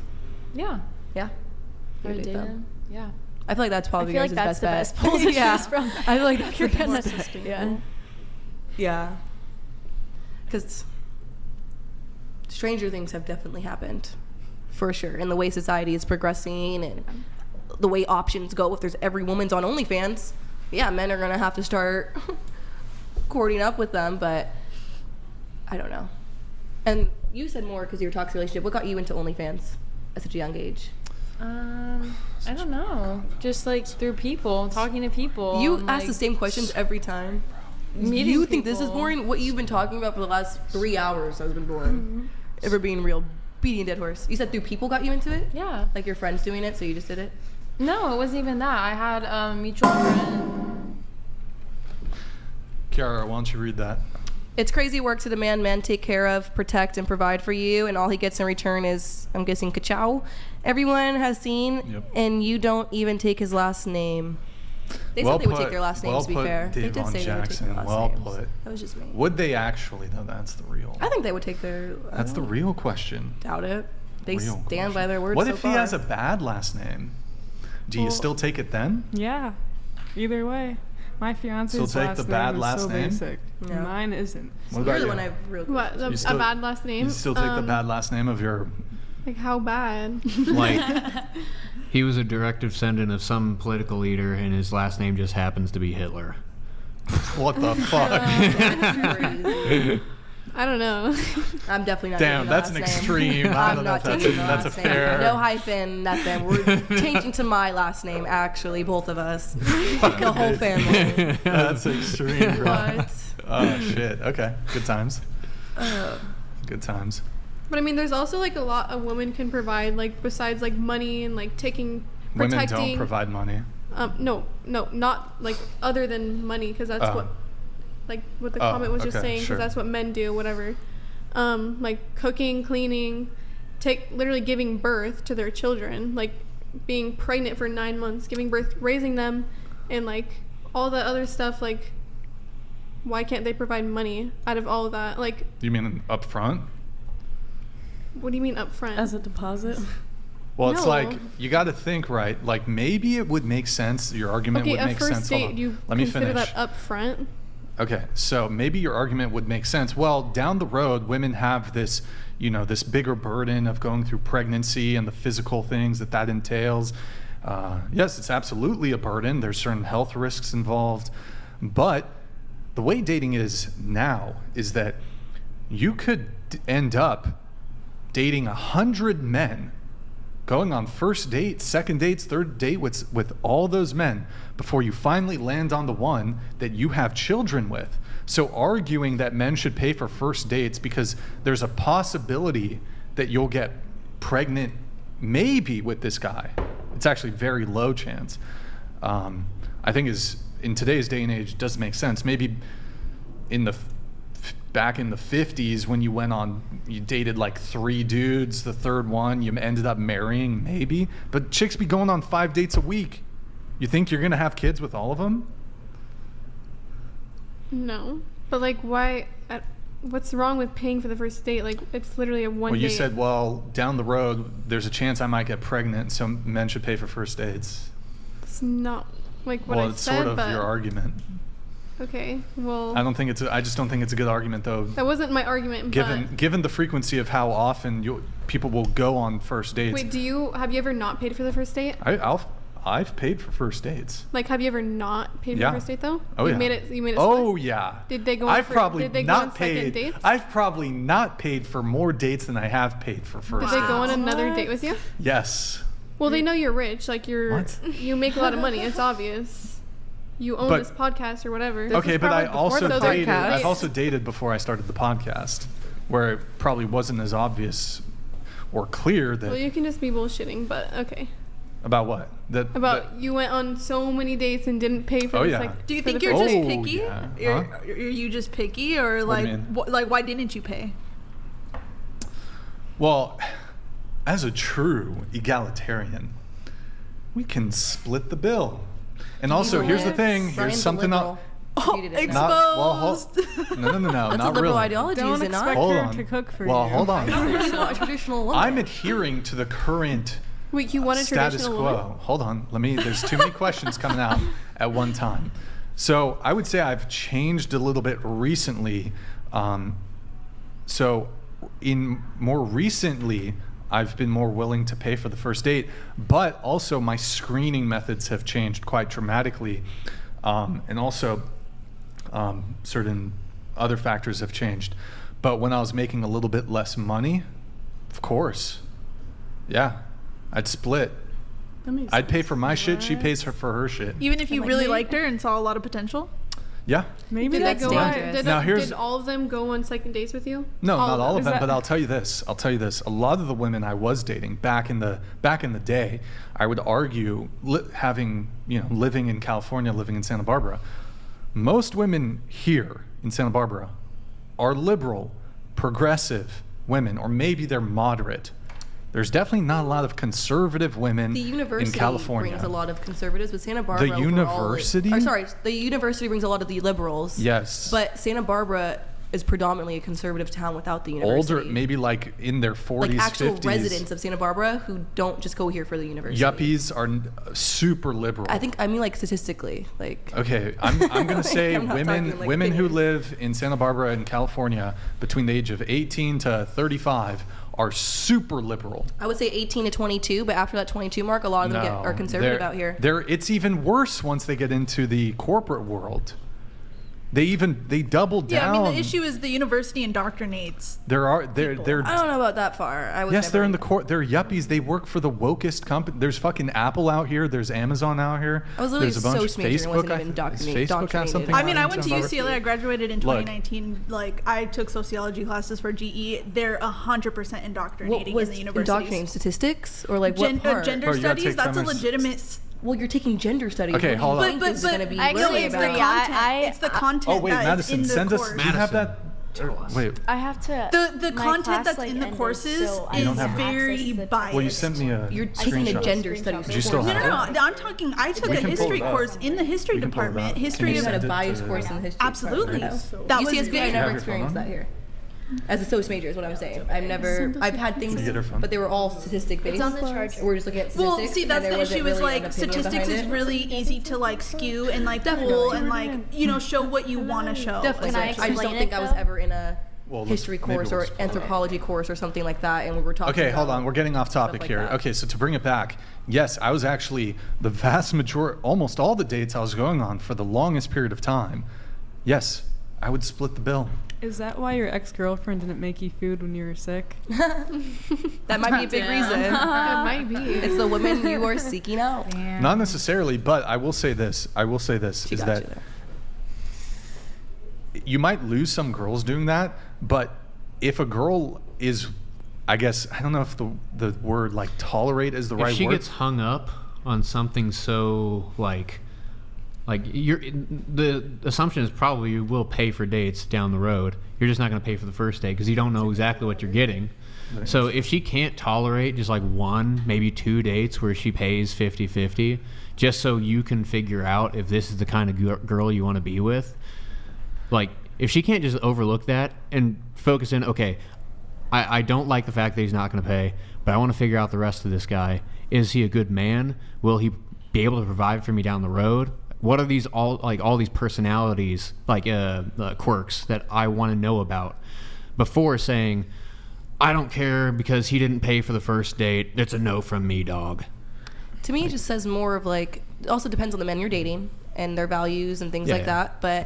Yeah. Yeah? I would date him. Yeah. I feel like that's probably your best bet. best pool to choose from. I feel like that's You're the best gonna, bet. yeah. Yeah. Because stranger things have definitely happened, for sure. And the way society is progressing and the way options go, if there's every woman's on OnlyFans, yeah, men are going to have to start courting up with them, but I don't know. And you said more because your toxic relationship. What got you into OnlyFans at such a young age? I don't know. Just like through people, talking to people. You and, ask like, the same questions every time. meeting You think this is people. boring? What you've been talking about for the last 3 hours has been boring. If we're being real, beating a dead horse. You said through people got you into it? Yeah. Like your friends doing it, so you just did it? No, it wasn't even that. I had a mutual friend. Kiara, why don't you read that? It's crazy work to demand men take care of, protect, and provide for you, and all he gets in return is, I'm guessing, ka-chow. Everyone has seen, and you don't even take his last name. They said they would take their last names, to be fair. They did say they would take their last names. Put. That was just me. Would they actually, though? That's the real. I think they would take their... That's the real question. Doubt it. They Real stand by their words What so if far. he has a bad last name? Do you still take it then? Yeah. Either way. My fiance's Still take last the bad name last is so name? basic. Yeah. Mine isn't. What about You're the you? one I have real What, You a still- bad last name? You still take the bad last name of your... Like, how bad? Like, he was a direct descendant of some political leader, and his last name just happens to be Hitler. What the fuck? crazy. I don't know. I'm definitely not Damn, taking the that's last an name. extreme. I I'm don't know not if that's taking a, the that's a last name. fair... No hyphen, nothing. We're changing to my last name, actually, both of us. The whole family. That's extreme, bro. What? Oh, shit. Okay. Good times. Good times. But I mean, there's also like a lot a woman can provide, like besides like money and like taking, Women protecting. don't provide money. No, not like other than money, because that's what the comment was just okay, saying, because sure. that's what men do, whatever. Like cooking, cleaning, literally giving birth to their children, like being pregnant for 9 months, giving birth, raising them, and like all the other stuff. Like, why can't they provide money out of all of that? Like, You mean up front? what do you mean up front? As a deposit? Well, it's No. like, you got to think, right? Like, maybe it would make sense. Your argument Okay, would a make first sense. Hold date, on. do you Let me consider finish. that up front? Okay, so maybe your argument would make sense. Well, down the road, women have this, this bigger burden of going through pregnancy and the physical things that entails. Yes, it's absolutely a burden. There's certain health risks involved. But the way dating is now is that you could end up dating 100 men, going on first dates, second dates, third date with all those men before you finally land on the one that you have children with. So arguing that men should pay for first dates because there's a possibility that you'll get pregnant maybe with this guy. It's actually very low chance. I think in today's day and age doesn't make sense. Maybe back in the 50s when you dated like 3 dudes, the third one you ended up marrying, maybe. But chicks be going on 5 dates a week. You think you're gonna have kids with all of them? No. But like, why? What's wrong with paying for the first date? Like, it's literally a one Well, date. you said, well, down the road, there's a chance I might get pregnant, so men should pay for first dates. It's not like what Well, I it's said, sort of but your argument. okay. Well, I just don't think it's a good argument, though. that wasn't my argument. Given the frequency of how often people will go on first dates. Wait, have you ever not paid for the first date? I've paid for first dates. Like, have you ever not paid for Yeah. the first date though? Oh, you yeah. Made it. You made it. Oh split? yeah. Did they go? On did they go on second dates? I've probably not paid for more dates than I have paid for first. Did they go on dates. another date with you? Yes. Well, they know you're rich. Like What? you make a lot of money. It's obvious. You own But- this podcast or whatever. Okay, but I also the dated. podcast. I've also dated before I started the podcast, where it probably wasn't as obvious or clear that Well, you can just be bullshitting, but okay. about what You went on so many dates and didn't pay for Oh, this. yeah. Like, Do you for think the you're first just date. picky? yeah. Are you just picky, or What do like, you mean? like why didn't you pay? Well, as a true egalitarian, we can split the bill. And also, here's the thing. Brian's Here's a something liberal. else. Oh, You didn't know. Not well. exposed. No, That's not a liberal really. ideology, Don't is it not? expect Hold her on. to cook for Well, you. hold on. You're not a traditional woman. I'm adhering to the current Wait, you want a status traditional quo. woman? Hold on. There's too many questions coming out at one time. So I would say I've changed a little bit recently. So more recently, I've been more willing to pay for the first date, but also my screening methods have changed quite dramatically. And also certain other factors have changed. But when I was making a little bit less money, of course, yeah, I'd split. I'd pay for my shit. She pays for her shit. Even if you really liked her and saw a lot of potential? Yeah. Maybe that's dangerous. Did all of them go on second dates with you? No, not all of them. But I'll tell you this. A lot of the women I was dating back in the day, I would argue, living in California, living in Santa Barbara, most women here in Santa Barbara are liberal, progressive women, or maybe they're moderate. There's definitely not a lot of conservative women in California. Brings a lot of conservatives, but Santa Barbara the university brings a lot of the liberals. Yes. But Santa Barbara is predominantly a conservative town without the university. Older, maybe like in their 40s, like actual 50s. Residents of Santa Barbara who don't just go here for the university. Yuppies are super liberal. I mean like statistically, like. Okay, I'm gonna say women who live in Santa Barbara and California between the age of 18 to 35 are super liberal. I would say 18 to 22, but after that 22 mark, a lot of them are conservative out here. It's even worse once they get into the corporate world. They double down. Yeah, I mean the issue is the university indoctrinates. They're I don't know about that far. They're in the court. They're yuppies. They work for the wokest company. There's fucking Apple out here. There's Amazon out here. I was literally There's a bunch so smajor and wasn't even indoctrinated. I mean, I went to UCLA. I graduated in 2019. Like, I took sociology classes for GE. They're 100% indoctrinating in the universities. Indoctrinating statistics or like what part? Gender studies. That's a legitimate. Well, you're taking gender studies. Okay, hold on. But it's going to be actually, really about it's the content. Oh wait, Madysen, send us. Do you have that? Wait. I have to. The content that's in the courses is very biased. Well, you sent me a. You're taking a gender studies. Do you still have it? No. I'm talking. I took a history course in the history department. History You of had a bias course in the history. Absolutely. That was UCSB. I never experienced that here. As a soc major is what I'm saying. I've had things, but they were all statistic based. It's on the charger. We're just looking at statistics. Well, see, that's the issue is like statistics is really easy to like skew and like pull and like, show what you want to show. Definitely. I just don't think I was ever in a history course or anthropology course or something like that, and we were talking Okay, hold on. We're getting off topic here. Okay, so to bring it back, yes, I was actually the vast majority, almost all the dates I was going on for the longest period of time. Yes, I would split the bill. Is that why your ex-girlfriend didn't make you food when you were sick? That might be a big reason. It might be. It's the woman you are seeking out. Damn. Not necessarily, but I will say this. Is that you might lose some girls doing that, but if a girl is, I guess, I don't know if the word like tolerate is the right word. If she gets hung up on something so like the assumption is probably you will pay for dates down the road. You're just not going to pay for the first date because you don't know exactly what you're getting. Right. So if she can't tolerate just like one, maybe two dates where she pays 50-50, just so you can figure out if this is the kind of girl you want to be with, like if she can't just overlook that and focus in, okay, I don't like the fact that he's not going to pay, but I want to figure out the rest of this guy. Is he a good man? Will he be able to provide for me down the road? What are all these personalities, quirks that I want to know about before saying, I don't care because he didn't pay for the first date. It's a no from me, dog. To me, it just says more of like, it also depends on the men you're dating and their values and things like that. But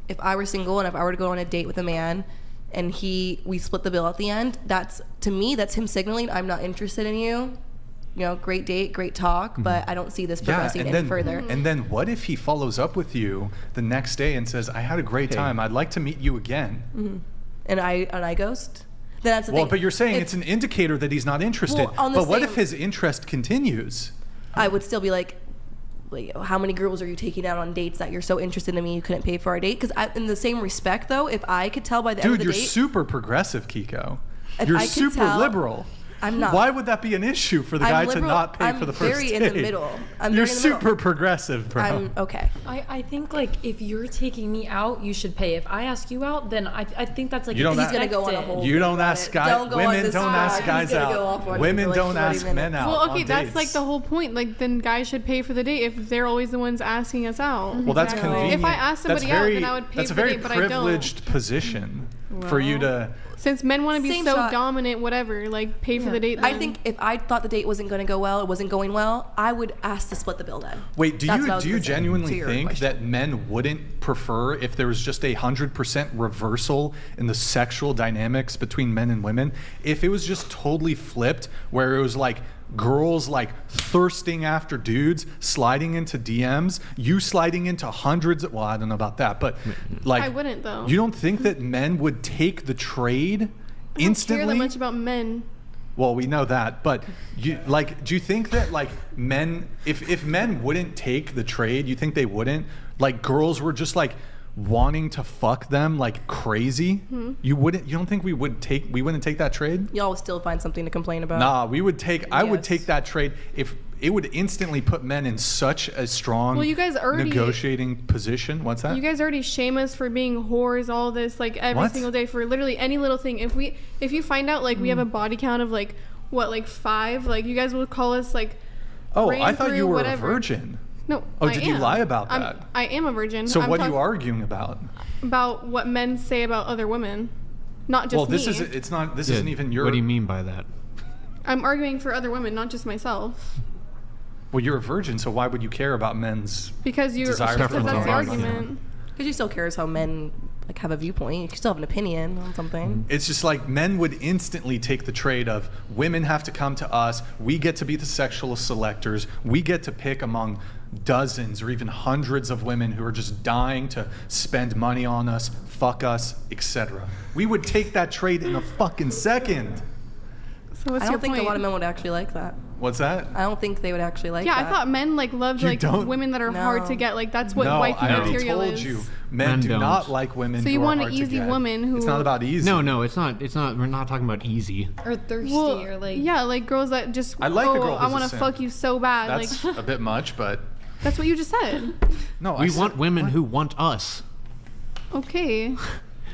if I were single and if I were to go on a date with a man and we split the bill at the end, that's him signaling, I'm not interested in you. Great date, great talk, but I don't see this progressing any further. And then what if he follows up with you the next day and says, I had a great time. I'd like to meet you again. Mm-hmm. And I ghost? Then that's the thing. Well, but you're saying it's an indicator that he's not interested. But what if his interest continues? I would still be like, how many girls are you taking out on dates that you're so interested in me you couldn't pay for our date? Because in the same respect, though, if I could tell by the end of the date... Dude, you're super progressive, Keeko. You're super liberal. I'm not. Why would that be an issue for the guy to not pay for the first date? I'm very in the middle. You're super progressive, bro. I'm okay. I think like if you're taking me out, you should pay. If I ask you out, then I think that's like he's gonna go on a whole. You don't ask guys. Women don't ask guys out. Women don't ask men out. Well, okay, that's like the whole point. Like then guys should pay for the date if they're always the ones asking us out. Well, that's convenient. If I ask somebody out, then I would pay for the date, but I don't. That's a very privileged position. for you to. Since men want to be Same so shot. dominant, whatever, like pay for the date. I then. think if I thought the date wasn't going to go well, it wasn't going well, I would ask to split the bill then. Wait, do That's what I you was do you gonna say genuinely to your think question. that men wouldn't prefer if there was just 100% reversal in the sexual dynamics between men and women? If it was just totally flipped, where it was like girls like thirsting after dudes, sliding into DMs, you sliding into hundreds. Well, I don't know about that, but like I wouldn't though. You don't think that men would take the trade instantly? I don't care that much about men. Well, we know that, but you like, do you think that like men, if men wouldn't take the trade, you think they wouldn't? Like girls were just like wanting to fuck them like crazy. You don't think we wouldn't take that trade? Y'all would still find something to complain about. Nah, we would take. I would Yes. take that trade if it would instantly put men in such a strong Well, you guys already- negotiating position. What's that? You guys already shame us for being whores, all this, like every What? single day for literally any little thing. If you find out like we have a body count of like what, like 5, like you guys will call us like. Oh, ran I thought you through were whatever. a virgin. No. Oh, I did you am. lie about that? I am a virgin. So I'm what are you talk- arguing about? About what men say about other women, not just Well, this me. is it's not. This Yeah, isn't even your. What do you mean by that? I'm arguing for other women, not just myself. Well, you're a virgin, so why would you care about men's? Because you're. Desire Because for that's the love. argument. Because you still cares how men like have a viewpoint. You still have an opinion on something. It's just like men would instantly take the trade of women have to come to us. We get to be the sexual selectors. We get to pick among dozens or even hundreds of women who are just dying to spend money on us, fuck us, etc. We would take that trade in a fucking second. So what's I your don't think point? a lot of men would actually like that. What's that? I don't think they would actually like Yeah, that. I thought men like loved You like don't? women that are hard to No. get. Like that's what No, wifey I already material told is. you. Men do don't. not like women So who you are want an hard to easy get. woman who- It's not about easy. No, it's not. It's not. We're not talking about easy. Or thirsty Well, or like. yeah, like girls that just. I like a girl I who's a want to simp. fuck you so bad. That's like a bit much, but that's what you just said. no. We want women who want us. Okay.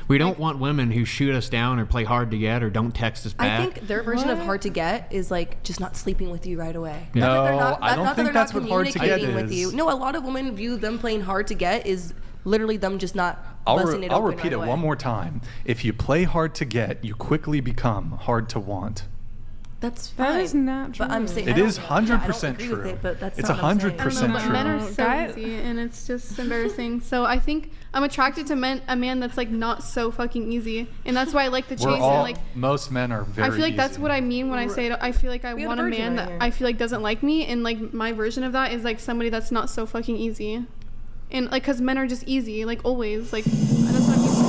We don't want women who shoot us down or play hard to get or don't text us back. I think their version of hard to get is like just not sleeping with you right away. No, Not that they're not, I don't not that think they're that's not what hard to get communicating with is. you. No, a lot of women view them playing hard to get is literally them just not busting it I'll open repeat right it away. one more time. If you play hard to get, you quickly become hard to want. That's fine. That is not true. But I'm saying It I don't- is yeah, I don't 100% agree with true. it, but that's It's not what I'm saying. 100% I don't know, but men are true. so That- easy, and it's just embarrassing. So I think I'm attracted to a man that's like not so fucking easy, and that's why I like the chase. We're and all, like most men are very I feel like that's easy. what I mean when I say it. I feel like I We have want a a virgin man right that here. I feel like doesn't like me, and like my version of that is like somebody that's not so fucking easy, and like because men are just easy, like always, like that's what I'm used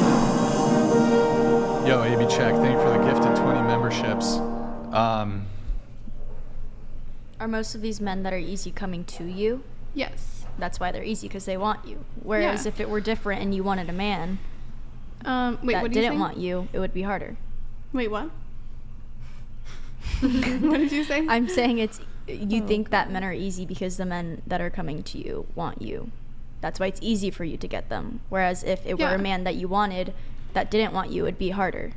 to. Yo, AB Check, thank you for the gifted 20 memberships. Are most of these men that are easy coming to you? Yes. That's why they're easy, because they want you. Whereas Yeah. if it were different and you wanted a man Wait, that what do you didn't say? want you, it would be harder. Wait, what? What did you say? I'm saying you think that men are easy because the men that are coming to you want you. That's why it's easy for you to get them. Whereas if it were Yeah. a man that you wanted that didn't want you, it'd be harder.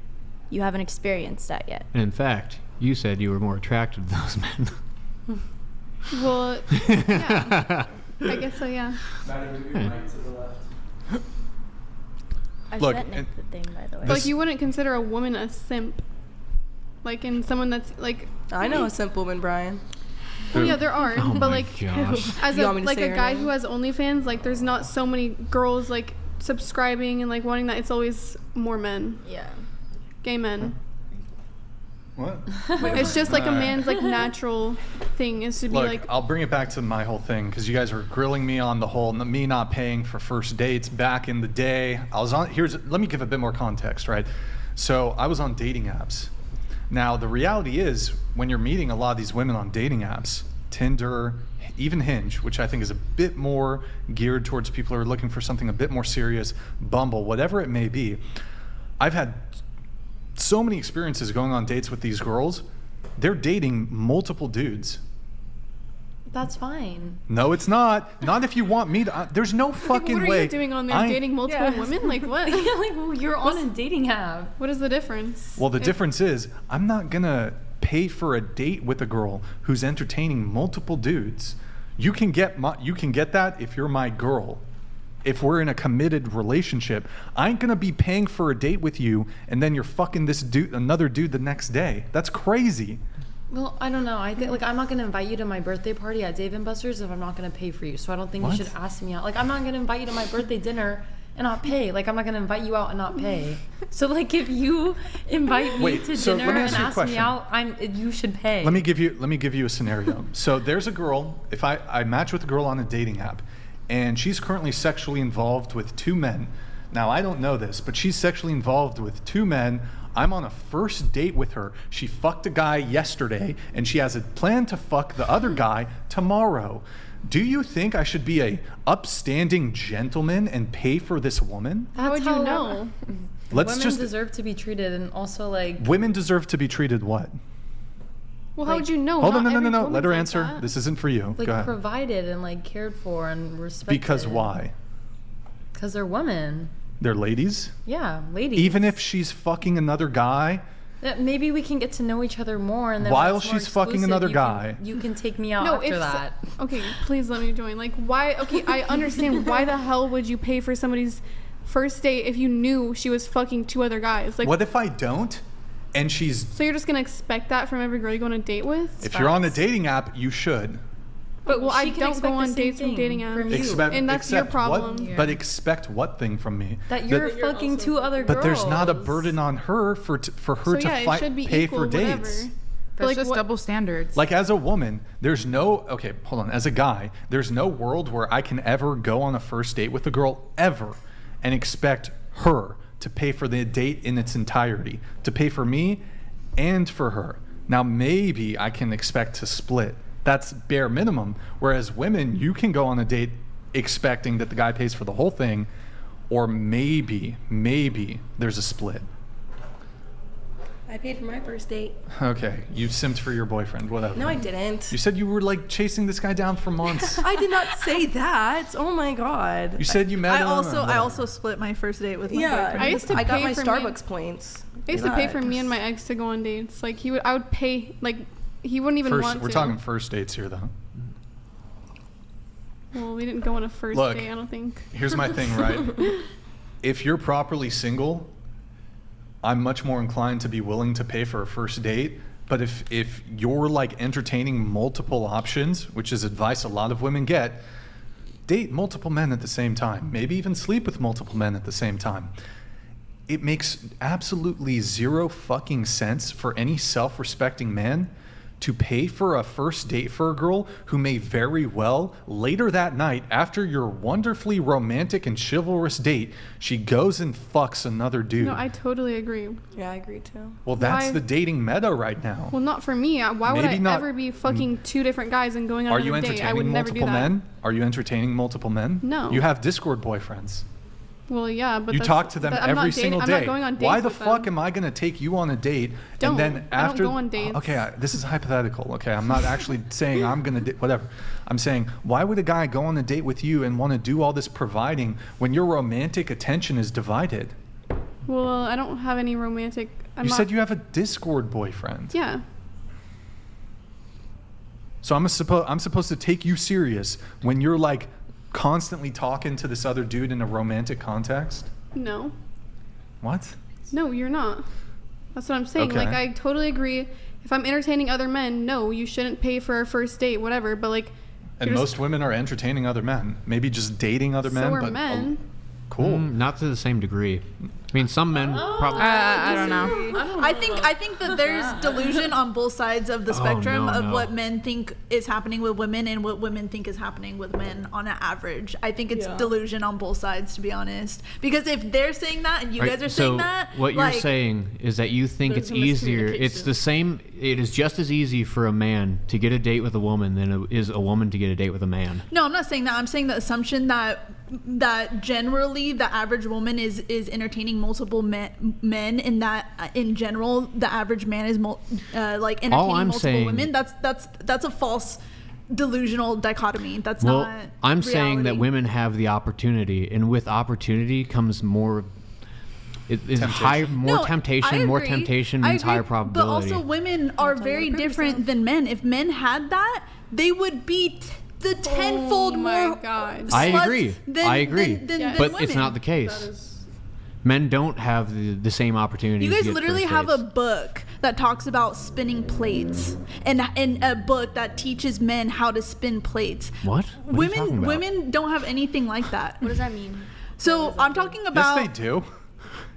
You haven't experienced that yet. And in fact, you said you were more attracted to those men. Well, yeah. I guess so, yeah. I Look, sent Nick the thing, by the way. But, like you wouldn't consider a woman a simp, like in someone that's like. I know a simp woman, Brian. Well, yeah, there are, Oh but my like gosh. as You a want me to like say a her guy name? who has OnlyFans, like there's not so many girls like subscribing and like wanting that. It's always more men, Yeah. gay men. What? It's just like a man's like natural thing is to be Look, like. I'll bring it back to my whole thing because you guys were grilling me on the whole me not paying for first dates back in the day. I was on let me give a bit more context, right? So I was on dating apps. Now the reality is when you're meeting a lot of these women on dating apps, Tinder, even Hinge, which I think is a bit more geared towards people who are looking for something a bit more serious, Bumble, whatever it may be. I've had so many experiences going on dates with these girls. They're dating multiple dudes. That's fine. No, it's not. Not if you want me to. There's no fucking what are way. you doing on there? I- Dating multiple Yeah. women? Like what? Yeah, like well, you're on a dating app. What is the difference? Well, the difference is I'm not gonna pay for a date with a girl who's entertaining multiple dudes. You can get that if you're my girl. if we're in a committed relationship, I ain't gonna be paying for a date with you and then you're fucking this dude, another dude the next day. That's crazy. Well, I don't know. I think, like, I'm not going to invite you to my birthday party at Dave & Buster's if I'm not going to pay for you. So I don't think you should ask me out. Like, I'm not going to invite you to my birthday dinner and not pay. Like, I'm not going to invite you out and not pay. So, like, if you invite me to dinner and ask me out, you should pay. Let me give you a scenario. So there's a girl, if I match with a girl on a dating app, and she's currently sexually involved with 2 men. Now, I don't know this, but she's sexually involved with 2 men. I'm on a first date with her. She fucked a guy yesterday, and she has a plan to fuck the other guy tomorrow. Do you think I should be a upstanding gentleman and pay for this woman? How would you know? Women deserve to be treated, and also, like... Women deserve to be treated what? Well, how would you know? Hold on, no. Let her answer. Like this isn't for you. Like, go ahead. Provided and, like, cared for and respected. Because why? Because they're women. They're ladies? Yeah, ladies. Even if she's fucking another guy? Maybe we can get to know each other more, and then while she's fucking another guy, you can take me out after that. Okay, please let me join. Like, why? Okay, I understand. Why the hell would you pay for somebody's first date if you knew she was fucking 2 other guys? Like, what if I don't? And she's... So you're just gonna expect that from every girl you go on a date with? If you're on a dating app, you should. But I don't go on dates from dating apps, and that's your problem. But expect what thing from me? That you're fucking 2 other girls. But there's not a burden on her for her to pay for dates. That's like, just double standards. Like, as a woman, there's no... Okay, hold on. As a guy, there's no world where I can ever go on a first date with a girl ever and expect her to pay for the date in its entirety, to pay for me and for her. Now, maybe I can expect to split. That's bare minimum. Whereas women, you can go on a date expecting that the guy pays for the whole thing, or maybe there's a split. I paid for my first date. Okay, you simped for your boyfriend, whatever. No, I didn't. You said you were like chasing this guy down for months. I did not say that. Oh my god. You said you met him. I also split my first date with my boyfriend. I got my Starbucks points. I used to pay for me and my ex to go on dates. Like, I would pay, like, he wouldn't even want to. We're talking first dates here, though. Well, we didn't go on a first date, I don't think. Here's my thing, right? If you're properly single, I'm much more inclined to be willing to pay for a first date. But if you're like entertaining multiple options, which is advice a lot of women get, date multiple men at the same time. Maybe even sleep with multiple men at the same time. It makes absolutely zero fucking sense for any self-respecting man to pay for a first date for a girl who may very well, later that night, after your wonderfully romantic and chivalrous date, she goes and fucks another dude. No, I totally agree. Yeah, I agree too. Well, that's the dating meta right now. Well, not for me. Why would I ever be fucking 2 different guys and going on another date? I would never do that. Men? Are you entertaining multiple men? No. You have Discord boyfriends. Well, yeah, but you talk to them every single day. I'm not going on dates. Why the fuck am I going to take you on a date and then after? I don't go on dates. Okay, this is hypothetical. Okay, I'm not actually saying I'm going to whatever. I'm saying, why would a guy go on a date with you and want to do all this providing when your romantic attention is divided? Well, I don't have any romantic. You said you have a Discord boyfriend. Yeah. So I'm supposed to take you serious when you're like constantly talking to this other dude in a romantic context? No. What? No, you're not. That's what I'm saying. Okay. Like, I totally agree. If I'm entertaining other men, no, you shouldn't pay for a first date, whatever. But like, and most women are entertaining other men. Maybe just dating other men. So are but men. Cool. Not to the same degree. I mean, some men probably. I don't know. I think that there's delusion on both sides of the spectrum of what men think is happening with women and what women think is happening with men on an average. I think it's delusion on both sides, to be honest. Because if they're saying that and you guys are saying that, what you're saying is that you think it's easier. It's the same. It is just as easy for a man to get a date with a woman than it is a woman to get a date with a man. No, I'm not saying that. I'm saying the assumption that generally the average woman is entertaining multiple men, and that in general the average man is like entertaining multiple women. That's a false delusional dichotomy. That's not I'm reality. saying that women have the opportunity, and with opportunity comes more temptation, means higher probability. But also women are very different than men. If men had that, they would be the tenfold more God. I sluts agree. than- I agree. than But women. it's not the case. Men don't have the same opportunities. You guys to get literally first have a dates. book that talks about spinning plates, and a book that teaches men how to spin plates. What? What are you talking about? Women don't have anything like that. What does that mean? So I'm talking about. Yes, they do.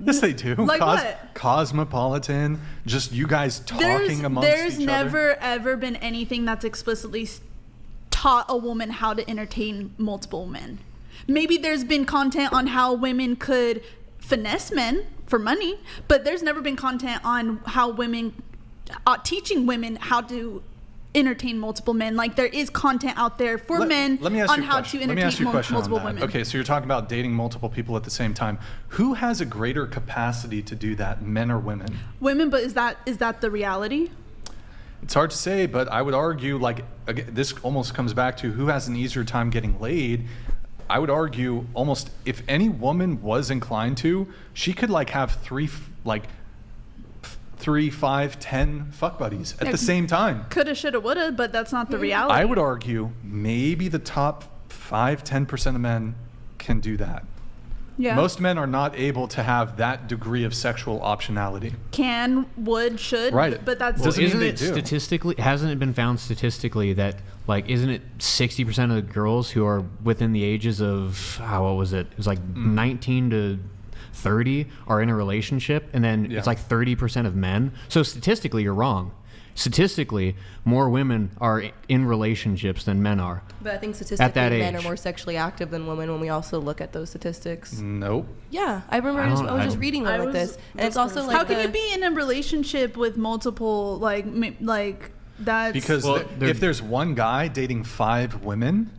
Yes, they do. Like what? Cosmopolitan. Just you guys talking amongst There's each never other. ever been anything that's explicitly taught a woman how to entertain multiple men. Maybe there's been content on how women could finesse men for money, but there's never been content on how women teaching women how to entertain multiple men. Like there is content out there for men Let me ask on you a how question. to Let me ask entertain you a question on multiple that. women. Okay, so you're talking about dating multiple people at the same time. Who has a greater capacity to do that, men or women? Women, but is that the reality? It's hard to say, but I would argue, like, again, this almost comes back to who has an easier time getting laid. I would argue almost if any woman was inclined to, she could like have 3, 5, 10 fuck buddies at the same time. Coulda, shoulda, woulda, but that's not the reality. I would argue maybe the top 5, 10% of men can do that. Yeah. Most men are not able to have that degree of sexual optionality. Can, would, should, Right. but that's Doesn't Isn't mean it they do. statistically? Hasn't it been found statistically that like isn't it 60% of the girls who are within the ages of what was it? It was like 19 to 30 are in a relationship, and then Yeah. it's like 30% of men. So statistically, you're wrong. Statistically, more women are in relationships than men are. But I think At that statistically men are age. more sexually active than women when we also look at those statistics. Nope. Yeah, I remember I was just reading one like this. And it's also like how can you be in a relationship with multiple like that's Because if there's one guy dating 5 women,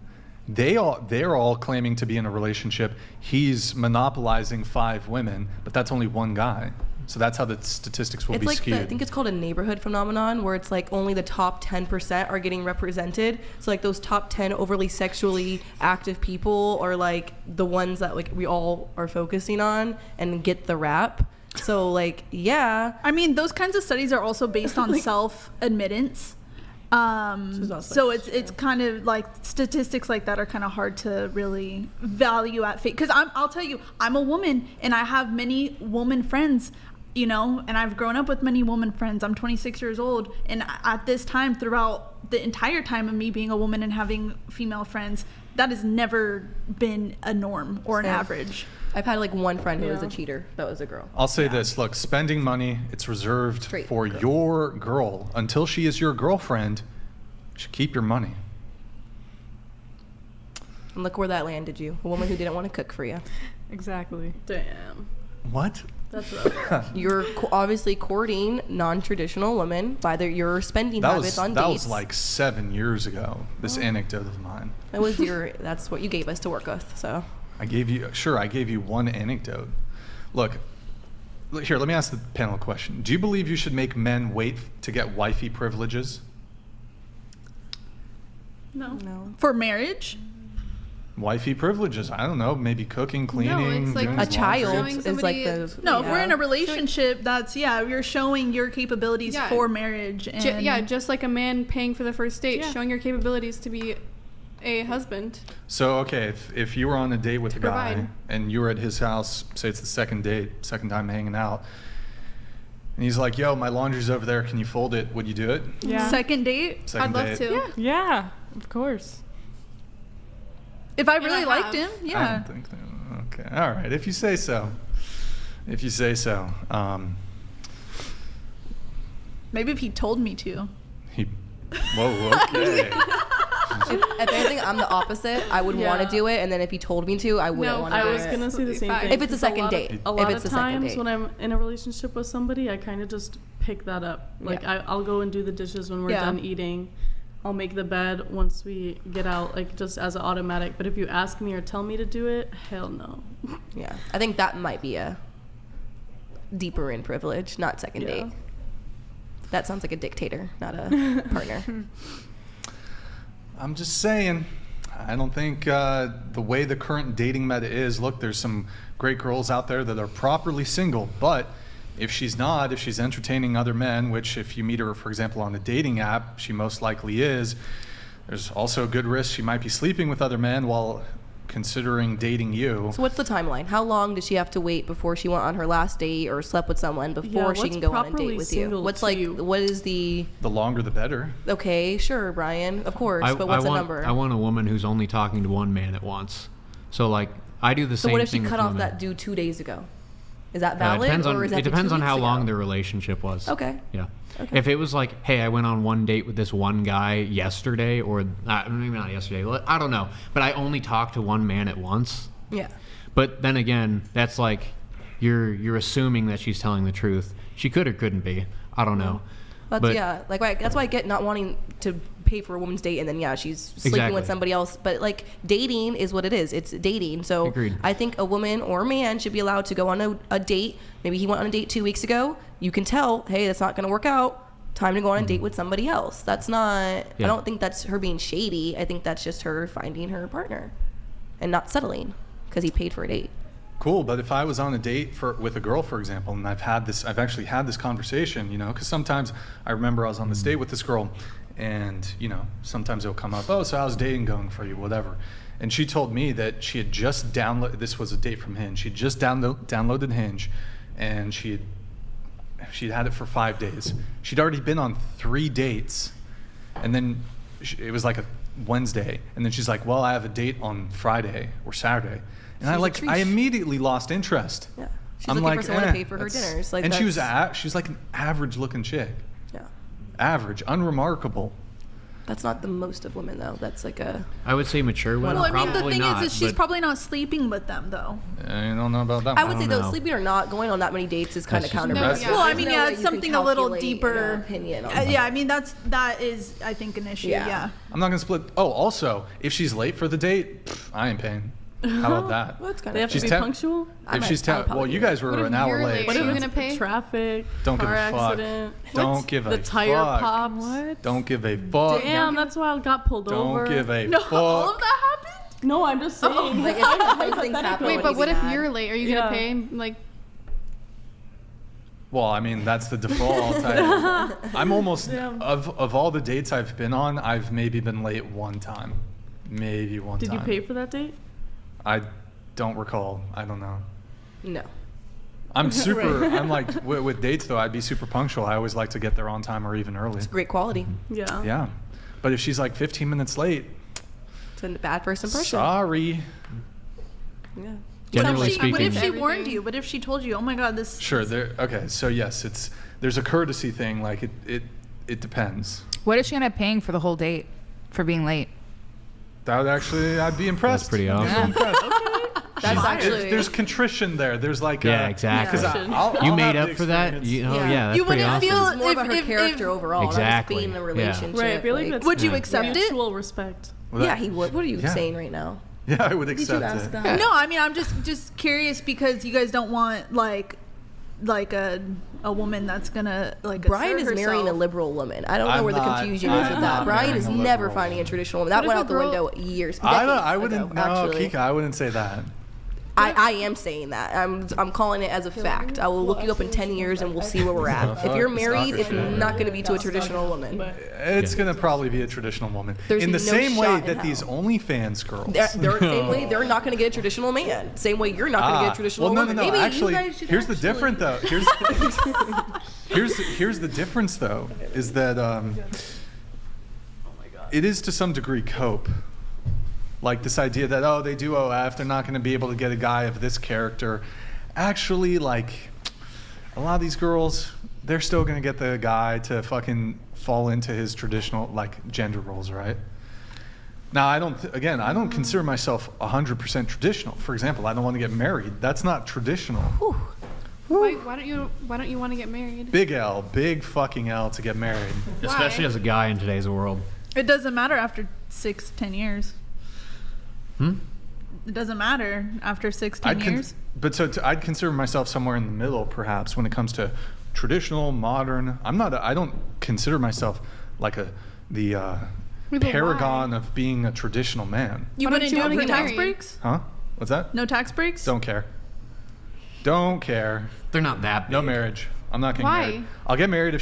they're all claiming to be in a relationship. He's monopolizing 5 women, but that's only one guy. So that's how the statistics will it's be like skewed. I think it's called a neighborhood phenomenon, where it's like only the top 10% are getting represented. So like those top 10 overly sexually active people are like the ones that like we all are focusing on and get the rap. So like, yeah. I mean, those kinds of studies are also based on self-admittance. So it's kind of like statistics like that are kind of hard to really value at face. Because I'll tell you, I'm a woman and I have many woman friends, you know, and I've grown up with many woman friends. I'm 26 years old, and at this time, throughout the entire time of me being a woman and having female friends, that has never been a norm or an average. I've had like one friend who was a cheater. That was a girl. I'll say this, look, spending money, it's reserved for your girl. Until she is your girlfriend, you should keep your money. And look where that landed you. A woman who didn't want to cook for you. Exactly. Damn. What? That's rough. You're obviously courting non-traditional women by your spending habits on dates. That was like 7 years ago, this anecdote of mine. That's what you gave us to work with, so. I gave you one anecdote. Look, here, let me ask the panel a question. Do you believe you should make men wait to get wifey privileges? No. For marriage? Wifey privileges, I don't know, maybe cooking, cleaning, it's like doing a laundry. child is like the. No, if we're in a relationship, that's you're showing your capabilities for marriage. And just like a man paying for the first date, showing your capabilities to be a husband. So, okay, if you were on a date with a guy provide. and you were at his house, say it's the second time hanging out, and he's like, yo, my laundry's over there, can you fold it? Would you do it? Yeah. Second date? Second I'd love date. to. Yeah, of course. If I really liked him, I yeah. don't think that, okay, all right, if you say so. If you say so. Maybe if he told me to. Whoa, okay. If anything, I'm the opposite. I would want to do it, and then if he told me to, I wouldn't want to do it. I was gonna say the same thing. If it's a second date. A lot if it's of a second times date. when I'm in a relationship with somebody, I kind of just pick that up. Like I'll go and do the dishes when we're done eating. I'll make the bed once we get out, like just as an automatic. But if you ask me or tell me to do it, hell no. Yeah, I think that might be a deeper in privilege, not second date. That sounds like a dictator, not a partner. I'm just saying, I don't think the way the current dating meta is, look, there's some great girls out there that are properly single, but if she's entertaining other men, which if you meet her, for example, on a dating app, she most likely is, There's also a good risk she might be sleeping with other men while considering dating you. So what's the timeline? How long does she have to wait before she went on her last date or slept with someone before she can go on a date with you? What's like, what is the... The longer the better. Okay, sure, Brian, of course, but what's the number? I want a woman who's only talking to one man at once. So like, I do the same thing. So what if she with cut off women. that dude 2 days ago? Is that valid? It depends on how long their relationship was. Okay. Yeah. Okay. If it was like, hey, I went on one date with this one guy yesterday, or maybe not yesterday, I don't know, but I only talked to one man at once. Yeah. But then again, that's like, you're assuming that she's telling the truth. She could or couldn't be. I don't know. That's that's why I get not wanting to pay for a woman's date and then she's sleeping with somebody else. But like, dating is what it is. It's dating. So Agreed. I think a woman or a man should be allowed to go on a date. Maybe he went on a date 2 weeks ago. You can tell, hey, that's not going to work out. Time to go on a date with somebody else. That's not. I don't think that's her being shady. I think that's just her finding her partner and not settling because he paid for a date. Cool, but if I was on a date with a girl, for example, and I've actually had this conversation, because sometimes I remember I was on this date with this girl, and sometimes it'll come up, oh, so how's dating going for you, whatever. And she told me that she had just downloaded. This was a date from Hinge. She'd just downloaded Hinge, and she'd had it for 5 days. She'd already been on 3 dates, and then it was like a Wednesday, and then she's like, well, I have a date on Friday or Saturday. And I immediately lost interest. Yeah, she's looking for someone to pay for her dinners. And she was like an average-looking chick. Yeah, average, unremarkable. That's not the most of women, though. That's like a... I would say mature women. Well, I mean, the thing not, is she's probably not sleeping with them, though. I don't know about that. I would say, though, sleeping or not, going on that many dates is kind of counterproductive. Well, I mean, it's something a little deeper. Opinion on I mean, that is, I think, an issue. Yeah. I'm not going to split. Oh, also, if she's late for the date, I ain't paying. How about that? Well, they have to be punctual? If she's well, you guys were an hour late. What are you going to pay? Traffic, don't give a accident. fuck. Don't give a fuck. The tire pops. What? Don't give a fuck. Damn, that's why I got pulled over. Don't give a fuck. All of that happened? No, I'm just saying. Like, if things happen. Wait, but what if you're late? Are you going to pay? Like... Well, I mean, that's the default. I'm almost, of all the dates I've been on, I've maybe been late one time. Maybe one time. Did you pay for that date? I don't recall. I don't know. No. I'm super, I'm like, with dates though, I'd be super punctual. I always like to get there on time or even early. It's great quality. Yeah. Yeah. But if she's like 15 minutes late. It's a bad first impression. Sorry. Yeah. Generally speaking. What if she warned you? What if she told you, oh my God, this... Sure. Okay. So yes, there's a courtesy thing. Like it depends. What is she end up paying for the whole date for being late? That would actually, I'd be impressed. That's pretty awesome. That's actually... There's contrition there. There's like exactly. I'll made up for that. That's you pretty wouldn't awesome. feel it's more about her character overall. Exactly. Not just being in a relationship. Right. I feel like that's would you accept it? Mutual respect. Yeah, he would. What are you saying right now? Yeah, I would accept it. No, I mean, I'm just curious because you guys don't want like a woman that's gonna like. Brian is marrying a liberal woman. I don't know where the confusion is with that. Brian is never finding a traditional woman. That went out the window years. I wouldn't. No, Keeka, I wouldn't say that. I am saying that. I'm calling it as a fact. I will look you up in 10 years and we'll see where we're at. If you're married, it's not going to be to a traditional woman. It's going to probably be a traditional woman. There's in the no same way shot in that hell. these OnlyFans girls. They're same way they're not going to get a traditional man. Same way you're not going to get a traditional woman. No. Maybe Actually, you guys should here's the difference though. Here's the difference though. Is that it is to some degree cope. Like this idea that, they do OF, they're not going to be able to get a guy of this character. Actually, like, a lot of these girls, they're still going to get the guy to fucking fall into his traditional, like, gender roles, right? Now, I don't consider myself 100% traditional. For example, I don't want to get married. That's not traditional. Why don't you want to get married? Big L, big fucking L to get married. Especially as a guy in today's world. It doesn't matter after 6-10 years. It doesn't matter after 6-10 years. But I'd consider myself somewhere in the middle, perhaps, when it comes to traditional, modern. I don't consider myself like the paragon of being a traditional man. You wouldn't do it for tax breaks? Huh? What's that? No tax breaks? Don't care. Don't care. They're not that big. No marriage. I'm not getting Why? married. I'll get married if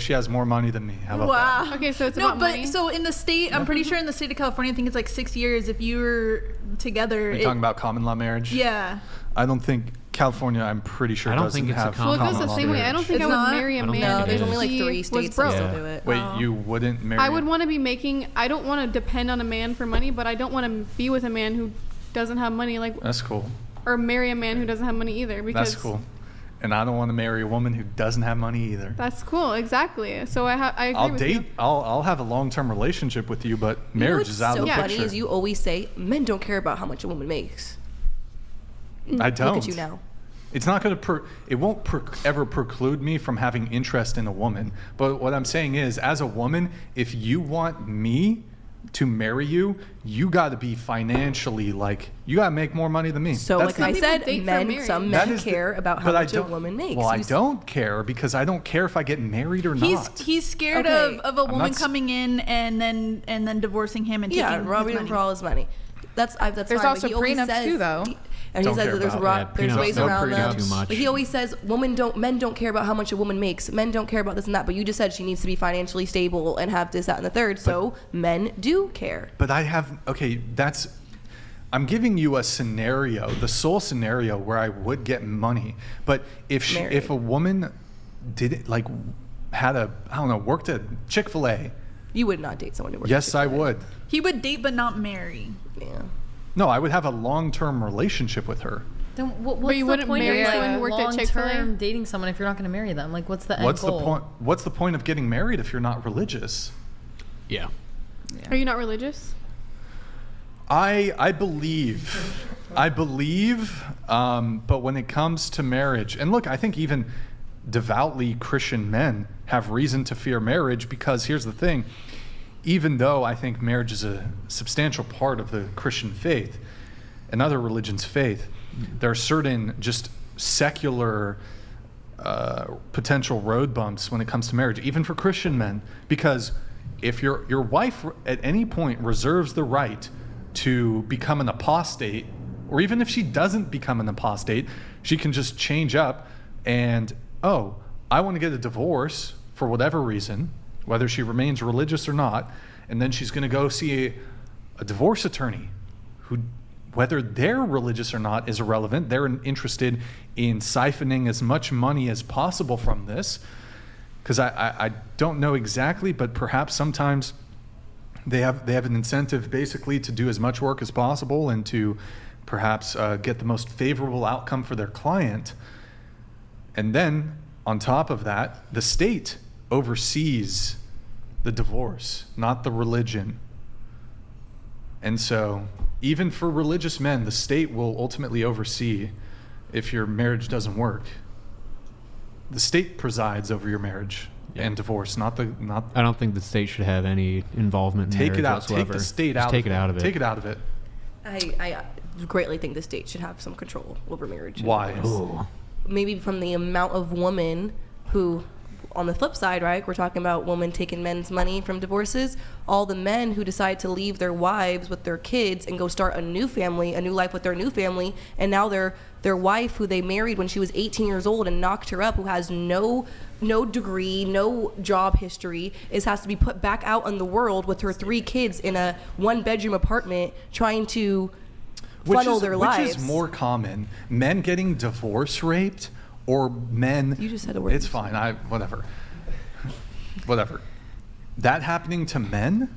she has more money than me. How about that? Okay, so it's No, about but money. so in the state, I'm pretty sure in the state of California, I think it's like 6 years if you're together. Are you talking about common law marriage? Yeah. I don't think California, I'm pretty sure, I don't doesn't think it's a have common Well, it goes common the law same way. I don't marriage. think It's I would not? marry a I don't man. think No, it there's is. only like He 3 was states that broke. still do it. Wait, you wouldn't marry? I would want to be making. I don't want to depend on a man for money, but I don't want to be with a man who doesn't have money, like, That's cool. or marry a man who doesn't have money either. Because That's cool. And I don't want to marry a woman who doesn't have money either. That's cool. Exactly. So I agree I'll with date. you. I'll have a long-term relationship with you, but marriage is out of the so funny picture. is you always say men don't care about how much a woman makes. I don't. Look at you now. It's not going to. It won't ever preclude me from having interest in a woman. But what I'm saying is, as a woman, if you want me to marry you, you got to be financially you got to make more money than me. So, That's like I the- said, date for men, marriage. some That men is the- care about how but I much a don't- woman makes. Well, I You don't care because I don't care if I get married or not. He's scared Okay. of a I'm woman not coming in and then divorcing him and Yeah, taking robbing his him money. for all his money. That's There's fine, but also he always prenups says, too, though. And he Don't says care that there's about- there's prenups, ways no around prenup them. too much. But he always says men don't care about how much a woman makes. Men don't care about this and that. But you just said she needs to be financially stable and have this, that, and the third. So men do care. But I'm giving you a scenario, the sole scenario where I would get money. But if a woman did it, worked at Chick-fil-A. You would not date someone who works. Yes, I would. He would date but not marry. Yeah. No, I would have a long-term relationship with her. Then what's But you the wouldn't point marry of someone who worked at Chick-fil-A? long-term dating someone if you're not going to marry them? Like, what's the end What's goal? the point? What's the point of getting married if you're not religious? Yeah. Are you not religious? I believe, but when it comes to marriage, and look, I think even devoutly Christian men have reason to fear marriage because here's the thing, even though I think marriage is a substantial part of the Christian faith and other religions' faith, there are certain just secular potential road bumps when it comes to marriage, even for Christian men, because if your wife at any point reserves the right to become an apostate, or even if she doesn't become an apostate, she can just change up and, I want to get a divorce for whatever reason, whether she remains religious or not, and then she's going to go see a divorce attorney who, whether they're religious or not is irrelevant. They're interested in siphoning as much money as possible from this, because I don't know exactly, but perhaps sometimes they have an incentive basically to do as much work as possible and to perhaps get the most favorable outcome for their client. And then on top of that, the state oversees the divorce, not the religion. And so even for religious men, the state will ultimately oversee if your marriage doesn't work. The state presides over your marriage and divorce, not. I don't think the state should have any involvement in Take marriage it out. whatsoever. Take the state Just out. Take it out of it. Take it out of it. I greatly think the state should have some control over marriage. Why? Maybe from the amount of women who, on the flip side, right, we're talking about women taking men's money from divorces, all the men who decide to leave their wives with their kids and go start a new family, a new life with their new family, and now their wife who they married when she was 18 years old and knocked her up, who has no degree, no job history, has to be put back out in the world with her 3 kids in a 1-bedroom apartment trying to funnel their lives. Which is more common, men getting divorce raped or men... You just said a word. It's fine. Whatever. That happening to men,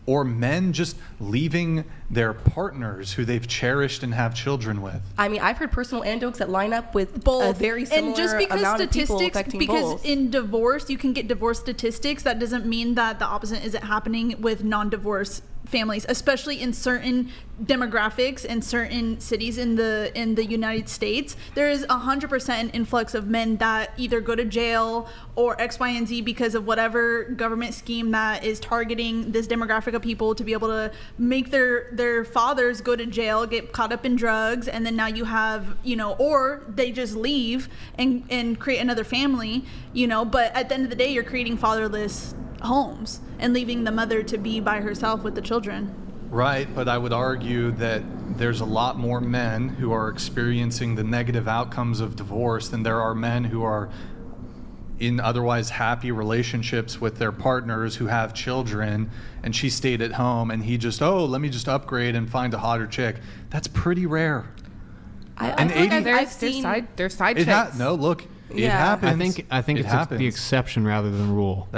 or men just leaving their partners who they've cherished and have children with? I mean, I've heard personal anecdotes that line up with Both. a very similar and just because amount of people statistics, affecting because both. in divorce you can get divorce statistics, that doesn't mean that the opposite isn't happening with non-divorce families, especially in certain demographics in certain cities in the United States. There is 100% an influx of men that either go to jail or X, Y, and Z because of whatever government scheme that is targeting this demographic of people to be able to make their fathers go to jail, get caught up in drugs, and then now you have, or they just leave and create another family, but at the end of the day you're creating fatherless homes and leaving the mother to be by herself with the children. Right, but I would argue that there's a lot more men who are experiencing the negative outcomes of divorce than there are men who are in otherwise happy relationships with their partners who have children, and she stayed at home, and he just, let me just upgrade and find a hotter chick. That's pretty rare. I feel like I've seen their side chicks. It happens. I think it's the exception rather than the rule.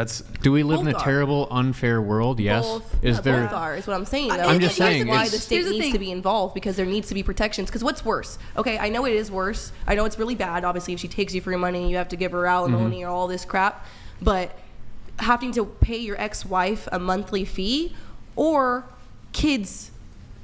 Do we live in a terrible, unfair world? Yes. Both. Both are, is what I'm saying, though. I'm just saying. That's why the state needs to be involved, because there needs to be protections. Because what's worse? Okay, I know it is worse. I know it's really bad. Obviously, if she takes you for your money, you have to give her alimony or all this crap. But having to pay your ex-wife a monthly fee, or kids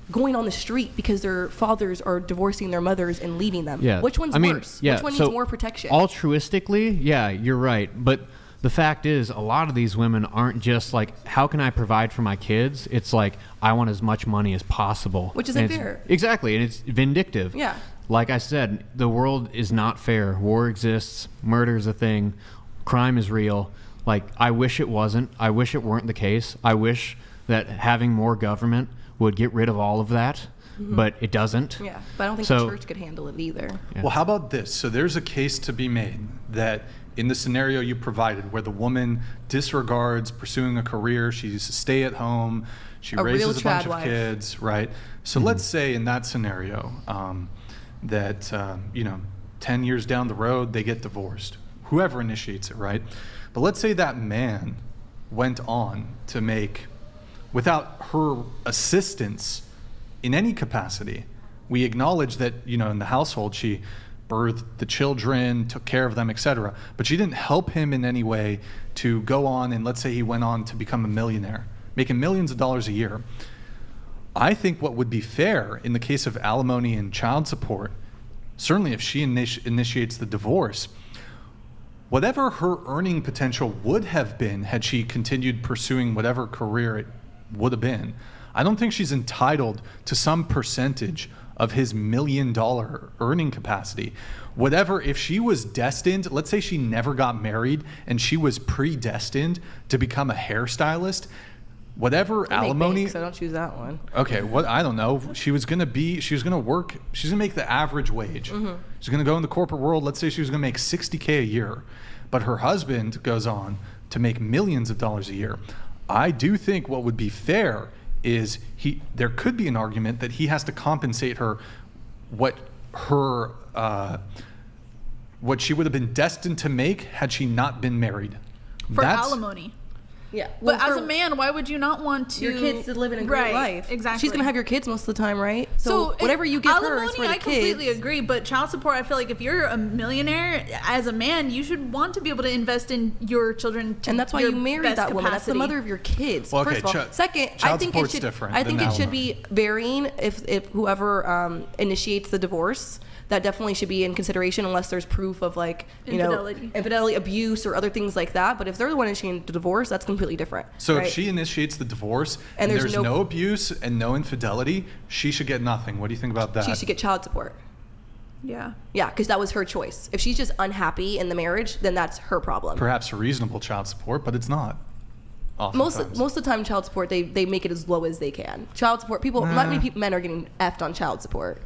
going on the street because their fathers are divorcing their mothers and leaving them. Yeah. Which one's worse? Which one needs more protection? Altruistically, yeah, you're right. But the fact is, a lot of these women aren't just like, how can I provide for my kids? It's like, I want as much money as possible. Which isn't fair. Exactly, and it's vindictive. Yeah. Like I said, the world is not fair. War exists. Murder is a thing. Crime is real. Like, I wish it wasn't. I wish it weren't the case. I wish that having more government would get rid of all of that, but it doesn't. Yeah, but I don't think the church could handle it either. Yeah. Well, how about this? So there's a case to be made that in the scenario you provided, where the woman disregards pursuing a career, she's a stay-at-home, she raises a bunch of kids, right? So let's say in that scenario that, 10 years down the road, they get divorced. Whoever initiates it, right? But let's say that man went on to make, without her assistance in any capacity, we acknowledge that, in the household, she birthed the children, took care of them, etc. But she didn't help him in any way to go on, and let's say he went on to become a millionaire, making millions of dollars a year. I think what would be fair in the case of alimony and child support, certainly if she initiates the divorce, whatever her earning potential would have been had she continued pursuing whatever career it would have been, I don't think she's entitled to some percentage of his $1 million earning capacity. Whatever, if she was destined, let's say she never got married and she was predestined to become a hairstylist, whatever alimony. So I don't choose that one. Okay, I don't know. She was gonna work. She's gonna make the average wage. She's gonna go in the corporate world. Let's say she was gonna make $60K a year, but her husband goes on to make millions of dollars a year. I do think what would be fair is there could be an argument that he has to compensate her what she would have been destined to make had she not been married. For alimony. Yeah. But as a man, why would you not want to... Your kids to live in a great life. Exactly. She's going to have your kids most of the time, right? So whatever you give her is for the I kids. completely agree, but child support, I feel like if you're a millionaire, as a man, you should want to be able to invest in your children to and that's why you married that woman. That's the mother of your kids, well, okay, first of all. Second, I think it should be varying if whoever initiates the divorce. That definitely should be in consideration unless there's proof of infidelity, abuse, or other things like that. But if they're the one initiating the divorce, that's completely different. So if she initiates the divorce and there's no abuse and no infidelity, she should get nothing. What do you think about that? She should get child support. Yeah. Yeah, because that was her choice. If she's just unhappy in the marriage, then that's her problem. Perhaps reasonable child support, but it's not. Most of the time, child support, they make it as low as they can. Child support, not many men are getting effed on child support.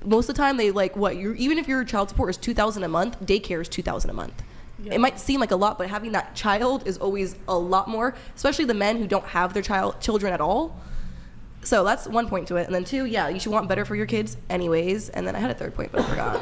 Most of the time even if your child support is $2,000 a month, daycare is $2,000 a month. Yeah. It might seem like a lot, but having that child is always a lot more, especially the men who don't have their children at all. So that's one point to it. And then two, yeah, you should want better for your kids anyways. And then I had a third point, but I forgot.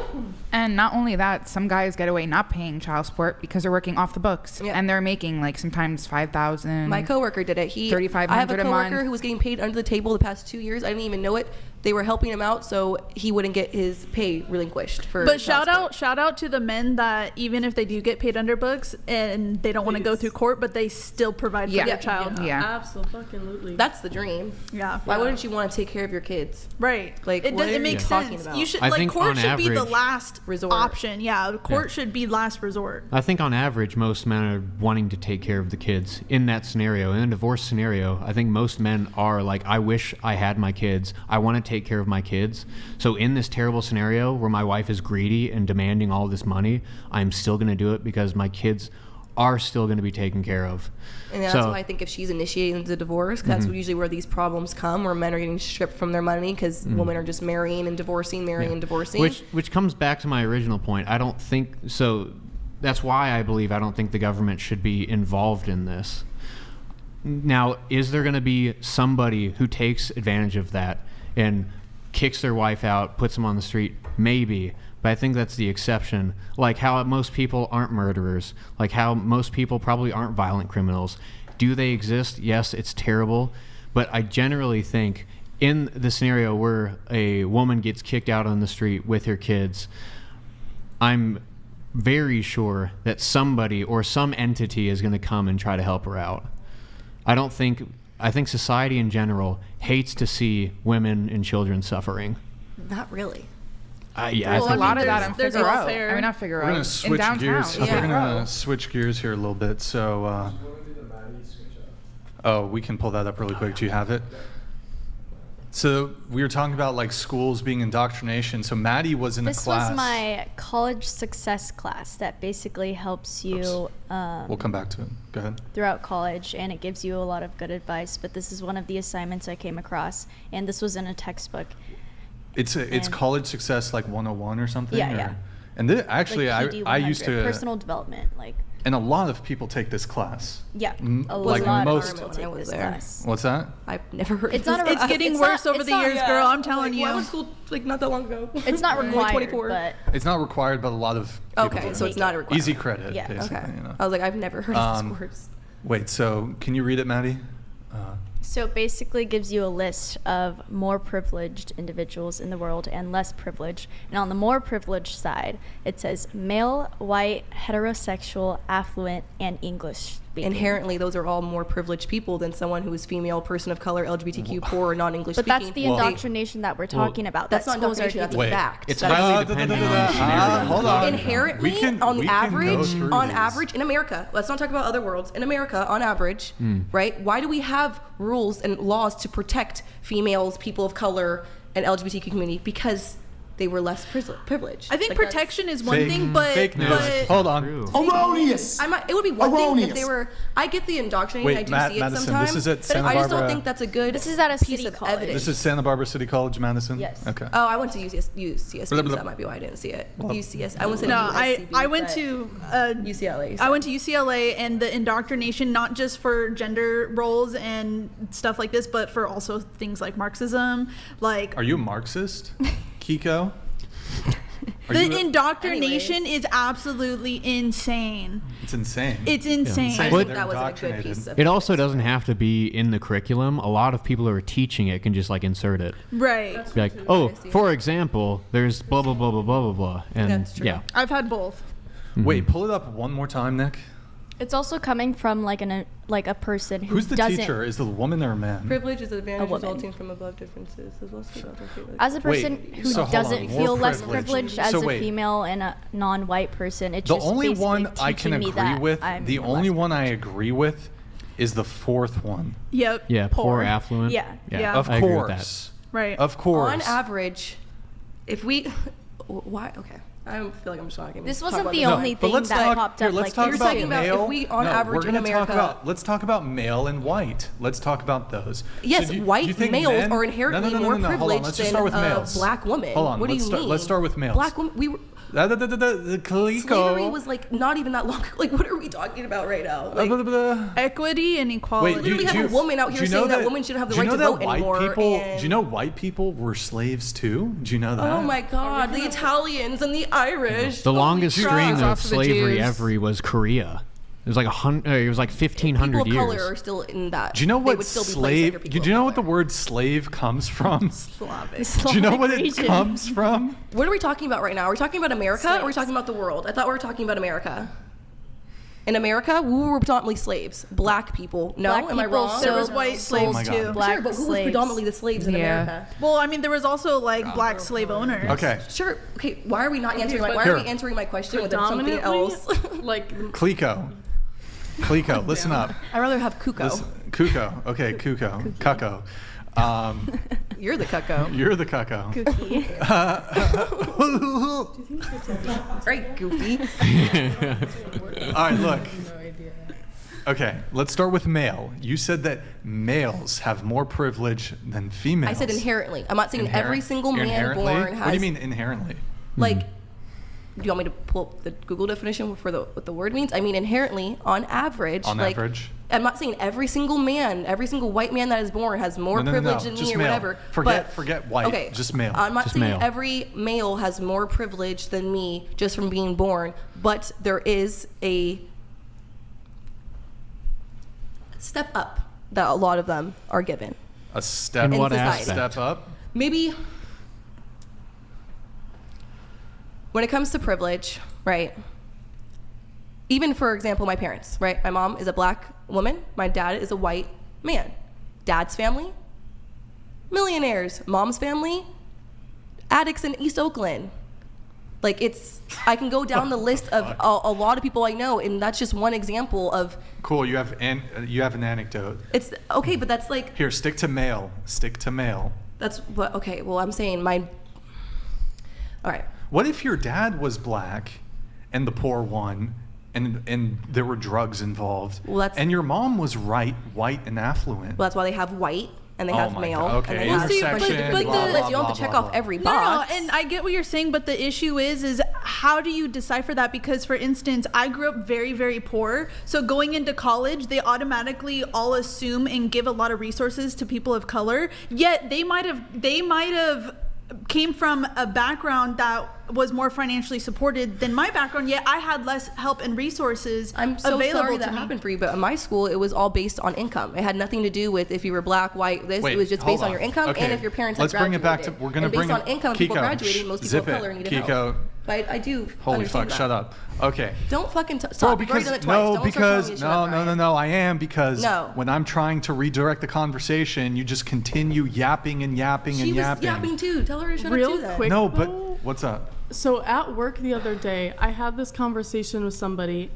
And not only that, some guys get away not paying child support because they're working off the books. Yeah. And they're making sometimes $5,000. My coworker did it. $3,500 I have a coworker who was getting paid under the table the past 2 years. I didn't even know it. They were helping him out so he wouldn't get his pay relinquished. But shout out to the men that even if they do get paid under books and they don't want to go through court, but they still provide for their child. Yeah, absolutely. That's the dream. Yeah. Why wouldn't you want to take care of your kids? Right. It makes sense. You should court should be the last resort option. Yeah, court should be last resort. I think on average most men are wanting to take care of the kids in that scenario. In a divorce scenario, I think most men are like, I wish I had my kids. I want to take care of my kids. So in this terrible scenario where my wife is greedy and demanding all this money, I'm still going to do it because my kids are still going to be taken care of. And that's why I think if she's initiating the divorce, that's usually where these problems come, where men are getting stripped from their money because women are just marrying and divorcing, and divorcing. Which comes back to my original point. I don't think so. that's why I believe I don't think the government should be involved in this. Now, is there going to be somebody who takes advantage of that and kicks their wife out, puts them on the street? Maybe. But I think that's the exception. Like how most people aren't murderers. Like how most people probably aren't violent criminals. Do they exist? Yes, it's terrible. But I generally think in the scenario where a woman gets kicked out on the street with her kids, I'm very sure that somebody or some entity is going to come and try to help her out. I think society in general hates to see women and children suffering. Not really. There's a lot of that in Figaro. fair. I mean, not Figaro. We're gonna in switch downtown. gears. Yeah. We're gonna switch gears here a little bit. So, oh, we can pull that up really quick. Do you have it? So we were talking about like schools being indoctrination. So Maddie was in a class. This was my college success class that basically helps you We'll come back to it. Go ahead. throughout college, and it gives you a lot of good advice. But this is one of the assignments I came across, and this was in a textbook. It's college success like 101 or something. Yeah, or, yeah. And actually, Like PD I used 100, to. personal development, like. And a lot of people take this class. Yeah, a like lot most- of people when I take was this there. class. What's that? I've never heard It's of not this. a- It's getting It's worse not- over it's the not- years, yeah. girl. I'm telling you. I went to school like not that long ago. It's not Only required, 24. but It's not required, but a lot of people Okay, do so it. it's not a requirement. Easy credit, Yeah. basically. Okay. You know. I was like, I've never heard of this words. Wait, so can you read it, Maddie? So it basically gives you a list of more privileged individuals in the world and less privileged. And on the more privileged side, it says male, white, heterosexual, affluent, and English speaking. Inherently, those are all more privileged people than someone who is female, person of color, LGBTQ, poor, or non-English But speaking. that's the indoctrination that we're talking about. That's that not schools are indoctrination, that's a Wait, fact. It's That's- highly dependent on the scenario. Hold on. Inherently, We can on go average, through on these. average, in America, let's not talk about other worlds. In America, on average, right? Why do we have rules and laws to protect females, people of color, and LGBTQ community? Because they were less privileged. I think Like, that's- protection is one thing, but fake news. but Hold on. Erroneous! It would be one thing if Erroneous. they were. I get the indoctrinating. Wait, I do Matt- see it Madysen, sometimes. this is at but Santa I just don't Barbara- think that's a good. This is at a piece city of college. evidence. This is Santa Barbara City College, Madison? Yes. Okay. Oh, I went to UCS. Blah, blah, That might be why I didn't see it. UCS. I went to no, USCB, I went but to UCLA. I went to UCLA, and the indoctrination, not just for gender roles and stuff like this, but for also things like Marxism, like Are you a Marxist, Keeko? the indoctrination is absolutely insane. It's insane. It's insane. I But- think that was a good piece of It also doesn't have to be in the curriculum. A lot of people who are teaching it can just like insert it. Right. Be like, oh, for example, there's blah blah blah blah blah blah blah, and That's true. yeah. I've had both. Wait, pull it up one more time, Nick. It's also coming from like a person who Who's the doesn't. teacher? Is the woman or a man? Privilege is an advantage woman. resulting from above differences. As well As a person Wait, who so hold doesn't on, more feel less privilege. privileged as So a wait. female and a non-white person, it's The just only basically one I can teaching me agree that with, I'm the less only one I privileged. agree with, is the fourth one. Yep. Yeah, poor, affluent. Yeah. Yeah. Of I agree with that. course. Right. Of course. On average, if we, why? Okay, I feel like I'm just talking. This talk wasn't about the this. only but thing let's that talk, popped here, up. let's Like talk you're about talking about male. if we, on no, average we're in gonna talk America- about. Let's talk about male and white. Let's talk about those. Yes, So do you white think males men- are inherently no, more hold on. privileged Let's just than start with a males. black woman. Hold on. What do let's you start, mean? Let's start with males. Black women. We were. The Keeko. Slavery was like not even that long. Like, what are we talking about right now? Like, Equity and equality. Wait, we literally have a woman out here saying that women shouldn't have the do you right know to that vote white anymore. people? and- Do you know white people were slaves too? Do you know that? Oh my God, the Italians and the Irish. The longest Holy string crap. of slavery ever was Korea. It was like 100. It was like 1,500 People of years. color are still in that. Do you know They what would still be placed slave? under Do people you of know what the color. word slave comes from? Slavic. Do you know what it region. comes from? What are we talking about right now? Are we talking about America or are we talking about the world? I thought we were talking about America. In America, who were predominantly slaves? Black people. No, Black am I people wrong? There was white slaves my God. too. Black Sure, but who was slaves. predominantly the slaves in Yeah. America? Well, I mean, there was also like black slave owners. Okay, Sure. Okay, why are we not answering? Like, why Here. are we answering my question with something Predominantly, else? like Keeko. Listen up. I'd rather have Kuko. Listen, Kuko. Okay, Kuko. Cucko. You're the Kuko. You're the cucko. Cookie. Right, Goofy. All right, look. Okay, let's start with male. You said that males have more privilege than females. I said inherently. I'm not saying every single man Inherently? born has. What do you mean inherently? Like, do you want me to pull up the Google definition for what the word means? I mean, inherently, on average. I'm not saying every single man, every single white man that is born has more privilege than me or whatever. Forget white. Okay, just male. I'm not just saying male. every male has more privilege than me just from being born, but there is a step up that a lot of them are given. A step in what society. aspect? Step up? Maybe when it comes to privilege, right? Even for example, my parents, right? My mom is a black woman. My dad is a white man. Dad's family, millionaires. Mom's family, addicts in East Oakland. Like I can go down the list of a lot of people I know, and that's just one example of. Cool. You have an anecdote. It's okay, but that's like. Here, stick to male. Stick to male. That's what. Okay. Well, I'm saying my. All right. What if your dad was black, and the poor one, and there were drugs involved, and your mom was white and affluent? Well, that's why they have white. And they have male. Okay, and they have intersection, but blah, blah, you don't have to check blah, off every No, box. and I get what you're saying, but the issue is how do you decipher that? Because, for instance, I grew up very, very poor. So going into college, they automatically all assume and give a lot of resources to people of color. Yet they might have came from a background that was more financially supported than my background, yet I had less help and resources I'm so available sorry to that me. happened for you, but in my school, it was all based on income. It had nothing to do with if you were black, white, it was just based on your income and if your parents had graduated. Let's bring it back to, we're going to bring it. Based on income, people graduating, most people of color needed help. But I do Holy understand fuck, that. shut up. Okay. Don't fucking stop. Bro, You've already done it twice. no, Don't because start telling me to shut up, Ryan. I am because No. when I'm trying to redirect the conversation, you just continue yapping and yapping She and was yapping. yapping too. Tell her to shut Real up too then. quick. No, but though, what's up? So at work the other day, I had this conversation with somebody,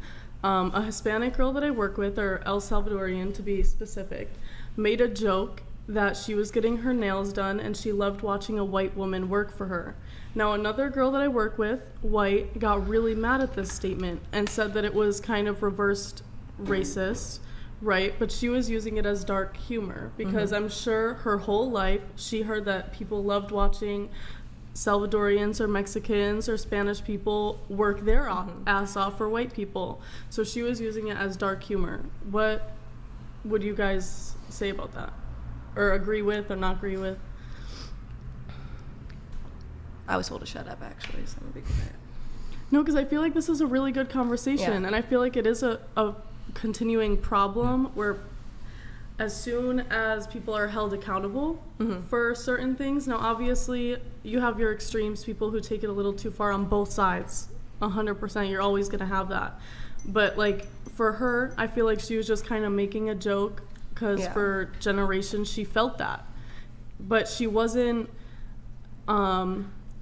a Hispanic girl that I work with, or El Salvadorian to be specific, made a joke that she was getting her nails done and she loved watching a white woman work for her. Now another girl that I work with, white, got really mad at this statement and said that it was kind of reversed racist, right? But she was using it as dark humor because I'm sure her whole life she heard that people loved watching Salvadorians or Mexicans or Spanish people work their ass off for white people. So she was using it as dark humor. What would you guys say about that? Or agree with or not agree with? I was told to shut up, actually, so I'm gonna be quiet. No, because I feel like this is a really good conversation, and I feel like it is a continuing problem where as soon as people are held accountable for certain things, now obviously you have your extremes, people who take it a little too far on both sides, 100%, you're always gonna have that. But like for her, I feel like she was just kind of making a joke because for generations she felt that. But she wasn't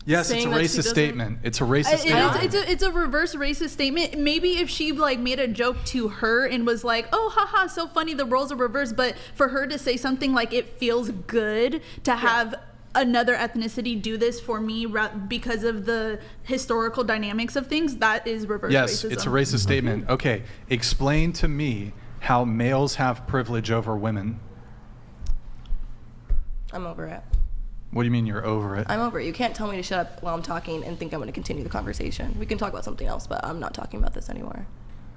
Yes, it's a racist statement. It's a racist statement. It's a reverse racist statement. Maybe if she like made a joke to her and was like, "Oh, haha, so funny, the roles are reversed," but for her to say something like it feels good to have another ethnicity do this for me because of the historical dynamics of things, that is reverse racism. Yes, it's a racist statement. Okay, explain to me how males have privilege over women. I'm over it. What do you mean you're over it? I'm over it. You can't tell me to shut up while I'm talking and think I'm going to continue the conversation. We can talk about something else, but I'm not talking about this anymore.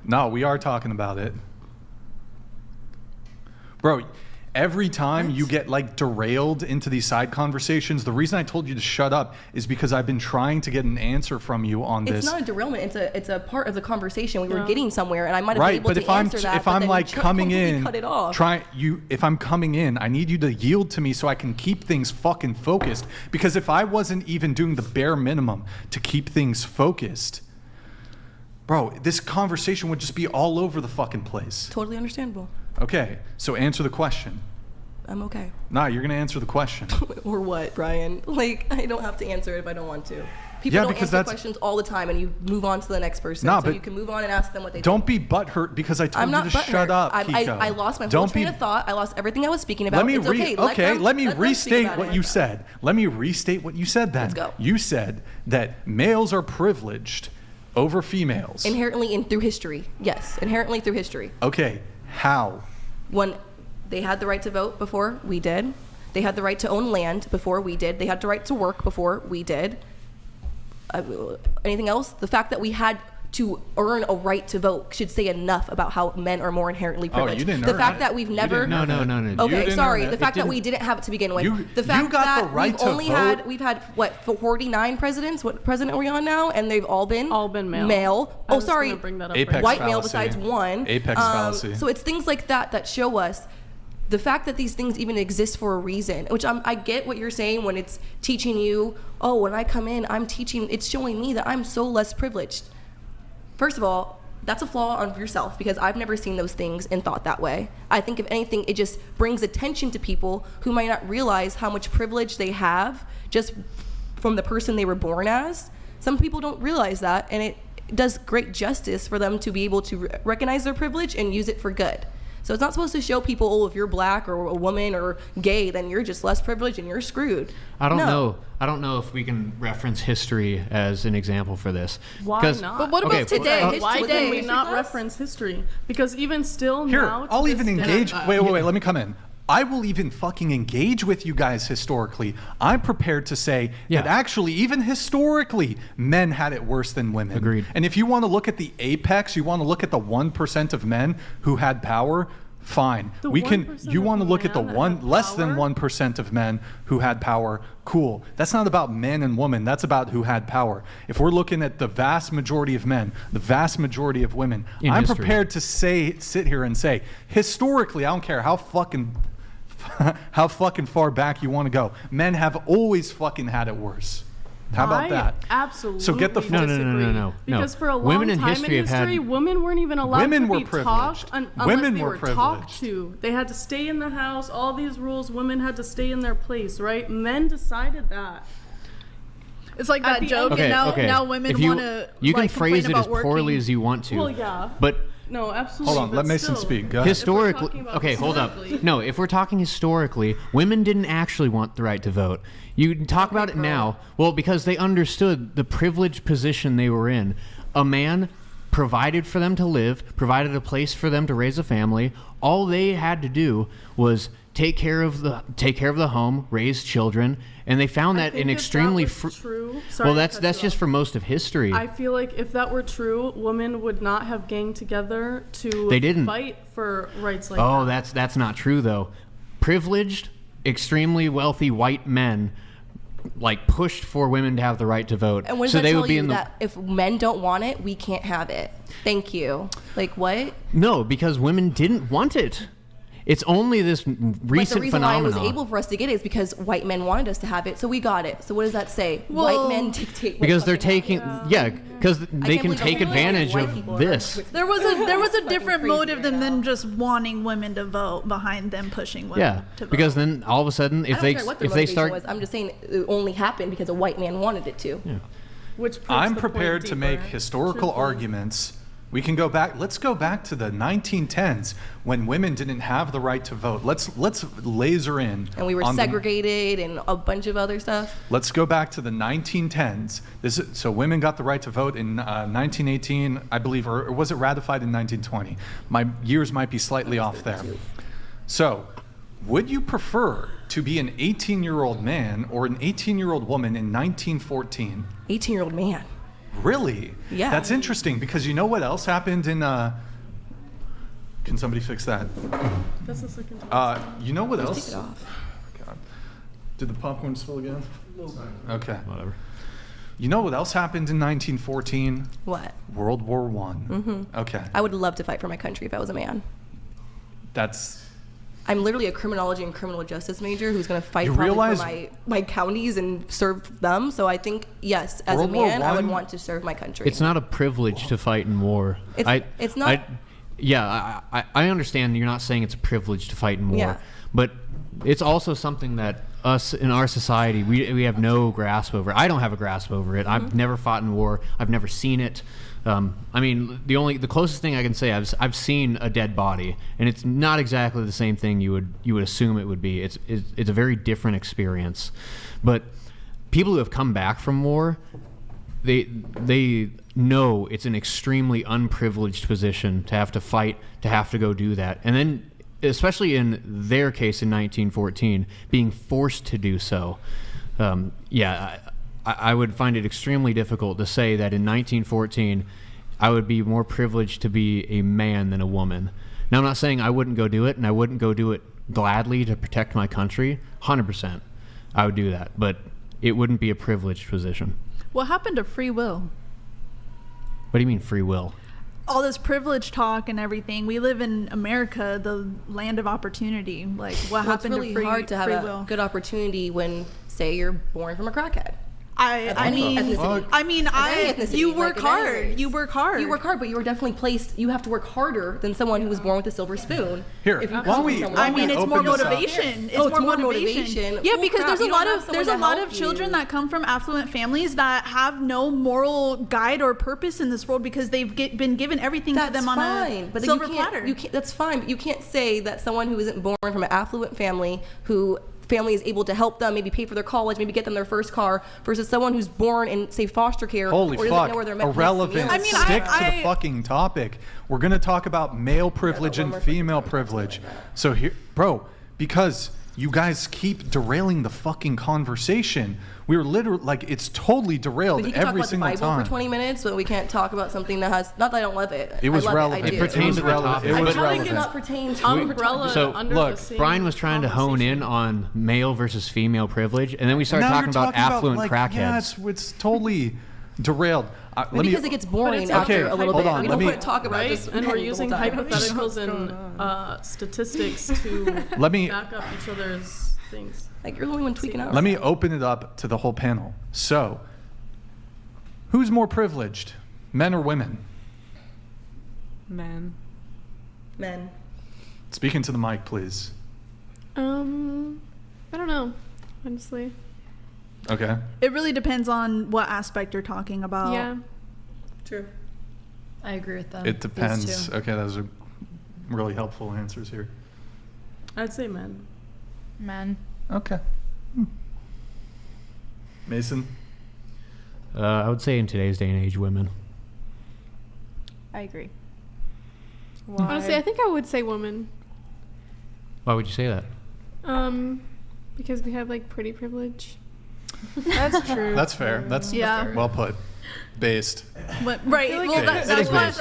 No, we are talking about it. Bro, every time you get like derailed into these side conversations, the reason I told you to shut up is because I've been trying to get an answer from you on this. It's not a derailment. It's a part of the conversation. We were getting somewhere, and I might have been able to answer that. If I'm like coming in, cut it off. If I'm coming in, I need you to yield to me so I can keep things fucking focused. Because if I wasn't even doing the bare minimum to keep things focused, bro, this conversation would just be all over the fucking place. Totally understandable. Okay, so answer the question. I'm okay. Nah, you're gonna answer the question. Or what, Brian? Like, I don't have to answer it if I don't want to. People don't answer questions all the time, and you move on to the next person. Nah, so but you can move on and ask them what they don't be butthurt because I told I'm you not to butthurt. shut up, Keeko. I lost my whole train of thought. I lost everything I was speaking about. Let me Let me restate what you said. Let me restate what you said then. Let's go. You said that males are privileged over females. Inherently and through history. Yes, inherently through history. Okay, how? When they had the right to vote before we did. They had the right to own land before we did. They had the right to work before we did. anything else? The fact that we had to earn a right to vote should say enough about how men are more inherently privileged. You didn't the earn fact it. that we've never No. Okay, sorry. earn it. The fact It that we didn't have it to begin with. The you fact got that the right we've to only vote. we've had what 49 presidents. What president are we on now? And they've all been male. Oh, sorry. Bring that up Apex white fallacy. male besides one. Apex fallacy. So it's things like that show us the fact that these things even exist for a reason, which I get what you're saying when it's teaching you, oh, when I come in, I'm teaching, it's showing me that I'm so less privileged. First of all, that's a flaw on yourself because I've never seen those things and thought that way. I think if anything, it just brings attention to people who might not realize how much privilege they have just from the person they were born as. Some people don't realize that, and it does great justice for them to be able to recognize their privilege and use it for good. So it's not supposed to show people, oh, if you're black or a woman or gay, then you're just less privileged and you're screwed. I don't know if we can reference history as an example for this. Why not? But what about today? Why did we not reference history? Because even still Here, now, I'll even engage. Wait, let me come in. I will even fucking engage with you guys historically. I'm prepared to say that actually, even historically, men had it worse than women. Agreed. And if you want to look at the apex, you want to look at the 1% of men who had power, fine. We can. You want to look at the less than 1% of men who had power, cool. That's not about men and women. That's about who had power. If we're looking at the vast majority of men, the vast majority of women, I'm prepared to sit here and say, historically, I don't care how fucking far back you want to go, men have always fucking had it worse. How about that? Absolutely. So get the no. Because for a long women in time history in history, women weren't even allowed Women to were be privileged. talked unless Women they were were privileged. talked to. They had to stay in the house. All these rules, women had to stay in their place, right? Men decided that. It's like that joke, and now women want to. You can phrase it as poorly as you want to. Well, yeah. But no, absolutely. Hold on, let Mason speak. Go ahead. Historically, okay, hold up. No, if we're talking historically, women didn't actually want the right to vote. You talk about it now, well, because they understood the privileged position they were in. A man provided for them to live, provided a place for them to raise a family. All they had to do was take care of the home, raise children, and they found that an extremely true. Well, that's just for most of history. I feel like if that were true, women would not have ganged together to fight for rights like that. Oh, that's not true though. Privileged, extremely wealthy white men like pushed for women to have the right to vote. And what does so that they tell would be you in the that if men don't want it, we can't have it? Thank you. Like what? No, because women didn't want it. It's only this recent But the reason phenomenon. why it was able for us to get it is because white men wanted us to have it, so we got it. So what does that say? Well, white men dictate. Because they're taking, because they can take advantage of this. There was a different motive than them just wanting women to vote behind them pushing women to vote. Because then all of a sudden, if they start, was. I'm just saying it only happened because a white man wanted it to. Yeah. Which I'm prepared to make historical arguments. We can go back. Let's go back to the 1910s when women didn't have the right to vote. Let's laser in. And we were segregated and a bunch of other stuff. Let's go back to the 1910s. So women got the right to vote in 1918, I believe, or was it ratified in 1920? My years might be slightly off there. So, would you prefer to be an 18-year-old man or an 18-year-old woman in 1914? 18-year-old man. Really? Yeah. That's interesting because you know what else happened in can somebody fix that? That's the second time. You know what else? Take it off. God. Did the popcorn spill again? Okay. Whatever. You know what else happened in 1914? What? World War I. Mm-hmm. Okay. I would love to fight for my country if I was a man. I'm literally a criminology and criminal justice major who's going to fight for my counties and serve them. So I think, yes, as a man, I would want to serve my country. It's not a privilege to fight in war. It's not. I understand you're not saying it's a privilege to fight in war, but it's also something that us in our society, we have no grasp over. I don't have a grasp over it. I've never fought in war. I've never seen it. I mean, the closest thing I can say, I've seen a dead body, and it's not exactly the same thing you would assume it would be. It's a very different experience. But people who have come back from war, they know it's an extremely unprivileged position to have to fight, to have to go do that, and then especially in their case in 1914, being forced to do so. I would find it extremely difficult to say that in 1914 I would be more privileged to be a man than a woman. Now, I'm not saying I wouldn't go do it, and I wouldn't go do it gladly to protect my country. 100%, I would do that, but it wouldn't be a privileged position. What happened to free will? What do you mean free will? All this privilege talk and everything. We live in America, the land of opportunity. Like, what happened It's really to free will? hard to have a good opportunity when, say, you're born from a crackhead. I mean, you work hard. You work hard. You work hard, but you were definitely placed. You have to work harder than someone who was born with a silver spoon. Here, if you why don't we? I mean, it's more motivation. It's more motivation. Yeah, because there's a lot of children that come from affluent families that have no moral guide or purpose in this world because they've been given everything to them on a silver platter. That's fine, but you can't say that someone who isn't born from an affluent family who family is able to help them, maybe pay for their college, maybe get them their first car, versus someone who's born in, say, foster care. Holy or fuck, know where they're irrelevant. Stick to the fucking topic. We're going to talk about male privilege and female privilege. So here, bro, because you guys keep derailing the fucking conversation. We were literally, like, it's totally derailed every single time. We can talk about the Bible for 20 minutes, but we can't talk about something that has, not that I don't love it. It was relevant. It pertains to the topic. It was relevant. relevant. It not pertain to umbrella. So under look, the same Brian was trying to hone in on male versus female privilege, and then we started talking about affluent crackheads. Yeah, it's totally derailed. Because it gets boring after a little bit. On, we don't want to talk about this. And we're using hypotheticals and statistics to back up each other's things. Like, you're the only one tweaking out. Let me open it up to the whole panel. So, who's more privileged, men or women? Men. Speaking to the mic, please. I don't know, honestly. Okay. It really depends on what aspect you're talking about. Yeah. True. I agree with that. It depends. Okay, those are really helpful answers here. I'd say men. Men. Okay. Mason? I would say in today's day and age, women. I agree. Why? Honestly, I think I would say woman. Why would you say that? Because we have, like, pretty privilege. That's true. That's fair. That's well put. Based. Right. Well, that's why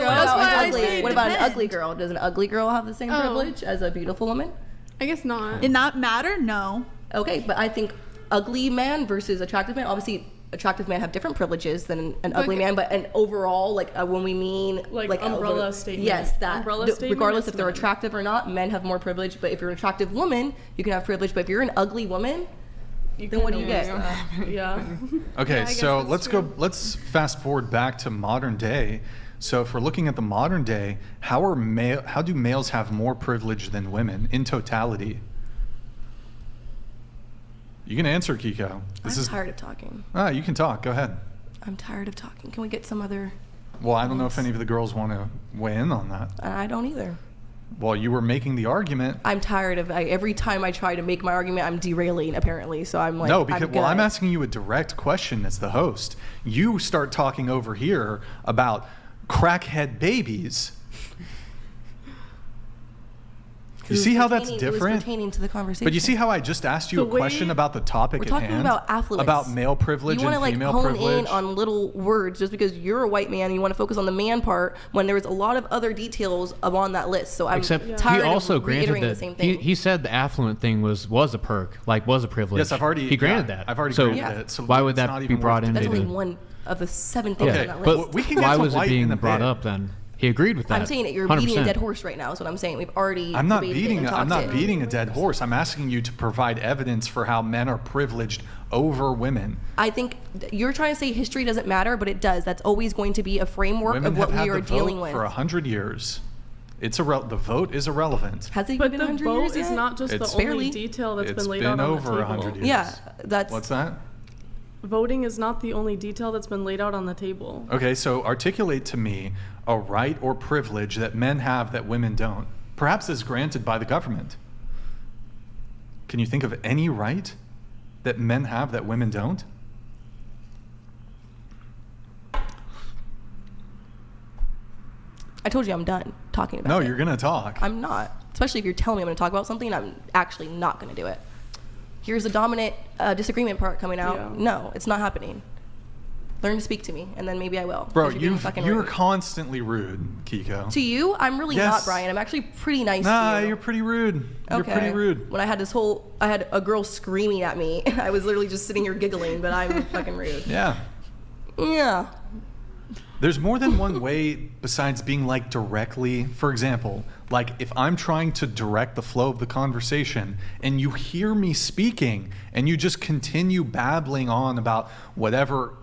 I say what about an ugly girl? Does an ugly girl have the same privilege as a beautiful woman? I guess not. Did not matter? No. Okay, but I think ugly man versus attractive man, obviously attractive men have different privileges than an ugly man, but an overall, like, when we mean like umbrella statement. Yes, that umbrella statement, regardless if they're attractive or not, men have more privilege. But if you're an attractive woman, you can have privilege. But if you're an ugly woman, then what do you get? Yeah. Okay, so let's fast forward back to modern day. So if we're looking at the modern day, how do males have more privilege than women in totality? You can answer, Keeko. I'm tired of talking. You can talk. Go ahead. I'm tired of talking. Can we get some other... Well, I don't know if any of the girls want to weigh in on that. I don't either. Well, you were making the argument. I'm tired of... every time I try to make my argument, I'm derailing, apparently. So I'm like... No, because I'm asking you a direct question as the host. You start talking over here about crackhead babies. You see how that's different? It was pertaining to the conversation. But you see how I just asked you a question about the topic at hand? We're talking about affluence. About male privilege and female privilege? You want to, hone in on little words just because you're a white man and you want to focus on the man part when there's a lot of other details on that list. So I'm tired he also of granted reiterating that the same thing. he said the affluent thing was a perk, was a privilege. Yes, he granted that. I've already granted it. So why would that be brought into? That's only one of the 7 things on that list. But we can get why to was it white being in a brought bit. up then? He agreed with that. I'm saying that you're 100%. beating a dead horse right now. Is what I'm saying. We've already. I'm not beating a dead horse. I'm asking you to provide evidence for how men are privileged over women. I think you're trying to say history doesn't matter, but it does. That's always going to be a framework Women of what have we had are the dealing vote with. for 100 years. The vote is irrelevant. Has it But been the 100 vote years is yet? not just the only detail that's been laid out on the table. It's been over 100 years. Yeah, that's. What's that? Voting is not the only detail that's been laid out on the table. Okay, so articulate to me a right or privilege that men have that women don't, perhaps as granted by the government. Can you think of any right that men have that women don't? I told you I'm done talking about it. No, you're going to talk. I'm not. Especially if you're telling me I'm going to talk about something, I'm actually not going to do it. here's the dominant disagreement part coming out. Yeah. No, it's not happening. Learn to speak to me, and then maybe I will. Bro, 'cause you're being fucking you're rude. constantly rude, Keeko. To you, I'm really Yes. not, Brian. I'm actually pretty nice Nah, to you. you're pretty rude. You're Okay. pretty rude. When I had I had a girl screaming at me, and I was literally just sitting here giggling, but I'm fucking rude. Yeah. Yeah. There's more than one way besides being like directly. For example, like if I'm trying to direct the flow of the conversation and you hear me speaking and you just continue babbling on about whatever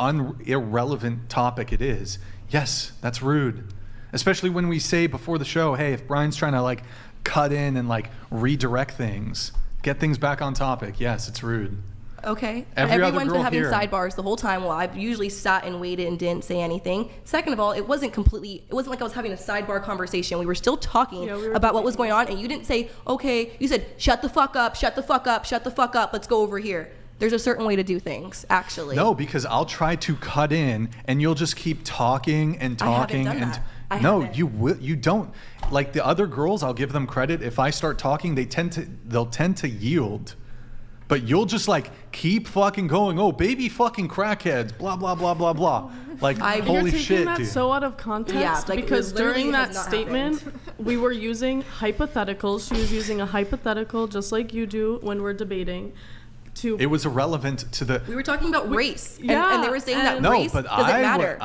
irrelevant topic it is, yes, that's rude. Especially when we say before the show, hey, if Brian's trying to like cut in and like redirect things, get things back on topic, yes, it's rude. Okay. Every other Everyone's girl been having here. sidebars the whole time while I've usually sat and waited and didn't say anything. Second of all, it wasn't like I was having a sidebar conversation. We were still talking about what was going on, and you didn't say, okay, you said, shut the fuck up, shut the fuck up, shut the fuck up, let's go over here. There's a certain way to do things, actually. No, because I'll try to cut in and you'll just keep talking and talking. I haven't done that. No, you don't. Like the other girls, I'll give them credit. If I start talking, they'll tend to yield. But you'll just like keep fucking going. Oh, baby fucking crackheads, blah, blah, blah, blah, blah. Like, holy You're taking shit, that dude. so out of context Yeah, like, because it literally during that has not statement, we were using hypotheticals. She was using a hypothetical just like you do when we're debating. It was irrelevant to the... We were talking about race, yeah, and they were saying that No, race but doesn't matter.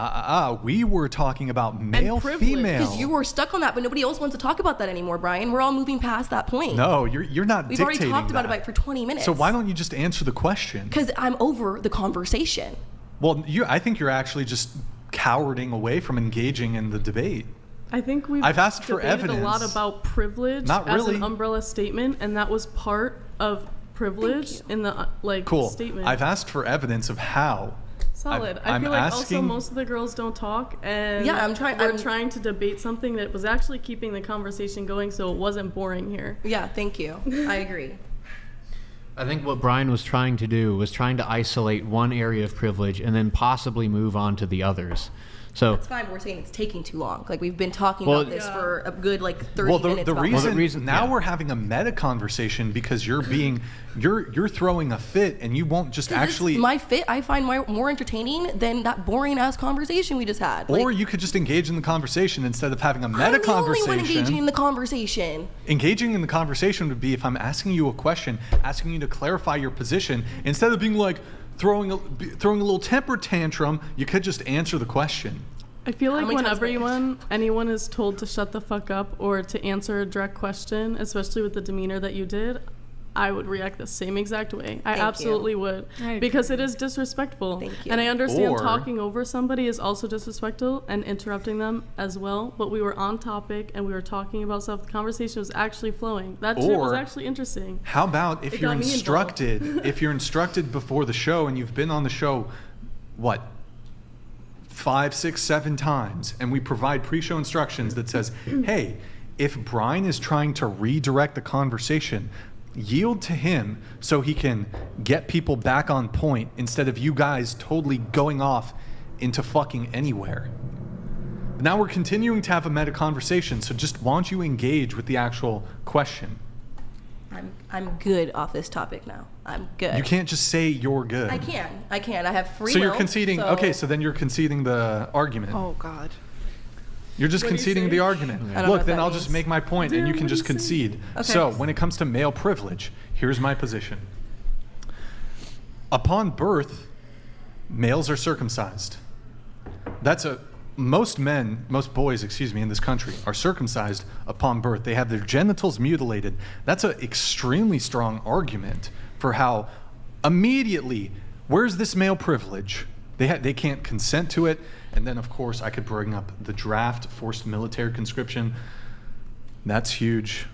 we were talking about male, privilege. female. Because you were stuck on that, but nobody else wants to talk about that anymore, Brian. We're all moving past that point. No, you're not We've dictating already talked about that. it for 20 minutes. So why don't you just answer the question? Because I'm over the conversation. Well, I think you're actually just cowarding away from engaging in the debate. I think I've asked for debated evidence. a lot about privilege Not as really. an umbrella statement, and that was part of privilege in the Cool. statement. I've asked for evidence of how. Solid. I I'm feel like also asking- most of the girls don't talk, and Yeah, I'm trying to debate something that was actually keeping the conversation going, so it wasn't boring here. Yeah, thank you. I agree. I think what Brian was trying to do was trying to isolate one area of privilege and then possibly move on to the others. So That's fine, but we're saying it's taking too long. Like, we've been talking Well, about this Yeah. for a good, 30 Well, minutes. the about reason, this. now yeah. we're having a meta conversation because you're throwing a fit and you won't just actually. My fit, I find more entertaining than that boring-ass conversation we just had. Or you could just engage in the conversation instead of having a meta I'm the only conversation. one engaging in the conversation. Engaging in the conversation would be if I'm asking you a question, asking you to clarify your position, instead of being like throwing a little temper tantrum, you could just answer the question. I feel like many times whenever anyone is told to shut the fuck up or to answer a direct question, especially with the demeanor that you did, I would react the same exact way. I Thank absolutely you. would. I Because it is disrespectful. Thank you. And I understand Or- talking over somebody is also disrespectful and interrupting them as well. But we were on topic and we were talking about stuff. The conversation was actually flowing. That shit was Or- actually interesting. How about if It you're got me instructed, if you're instructed before the show and you've been on the show, 5, 6, 7 times, and we provide pre-show instructions that says, hey, if Brian is trying to redirect the conversation, yield to him so he can get people back on point instead of you guys totally going off into fucking anywhere. Now we're continuing to have a meta conversation, so just why don't you engage with the actual question? I'm good off this topic now. I'm good. You can't just say you're good. I can. I have free So will. you're conceding. Okay, so then you're conceding the argument. Oh God. You're just What do you conceding say? the argument. I don't know Look, what then that I'll means. just make my point, and you can just concede. Okay. So when it comes to male privilege, here's my position. Upon birth, males are circumcised. Most boys, in this country are circumcised upon birth. They have their genitals mutilated. That's an extremely strong argument for how immediately, where's this male privilege? They can't consent to it. And then, of course, I could bring up the draft, forced military conscription. That's huge.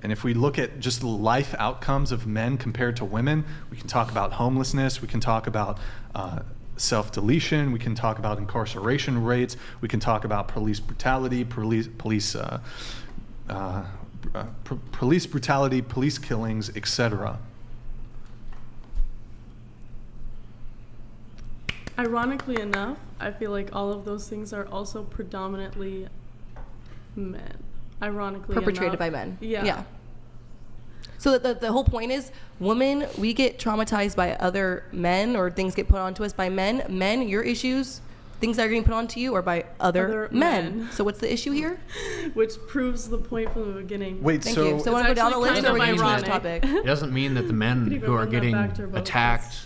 And if we look at just the life outcomes of men compared to women, we can talk about homelessness, we can talk about self-deletion, we can talk about incarceration rates, we can talk about police brutality, police brutality, police killings, etc. Ironically enough, I feel like all of those things are also predominantly men. Ironically Perpetrated enough. by men. Yeah. So the whole point is, women, we get traumatized by other men, or things get put onto us by men. Men, your issues, things that are getting put onto you, are by other men. So what's the issue here? Which proves the point from the beginning. Wait, Thank you. So I want to go down the list, or we can change the topic? It doesn't mean that the men who are getting attacked,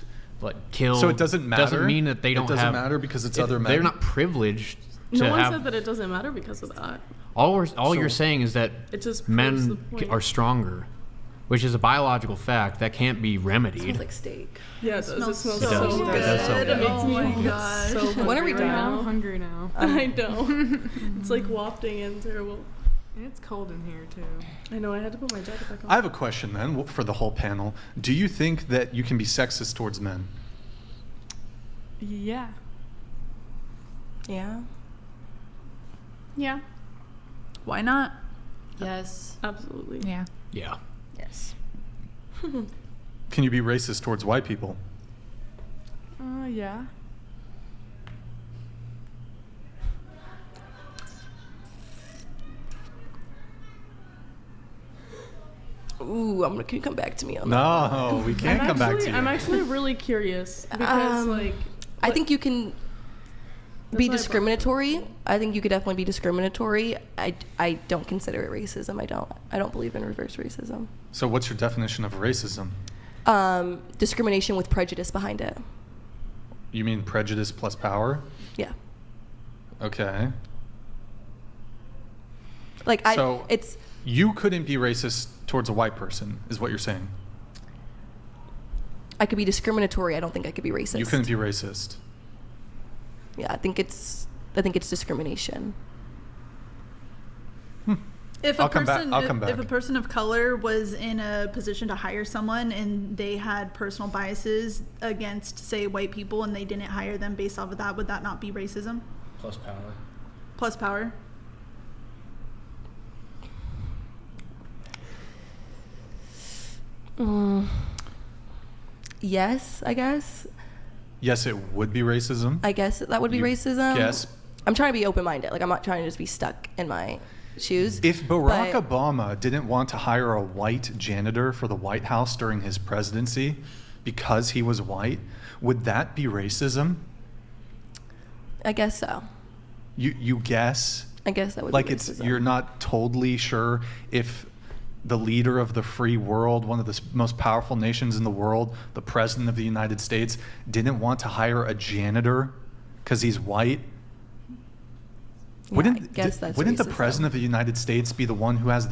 like killed. So it doesn't matter. Doesn't mean that they don't have. It doesn't matter because it's other men. They're not privileged to No one have. said that it doesn't matter because of that. All you're saying is that It just proves the men point. are stronger, which is a biological fact that can't be remedied. Smells like steak. Yeah, it does. It smells It does. so It does so good. good. It makes Oh me my gosh. so hungry When are we right done? now. I'm hungry now. I know. It's like wafting in terrible. And it's cold in here too. I know. I had to put my jacket back on. I have a question then for the whole panel. Do you think that you can be sexist towards men? Yeah. Yeah. Yeah. Why not? Yes. Absolutely. Yeah. Yeah. Yes. Can you be racist towards white people? Yeah. Ooh, can you come back to me on that? No, we can't come back to you. I'm actually really curious because, I think you can be That's why I brought discriminatory. I think you could definitely be discriminatory. I don't consider it racism. I don't believe in reverse racism. So what's your definition of racism? Discrimination with prejudice behind it. You mean prejudice plus power? Yeah. Okay. Like it's you couldn't be racist towards a white person, is what you're saying. I could be discriminatory. I don't think I could be racist. You couldn't be racist. Yeah, I think it's discrimination. If I'll a come back. person, I'll come if a back. person of color was in a position to hire someone and they had personal biases against, say, white people, and they didn't hire them based off of that, would that not be racism? Plus power. Plus power. Yes, I guess. Yes, it would be racism. I guess that would be racism. Yes. I'm trying to be open-minded. Like, I'm not trying to just be stuck in my shoes. If Barack but- Obama didn't want to hire a white janitor for the White House during his presidency because he was white, would that be racism? I guess so. You guess? I guess that would Like be it's racism. you're not totally sure if the leader of the free world, one of the most powerful nations in the world, the president of the United States, didn't want to hire a janitor because he's white. Yeah, I guess that's wouldn't the racism. president of the United States be the one who has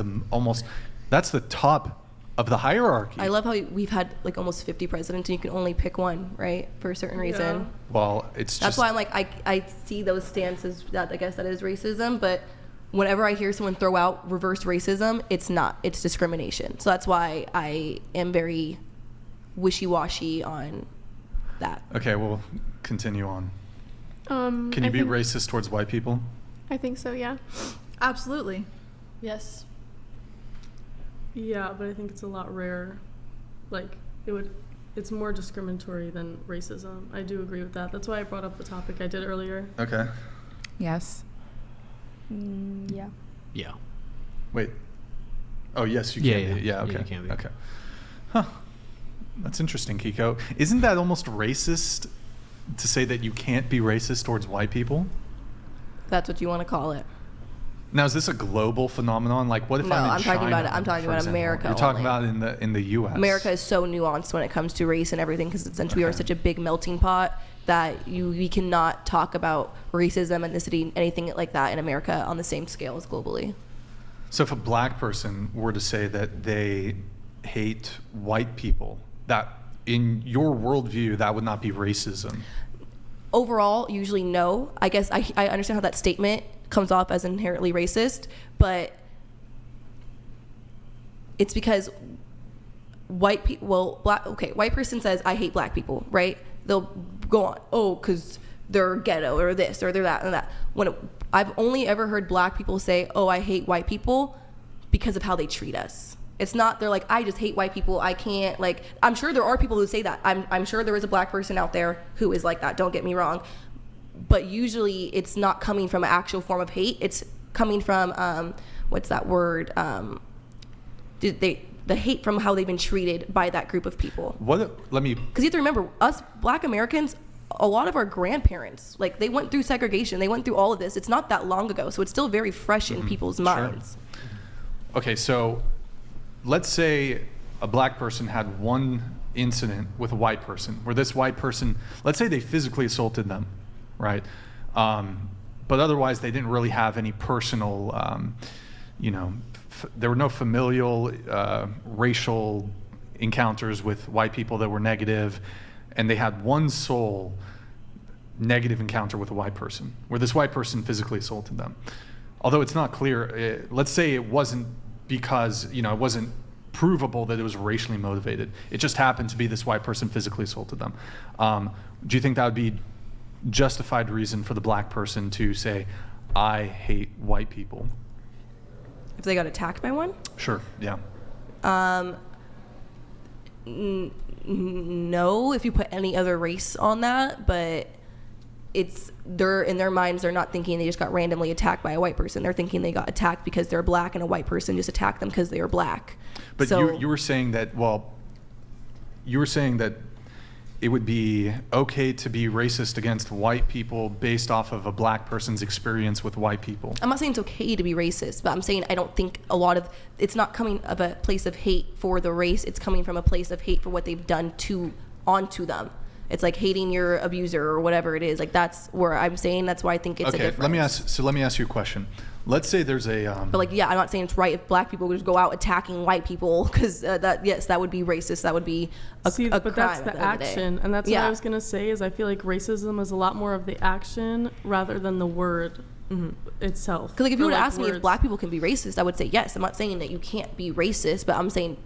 that's the top of the hierarchy? I love how we've had like almost 50 presidents and you can only pick one, right? For a certain reason. Well, it's That's just why I'm like, I see those stances that I guess that is racism, but whenever I hear someone throw out reverse racism, it's not, it's discrimination. So that's why I am very wishy-washy on that. Okay, well, continue on. Can you I be think- racist towards white people? I think so, yeah. Absolutely. Yes. Yeah, but I think it's a lot rarer. Like, it's more discriminatory than racism. I do agree with that. That's why I brought up the topic I did earlier. Okay. Yes. Yeah. Yeah. Wait. Oh, yes, you Yeah, can be. yeah. Yeah, okay. Yeah, you can be. Okay. Huh. That's interesting, Keeko. Isn't that almost racist to say that you can't be racist towards white people? That's what you want to call it. Now, is this a global phenomenon? Like, what if No, I'm in I'm talking China, about I'm talking for about example? America. You're talking only. about in the U.S. America is so nuanced when it comes to race and everything because since we are such a big melting pot that we cannot talk about racism, ethnicity, anything like that in America on the same scale as globally. So if a black person were to say that they hate white people, that in your worldview, that would not be racism. Overall, usually no. I guess I understand how that statement comes off as inherently racist, but it's because white person says, I hate black people, right? They'll go on, oh, because they're ghetto or this or they're that and that. I've only ever heard black people say, oh, I hate white people because of how they treat us. It's not, they're like, I just hate white people. I can't, like, I'm sure there are people who say that. I'm sure there is a black person out there who is like that. Don't get me wrong. But usually it's not coming from an actual form of hate. It's coming from, what's that word? the hate from how they've been treated by that group of people. Because you have to remember, us Black Americans, a lot of our grandparents, like, they went through segregation, they went through all of this. It's not that long ago, so it's still very fresh in people's minds. Okay, so let's say a Black person had one incident with a white person where this white person, let's say they physically assaulted them, right? But otherwise they didn't really have any personal, there were no familial, racial encounters with white people that were negative, and they had one sole negative encounter with a white person where this white person physically assaulted them. Although it's not clear, let's say it wasn't because, it wasn't provable that it was racially motivated. It just happened to be this white person physically assaulted them. Do you think that would be justified reason for the Black person to say, I hate white people? If they got attacked by one? Sure, yeah. No, if you put any other race on that, but they're in their minds, they're not thinking they just got randomly attacked by a white person. They're thinking they got attacked because they're Black and a white person just attacked them because they are Black. But so, you were saying that, it would be okay to be racist against white people based off of a Black person's experience with white people. I'm not saying it's okay to be racist, but I'm saying I don't think it's not coming of a place of hate for the race. It's coming from a place of hate for what they've done onto them. It's like hating your abuser or whatever it is. Like, that's where I'm saying that's why I think it's a difference. Let me ask you a question. Let's say there's a but I'm not saying it's right if Black people just go out attacking white people, because that would be racist. That would be a crime. But that's the action, and that's what I was gonna say. Is I feel like racism is a lot more of the action rather than the word itself. Because if you were to ask me if Black people can be racist, I would say yes. I'm not saying that you can't be racist, but I'm saying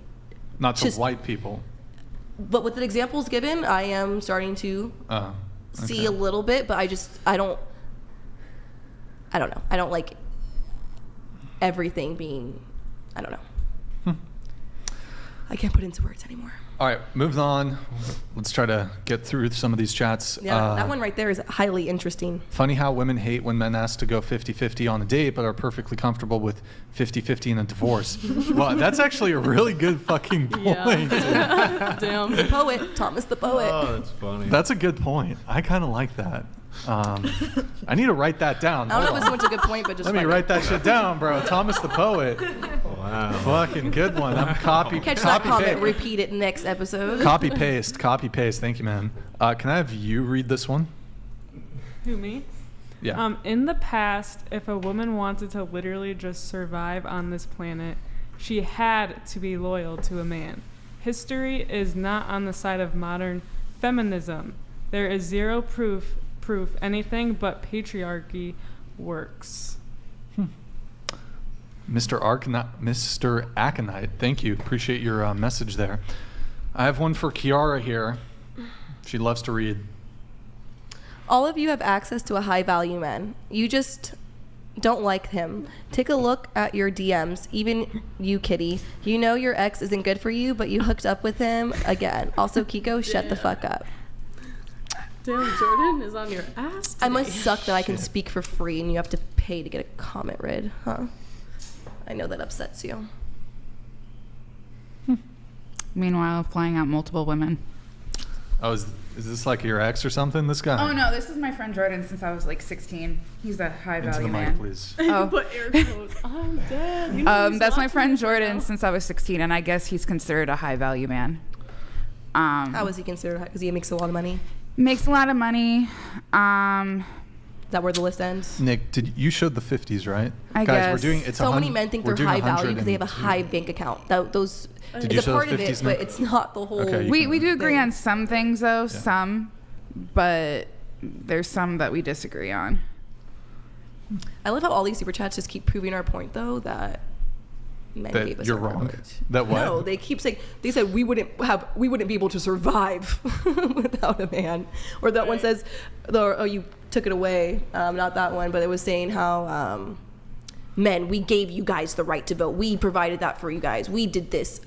not to white people. But with the examples given, I am starting to see a little bit, but I don't know. I don't like everything being, I don't know. I can't put into words anymore. All right, moving on. Let's try to get through some of these chats. Yeah, that one right there is highly interesting. Funny how women hate when men ask to go 50-50 on a date, but are perfectly comfortable with 50-50 in a divorce. Well, that's actually a really good fucking point. Yeah. Damn. The poet, Thomas the poet. Oh, that's funny. That's a good point. I kind of like that. I need to write that down. I don't know if it's such a good point, but just let me write that shit down, bro. Thomas the poet. Wow. Fucking good one. I'm Catch that comment, repeat it next episode. Copy paste. Thank you, man. Can I have you read this one? Who, me? Yeah. In the past, if a woman wanted to literally just survive on this planet, she had to be loyal to a man. History is not on the side of modern feminism. There is zero proof anything but patriarchy works. Mr. Aconite, thank you. Appreciate your message there. I have one for Kiara here. She loves to read. All of you have access to a high-value man. You just don't like him. Take a look at your DMs. Even you, Kitty. You know your ex isn't good for you, but you hooked up with him again. Also, Keeko, shut the fuck up. Damn, Jordan is on your ass today. I must suck that I can speak for free and you have to pay to get a comment read, huh? I know that upsets you. Meanwhile, flying out multiple women. Oh, is this like your ex or something? This guy? Oh no, this is my friend Jordan since I was like 16. He's a high value man. Into the mic, please. Oh. Put air quotes. I'm dead. You know that's my friend Jordan since I was 16, and I guess he's considered a high value man. How is he considered? Because he makes a lot of money. Makes a lot of money. Is that where the list ends? Nick, you showed the 50s, right? I Guys, guess. we're doing it's so many men think they're high value because they have a high bank account. It's a part of it, but it's not the whole. Okay, we do agree on some things though, but there's some that we disagree on. I love how all these super chats just keep proving our point though that men gave us you're our wrong. privilege. That what? No, they keep saying they said we wouldn't be able to survive without a man. Or that one says, you took it away. Not that one, but it was saying how men, we gave you guys the right to vote. We provided that for you guys. We did this.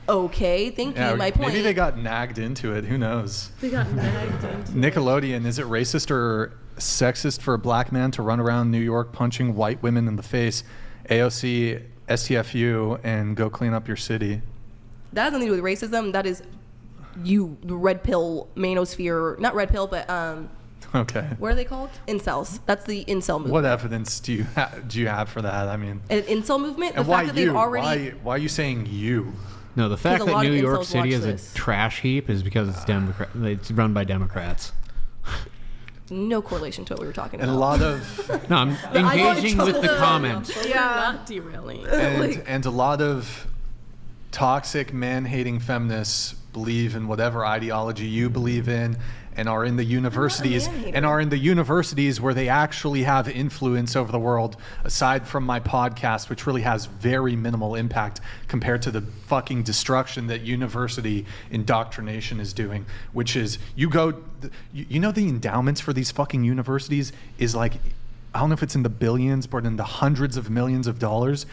Okay, thank you. My point. Maybe they got nagged into it. Who knows? They got nagged into Nickelodeon, is it racist or sexist for a black man to run around New York punching white women in the face? AOC, STFU, and go clean up your city. that has nothing to do with racism. That is you, the red pill manosphere, not red pill, but Okay. what are they called? Incels. That's the incel movement. What evidence do you have for that? I mean, An incel movement. and The why fact that you? they've already. Why are you saying you? No, the fact a that lot of New York incels City watch is this. a trash heap is because it's run by Democrats. No correlation to what we were talking And a about. lot of No, I'm engaging with the comment. Yeah. Not derailing. and a lot of toxic man-hating feminists believe in whatever ideology you believe in, and are in the universities where they actually have influence over the world, aside from my podcast, which really has very minimal impact compared to the fucking destruction that university indoctrination is doing, which is you know the endowments for these fucking universities is like, I don't know if it's in the billions, but in the hundreds of millions of dollars.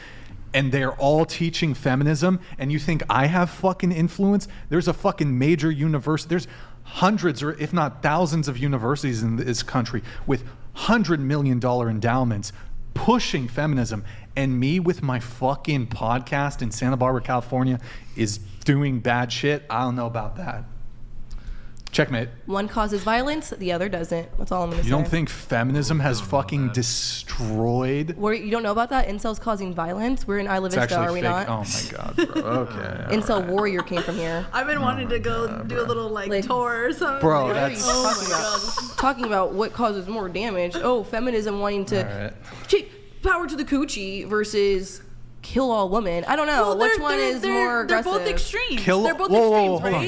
And they're all teaching feminism, and you think I have fucking influence? There's a fucking major university. There's hundreds or if not thousands of universities in this country with $100 million endowments pushing feminism, and me with my fucking podcast in Santa Barbara, California is doing bad shit. I don't know about that. Checkmate. One causes violence, the other doesn't. That's all I'm going to say. You don't think feminism has fucking destroyed? You don't know about that? Incels causing violence? We're in I Live It's Vista, are we fake. not? Oh my god, bro. Okay. Incel warrior came from here. I've been wanting to go do a little tour or something. Bro, What are you that's talking about what causes more damage. Oh, feminism wanting to power to the coochie versus kill all women. I don't know. Which one is more aggressive? They're both extremes. Kill, they're both whoa, extremes, hold on.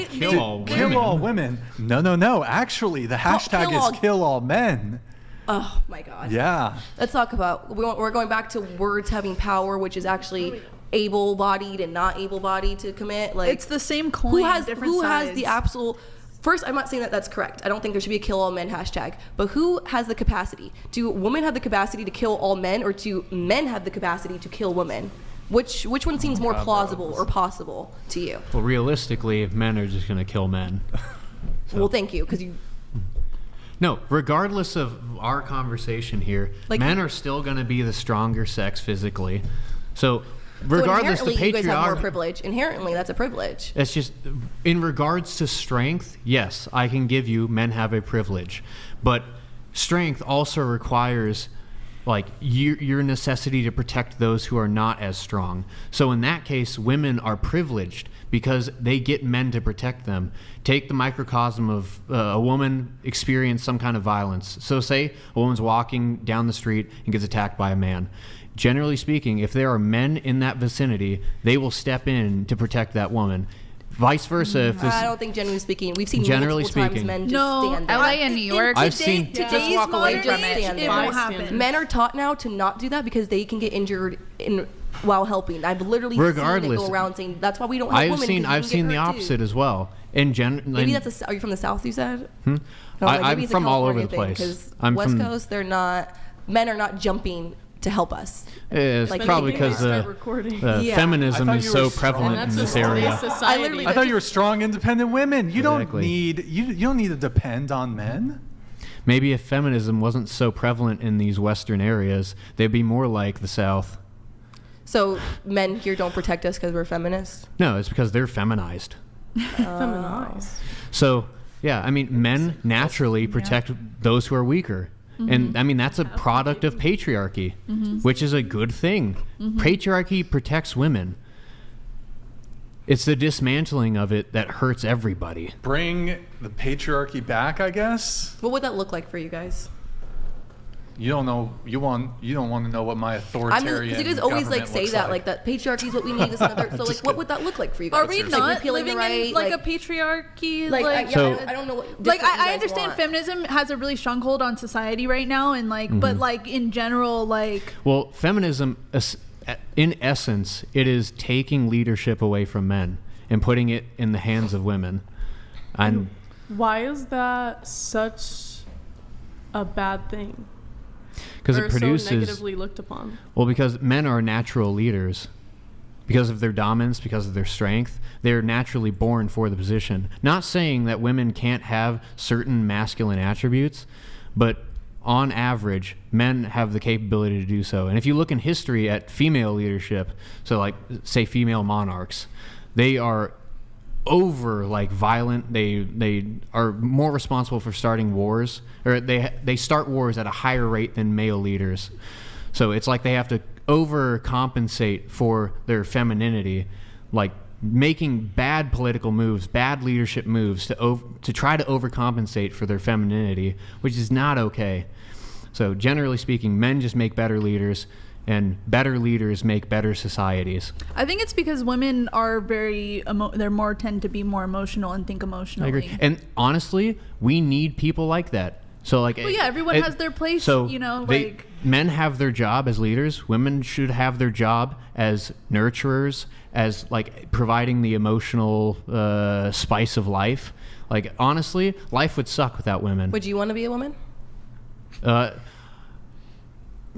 right? Kill all women. No. Actually, the hashtag is kill all men. Oh my god. Yeah. Let's talk about, we're going back to words having power, which is actually able-bodied and not able-bodied to commit. Like, it's the same coin, different who sides. has the absolute. First, I'm not saying that that's correct. I don't think there should be a kill all men hashtag. But who has the capacity? Do women have the capacity to kill all men, or do men have the capacity to kill women? Which one seems more plausible or possible to you? Well, realistically, men are just going to kill men. Well, thank you, because you. No, regardless of our conversation here, men are still going to be the stronger sex physically. So regardless, the inherently, you guys have more patriarchy. privilege. Inherently, that's a privilege. It's just, in regards to strength, yes, I can give you men have a privilege. But strength also requires, like, your necessity to protect those who are not as strong. So in that case, women are privileged because they get men to protect them. Take the microcosm of a woman experience some kind of violence. So say a woman's walking down the street and gets attacked by a man. Generally speaking, if there are men in that vicinity, they will step in to protect that woman. Vice versa. If this, I don't think, generally speaking, we've seen Generally multiple times speaking. men just No, stand there. LA and New York. I've seen. Today's walk away modern from it. age, Stand it there. won't happen. Men are taught now to not do that because they can get injured while helping. I've literally seen Regardless, it go around saying that's why we don't have women. I've seen the opposite as well. In Maybe that's are you from the South? You said. I'm from all over the place. Because I'm West from Coast, men are not jumping to help us. It's Like, probably maybe they because Yeah. feminism I thought is you so were prevalent strong. in this area. I thought you were strong, independent women. You Exactly. don't need you don't need to depend on men. Maybe if feminism wasn't so prevalent in these Western areas, they'd be more like the South. So men here don't protect us because we're feminists. No, it's because they're feminized. Feminized. So, yeah, I mean, men naturally protect those who are weaker. And I mean, that's a product of patriarchy, which is a good thing. Patriarchy protects women. It's the dismantling of it that hurts everybody. Bring the patriarchy back, I guess. What would that look like for you guys? You don't know. You don't want to know what my authoritarian. Because you guys always government say looks that, like that patriarchy is what we need. This and other. So like, what would that look like for you guys? Are we Like, not repealing the living in right, like a patriarchy? I don't know what. Like different you I guys understand want. feminism has a really strong hold on society right now, and like, but like in general, like. Well, feminism, in essence, it is taking leadership away from men and putting it in the hands of women. And why is that such a bad thing? because it produces so negatively looked upon. Well, because men are natural leaders. Because of their dominance, because of their strength, they're naturally born for the position. Not saying that women can't have certain masculine attributes, but on average, men have the capability to do so. And if you look in history at female leadership, so like, say, female monarchs, they are over like violent. They are more responsible for starting wars, or they start wars at a higher rate than male leaders. So it's like they have to overcompensate for their femininity, like making bad political moves, bad leadership moves to try to overcompensate for their femininity, which is not okay. So generally speaking, men just make better leaders, and better leaders make better societies. I think it's because women are tend to be more emotional and think emotionally. I agree. And honestly, we need people like that. So like, well, yeah, everyone has their place. So men have their job as leaders. Women should have their job as nurturers, as like providing the emotional spice of life. Like honestly, life would suck without women. Would you want to be a woman?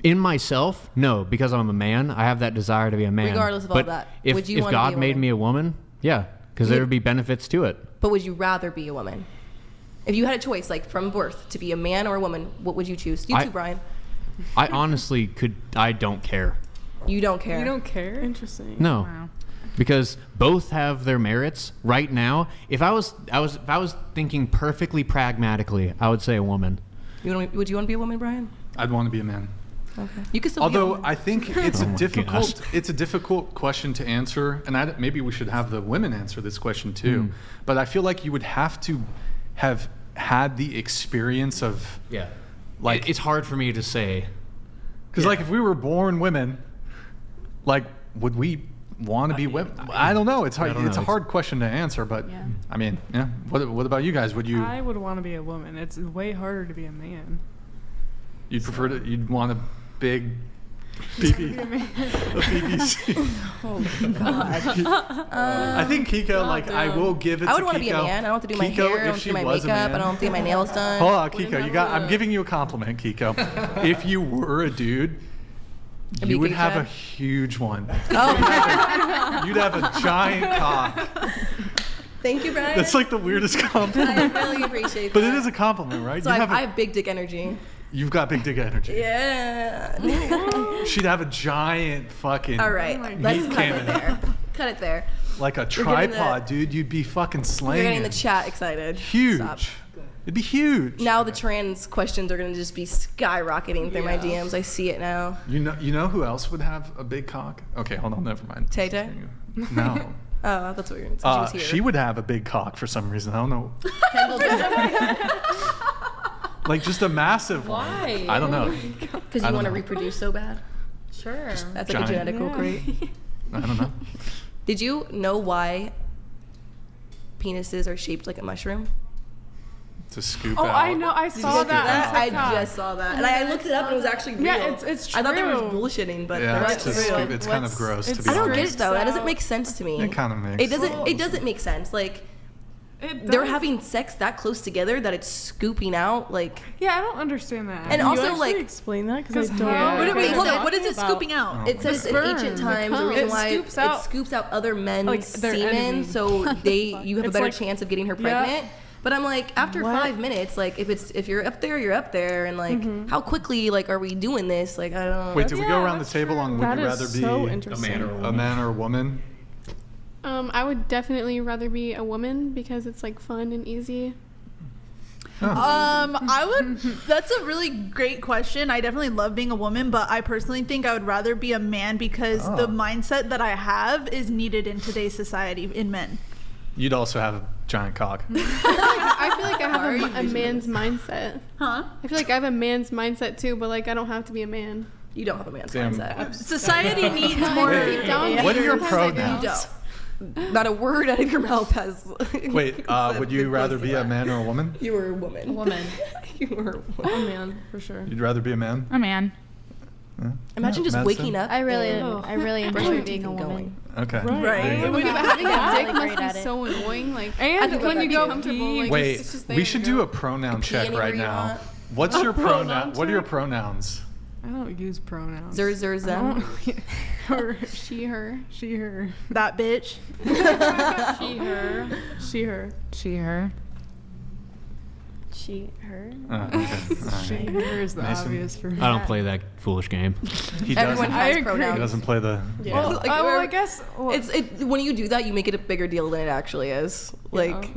In myself, no, because I'm a man. I have that desire to be a man. Regardless of all that, would you if want to God be a made woman? me a woman, yeah, because there would be benefits to it. But would you rather be a woman? If you had a choice, like from birth, to be a man or a woman, what would you choose? You too, Brian. I honestly I don't care. You don't care. You don't care? Interesting. No. Wow. Because both have their merits. Right now, if I was thinking perfectly pragmatically, I would say a woman. Would you want to be a woman, Brian? I'd want to be a man. Okay. You could still be a Although woman. I think it's it's a difficult question to answer, and maybe we should have the women answer this question too. But I feel like you would have to have had the experience of like it's hard for me to say, because like if we were born women, like would we want to be women? I don't know. It's hard. It's a hard question to answer. But I mean, yeah. What about you guys? Would you? I would want to be a woman. It's way harder to be a man. You'd prefer to? You'd want a big BB, a BBC. Oh God. I think Keeko, I will give it to Keeko. I would want to be a man. I don't have to do my hair. I don't have to do my makeup. I don't have to get my nails done. Hold on, Keeko. I'm giving you a compliment, Keeko. If you were a dude, you would have a huge one. Oh. You'd have a giant cock. Thank you, Brian. That's like the weirdest compliment. I really appreciate that. But it is a compliment, right? So I have big dick energy. You've got big dick energy. Yeah. She'd have a giant fucking All right, let's cut cannon. it there. Cut it there. Like a tripod, dude. You'd be fucking slaying. You're getting the chat excited. Huge. Stop. It'd be huge. Now the trans questions are gonna just be skyrocketing through my DMs. I see it now. You know who else would have a big cock? Okay, hold on, never mind. Tay-Tay? No. Oh, that's what you're gonna say. She would have a big cock for some reason. I don't know. Like just a massive one. Why? I don't know. Because you want to reproduce so bad? Sure. That's like a genetic trait. I don't know. Did you know why penises are shaped like a mushroom? To scoop Oh, out. I know. I saw that. I just saw that. And I looked it up and it was actually real. Yeah, it's true. I thought they were bullshitting, but Yeah, it's it's, real. it's kind of gross to be I don't get honest. it though. That doesn't make sense to me. It kind of makes. It doesn't make sense. Like they're having sex that close together that it's scooping out. Like Yeah, I don't understand that. and Can you also actually like explain that because I don't. how- What do we? Hold on. What is it scooping out? it says in ancient times the reason why it scoops out other men's like, their semen, enemy. so you have a It's better like- chance of getting her Yeah. pregnant. But I'm like, after 5 minutes, like if you're up there, you're up there, and like how quickly like are we doing this? Like I don't. Wait, did we go around the table on would That you is rather be so a interesting. man or a woman? I would definitely rather be a woman because it's like fun and easy. I would. That's a really great question. I definitely love being a woman, but I personally think I would rather be a man because the mindset that I have is needed in today's society in men. You'd also have a giant cock. I feel like I have a man's mindset. Huh? I feel like I have a man's mindset too, but like I don't have to be a man. You don't have a man's Damn. mindset. Society needs more. Deep down, What are your sometimes I do. pronouns? Not a word out of your mouth has. Wait, would you rather be a man or a woman? You were a woman. A woman. You were a woman. Oh man, for sure. You'd rather be a man? A man. Imagine just Madysen? waking up. I really and brushing enjoy your being teeth a and woman. Okay. Right. There you go. But having a dick Really great must at be it. so annoying. Like And think when that'd you be go comfortable, pee, like, Wait, it's just we there, should you do know? a pronoun check anywhere right you now. want. What's your pronoun? What are your pronouns? I don't use pronouns. Zer, zer, them. Or she, her, she, her. That bitch. She, her. She, her. She, her. She, her. Okay. She, her is the Mason? obvious for me. I don't play that foolish game. He Everyone doesn't. has agree. pronouns. He doesn't play the. Yeah. Well, Like, I guess. Well, when you do that, you make it a bigger deal than it actually is. Like,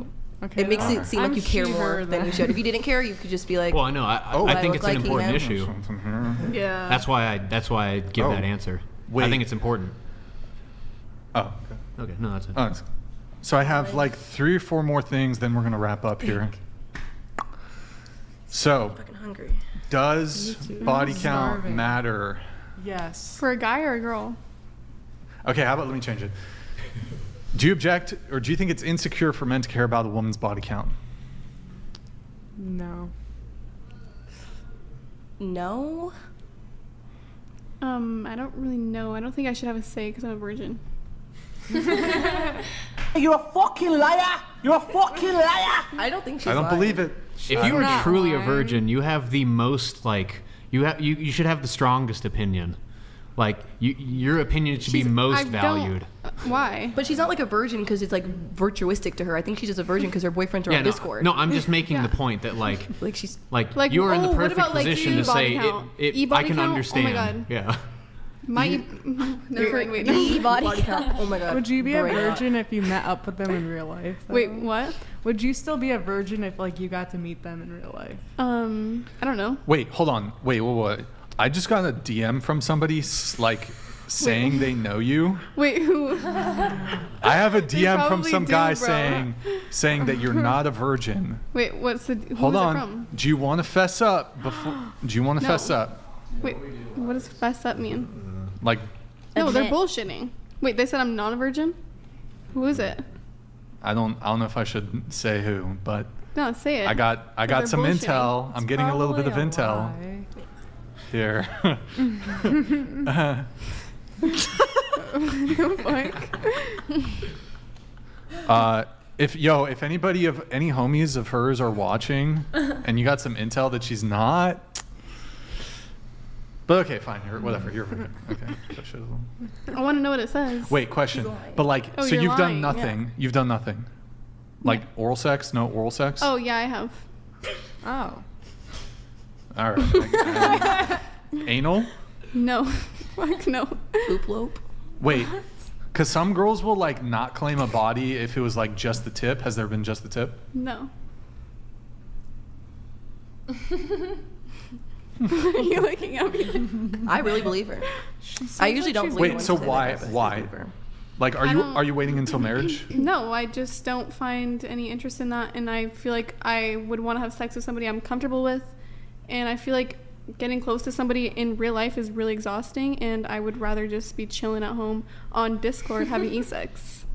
okay, it makes then it seem I'm like you care she, more her, than you then. should. If you didn't care, you could just be like, Well, I know. I think look it's an like he important am. issue. Something here. Yeah. That's why I give Oh. that answer. Wait. I think it's important. Oh. Okay, no, that's it. Oh, so I have like 3 or 4 more things, then we're gonna wrap up here. So, I'm fucking hungry. does body count starving. matter? Yes. For a guy or a girl? Okay, how about let me change it. Do you object, or do you think it's insecure for men to care about a woman's body count? No. No. I don't really know. I don't think I should have a say because I'm a virgin. You're a fucking liar! You're a fucking liar! I don't think she's I don't lying. believe it. If you are not truly a lying. virgin, you have the most like you should have the strongest opinion. Like your opinion should be I most don't- valued. Why? But she's not like a virgin because it's like virtuistic to her. I think she's just a virgin because her boyfriends are on no, Discord. no, I'm just making Yeah. the point that like Like she's Like, you're in the what perfect about, like, position to e-body say count? I E-body can count? Oh my understand. God. Yeah. My never mind, wait, no. body count. Oh my god. Would you be a Break. virgin if you met up with them in real life? though? Wait, what? Would you still be a virgin if like you got to meet them in real life? I don't know. Wait, hold on. Wait. I just got a DM from somebody like saying they know you. Wait, who? I have a DM from probably some do, guy bro. saying that you're not a virgin. Wait, what's the? Who's Hold it on. from? Do you want to fess up before? Do you want to No. fess up? Wait, what does fess up mean? Like, No, they're Admit. bullshitting. Wait, they said I'm not a virgin. Who is it? I don't know if I should say who, but No, say it. I got they're some bullshitting. intel. I'm getting a little bit of Probably a intel lie. here. If anybody of any homies of hers are watching and you got some intel that she's not, but okay, fine, whatever, you're virgin. Okay, I should've- I want to know what it says. Wait, question. But like, Oh, so you're you've done lying, nothing. You've done nothing. Like oral sex? No oral sex? Oh yeah, I have. Oh. All right. Anal? No. Fuck no. Loop loop. Wait. Because some girls will like not claim a body if it was like just the tip. Has there been just the tip? No. Why are you looking at me? I really believe her. I usually don't believe Wait, when so she says why? that, but I Why? believe her. Like, I don't- are you waiting until marriage? No, I just don't find any interest in that, and I feel like I would want to have sex with somebody I'm comfortable with, and I feel like getting close to somebody in real life is really exhausting, and I would rather just be chilling at home on Discord having e-sex.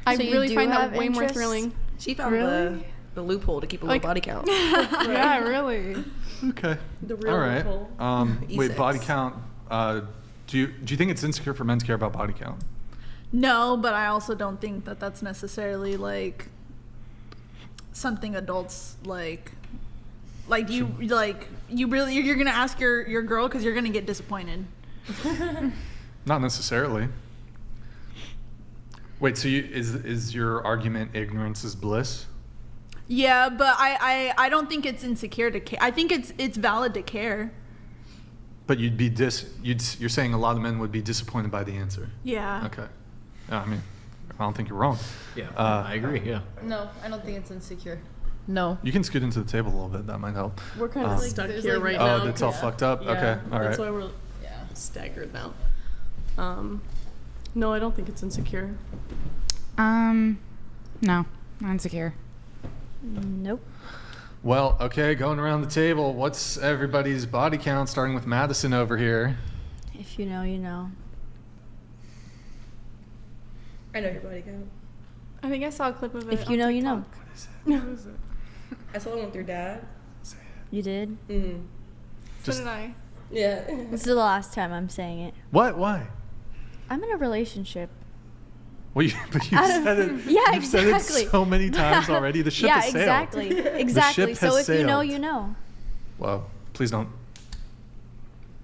I So you really do find that have way more interest? thrilling. She found the loophole to keep a low Like- body count. Yeah, really. Okay. The real All right. loophole. Wait, E6. body count. Do you think it's insecure for men to care about body count? No, but I also don't think that that's necessarily like something adults like you really you're gonna ask your girl because you're gonna get disappointed. Not necessarily. Wait, so is your argument ignorance is bliss? Yeah, but I don't think it's insecure to care. I think it's valid to care. But you're saying a lot of men would be disappointed by the answer. Yeah. Okay. I mean, I don't think you're wrong. Yeah, I agree. Yeah. No, I don't think it's insecure. No. You can scoot into the table a little bit. That might help. We're kind of Like, stuck there's, here like, right now. Oh, it's all fucked up? Yeah, Okay, all right. That's why we're staggered now. No, I don't think it's insecure. No, not insecure. Nope. Well, okay, going around the table, what's everybody's body count, starting with Madysen over here? If you know, you know. I know your body count. I think I saw a clip of it. If you on know, you know. TikTok. I saw one with your dad. You did? Mm. So Just- did I. Yeah. This is the last time I'm saying it. What? Why? I'm in a relationship. Well, but you've said it. Yeah, You've said it exactly. so many times already. The ship Yeah, has sailed. exactly. Exactly. ship So has if you know, sailed. you know. Well, please don't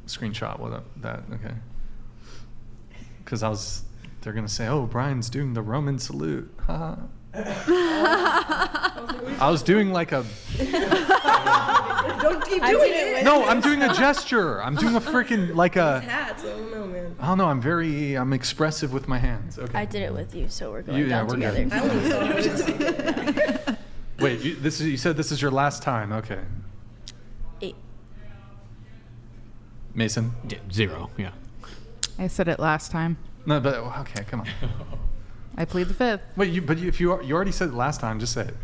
screenshot that. Okay. Because they're gonna say, "Oh, Brian's doing the Roman salute." Haha. I was doing like a. Don't keep doing it. No, I'm doing a gesture. I'm doing a freaking like a. Hats. I don't know, man. I don't know. I'm expressive with my hands. Okay. I did it with you, so we're going down we're together. good. I only saw it. Wait, you said this is your last time. Okay. 8. Mason. 0. Yeah. I said it last time. No, but okay, come on. I plead the 5th. Wait, if you already said it last time, just say it.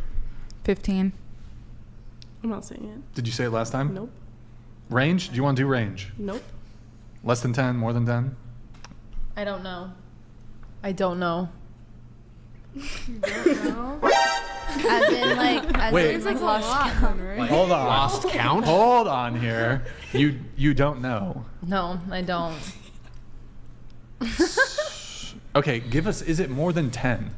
15. I'm not saying it. Did you say it last time? Nope. Range? Do you want to do range? Nope. Less than 10, more than 10? I don't know. I don't know. As in, like, Wait. as in, like, lost count, right? Hold on. Lost count? Hold on here. You don't know. No, I don't. Okay, give us. Is it more than 10?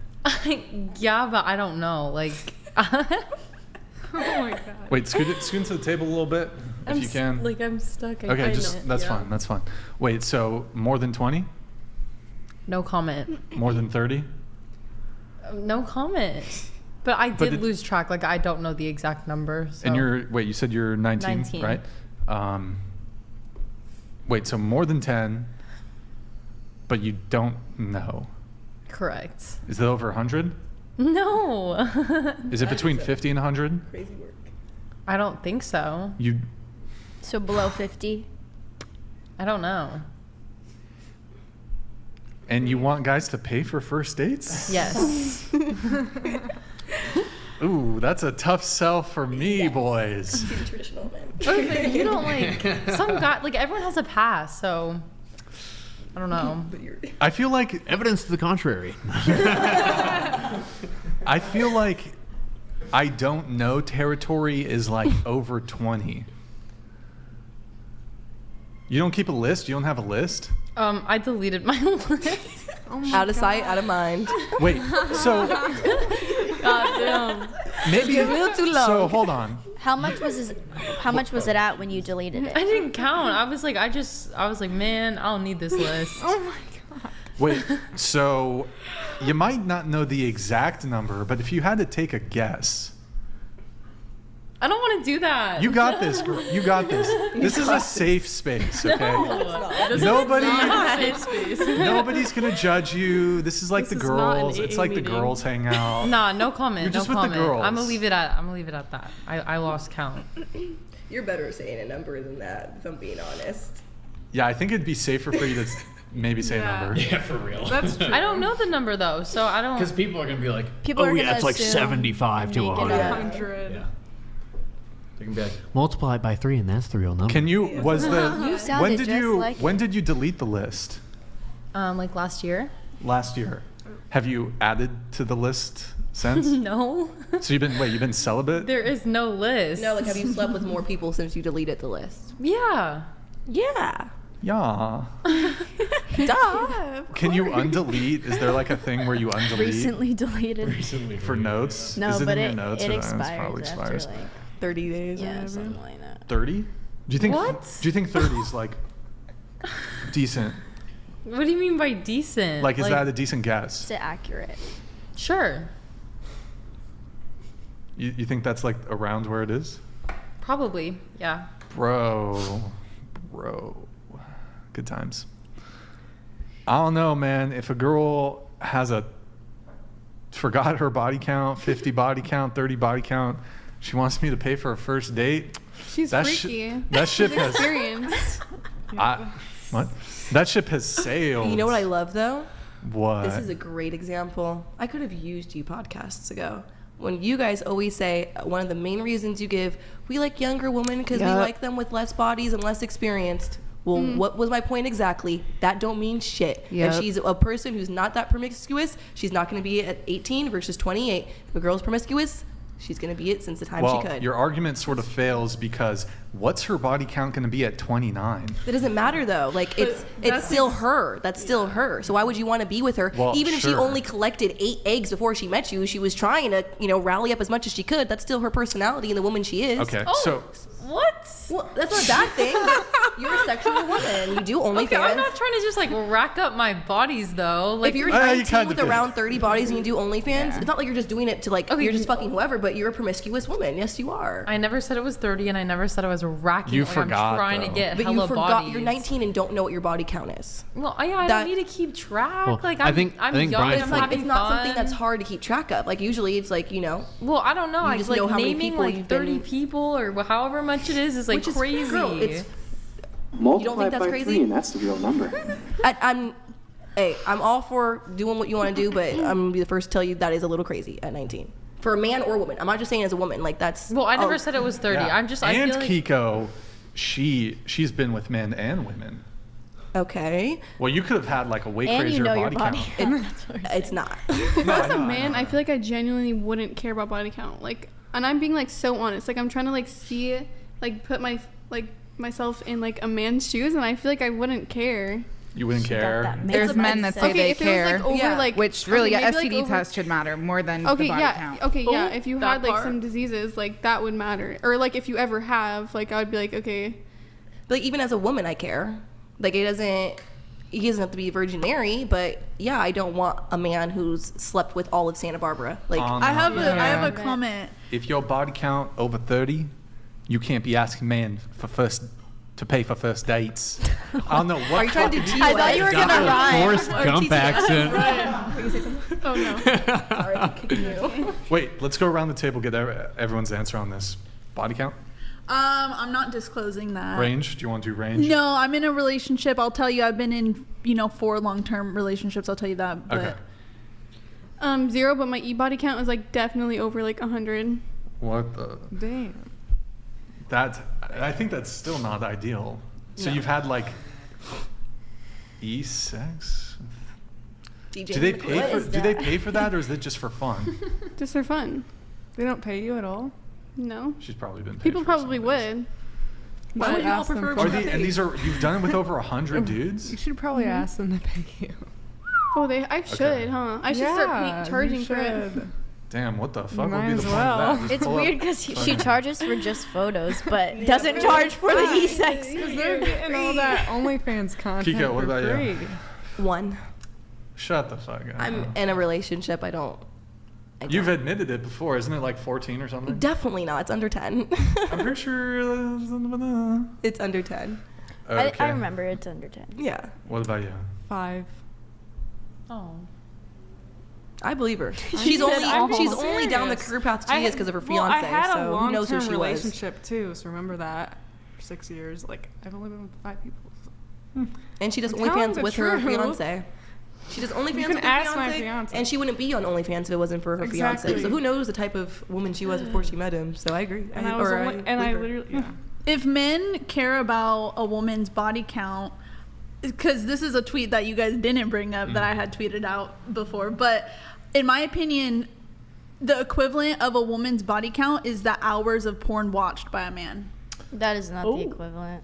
Yeah, but I don't know. Like. Oh my god. Wait, scoot into the table a little bit if you can. Like I'm stuck. Okay, that's yeah. fine. That's fine. Wait, so more than 20? No comment. More than 30? No comment. But I did lose track. Like I don't know the exact number. So. And you said you're 19, 19. right? Wait, so more than 10, but you don't know. Correct. Is it over 100? No. Is it between 50 and 100? Crazy work. I don't think so. So below 50? I don't know. And you want guys to pay for first dates? Yes. Ooh, that's a tough sell for me, boys. Traditional man. But you don't like some guy. Like everyone has a past, so I don't know. I feel like Evidence to the contrary. I feel like I don't know territory is like over 20. You don't keep a list? You don't have a list? I deleted my list. Out of sight, out of mind. Wait, so God damn. maybe a little too long. So hold on. How much was it at when you deleted it? I didn't count. I was like, man, I don't need this list. Oh my god. Wait, so you might not know the exact number, but if you had to take a guess. I don't want to do that. You got this, girl. You got this. This is a safe space, okay? Nobody's gonna judge you. This is like the girls. It's like the girls hang out. Nah, no comment. You're just no with comment. the girls. I'm gonna leave it at that. I lost count. You're better at saying a number than that, if I'm being honest. Yeah, I think it'd be safer for you to maybe say a number. Yeah, for real. That's true. I don't know the number though, so I don't. Because people are gonna be like, People are oh yeah, gonna it's like assume 75 to make it 100. 100. Yeah. They can be like, multiply it by 3 and that's the real number. Can you? Was You the sounded when did just you like when did you delete the list? Like last year. Last year. Have you added to the list since? No. So you've been celibate? There is no list. No, like have you slept with more people since you deleted the list? Yeah. Yeah. Yeah. Duh. Can you undelete? Is there like a thing where you undelete recently deleted. for notes? No, Is it but in your notes? it Or- expires probably after expires. like 30 days or yeah, whatever. something like that. 30? Do you think? What? Do you think 30 is like decent? What do you mean by decent? Like, is that a decent guess? Is it accurate? Sure. You think that's like around where it is? Probably. Yeah. Bro. Good times. I don't know, man. If a girl has forgot her body count, 50 body count, 30 body count, she wants me to pay for a first date. She's That freaky. that ship has Experience. what? That ship has sailed. You know what I love though? What? This is a great example. I could have used you podcasts ago. When you guys always say one of the main reasons you give, we like younger women because we like them with less bodies and less experienced. Well, what was my point exactly? That don't mean shit. Yep. If she's a person who's not that promiscuous, she's not going to be at 18 versus 28. If a girl's promiscuous, she's going to be it since the time she could. Your argument sort of fails because what's her body count going to be at 29? That doesn't matter though. Like it's still her. That's still her. So why would you want to be with her? Well, Even if she sure. only collected 8 eggs before she met you, she was trying to, rally up as much as she could. That's still her personality and the woman she is. Okay, Oh, so what? Well, that's not a bad thing. You're a sexual woman. You do OnlyFans. Okay, I'm not trying to just like rack up my bodies though. Like if you're 19 with around 30 bodies and you do OnlyFans, it's not like you're just doing it to like you're just fucking whoever, but you're a promiscuous woman. Yes, you are. I never said it was 30, and I never said I was racking. You like, forgot. I'm trying to get but hella you forgot. bodies. You're 19 and don't know what your body count is. Well, I don't need to keep track. Well, like I I'm think young. Brian's I'm point- having It's not fun. something that's hard to keep track of. Like usually it's like, you know. Well, I don't know. You I just like know how many naming people like you've 30 been- people or however much it is like Which is, crazy. girl, it's, Multiply you don't think that's by crazy? 3 and that's the real number. I'm all for doing what you want to do, but I'm gonna be the first to tell you that is a little crazy at 19 for a man or a woman. I'm not just saying as a woman. Like that's. Well, I never said it was 30. Yeah. I'm just. And I feel like Keeko, she's been with men and women. Okay. Well, you could have had like a way And crazier you know your body body. count. It's not. As a man, I feel like I genuinely wouldn't care about body count. Like, and I'm being like so honest. Like, I'm trying to like see it, like put my like myself in like a man's shoes, and I feel like I wouldn't care. You wouldn't care. There's men that say Okay, they if it was, care, like, over, like- which really okay, a maybe, like, STD over- test should matter more than Okay, the body yeah. count. Okay, yeah. If you that had like part. some diseases, like that would matter. Or like if you ever have, like I would be like, okay. But like, even as a woman, I care. Like he doesn't have to be virginary, but yeah, I don't want a man who's slept with all of Santa Barbara. Like I have a comment. If your body count over 30, you can't be asking men to pay for first dates. I don't know what. Are you trying to tease I thought you were gonna rhyme. Forrest Gump accent. Oh no. Sorry, I'm kicking you. Wait, let's go around the table, get everyone's answer on this. Body count? I'm not disclosing that. Range? Do you want to do range? No, I'm in a relationship. I'll tell you, I've been in 4 long-term relationships. I'll tell you that. But Okay. 0, but my body count is like definitely over like 100. What the? Damn. I think that's still not ideal. So you've had like sex? DJ Do they Nick, pay what for? is Do they that? pay for that, or is it just for fun? Just for fun. They don't pay you at all? No. She's probably been paid. People for probably some of this. would. Why would you all prefer Are to they, be and these are you've done it with over 100 You dudes? should probably ask them to pay you. Oh, I should, huh? I should start charging for it. Damn, what the fuck Might would be the as point well. of that? Just It's pull up weird because she fucking- charges for just photos, but doesn't charge for the e-sex. Because they're getting all that OnlyFans content Keeko, what for about you? free. 1. Shut the fuck up. I'm in a relationship. I don't. You've admitted it before, isn't it? Like 14 or something? Definitely not. It's under 10. I'm pretty sure. It's under 10. Okay. I remember it's under 10. Yeah. What about you? 5. Oh. I believe her. I'm She's serious. only down the career path she is because of her Well, fiance. I had so a who knows who long-term she was. relationship too, so remember that. For 6 years, like I've only been with 5 people. So. And she does I'm telling OnlyFans the with her truth. fiance. She does OnlyFans You with can her ask my fiance, fiance. and she wouldn't be on OnlyFans if it wasn't for her fiance. Exactly. So who knows the type of woman she was before she met him? So I agree. And I was only, and I literally, yeah. If men care about a woman's body count, because this is a tweet that you guys didn't bring up that I had tweeted out before, but in my opinion, the equivalent of a woman's body count is the hours of porn watched by a man. That is not the equivalent.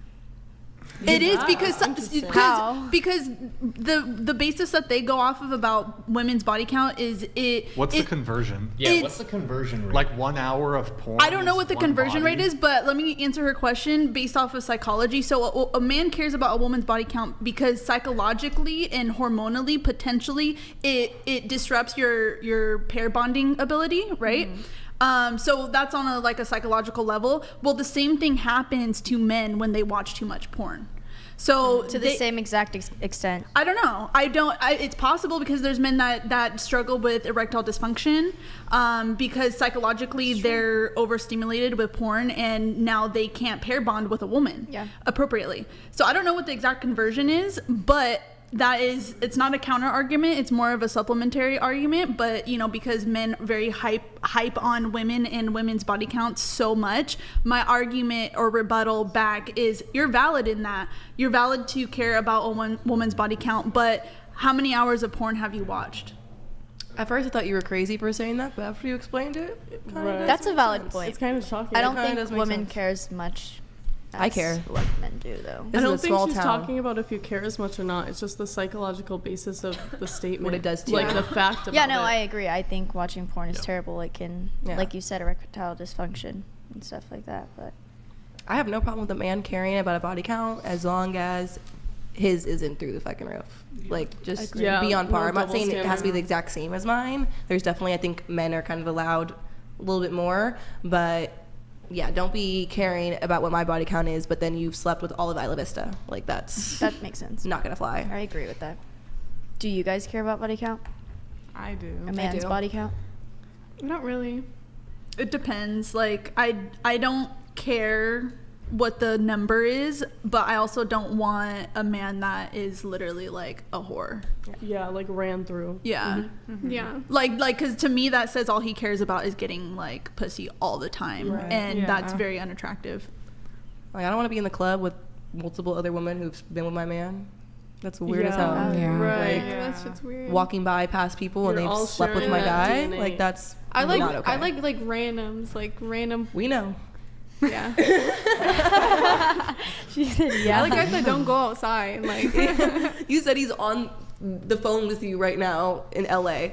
It is because How? because the basis that they go off of about women's body count is What's the conversion? Yeah, what's the conversion rate? Like 1 hour of porn? I don't know what the one conversion body? rate is, but let me answer her question based off of psychology. So a man cares about a woman's body count because psychologically and hormonally, potentially, it disrupts your pair bonding ability, right? So that's on a psychological level. Well, the same thing happens to men when they watch too much porn. So To the same exact extent. I don't know. It's possible because there's men that struggle with erectile dysfunction because psychologically they're overstimulated with porn and now they can't pair bond with a woman appropriately. So I don't know what the exact conversion is, but it's not a counter argument. It's more of a supplementary argument. But because men very hype on women and women's body counts so much, my argument or rebuttal back is you're valid in that. You're valid to care about a woman's body count, but how many hours of porn have you watched? At first, I thought you were crazy for saying that, but after you explained it, That's a valid point. It's kind of shocking. I don't kinda think does make women sense. care as much. I care. What men do, though. I This don't is a think small she's town. talking about if you care as much or not. It's just the psychological basis of the statement. What it does to like you. the fact about Yeah, no, it. I agree. I think watching porn is terrible. It can, Yeah. like you said, erectile dysfunction and stuff like that. But I have no problem with a man caring about a body count as long as his isn't through the fucking roof. Like, just be on par. I'm not saying it has to be the exact same as mine. There's definitely, I think men are kind of allowed a little bit more, but yeah, don't be caring about what my body count is, but then you've slept with all of Isla Vista. Like, that makes sense. Not gonna fly. I agree with that. Do you guys care about body count? I do. A man's body count? Not really. It depends. Like, I don't care what the number is, but I also don't want a man that is literally like a whore. Yeah, like ran through. Yeah. Yeah. Like, because to me that says all he cares about is getting like pussy all the time, and that's very unattractive. Like, I don't want to be in the club with multiple other women who've been with my man. That's weird as hell. Right. Like, That's just weird. walking by past people and they've slept with my guy. DNA. Like, that's I like not okay. I like randoms, like random. We know. Yeah. She said, yeah. I like guys that don't go outside. Like, you said he's on the phone with you right now in LA.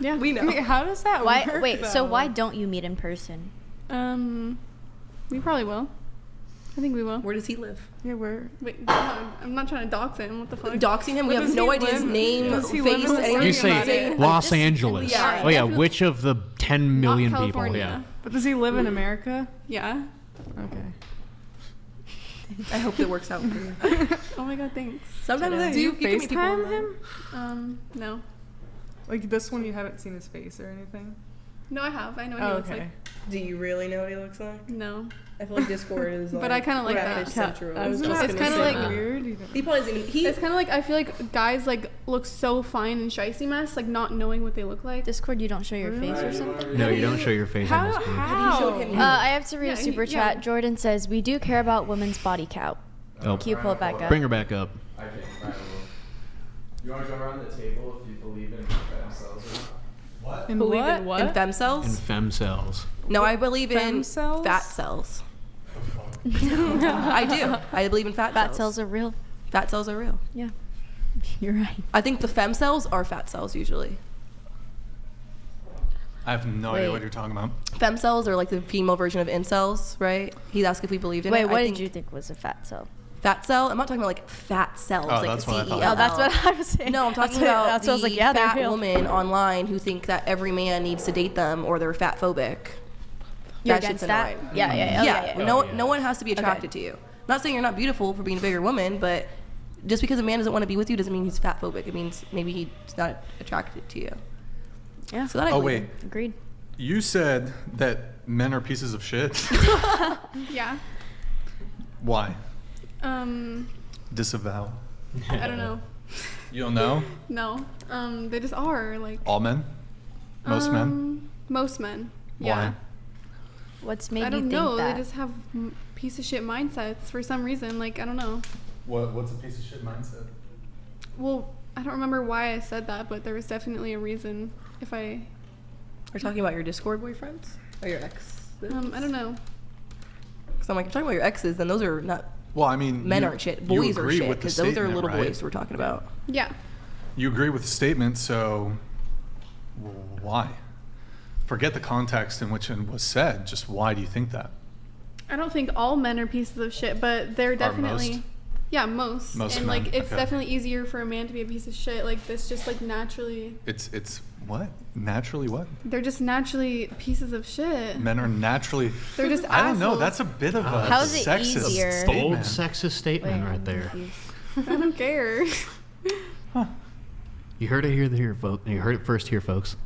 Yeah, we know. How does that work? Wait, so why don't you meet in person? We probably will. I think we will. Where does he live? Yeah, wait, I'm not trying to dox him. What the fuck? Doxing him? We have no idea his name, face, anything. You say Los Angeles. Yeah. Oh yeah, which of the 10 million people? California. Yeah. But does he live in America? Yeah. Okay. I hope it works out for you. Oh my god, thanks. Sometimes do you can meet people FaceTime online. him? No. Like this one, you haven't seen his face or anything? No, I have. I know what he looks like. Do you really know what he looks like? No. I feel like Discord is like, but I kind of like that. Central. I was just It's kind of like weird. He probably doesn't even. It's kind of like I feel like guys like look so fine and shicey mess, like not knowing what they look like. Discord, you don't show your face or something? No, you don't show your face on Discord. Have you showed him? I have to read a super yeah. chat. Jordan says, we do care about women's body count. Oh. Can you pull it back up? Bring her back up. I can. You want to go around the table if you believe in themselves or not? What? In Believe what? in what? In femcells? In femcells. No, I believe in Femcells? fat cells. I do. I believe in fat cells. Fat cells are real. Fat cells are real. Yeah. You're right. I think the fem cells are fat cells usually. I have no idea what you're talking about. Fem cells are like the female version of incels, right? He's asked if we believed in it. Wait, what did you think was a fat cell? Fat cell? I'm not talking about like fat cells, Oh, like that's what I thought. CELL. Oh, that's what I was saying. No, I'm talking about that's what I was the like, yeah, they're fat real. women online who think that every man needs to date them or they're fat phobic. You're That shit's against that? annoying. Yeah. No one has to be attracted to you. Not saying you're not beautiful for being a bigger woman, but just because a man doesn't want to be with you doesn't mean he's fat phobic. It means maybe he's not attracted to you. Yeah. So that I Oh, believe wait. in. Agreed. You said that men are pieces of shit. Yeah. Why? Um, Disavow. I don't know. You don't know? No. They just are like. All men? Most men? Most men. Why? Yeah. What's made I you don't think know. that? They just have piece of shit mindsets for some reason. Like, I don't know. What's a piece of shit mindset? Well, I don't remember why I said that, but there was definitely a reason. If I, We're talking about your Discord boyfriends or your ex? I don't know. Because I'm like, if you're talking about your exes, then those are not. Well, I mean, Men you- aren't shit. you Boys are agree shit with the because those are statement, little right? boys we're talking about. Yeah. You agree with the statement, so why? Forget the context in which it was said. Just why do you think that? I don't think all men are pieces of shit, but they're definitely. most? Yeah, most. Most and men, like, it's okay. definitely easier for a man to be a piece of shit. Like, this just like naturally. It's what? Naturally what? They're just naturally pieces of shit. Men are naturally. They're just I don't know. assholes. That's a bit of a How is it sexist easier? statement. Bold sexist statement right there. I don't care. You heard it here, folks. You heard it first here, folks.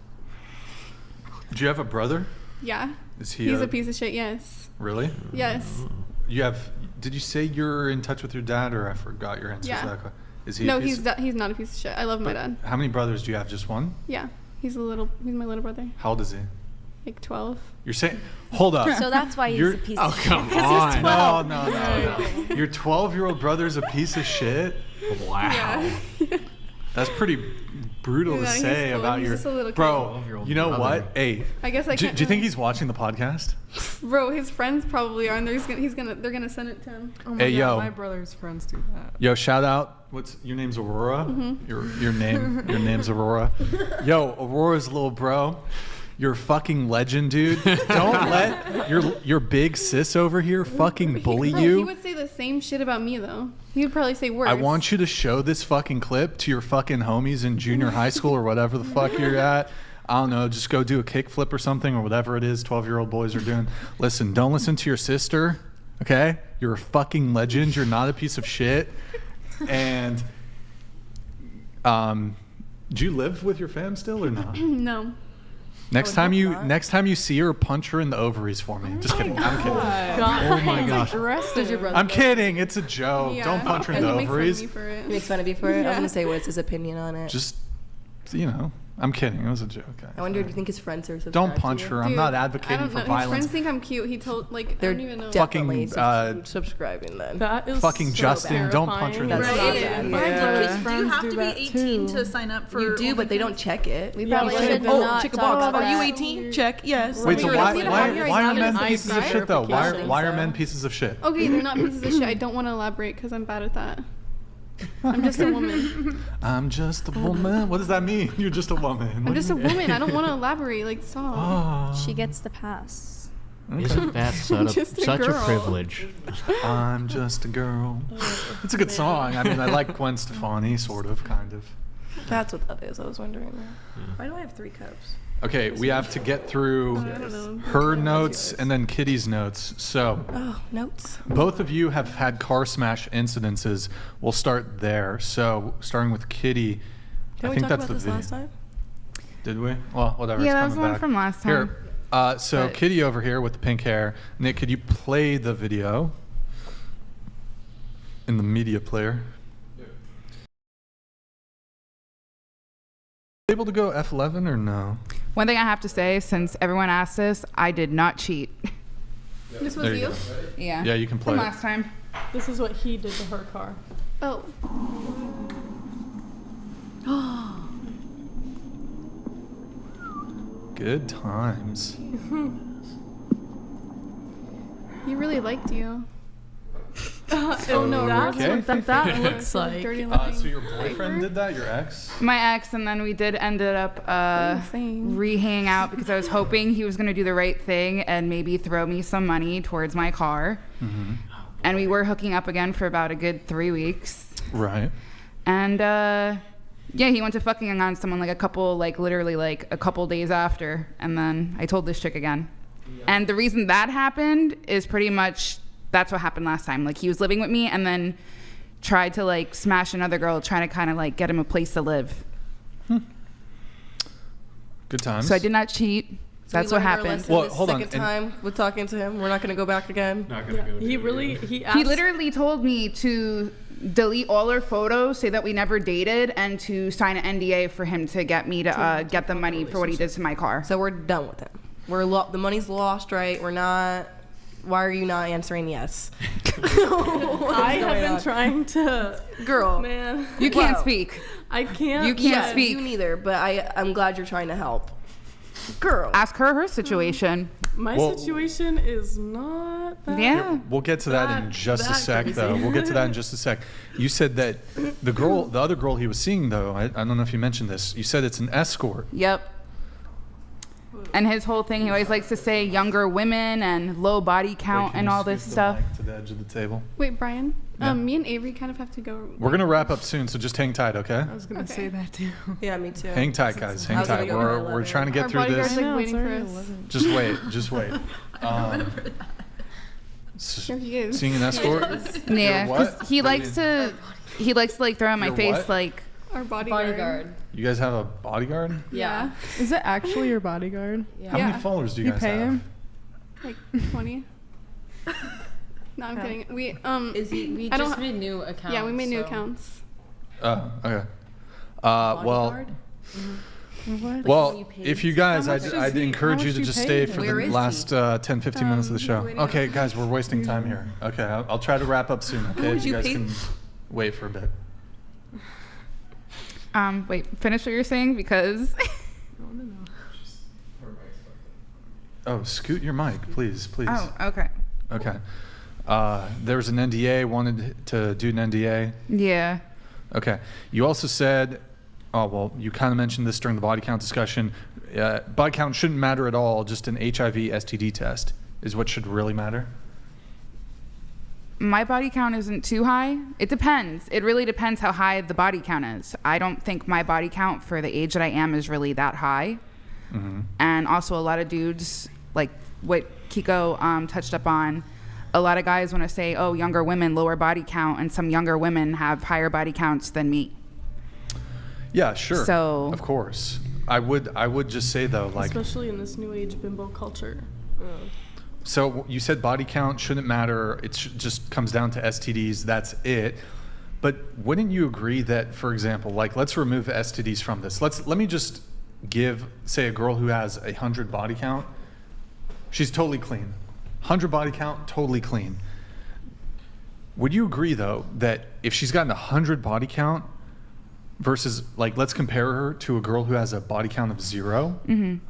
Do you have a brother? Yeah. Is he? He's a piece of shit. Yes. Really? Yes. You have? Did you say you're in touch with your dad, or I forgot your answer Yeah. to that question? Is he? No, a piece he's not a piece of shit. I love my dad. How many brothers do you have? Just one? Yeah. He's my little brother. How old is he? Like 12. You're saying? Hold up. So that's why he's You're- a piece Oh, of shit. come 'Cause he's on. 12. No. Your 12-year-old brother's a piece of shit? Wow. That's pretty brutal Yeah, to he's say cool. about He's your just a little kid. bro. You know brother. what? Hey, I guess I do can't. you think he's watching the podcast? Bro, his friends probably are, and they're gonna send it to him. Oh my Hey, God, yo. my brother's friends do that. Yo, shout out. What's your name's Aurora? Mm-hmm. Your name's Aurora. Yo, Aurora's little bro. You're a fucking legend, dude. Don't let your big sis over here fucking bully Bro, you. He would say the same shit about me though. He would probably say worse. I want you to show this fucking clip to your fucking homies in junior high school or whatever the fuck you're at. I don't know, just go do a kickflip or something or whatever it is 12-year-old boys are doing. Listen, don't listen to your sister, okay? You're a fucking legend. You're not a piece of shit. And do you live with your fam still or not? No. Next time you see her, punch her in the ovaries for me. Just kidding. I'm kidding. Oh my gosh. Does your brother I'm kidding. It's a joke. Yeah. Don't punch her in the ovaries. He makes fun of you for it. I was gonna say, what's his opinion on it? Just, you know, I'm kidding. It was a joke. Guys. I wonder, do you think his friends are subscribed Don't punch to you? her. I'm not advocating for His violence. friends think I'm cute. He told I don't even know. Fucking subscribing then. That is fucking so Justin, don't punch her in the That's face. bad. Do you have to be 18 to sign up for? You do, but they don't check it. We probably should Oh, not check a talk box. about Are you that. 18? Check. Yes. Wait, so why are men identity pieces of shit though? Why verification. are men pieces of shit? Okay, they're not pieces of shit. I don't want to elaborate because I'm bad at that. I'm just a woman. I'm just a woman. What does that mean? You're just a woman. I'm just a woman. I don't want to elaborate. Like, stop. She gets the pass. Isn't that such a privilege? I'm just a girl. It's a good song. I mean, I like Gwen Stefani, sort of, kind of. That's what that is. I was wondering. Why do I have 3 cups? Okay, we have to get through her notes and then Kitty's notes. So, notes. Both of you have had car smash incidences. We'll start there. So, starting with Kitty, I think that's the video. Last time? Did we? Well, whatever. Yeah, it's that was coming one back. from last time. Here, so Kitty over here with the pink hair. Nick, could you play the video in the media player? Able to go F11 or no? One thing I have to say, since everyone asked this, I did not cheat. This was There you you? go. Yeah. Yeah, you can play From it. last time. This is what he did to her car. Oh. Good times. He really liked you. Oh no, that's Okay. what that looks like. Dirty lying. So your boyfriend did that? Your ex? My ex, and then we ended up re-hanging out because I was hoping he was going to do the right thing and maybe throw me some money towards my car. Mm-hmm. And we were hooking up again for about a good 3 weeks. Right. And yeah, he went to fucking on someone literally a couple days after. And then I told this chick again. And the reason that happened is pretty much that's what happened last time. Like, he was living with me and then tried to smash another girl, trying to kind of get him a place to live. Good times. So I did not cheat. That's what happened. Well, hold on. Second time with talking to him, we're not going to go back again. Not going to go. He literally told me to delete all our photos, say that we never dated, and to sign an NDA for him to get me to get the money for what he did to my car. So we're done with him. The money's lost, right? We're not. Why are you not answering yes? I have been trying to. Girl, man, you can't speak. I can't. You can't speak. You neither. But I'm glad you're trying to help. Girl, ask her situation. My situation is not that. Yeah. We'll get to that in just a sec, though. We'll get to that in just a sec. You said that the other girl he was seeing, though, I don't know if you mentioned this. You said it's an escort. Yep. And his whole thing, he always likes to say younger women and low body count and all this stuff. To the edge of the table. Wait, Brian. Yeah. Me and Avery kind of have to go. We're gonna wrap up soon, so just hang tight, okay? I was gonna say that too. Yeah, me too. Hang tight, guys. Hang tight. We're trying to get through this. Waiting for us. Just wait. Seeing an escort? Yeah, because he likes to throw in my Your face what? Our bodyguard. You guys have a bodyguard? Yeah. Is it actually your bodyguard? Yeah. How many followers do you guys pay have? him? Like 20. No, I'm kidding. We We just made new accounts. Yeah, we made new accounts. Oh, okay. Well, What? well, if you guys, I'd encourage you to just stay for the last 10, 15 minutes of the show. Okay, guys, we're wasting time here. Okay, I'll try to wrap up soon, okay? If you guys can wait for a bit. Wait, finish what you're saying because. Oh, scoot your mic, please. Oh, okay. Okay. There was an NDA, wanted to do an NDA. Yeah. Okay. You also said Oh, well, you kind of mentioned this during the body count discussion. Body count shouldn't matter at all. Just an HIV STD test is what should really matter. My body count isn't too high. It depends. It really depends how high the body count is. I don't think my body count for the age that I am is really that high. Mm-hmm. And also a lot of dudes, like what Keeko touched up on, a lot of guys want to say, oh, younger women, lower body count, and some younger women have higher body counts than me. Yeah, sure. So, of course. I would just say, though, like... Especially in this new age bimbo culture. So you said body count shouldn't matter. It just comes down to STDs. That's it. But wouldn't you agree that, for example, like let's remove STDs from this. Let me just give, say, a girl who has 100 body count. She's totally clean. 100 body count, totally clean. Would you agree, though, that if she's gotten 100 body count versus, like, let's compare her to a girl who has a body count of 0? Mm-hmm.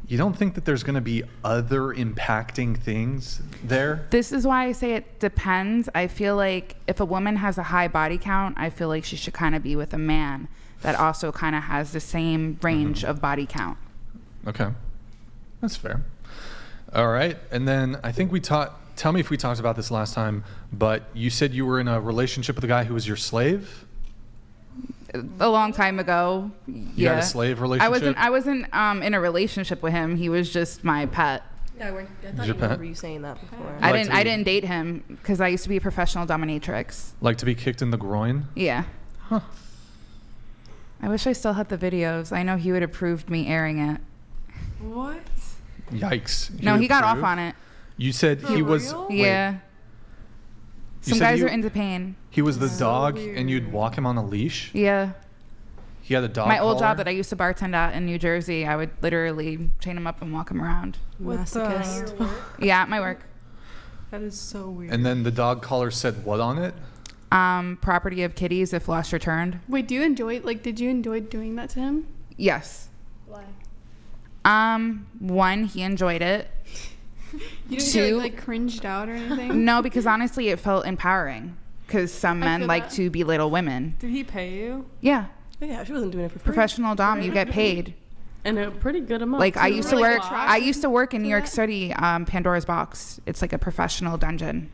You don't think that there's going to be other impacting things there? This is why I say it depends. I feel like if a woman has a high body count, I feel like she should kind of be with a man that also kind of has the same range of body count. Okay. That's fair. All right. And then I think tell me if we talked about this last time, but you said you were in a relationship with a guy who was your slave? A long time ago. You had a slave relationship? I wasn't in a relationship with him. He was just my pet. Yeah, I thought you remember you saying that before. I didn't date him because I used to be a professional dominatrix. Like to be kicked in the groin? Yeah. Huh. I wish I still had the videos. I know he would have approved me airing it. What? Yikes. He got off on it. You said he was... Yeah. Some guys are into pain. He was the dog, and you'd walk him on a leash? Yeah. He had a dog My old collar? job that I used to bartend at in New Jersey, I would literally chain him up and walk him around. Masochist. Yeah, at my work. That is so weird. And then the dog collar said what on it? Property of kitties if lost returned. Wait, did you enjoy doing that to him? Yes. Why? One, he enjoyed it. You didn't get like cringed out or anything? No, because honestly, it felt empowering. Because some men like to belittle women. Did he pay you? Yeah. Oh, yeah, she wasn't doing it for free. Professional dom, you get paid. And a pretty good amount. Like I used to work in New York City, Pandora's Box. It's like a professional dungeon.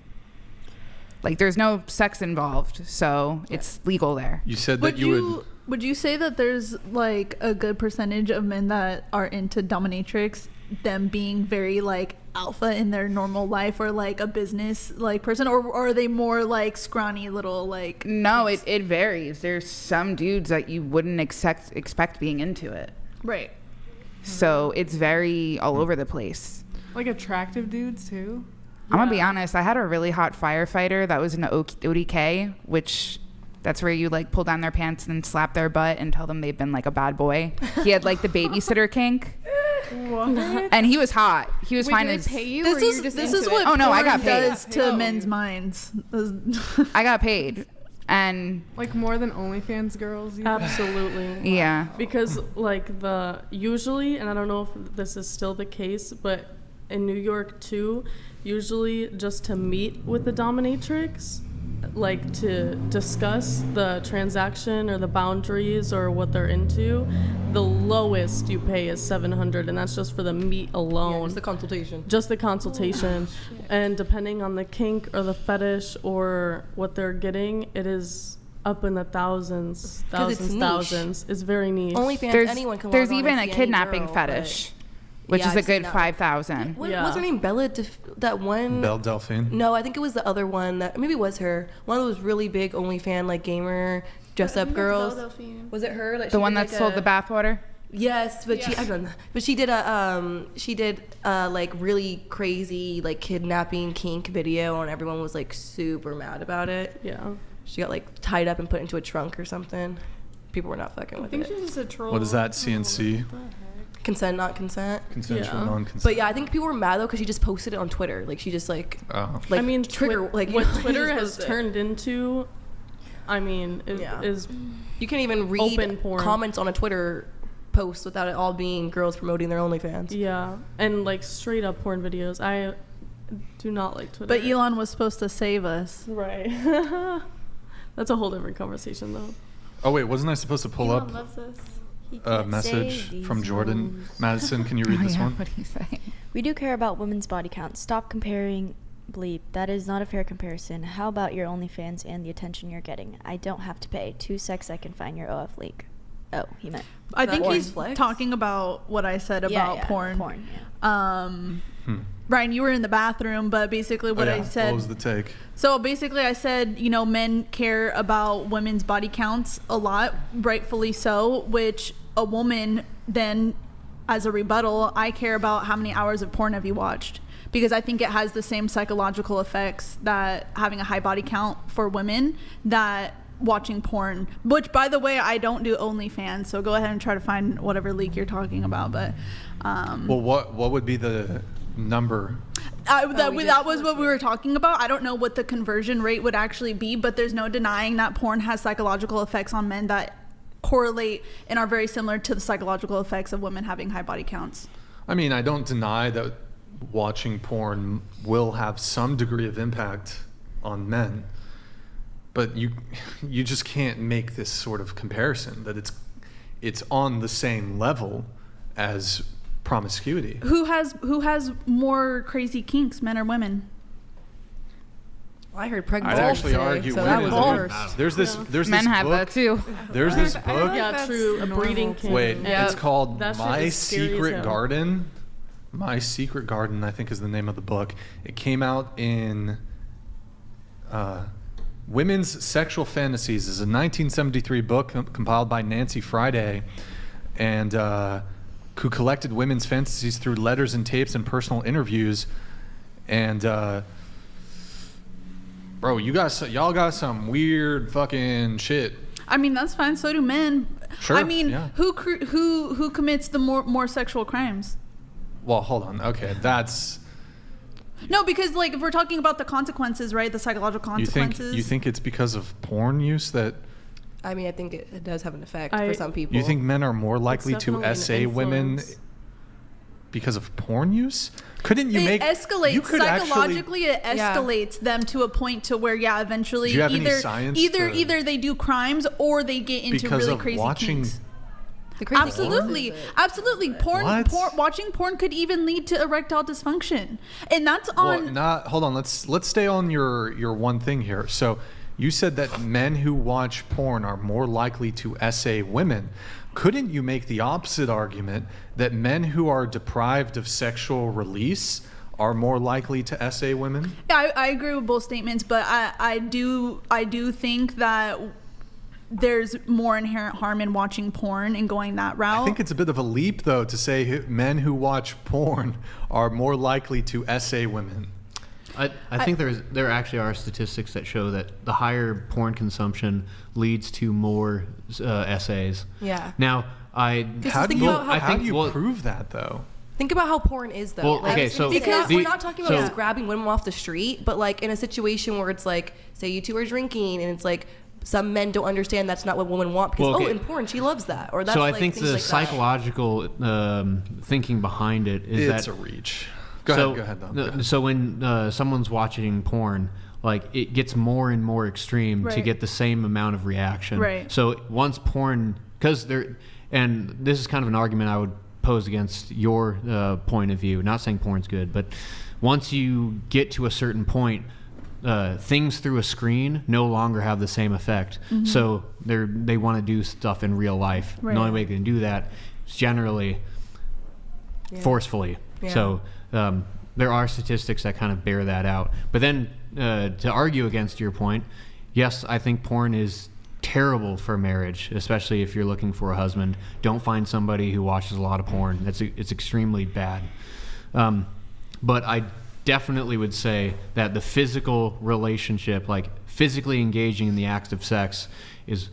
Like there's no sex involved, so it's legal there. You said that Would you say that there's like a good percentage of men that are into dominatrix, them being very like alpha in their normal life or like a business like person, or are they more like scrawny little like... No, it varies. There's some dudes that you wouldn't expect being into it. Right. So it's very all over the place. Like attractive dudes too? I'm gonna be honest, I had a really hot firefighter that was in the OTK, which that's where you like pull down their pants and slap their butt and tell them they've been like a bad boy. He had like the babysitter kink. What? And he was hot. He was fine. Did they pay you? This is what I got paid. does to men's minds. I got paid. And like more than OnlyFans girls? Absolutely. Yeah. Because like usually, and I don't know if this is still the case, but in New York too, usually just to meet with the dominatrix, like to discuss the transaction or the boundaries or what they're into, the lowest you pay is $700, and that's just for the meet alone. Yeah, just the consultation. Just the consultation. And depending on the kink or the fetish or what they're getting, it is up in the thousands. It's very niche. OnlyFans, anyone can log There's on even and a see any kidnapping girl, fetish, but- which Yeah, is a I've seen good that. 5,000. What's her name? Bella? That one? Belle Delphine? No, I think it was the other one. That maybe it was her. One of those really big OnlyFans like gamer dress up girls. Was it her? Like, The one that sold the bathwater? Yes, but she did a like really crazy like kidnapping kink video, and everyone was like super mad about it. Yeah. She got like tied up and put into a trunk or something. People were not fucking with it. I think she's just a troll. What is that, CNC? Consent, not consent. Consensual, non-consent. But yeah, I think people were mad though because she just posted it on Twitter. Like she just like, I mean, trigger like what you Twitter just has posted it. turned into. I mean, is you can't even read open porn. comments on a Twitter post without it all being girls promoting their OnlyFans. Yeah, and like straight up porn videos. I do not like Twitter. But Elon was supposed to save us. Right. That's a whole different conversation though. Oh wait, wasn't I supposed to pull up loves us. a message from Jordan? Madysen, can you read this one? What do you say? We do care about women's body count. Stop comparing. Bleep. That is not a fair comparison. How about your OnlyFans and the attention you're getting? I don't have to pay. 2 secs, I can find your OF leak. Oh, he meant. I think he's flex? talking about what I said about porn. Yeah. Ryan, you were in the bathroom, but basically what I said. What was the take? So basically I said, you know, men care about women's body counts a lot, rightfully so, which a woman then, as a rebuttal, I care about how many hours of porn have you watched. Because I think it has the same psychological effects that having a high body count for women that watching porn, which by the way, I don't do OnlyFans, so go ahead and try to find whatever leak you're talking about. But well, what would be the number? That was what we were talking about. I don't know what the conversion rate would actually be, but there's no denying that porn has psychological effects on men that correlate and are very similar to the psychological effects of women having high body counts. I mean, I don't deny that watching porn will have some degree of impact on men, but you just can't make this sort of comparison that it's on the same level as promiscuity. Who has more crazy kinks, men or women? Well, I heard pregnant. I'd actually argue so women. that was There's this Men this have book. that too. There's this book. Yeah, true. A breeding kink. Wait, it's called That shit My is scary as Secret hell. Garden. My Secret Garden, I think, is the name of the book. It came out in Women's Sexual Fantasies. Is a 1973 book compiled by Nancy Friday, and who collected women's fantasies through letters and tapes and personal interviews. And bro, y'all got some weird fucking shit. I mean, that's fine. So do men. Sure, I mean, yeah. who commits the more sexual crimes? Well, hold on. Okay, that's. No, because like if we're talking about the consequences, right? The psychological consequences. You think it's because of porn use that? I mean, I think it does have an effect for some people. You think men are more likely to definitely an essay women influence. because of porn use? Couldn't you it make? escalates You could psychologically. It Yeah. escalates them to a point to where, yeah, eventually Do you have any science to- either they do crimes or they get into because really of crazy watching. kinks. The crazy Absolutely, kinks is it. absolutely. What? Watching porn could even lead to erectile dysfunction, and that's Well, on. hold on. Let's stay on your one thing here. So, you said that men who watch porn are more likely to essay women. Couldn't you make the opposite argument that men who are deprived of sexual release are more likely to essay women? Yeah, I agree with both statements, but I do think that there's more inherent harm in watching porn and going that route. I think it's a bit of a leap, though, to say men who watch porn are more likely to essay women. I think there actually are statistics that show that the higher porn consumption leads to more essays. Yeah. Now, How do you prove that, though? Think about how porn is, though. Well, Like, okay, so because we're not talking about so- just grabbing women off the street, but like in a situation where it's like, say you two are drinking, and it's like some men don't understand that's not what women want because Well, okay. in porn she loves that, or that's so like I think things the like that. psychological thinking behind it is It's that a reach. Go ahead, Dom. Go ahead. So when someone's watching porn, like it gets more and more extreme to Right. get the same amount of reaction. Right. So once porn, because and this is kind of an argument I would pose against your point of view. Not saying porn's good, but once you get to a certain point, things through a screen no longer have the same effect. Mhm. So they want to do stuff in real life. Right. The only way they can do that is generally forcefully. Yeah. So there are statistics that kind of bear that out. But then to argue against your point, yes, I think porn is terrible for marriage, especially if you're looking for a husband. Don't find somebody who watches a lot of porn. It's extremely bad. But I definitely would say that the physical relationship, like physically engaging in the act of sex, is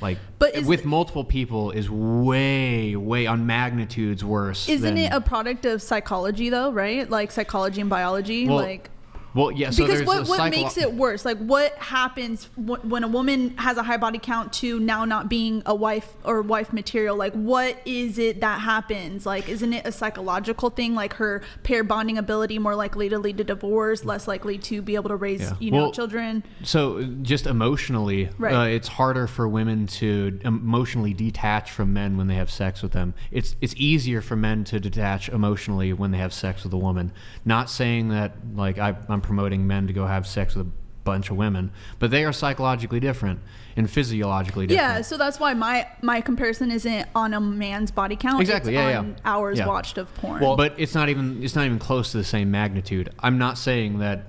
like with multiple people is way on magnitudes worse. Isn't it a product of psychology though, right? Like psychology and biology, Well, like Well, yeah. So because there's what makes it worse? Like, what happens when a woman has a high body count to now not being a wife or wife material? Like, what is it that happens? Like, isn't it a psychological thing? Like, her pair bonding ability more likely to lead to divorce, less likely to be able to raise, children. So just emotionally, Right. It's harder for women to emotionally detach from men when they have sex with them. It's easier for men to detach emotionally when they have sex with a woman. Not saying that like I'm promoting men to go have sex with a bunch of women, but they are psychologically different and physiologically different. Yeah, so that's why my comparison isn't on a man's body count. Exactly. It's on hours watched of porn. Well, but it's not even close to the same magnitude. I'm not saying that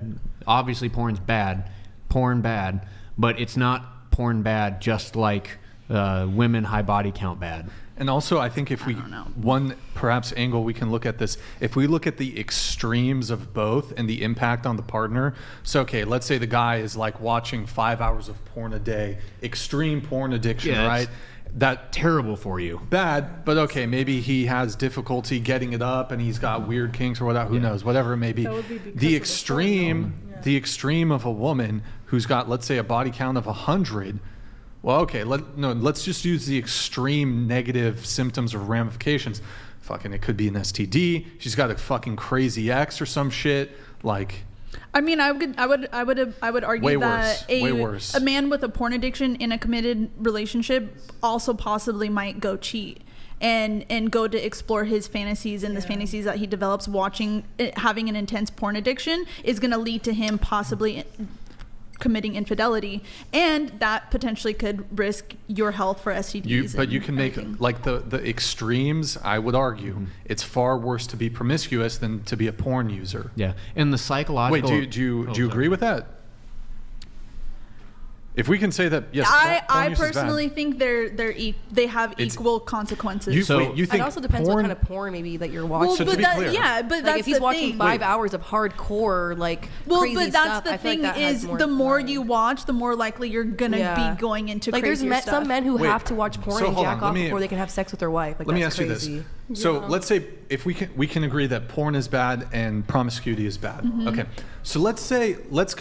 obviously porn bad, but it's not porn bad just like women high body count bad. And also, I think if one perhaps angle we can look at this, if we look at the extremes of both and the impact on the partner. So, okay, let's say the guy is like watching 5 hours of porn a day, extreme porn addiction, right? That terrible for you. Bad, but okay, maybe he has difficulty getting it up and he's got weird kinks or whatever, who knows, whatever it may be. The extreme of a woman who's got, let's say, a body count of 100. Well, okay, let's just use the extreme negative symptoms or ramifications. Fucking, it could be an STD. She's got a fucking crazy ex or some shit. Like, I mean, I would argue that a man with a porn addiction in a committed relationship also possibly might go cheat and go to explore his fantasies, and the fantasies that he develops having an intense porn addiction is going to lead to him possibly committing infidelity, and that potentially could risk your health for STDs. But you can make like the extremes. I would argue it's far worse to be promiscuous than to be a porn user. Yeah, and the psychological. Wait, do you agree with that? If we can say that, yes. I personally think they have equal consequences. You think it also depends what kind of porn maybe that you're watching. Well, so to be clear, but like that's if he's the watching thing. 5 hours of hardcore crazy but that's stuff, the I feel thing like that is the more you watch, the more likely you're gonna be going into like crazier there's stuff. some men who have to watch porn and jack off before they can have sex with their wife. Like, let me that's ask crazy. you this. So let's say if we can agree that porn is bad and promiscuity is bad. Mm-hmm. Okay. So let's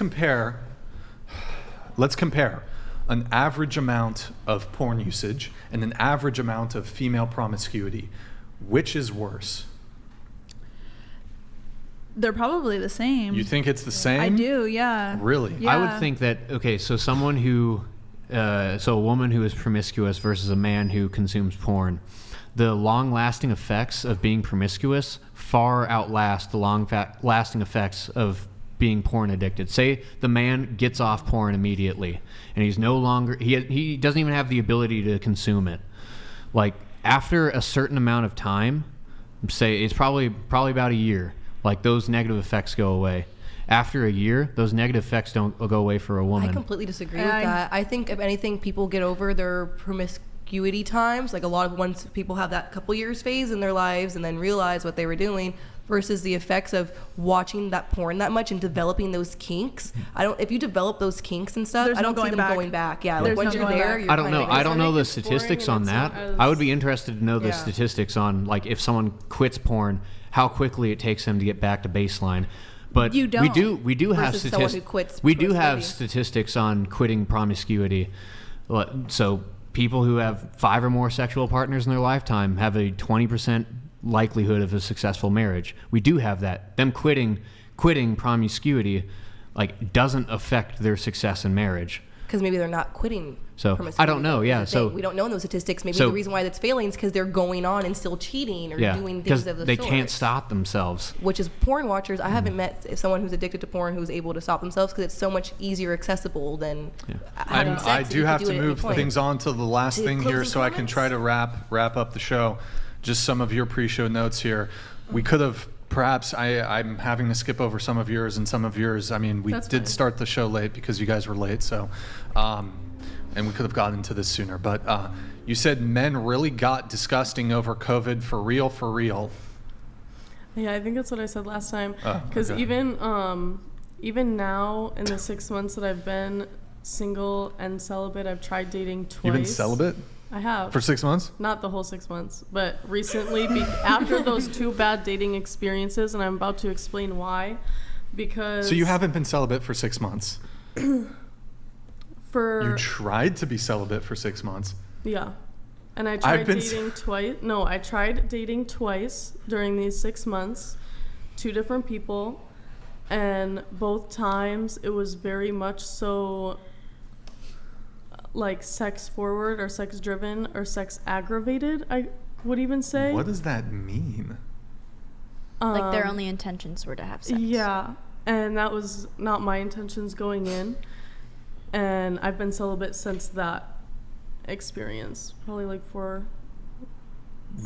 compare an average amount of porn usage and an average amount of female promiscuity. Which is worse? They're probably the same. You think it's the same? I do, yeah. Really? Yeah. I would think that, okay, so someone who, so a woman who is promiscuous versus a man who consumes porn, the long-lasting effects of being promiscuous far outlast the long-lasting effects of being porn addicted. Say the man gets off porn immediately and he's no longer, he doesn't even have the ability to consume it. Like after a certain amount of time, say it's probably about a year, like those negative effects go away. After a year, those negative effects don't go away for a woman. I completely disagree with that. I think if anything, people get over their promiscuity times. Like a lot of once people have that couple years phase in their lives and then realize what they were doing, versus the effects of watching that porn that much and developing those kinks. If you develop those kinks and stuff, I don't see them going back. Yeah, like once you're there, you're I don't know the statistics on that. I would be interested to know the statistics on like if someone quits porn, how quickly it takes them to get back to baseline. But we do have statistics on quitting promiscuity. So people who have 5 or more sexual partners in their lifetime have a 20% likelihood of a successful marriage. We do have that. Them quitting promiscuity like doesn't affect their success in marriage. Because maybe they're not quitting. So I don't know. Yeah. So we don't know those statistics. Maybe the reason why that's failing is because they're going on and still cheating or doing things of the sort. They can't stop themselves. Which is porn watchers. I haven't met someone who's addicted to porn who's able to stop themselves because it's so much easier accessible than having sex. I do have to move things on to the last thing here so I can try to wrap up the show. Just some of your pre-show notes here. We could have perhaps I'm having to skip over some of yours and some of yours. I mean, we did start the show late because you guys were late, so and we could have gotten into this sooner. But you said men really got disgusting over COVID for real. Yeah, I think that's what I said last time. Because even now in the 6 months that I've been single and celibate, I've tried dating twice. You've been celibate? I have. For 6 months? Not the whole 6 months, but recently, after those 2 bad dating experiences, and I'm about to explain why. because. So you haven't been celibate for 6 months. You tried to be celibate for 6 months. Yeah. And I tried dating twice. No, I tried dating twice during these 6 months, 2 different people. And both times it was very much so like sex forward or sex driven or sex aggravated, I would even say. What does that mean? Like their only intentions were to have sex. Yeah. And that was not my intentions going in. And I've been celibate since that experience, probably like 4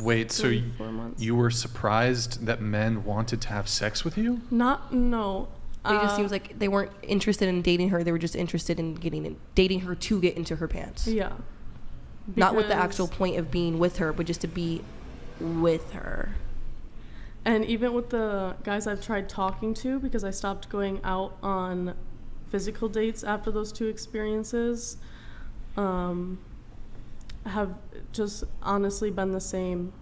Wait, so 4 months. you were surprised that men wanted to have sex with you? No. It just seems like they weren't interested in dating her. They were just interested in dating her to get into her pants. Yeah. Not with the actual point of being with her, but just to be with her. And even with the guys I've tried talking to, because I stopped going out on physical dates after those 2 experiences, have just honestly been the same.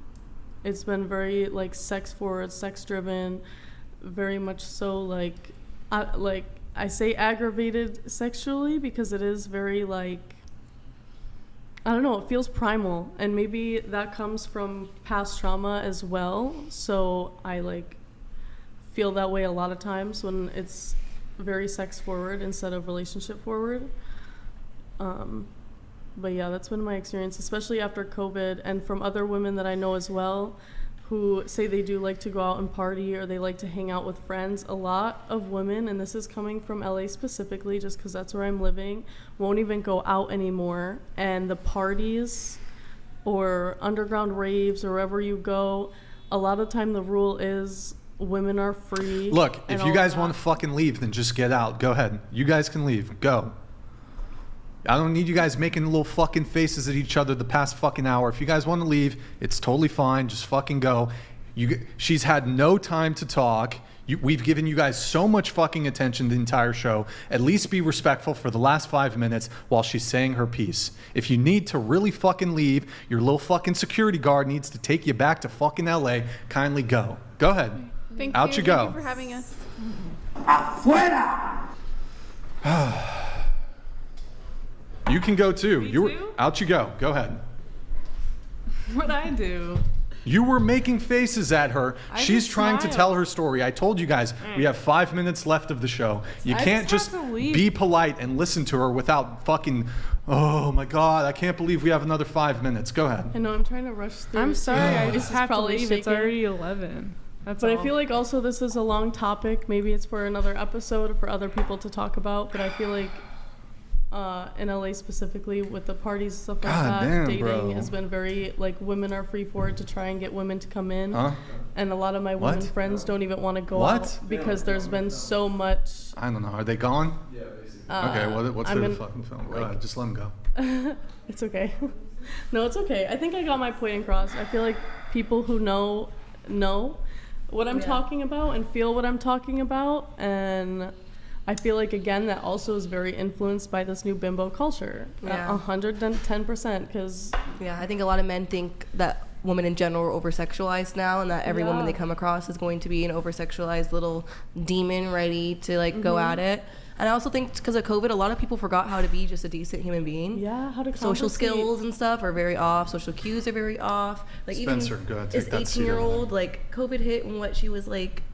It's been very like sex forward, sex driven, very much so like I say aggravated sexually because it is very like, I don't know, it feels primal, and maybe that comes from past trauma as well. So I like feel that way a lot of times when it's very sex forward instead of relationship forward. But yeah, that's been my experience, especially after COVID, and from other women that I know as well who say they do like to go out and party or they like to hang out with friends. A lot of women, and this is coming from LA specifically just because that's where I'm living, won't even go out anymore. And the parties or underground raves or wherever you go, a lot of time the rule is women are free. Look, if you guys want to fucking leave, then just get out. Go ahead. You guys can leave. Go. I don't need you guys making little fucking faces at each other the past fucking hour. If you guys want to leave, it's totally fine. Just fucking go. She's had no time to talk. We've given you guys so much fucking attention the entire show. At least be respectful for the last 5 minutes while she's saying her piece. If you need to really fucking leave, your little fucking security guard needs to take you back to fucking LA. Kindly go. Go ahead. Thank Out you you. go. Thank you for having us. Afuera! You can go too. Out you go. Go ahead. What'd I do? You were making faces at her. She's just trying to smiled. tell her story. I told you guys, we have 5 minutes left of the show. You can't just be polite and listen to her without fucking, oh my God, I can't believe we have another 5 minutes. Go ahead. I know, I'm trying to rush through. I'm sorry, I just have to probably leave. It's shaking. already 11. That's But all. I feel like also this is a long topic. Maybe it's for another episode for other people to talk about. But I feel like in LA specifically with the parties and stuff like God that, damn, dating bro. has been very like women are free for it to try and get women to come in. And a lot of my women What? friends don't even want to go What? out because there's been so much. I don't know. Are they gone? Yeah, basically. Okay, what's I'm their in- fucking film? Go ahead, just let them go. It's okay. No, it's okay. I think I got my point across. I feel like people who know what I'm talking about and feel what I'm talking about, and I feel like again that also is very influenced by this new bimbo culture. Yeah. 110%. Because I think a lot of men think that women in general are over-sexualized now, and that every woman they come across is going to be an over-sexualized little demon ready to like go at it. And I also think because of COVID, a lot of people forgot how to be just a decent human being. Yeah, how to social conversate. skills and stuff are very off. Social cues are very off. Like Spencer, even go ahead, this take that seat over 18-year-old, like COVID hit when she was like,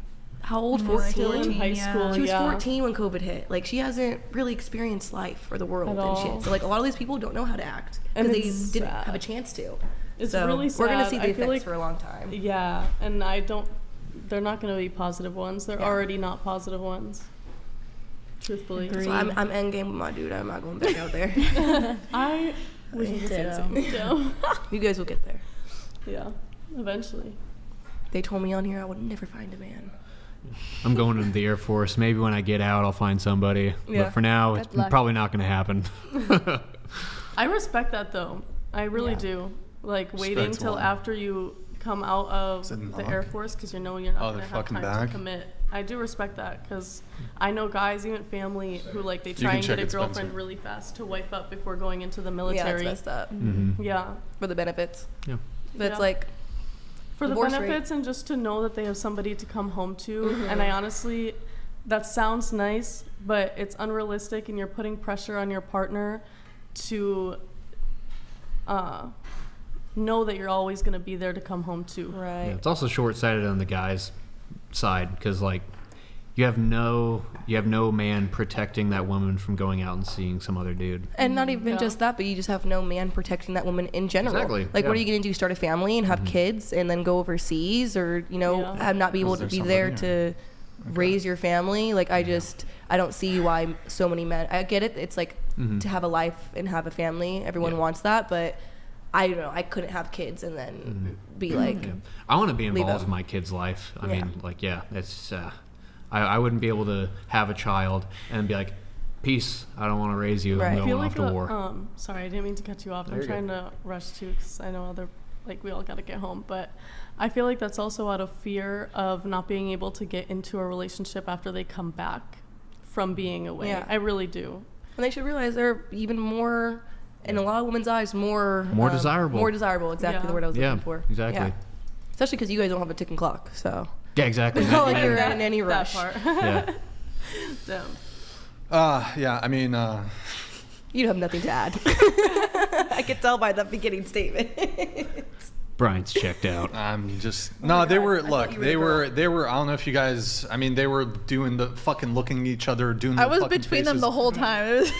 how old? 14? Still in high school. She was yeah. 14 when COVID hit. Like she hasn't really experienced life or the world At and all. shit. So like a lot of these people don't know how to act And because they it's didn't sad. have a chance to. It's So really sad. we're gonna see the I feel effects like- for a long time. Yeah, and they're not going to be positive ones. They're already not positive ones. Truthfully. So I'm endgame with my dude. I'm not going back out there. I wish you could say that. Ditto. You guys will get there. Yeah, eventually. They told me on here I would never find a man. I'm going into the Air Force. Maybe when I get out, I'll find somebody. Yeah. But for now, it's Good luck. probably not going to happen. I respect that though. I really do. Like waiting Respect till one. after you come out of Is it the knock? Air Force because you know you're not Oh, going they're to have fucking time back? to commit. I do respect that because I know guys, even family, who like they You try can and check get a it, Spencer. girlfriend really fast to wife up before going into the Yeah, military. that's messed up. Yeah. For the benefits. Yeah. But it's Yeah. like For the divorce rate. benefits and just to know that they have somebody to come home to. And I honestly, that sounds nice, but it's unrealistic, and you're putting pressure on your partner to know that you're always going to be there to come home to. Right. Yeah, it's also short-sighted on the guy's side because, like, you have no man protecting that woman from going out and seeing some other dude. And not even just that, but you just have no man protecting that woman in general. Exactly. Like, yeah. what are you going to do? Start a family and have kids and then go overseas, or have not be able to be there to raise your family? Like, I don't see why so many men. I get it. It's like to have a life and have a family. Everyone wants that, but I don't know. I couldn't have kids and then be like. I want to be involved in my kid's life. I mean, like, it's. I wouldn't be able to have a child and be like, peace, I don't want to raise you. I'm going off to war. Sorry, I didn't mean to cut you off. I'm trying to rush too because I know we all got to get home. But I feel like that's also out of fear of not being able to get into a relationship after they come back from being away. Yeah. I really do. And they should realize they're even more, in a lot of women's eyes, more desirable. More desirable, exactly the word I was looking for. Exactly. Yeah. Especially because you guys don't have a ticking clock, so. Yeah, exactly. It's not like you're in any rush. That part. Yeah. Damn. Yeah, I mean... You have nothing to add. I could tell by the beginning statement. Brian's checked out. I'm just... No, they were... Look, they were... I don't know if you guys... I mean, they were doing the fucking looking at each other, doing the I was fucking between faces. them the whole time. It was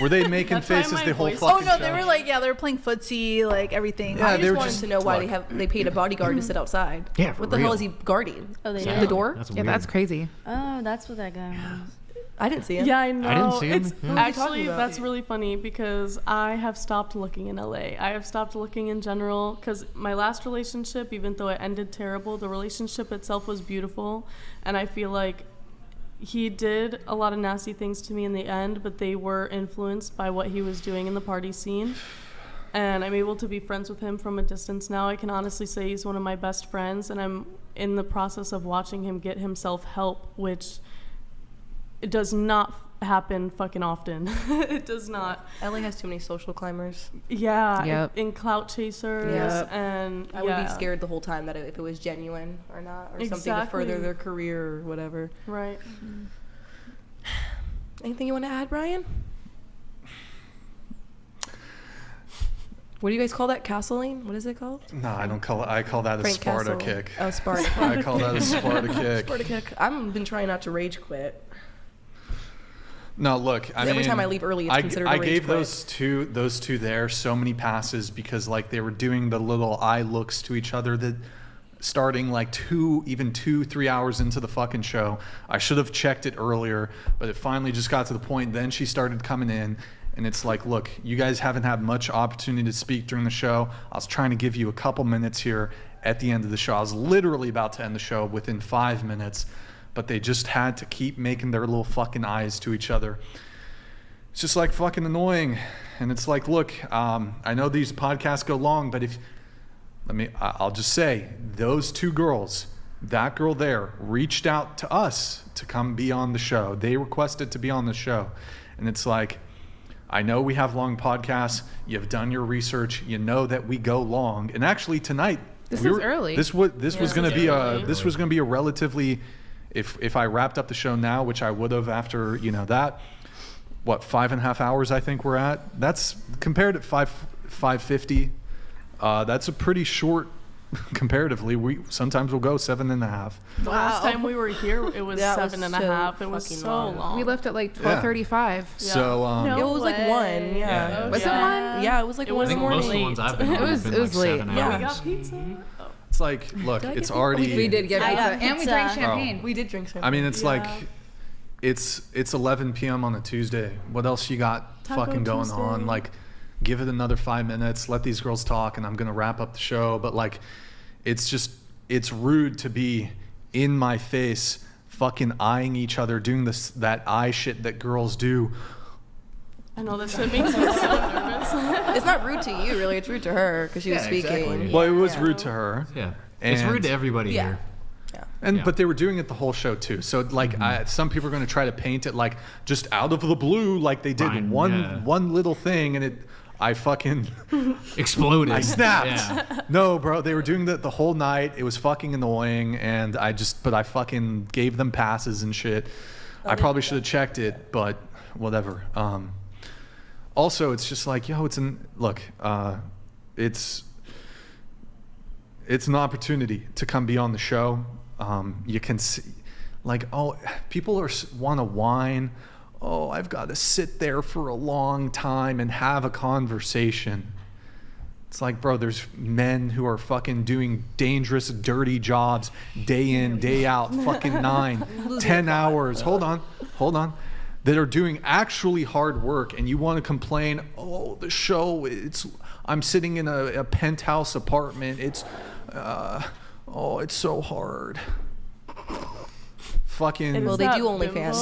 Were they making faces the whole fucking Oh no, show? they were like, they were playing footsie, like everything. I just wanted to know why they paid a bodyguard to sit outside. Yeah, what the hell is he guarding? Oh, they the door? That's Yeah, that's crazy. Oh, that's what that guy was. I didn't see him. Yeah, I know. I didn't see him. It's Yeah. actually that's really funny because I have stopped looking in LA. I have stopped looking in general because my last relationship, even though it ended terrible, the relationship itself was beautiful, and I feel like he did a lot of nasty things to me in the end, but they were influenced by what he was doing in the party scene. And I'm able to be friends with him from a distance now. I can honestly say he's one of my best friends, and I'm in the process of watching him get himself help, which it does not happen fucking often. It does not. LA has too many social climbers. Yeah, Yep. and clout chasers, and I would be scared the whole time that if it was genuine or not, or something to further their career or whatever. Right. Anything you want to add, Brian? What do you guys call that? Castling? What is it called? No, I don't call it. I call that a Frank Sparta Castle. kick. Oh, Sparta. I call that a Sparta kick. Sparta kick. I've been trying not to rage quit. No, look. I mean, every time I leave early, it's considered a rage I gave quit. those two there so many passes because like they were doing the little eye looks to each other that starting like 2-3 hours into the fucking show. I should have checked it earlier, but it finally just got to the point. Then she started coming in. And it's like, look, you guys haven't had much opportunity to speak during the show. I was trying to give you a couple minutes here at the end of the show. I was literally about to end the show within 5 minutes, but they just had to keep making their little fucking eyes to each other. It's just like fucking annoying. And it's like, look, I know these podcasts go long, but I'll just say, those two girls, that girl there reached out to us to come be on the show. They requested to be on the show. And it's like, I know we have long podcasts. You've done your research. You know that we go long. And actually tonight, This is early. This was going to be a relatively, if I wrapped up the show now, which I would have after that, 5.5 hours I think we're at. That's compared at 5:50. That's a pretty short. Comparatively, we sometimes will go 7.5. The last time we were here, it was 7.5. It was so long. We left at like 12:35. So it was like 1. Yeah. Was it 1? Yeah, it was like 1 in the morning. Most of the ones I've been on have been like late. 7 Yeah. hours. We got pizza. It's like, look, it's already. We did get pizza, and we drank pizza. champagne. We did drink champagne. I mean, it's like, it's 11 p.m. on a Tuesday. What else you got Taco fucking going Tuesday. on? Like, give it another 5 minutes. Let these girls talk, and I'm gonna wrap up the show. But like, it's rude to be in my face, fucking eyeing each other, doing that eye shit that girls do. I know this makes me so nervous. It's not rude to you, really. It's rude to her because she was speaking. Exactly. Well, it was rude to her. Yeah. It's rude to everybody here. But they were doing it the whole show too. So like, some people are going to try to paint it like just out of the blue, like they did one little thing, and I fucking exploded. I snapped. Yeah. No, bro, they were doing that the whole night. It was fucking annoying, and I fucking gave them passes and shit. I probably should have checked it, but whatever. Also, it's just like, yo, it's an opportunity to come be on the show. You can see, like, oh, people want to whine. Oh, I've got to sit there for a long time and have a conversation. It's like, bro, there's men who are fucking doing dangerous, dirty jobs day in, day out, fucking 9, 10 hours. Hold on. That are doing actually hard work, and you want to complain, oh, the show, I'm sitting in a penthouse apartment. It's so hard. Fucking. Well, they do OnlyFans.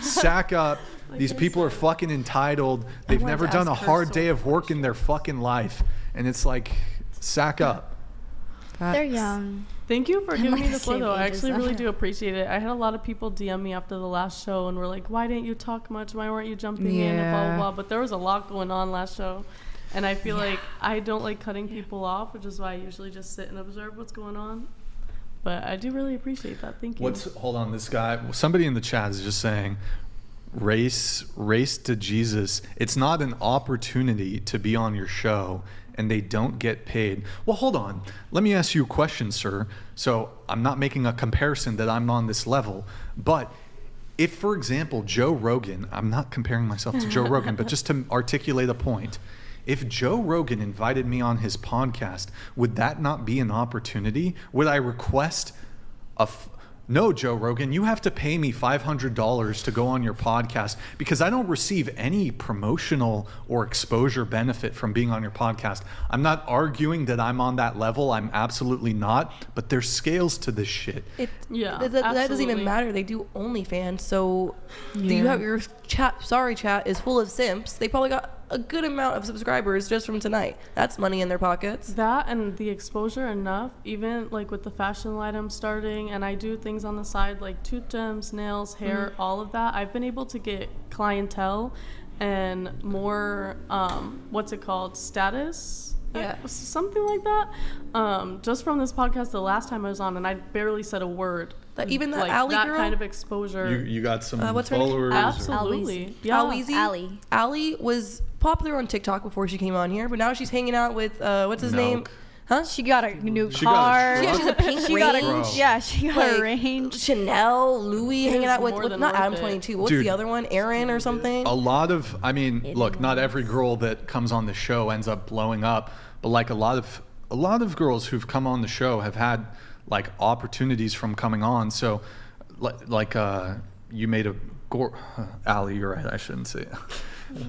Sack up. These people are fucking entitled. They've never done a hard day of work in their fucking life. And it's like, sack up. They're young. Thank you for I'm giving like me the this logo. same I age as actually really them. do appreciate it. I had a lot of people DM me after the last show and were like, why didn't you talk much? Why weren't you jumping in and blah, blah, blah. But there was a lot going on last show. And I feel like I don't like cutting people off, which is why I usually just sit and observe what's going on. But I do really appreciate that. Thank you. Hold on, this guy, somebody in the chat is just saying, race to Jesus. It's not an opportunity to be on your show and they don't get paid. Well, hold on. Let me ask you a question, sir. So I'm not making a comparison that I'm on this level, but if, for example, Joe Rogan, I'm not comparing myself to Joe Rogan, but just to articulate a point, if Joe Rogan invited me on his podcast, would that not be an opportunity? Would I request no, Joe Rogan, you have to pay me $500 to go on your podcast because I don't receive any promotional or exposure benefit from being on your podcast. I'm not arguing that I'm on that level. I'm absolutely not. But there's scales to this shit. That doesn't even matter. They do OnlyFans. So you have your chat is full of simps. They probably got a good amount of subscribers just from tonight. That's money in their pockets. That and the exposure enough, even like with the fashion line I'm starting, and I do things on the side like tooth gems, nails, hair, all of that. I've been able to get clientele and more, status? Something like that. Just from this podcast the last time I was on, and I barely said a word. Even that like Allie that girl? kind of exposure. You got some what's her name? followers? Absolutely. Allie was popular on TikTok before she came on here, but now she's hanging out with what's his name? Huh? She got a new car. She has a pink range. She got a range. Chanel, Louis, hanging out with not Adam 22. What's Dude, the other one? Aaron or something? A lot of, look, not every girl that comes on the show ends up blowing up, but like a lot of girls who've come on the show have had like opportunities from coming on. So like you made Allie, you're right, I shouldn't say it.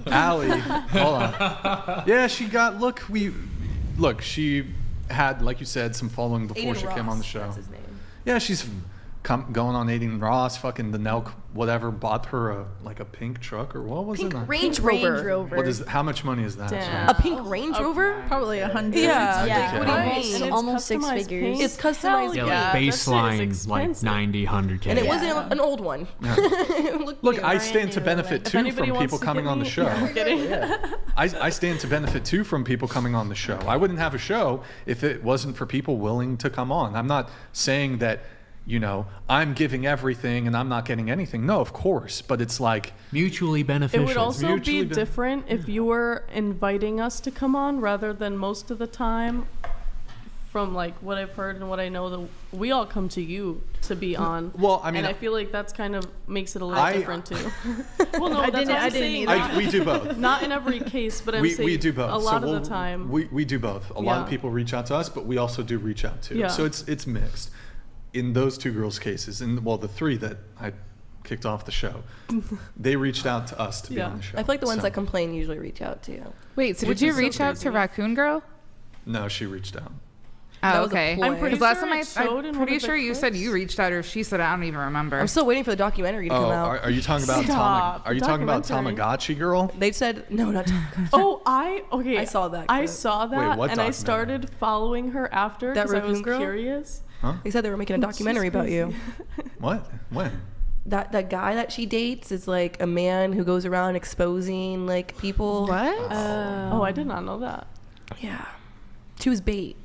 Allie, hold on. Yeah, she had, like you said, some following before she came on the show. That's his name. Yeah, she's going on Aiden Ross, fucking the Nelk, whatever, bought her a pink truck or what was it? Range Rover. How much money is that? A pink Range Rover? Probably 100. Yeah. What do you mean? And almost 6 figures. It's customized. Baseline like 90, 100K. And it wasn't an old one. Look, I stand to benefit too from people coming on the show. I stand to benefit too from people coming on the show. I wouldn't have a show if it wasn't for people willing to come on. I'm not saying that, I'm giving everything and I'm not getting anything. No, of course. But it's like mutually beneficial. It would also be different if you were inviting us to come on rather than most of the time, from like what I've heard and what I know, that we all come to you to be on. Well, and I feel like that's kind of makes it a little different too. Well, no, that's what I'm saying. We do both. Not in every case, but I'm saying we do both. A lot of the time. We do both. A lot of people reach out to us, but we also do reach out too. Yeah. So it's mixed. In those two girls' cases, the three that I kicked off the show, they reached out to us to be on the show. I feel like the ones that complain usually reach out to you. Wait, so did you reach out to Raccoon Girl? No, she reached out. Oh, okay. Because last time I'm pretty sure you said you reached out, or she said, I don't even remember. I'm still waiting for the documentary to come out. Are you talking about Are you talking about Tamagotchi Girl? They said no, not Tamagotchi. I saw that. I saw that, Wait, what and I started following her after because I was curious. Huh? They said they were making a documentary about you. What? When? That guy that she dates is like a man who goes around exposing like people. What? I did not know that. Yeah. She was bait.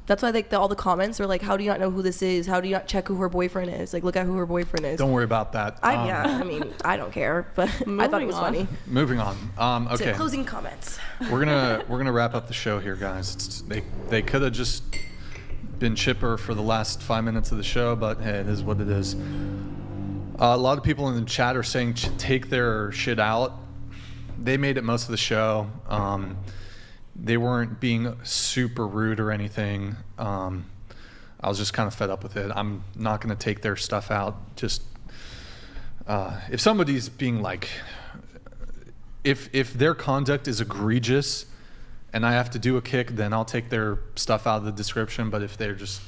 That's why like all the comments are like, how do you not know who this is? How do you not check who her boyfriend is? Like, look at who her boyfriend is. Don't worry about that. I mean, I don't care, but I thought it was funny. Moving on. Okay. So closing comments. We're gonna wrap up the show here, guys. They could have just been chipper for the last 5 minutes of the show, but hey, it is what it is. A lot of people in the chat are saying take their shit out. They made it most of the show. They weren't being super rude or anything. I was just kind of fed up with it. I'm not going to take their stuff out. Just if somebody's being like, if their conduct is egregious and I have to do a kick, then I'll take their stuff out of the description. But if they're just,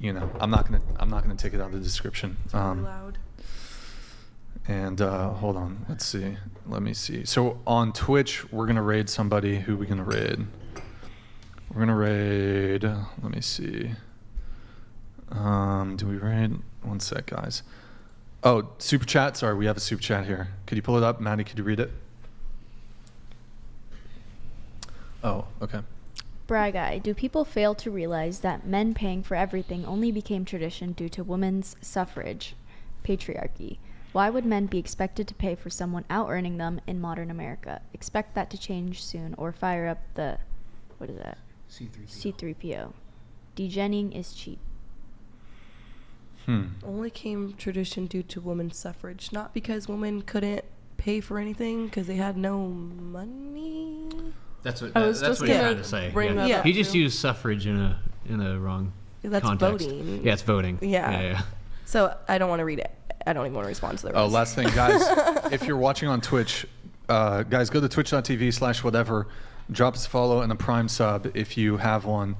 I'm not gonna take it out of the description. Loud. And hold on, let me see. So on Twitch, we're gonna raid somebody. Who are we gonna raid? We're gonna raid, let me see. Do we raid? One sec, guys. Oh, super chat. Sorry, we have a super chat here. Could you pull it up? Maddie, could you read it? Oh, okay. Braguy, do people fail to realize that men paying for everything only became tradition due to women's suffrage, patriarchy? Why would men be expected to pay for someone out-earning them in modern America? Expect that to change soon, or fire up the, what is that? C3PO. Degenning is cheap. Only came tradition due to women's suffrage, not because women couldn't pay for anything because they had no money. That's what he's trying to say. Yeah. He just used suffrage in a wrong context. Voting. Yeah, it's voting. Yeah. So I don't want to read it. I don't even want to respond to the rest. Oh, last thing, guys. If you're watching on Twitch, guys, go to twitch.tv/whatever. Drop us a follow and a Prime sub if you have one.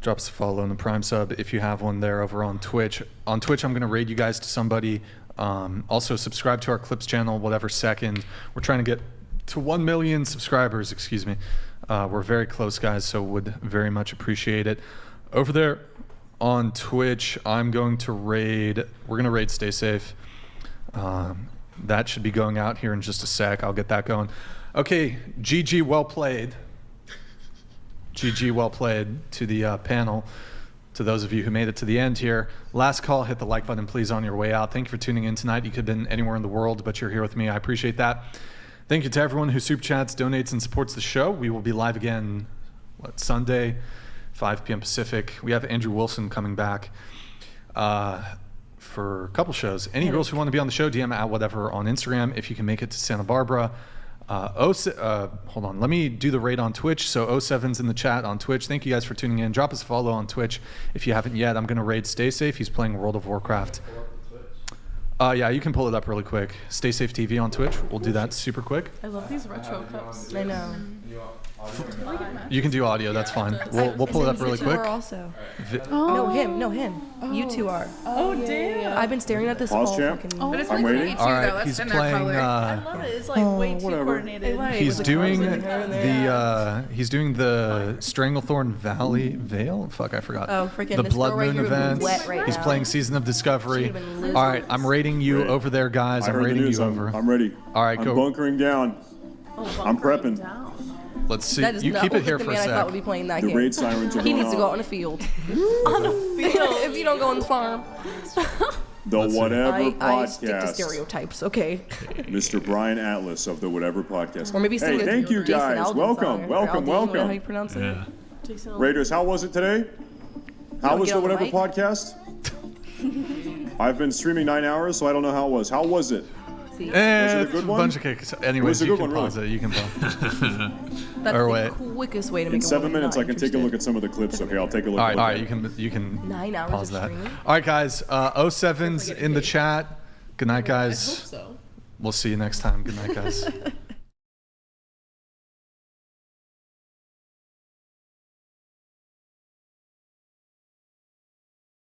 Drop us a follow and a Prime sub if you have one there over on Twitch. On Twitch, I'm going to raid you guys to somebody. Also, subscribe to our Clips channel, whatever second. We're trying to get to 1 million subscribers, excuse me. We're very close, guys, so would very much appreciate it. Over there on Twitch, we're going to raid Stay Safe. That should be going out here in just a sec. I'll get that going. Okay, GG, well played. GG, well played to the panel. To those of you who made it to the end here. Last call, hit the like button, please, on your way out. Thank you for tuning in tonight. You could have been anywhere in the world, but you're here with me. I appreciate that. Thank you to everyone who super chats, donates, and supports the show. We will be live again, Sunday, 5 p.m. Pacific. We have Andrew Wilson coming back for a couple shows. Any girls who want to be on the show, DM at whatever on Instagram if you can make it to Santa Barbara. Hold on, let me do the raid on Twitch. So 07's in the chat on Twitch. Thank you guys for tuning in. Drop us a follow on Twitch if you haven't yet. I'm going to raid Stay Safe. He's playing World of Warcraft. Yeah, you can pull it up really quick. Stay Safe TV on Twitch. We'll do that super quick. I love these retro cups. I know. You can do audio. That's fine. We'll pull it up really quick. Also. No, him. You two are. Oh, damn. I've been staring at this Pause, whole champ. fucking. But it's I'm like waiting. too, All right, though. he's That's in their playing. color. I love it. It's like way too whatever. coordinated. He's doing the Stranglethorn Vale. Fuck, I forgot. Oh, freaking the this Blood girl right Moon here would be events. wet right He's now. playing Season of Discovery. Should've been losing All right, I'm rating you Great. over there, guys. I I'm heard the rating news. you over. I'm ready. All right, I'm go. bunkering down. I'm prepping. Let's see. That is You not keep it here the for a man I thought sec. would be playing that The game. raid sirens are He going needs to go out on. on a field. On a field. If you don't go on the farm. The Whatever I stick to Podcast. stereotypes. Okay. Mr. Brian Atlas of the Whatever Podcast. Or maybe Hey, sing the thank you Jason guys. Aldean Welcome, song. Or welcome, Aldean, whatever How you welcome. pronounce it? Raiders, how was it today? How wanna was get the on the Whatever mic? Podcast? I've been streaming 9 hours, so I don't know how it was. How was it? Eh, a good one? bunch of kicks. Anyways, a you good can one, pause really? it. You can pause. That's Or the wait. quickest way to make In a 7 woman minutes, not I can take a look at some of the clips. Okay, I'll take a look. All right. You can 9 hours pause of that. streaming? All right, guys. 07's in the chat. Good night, I hope guys. so. We'll see you next time. Good night, guys.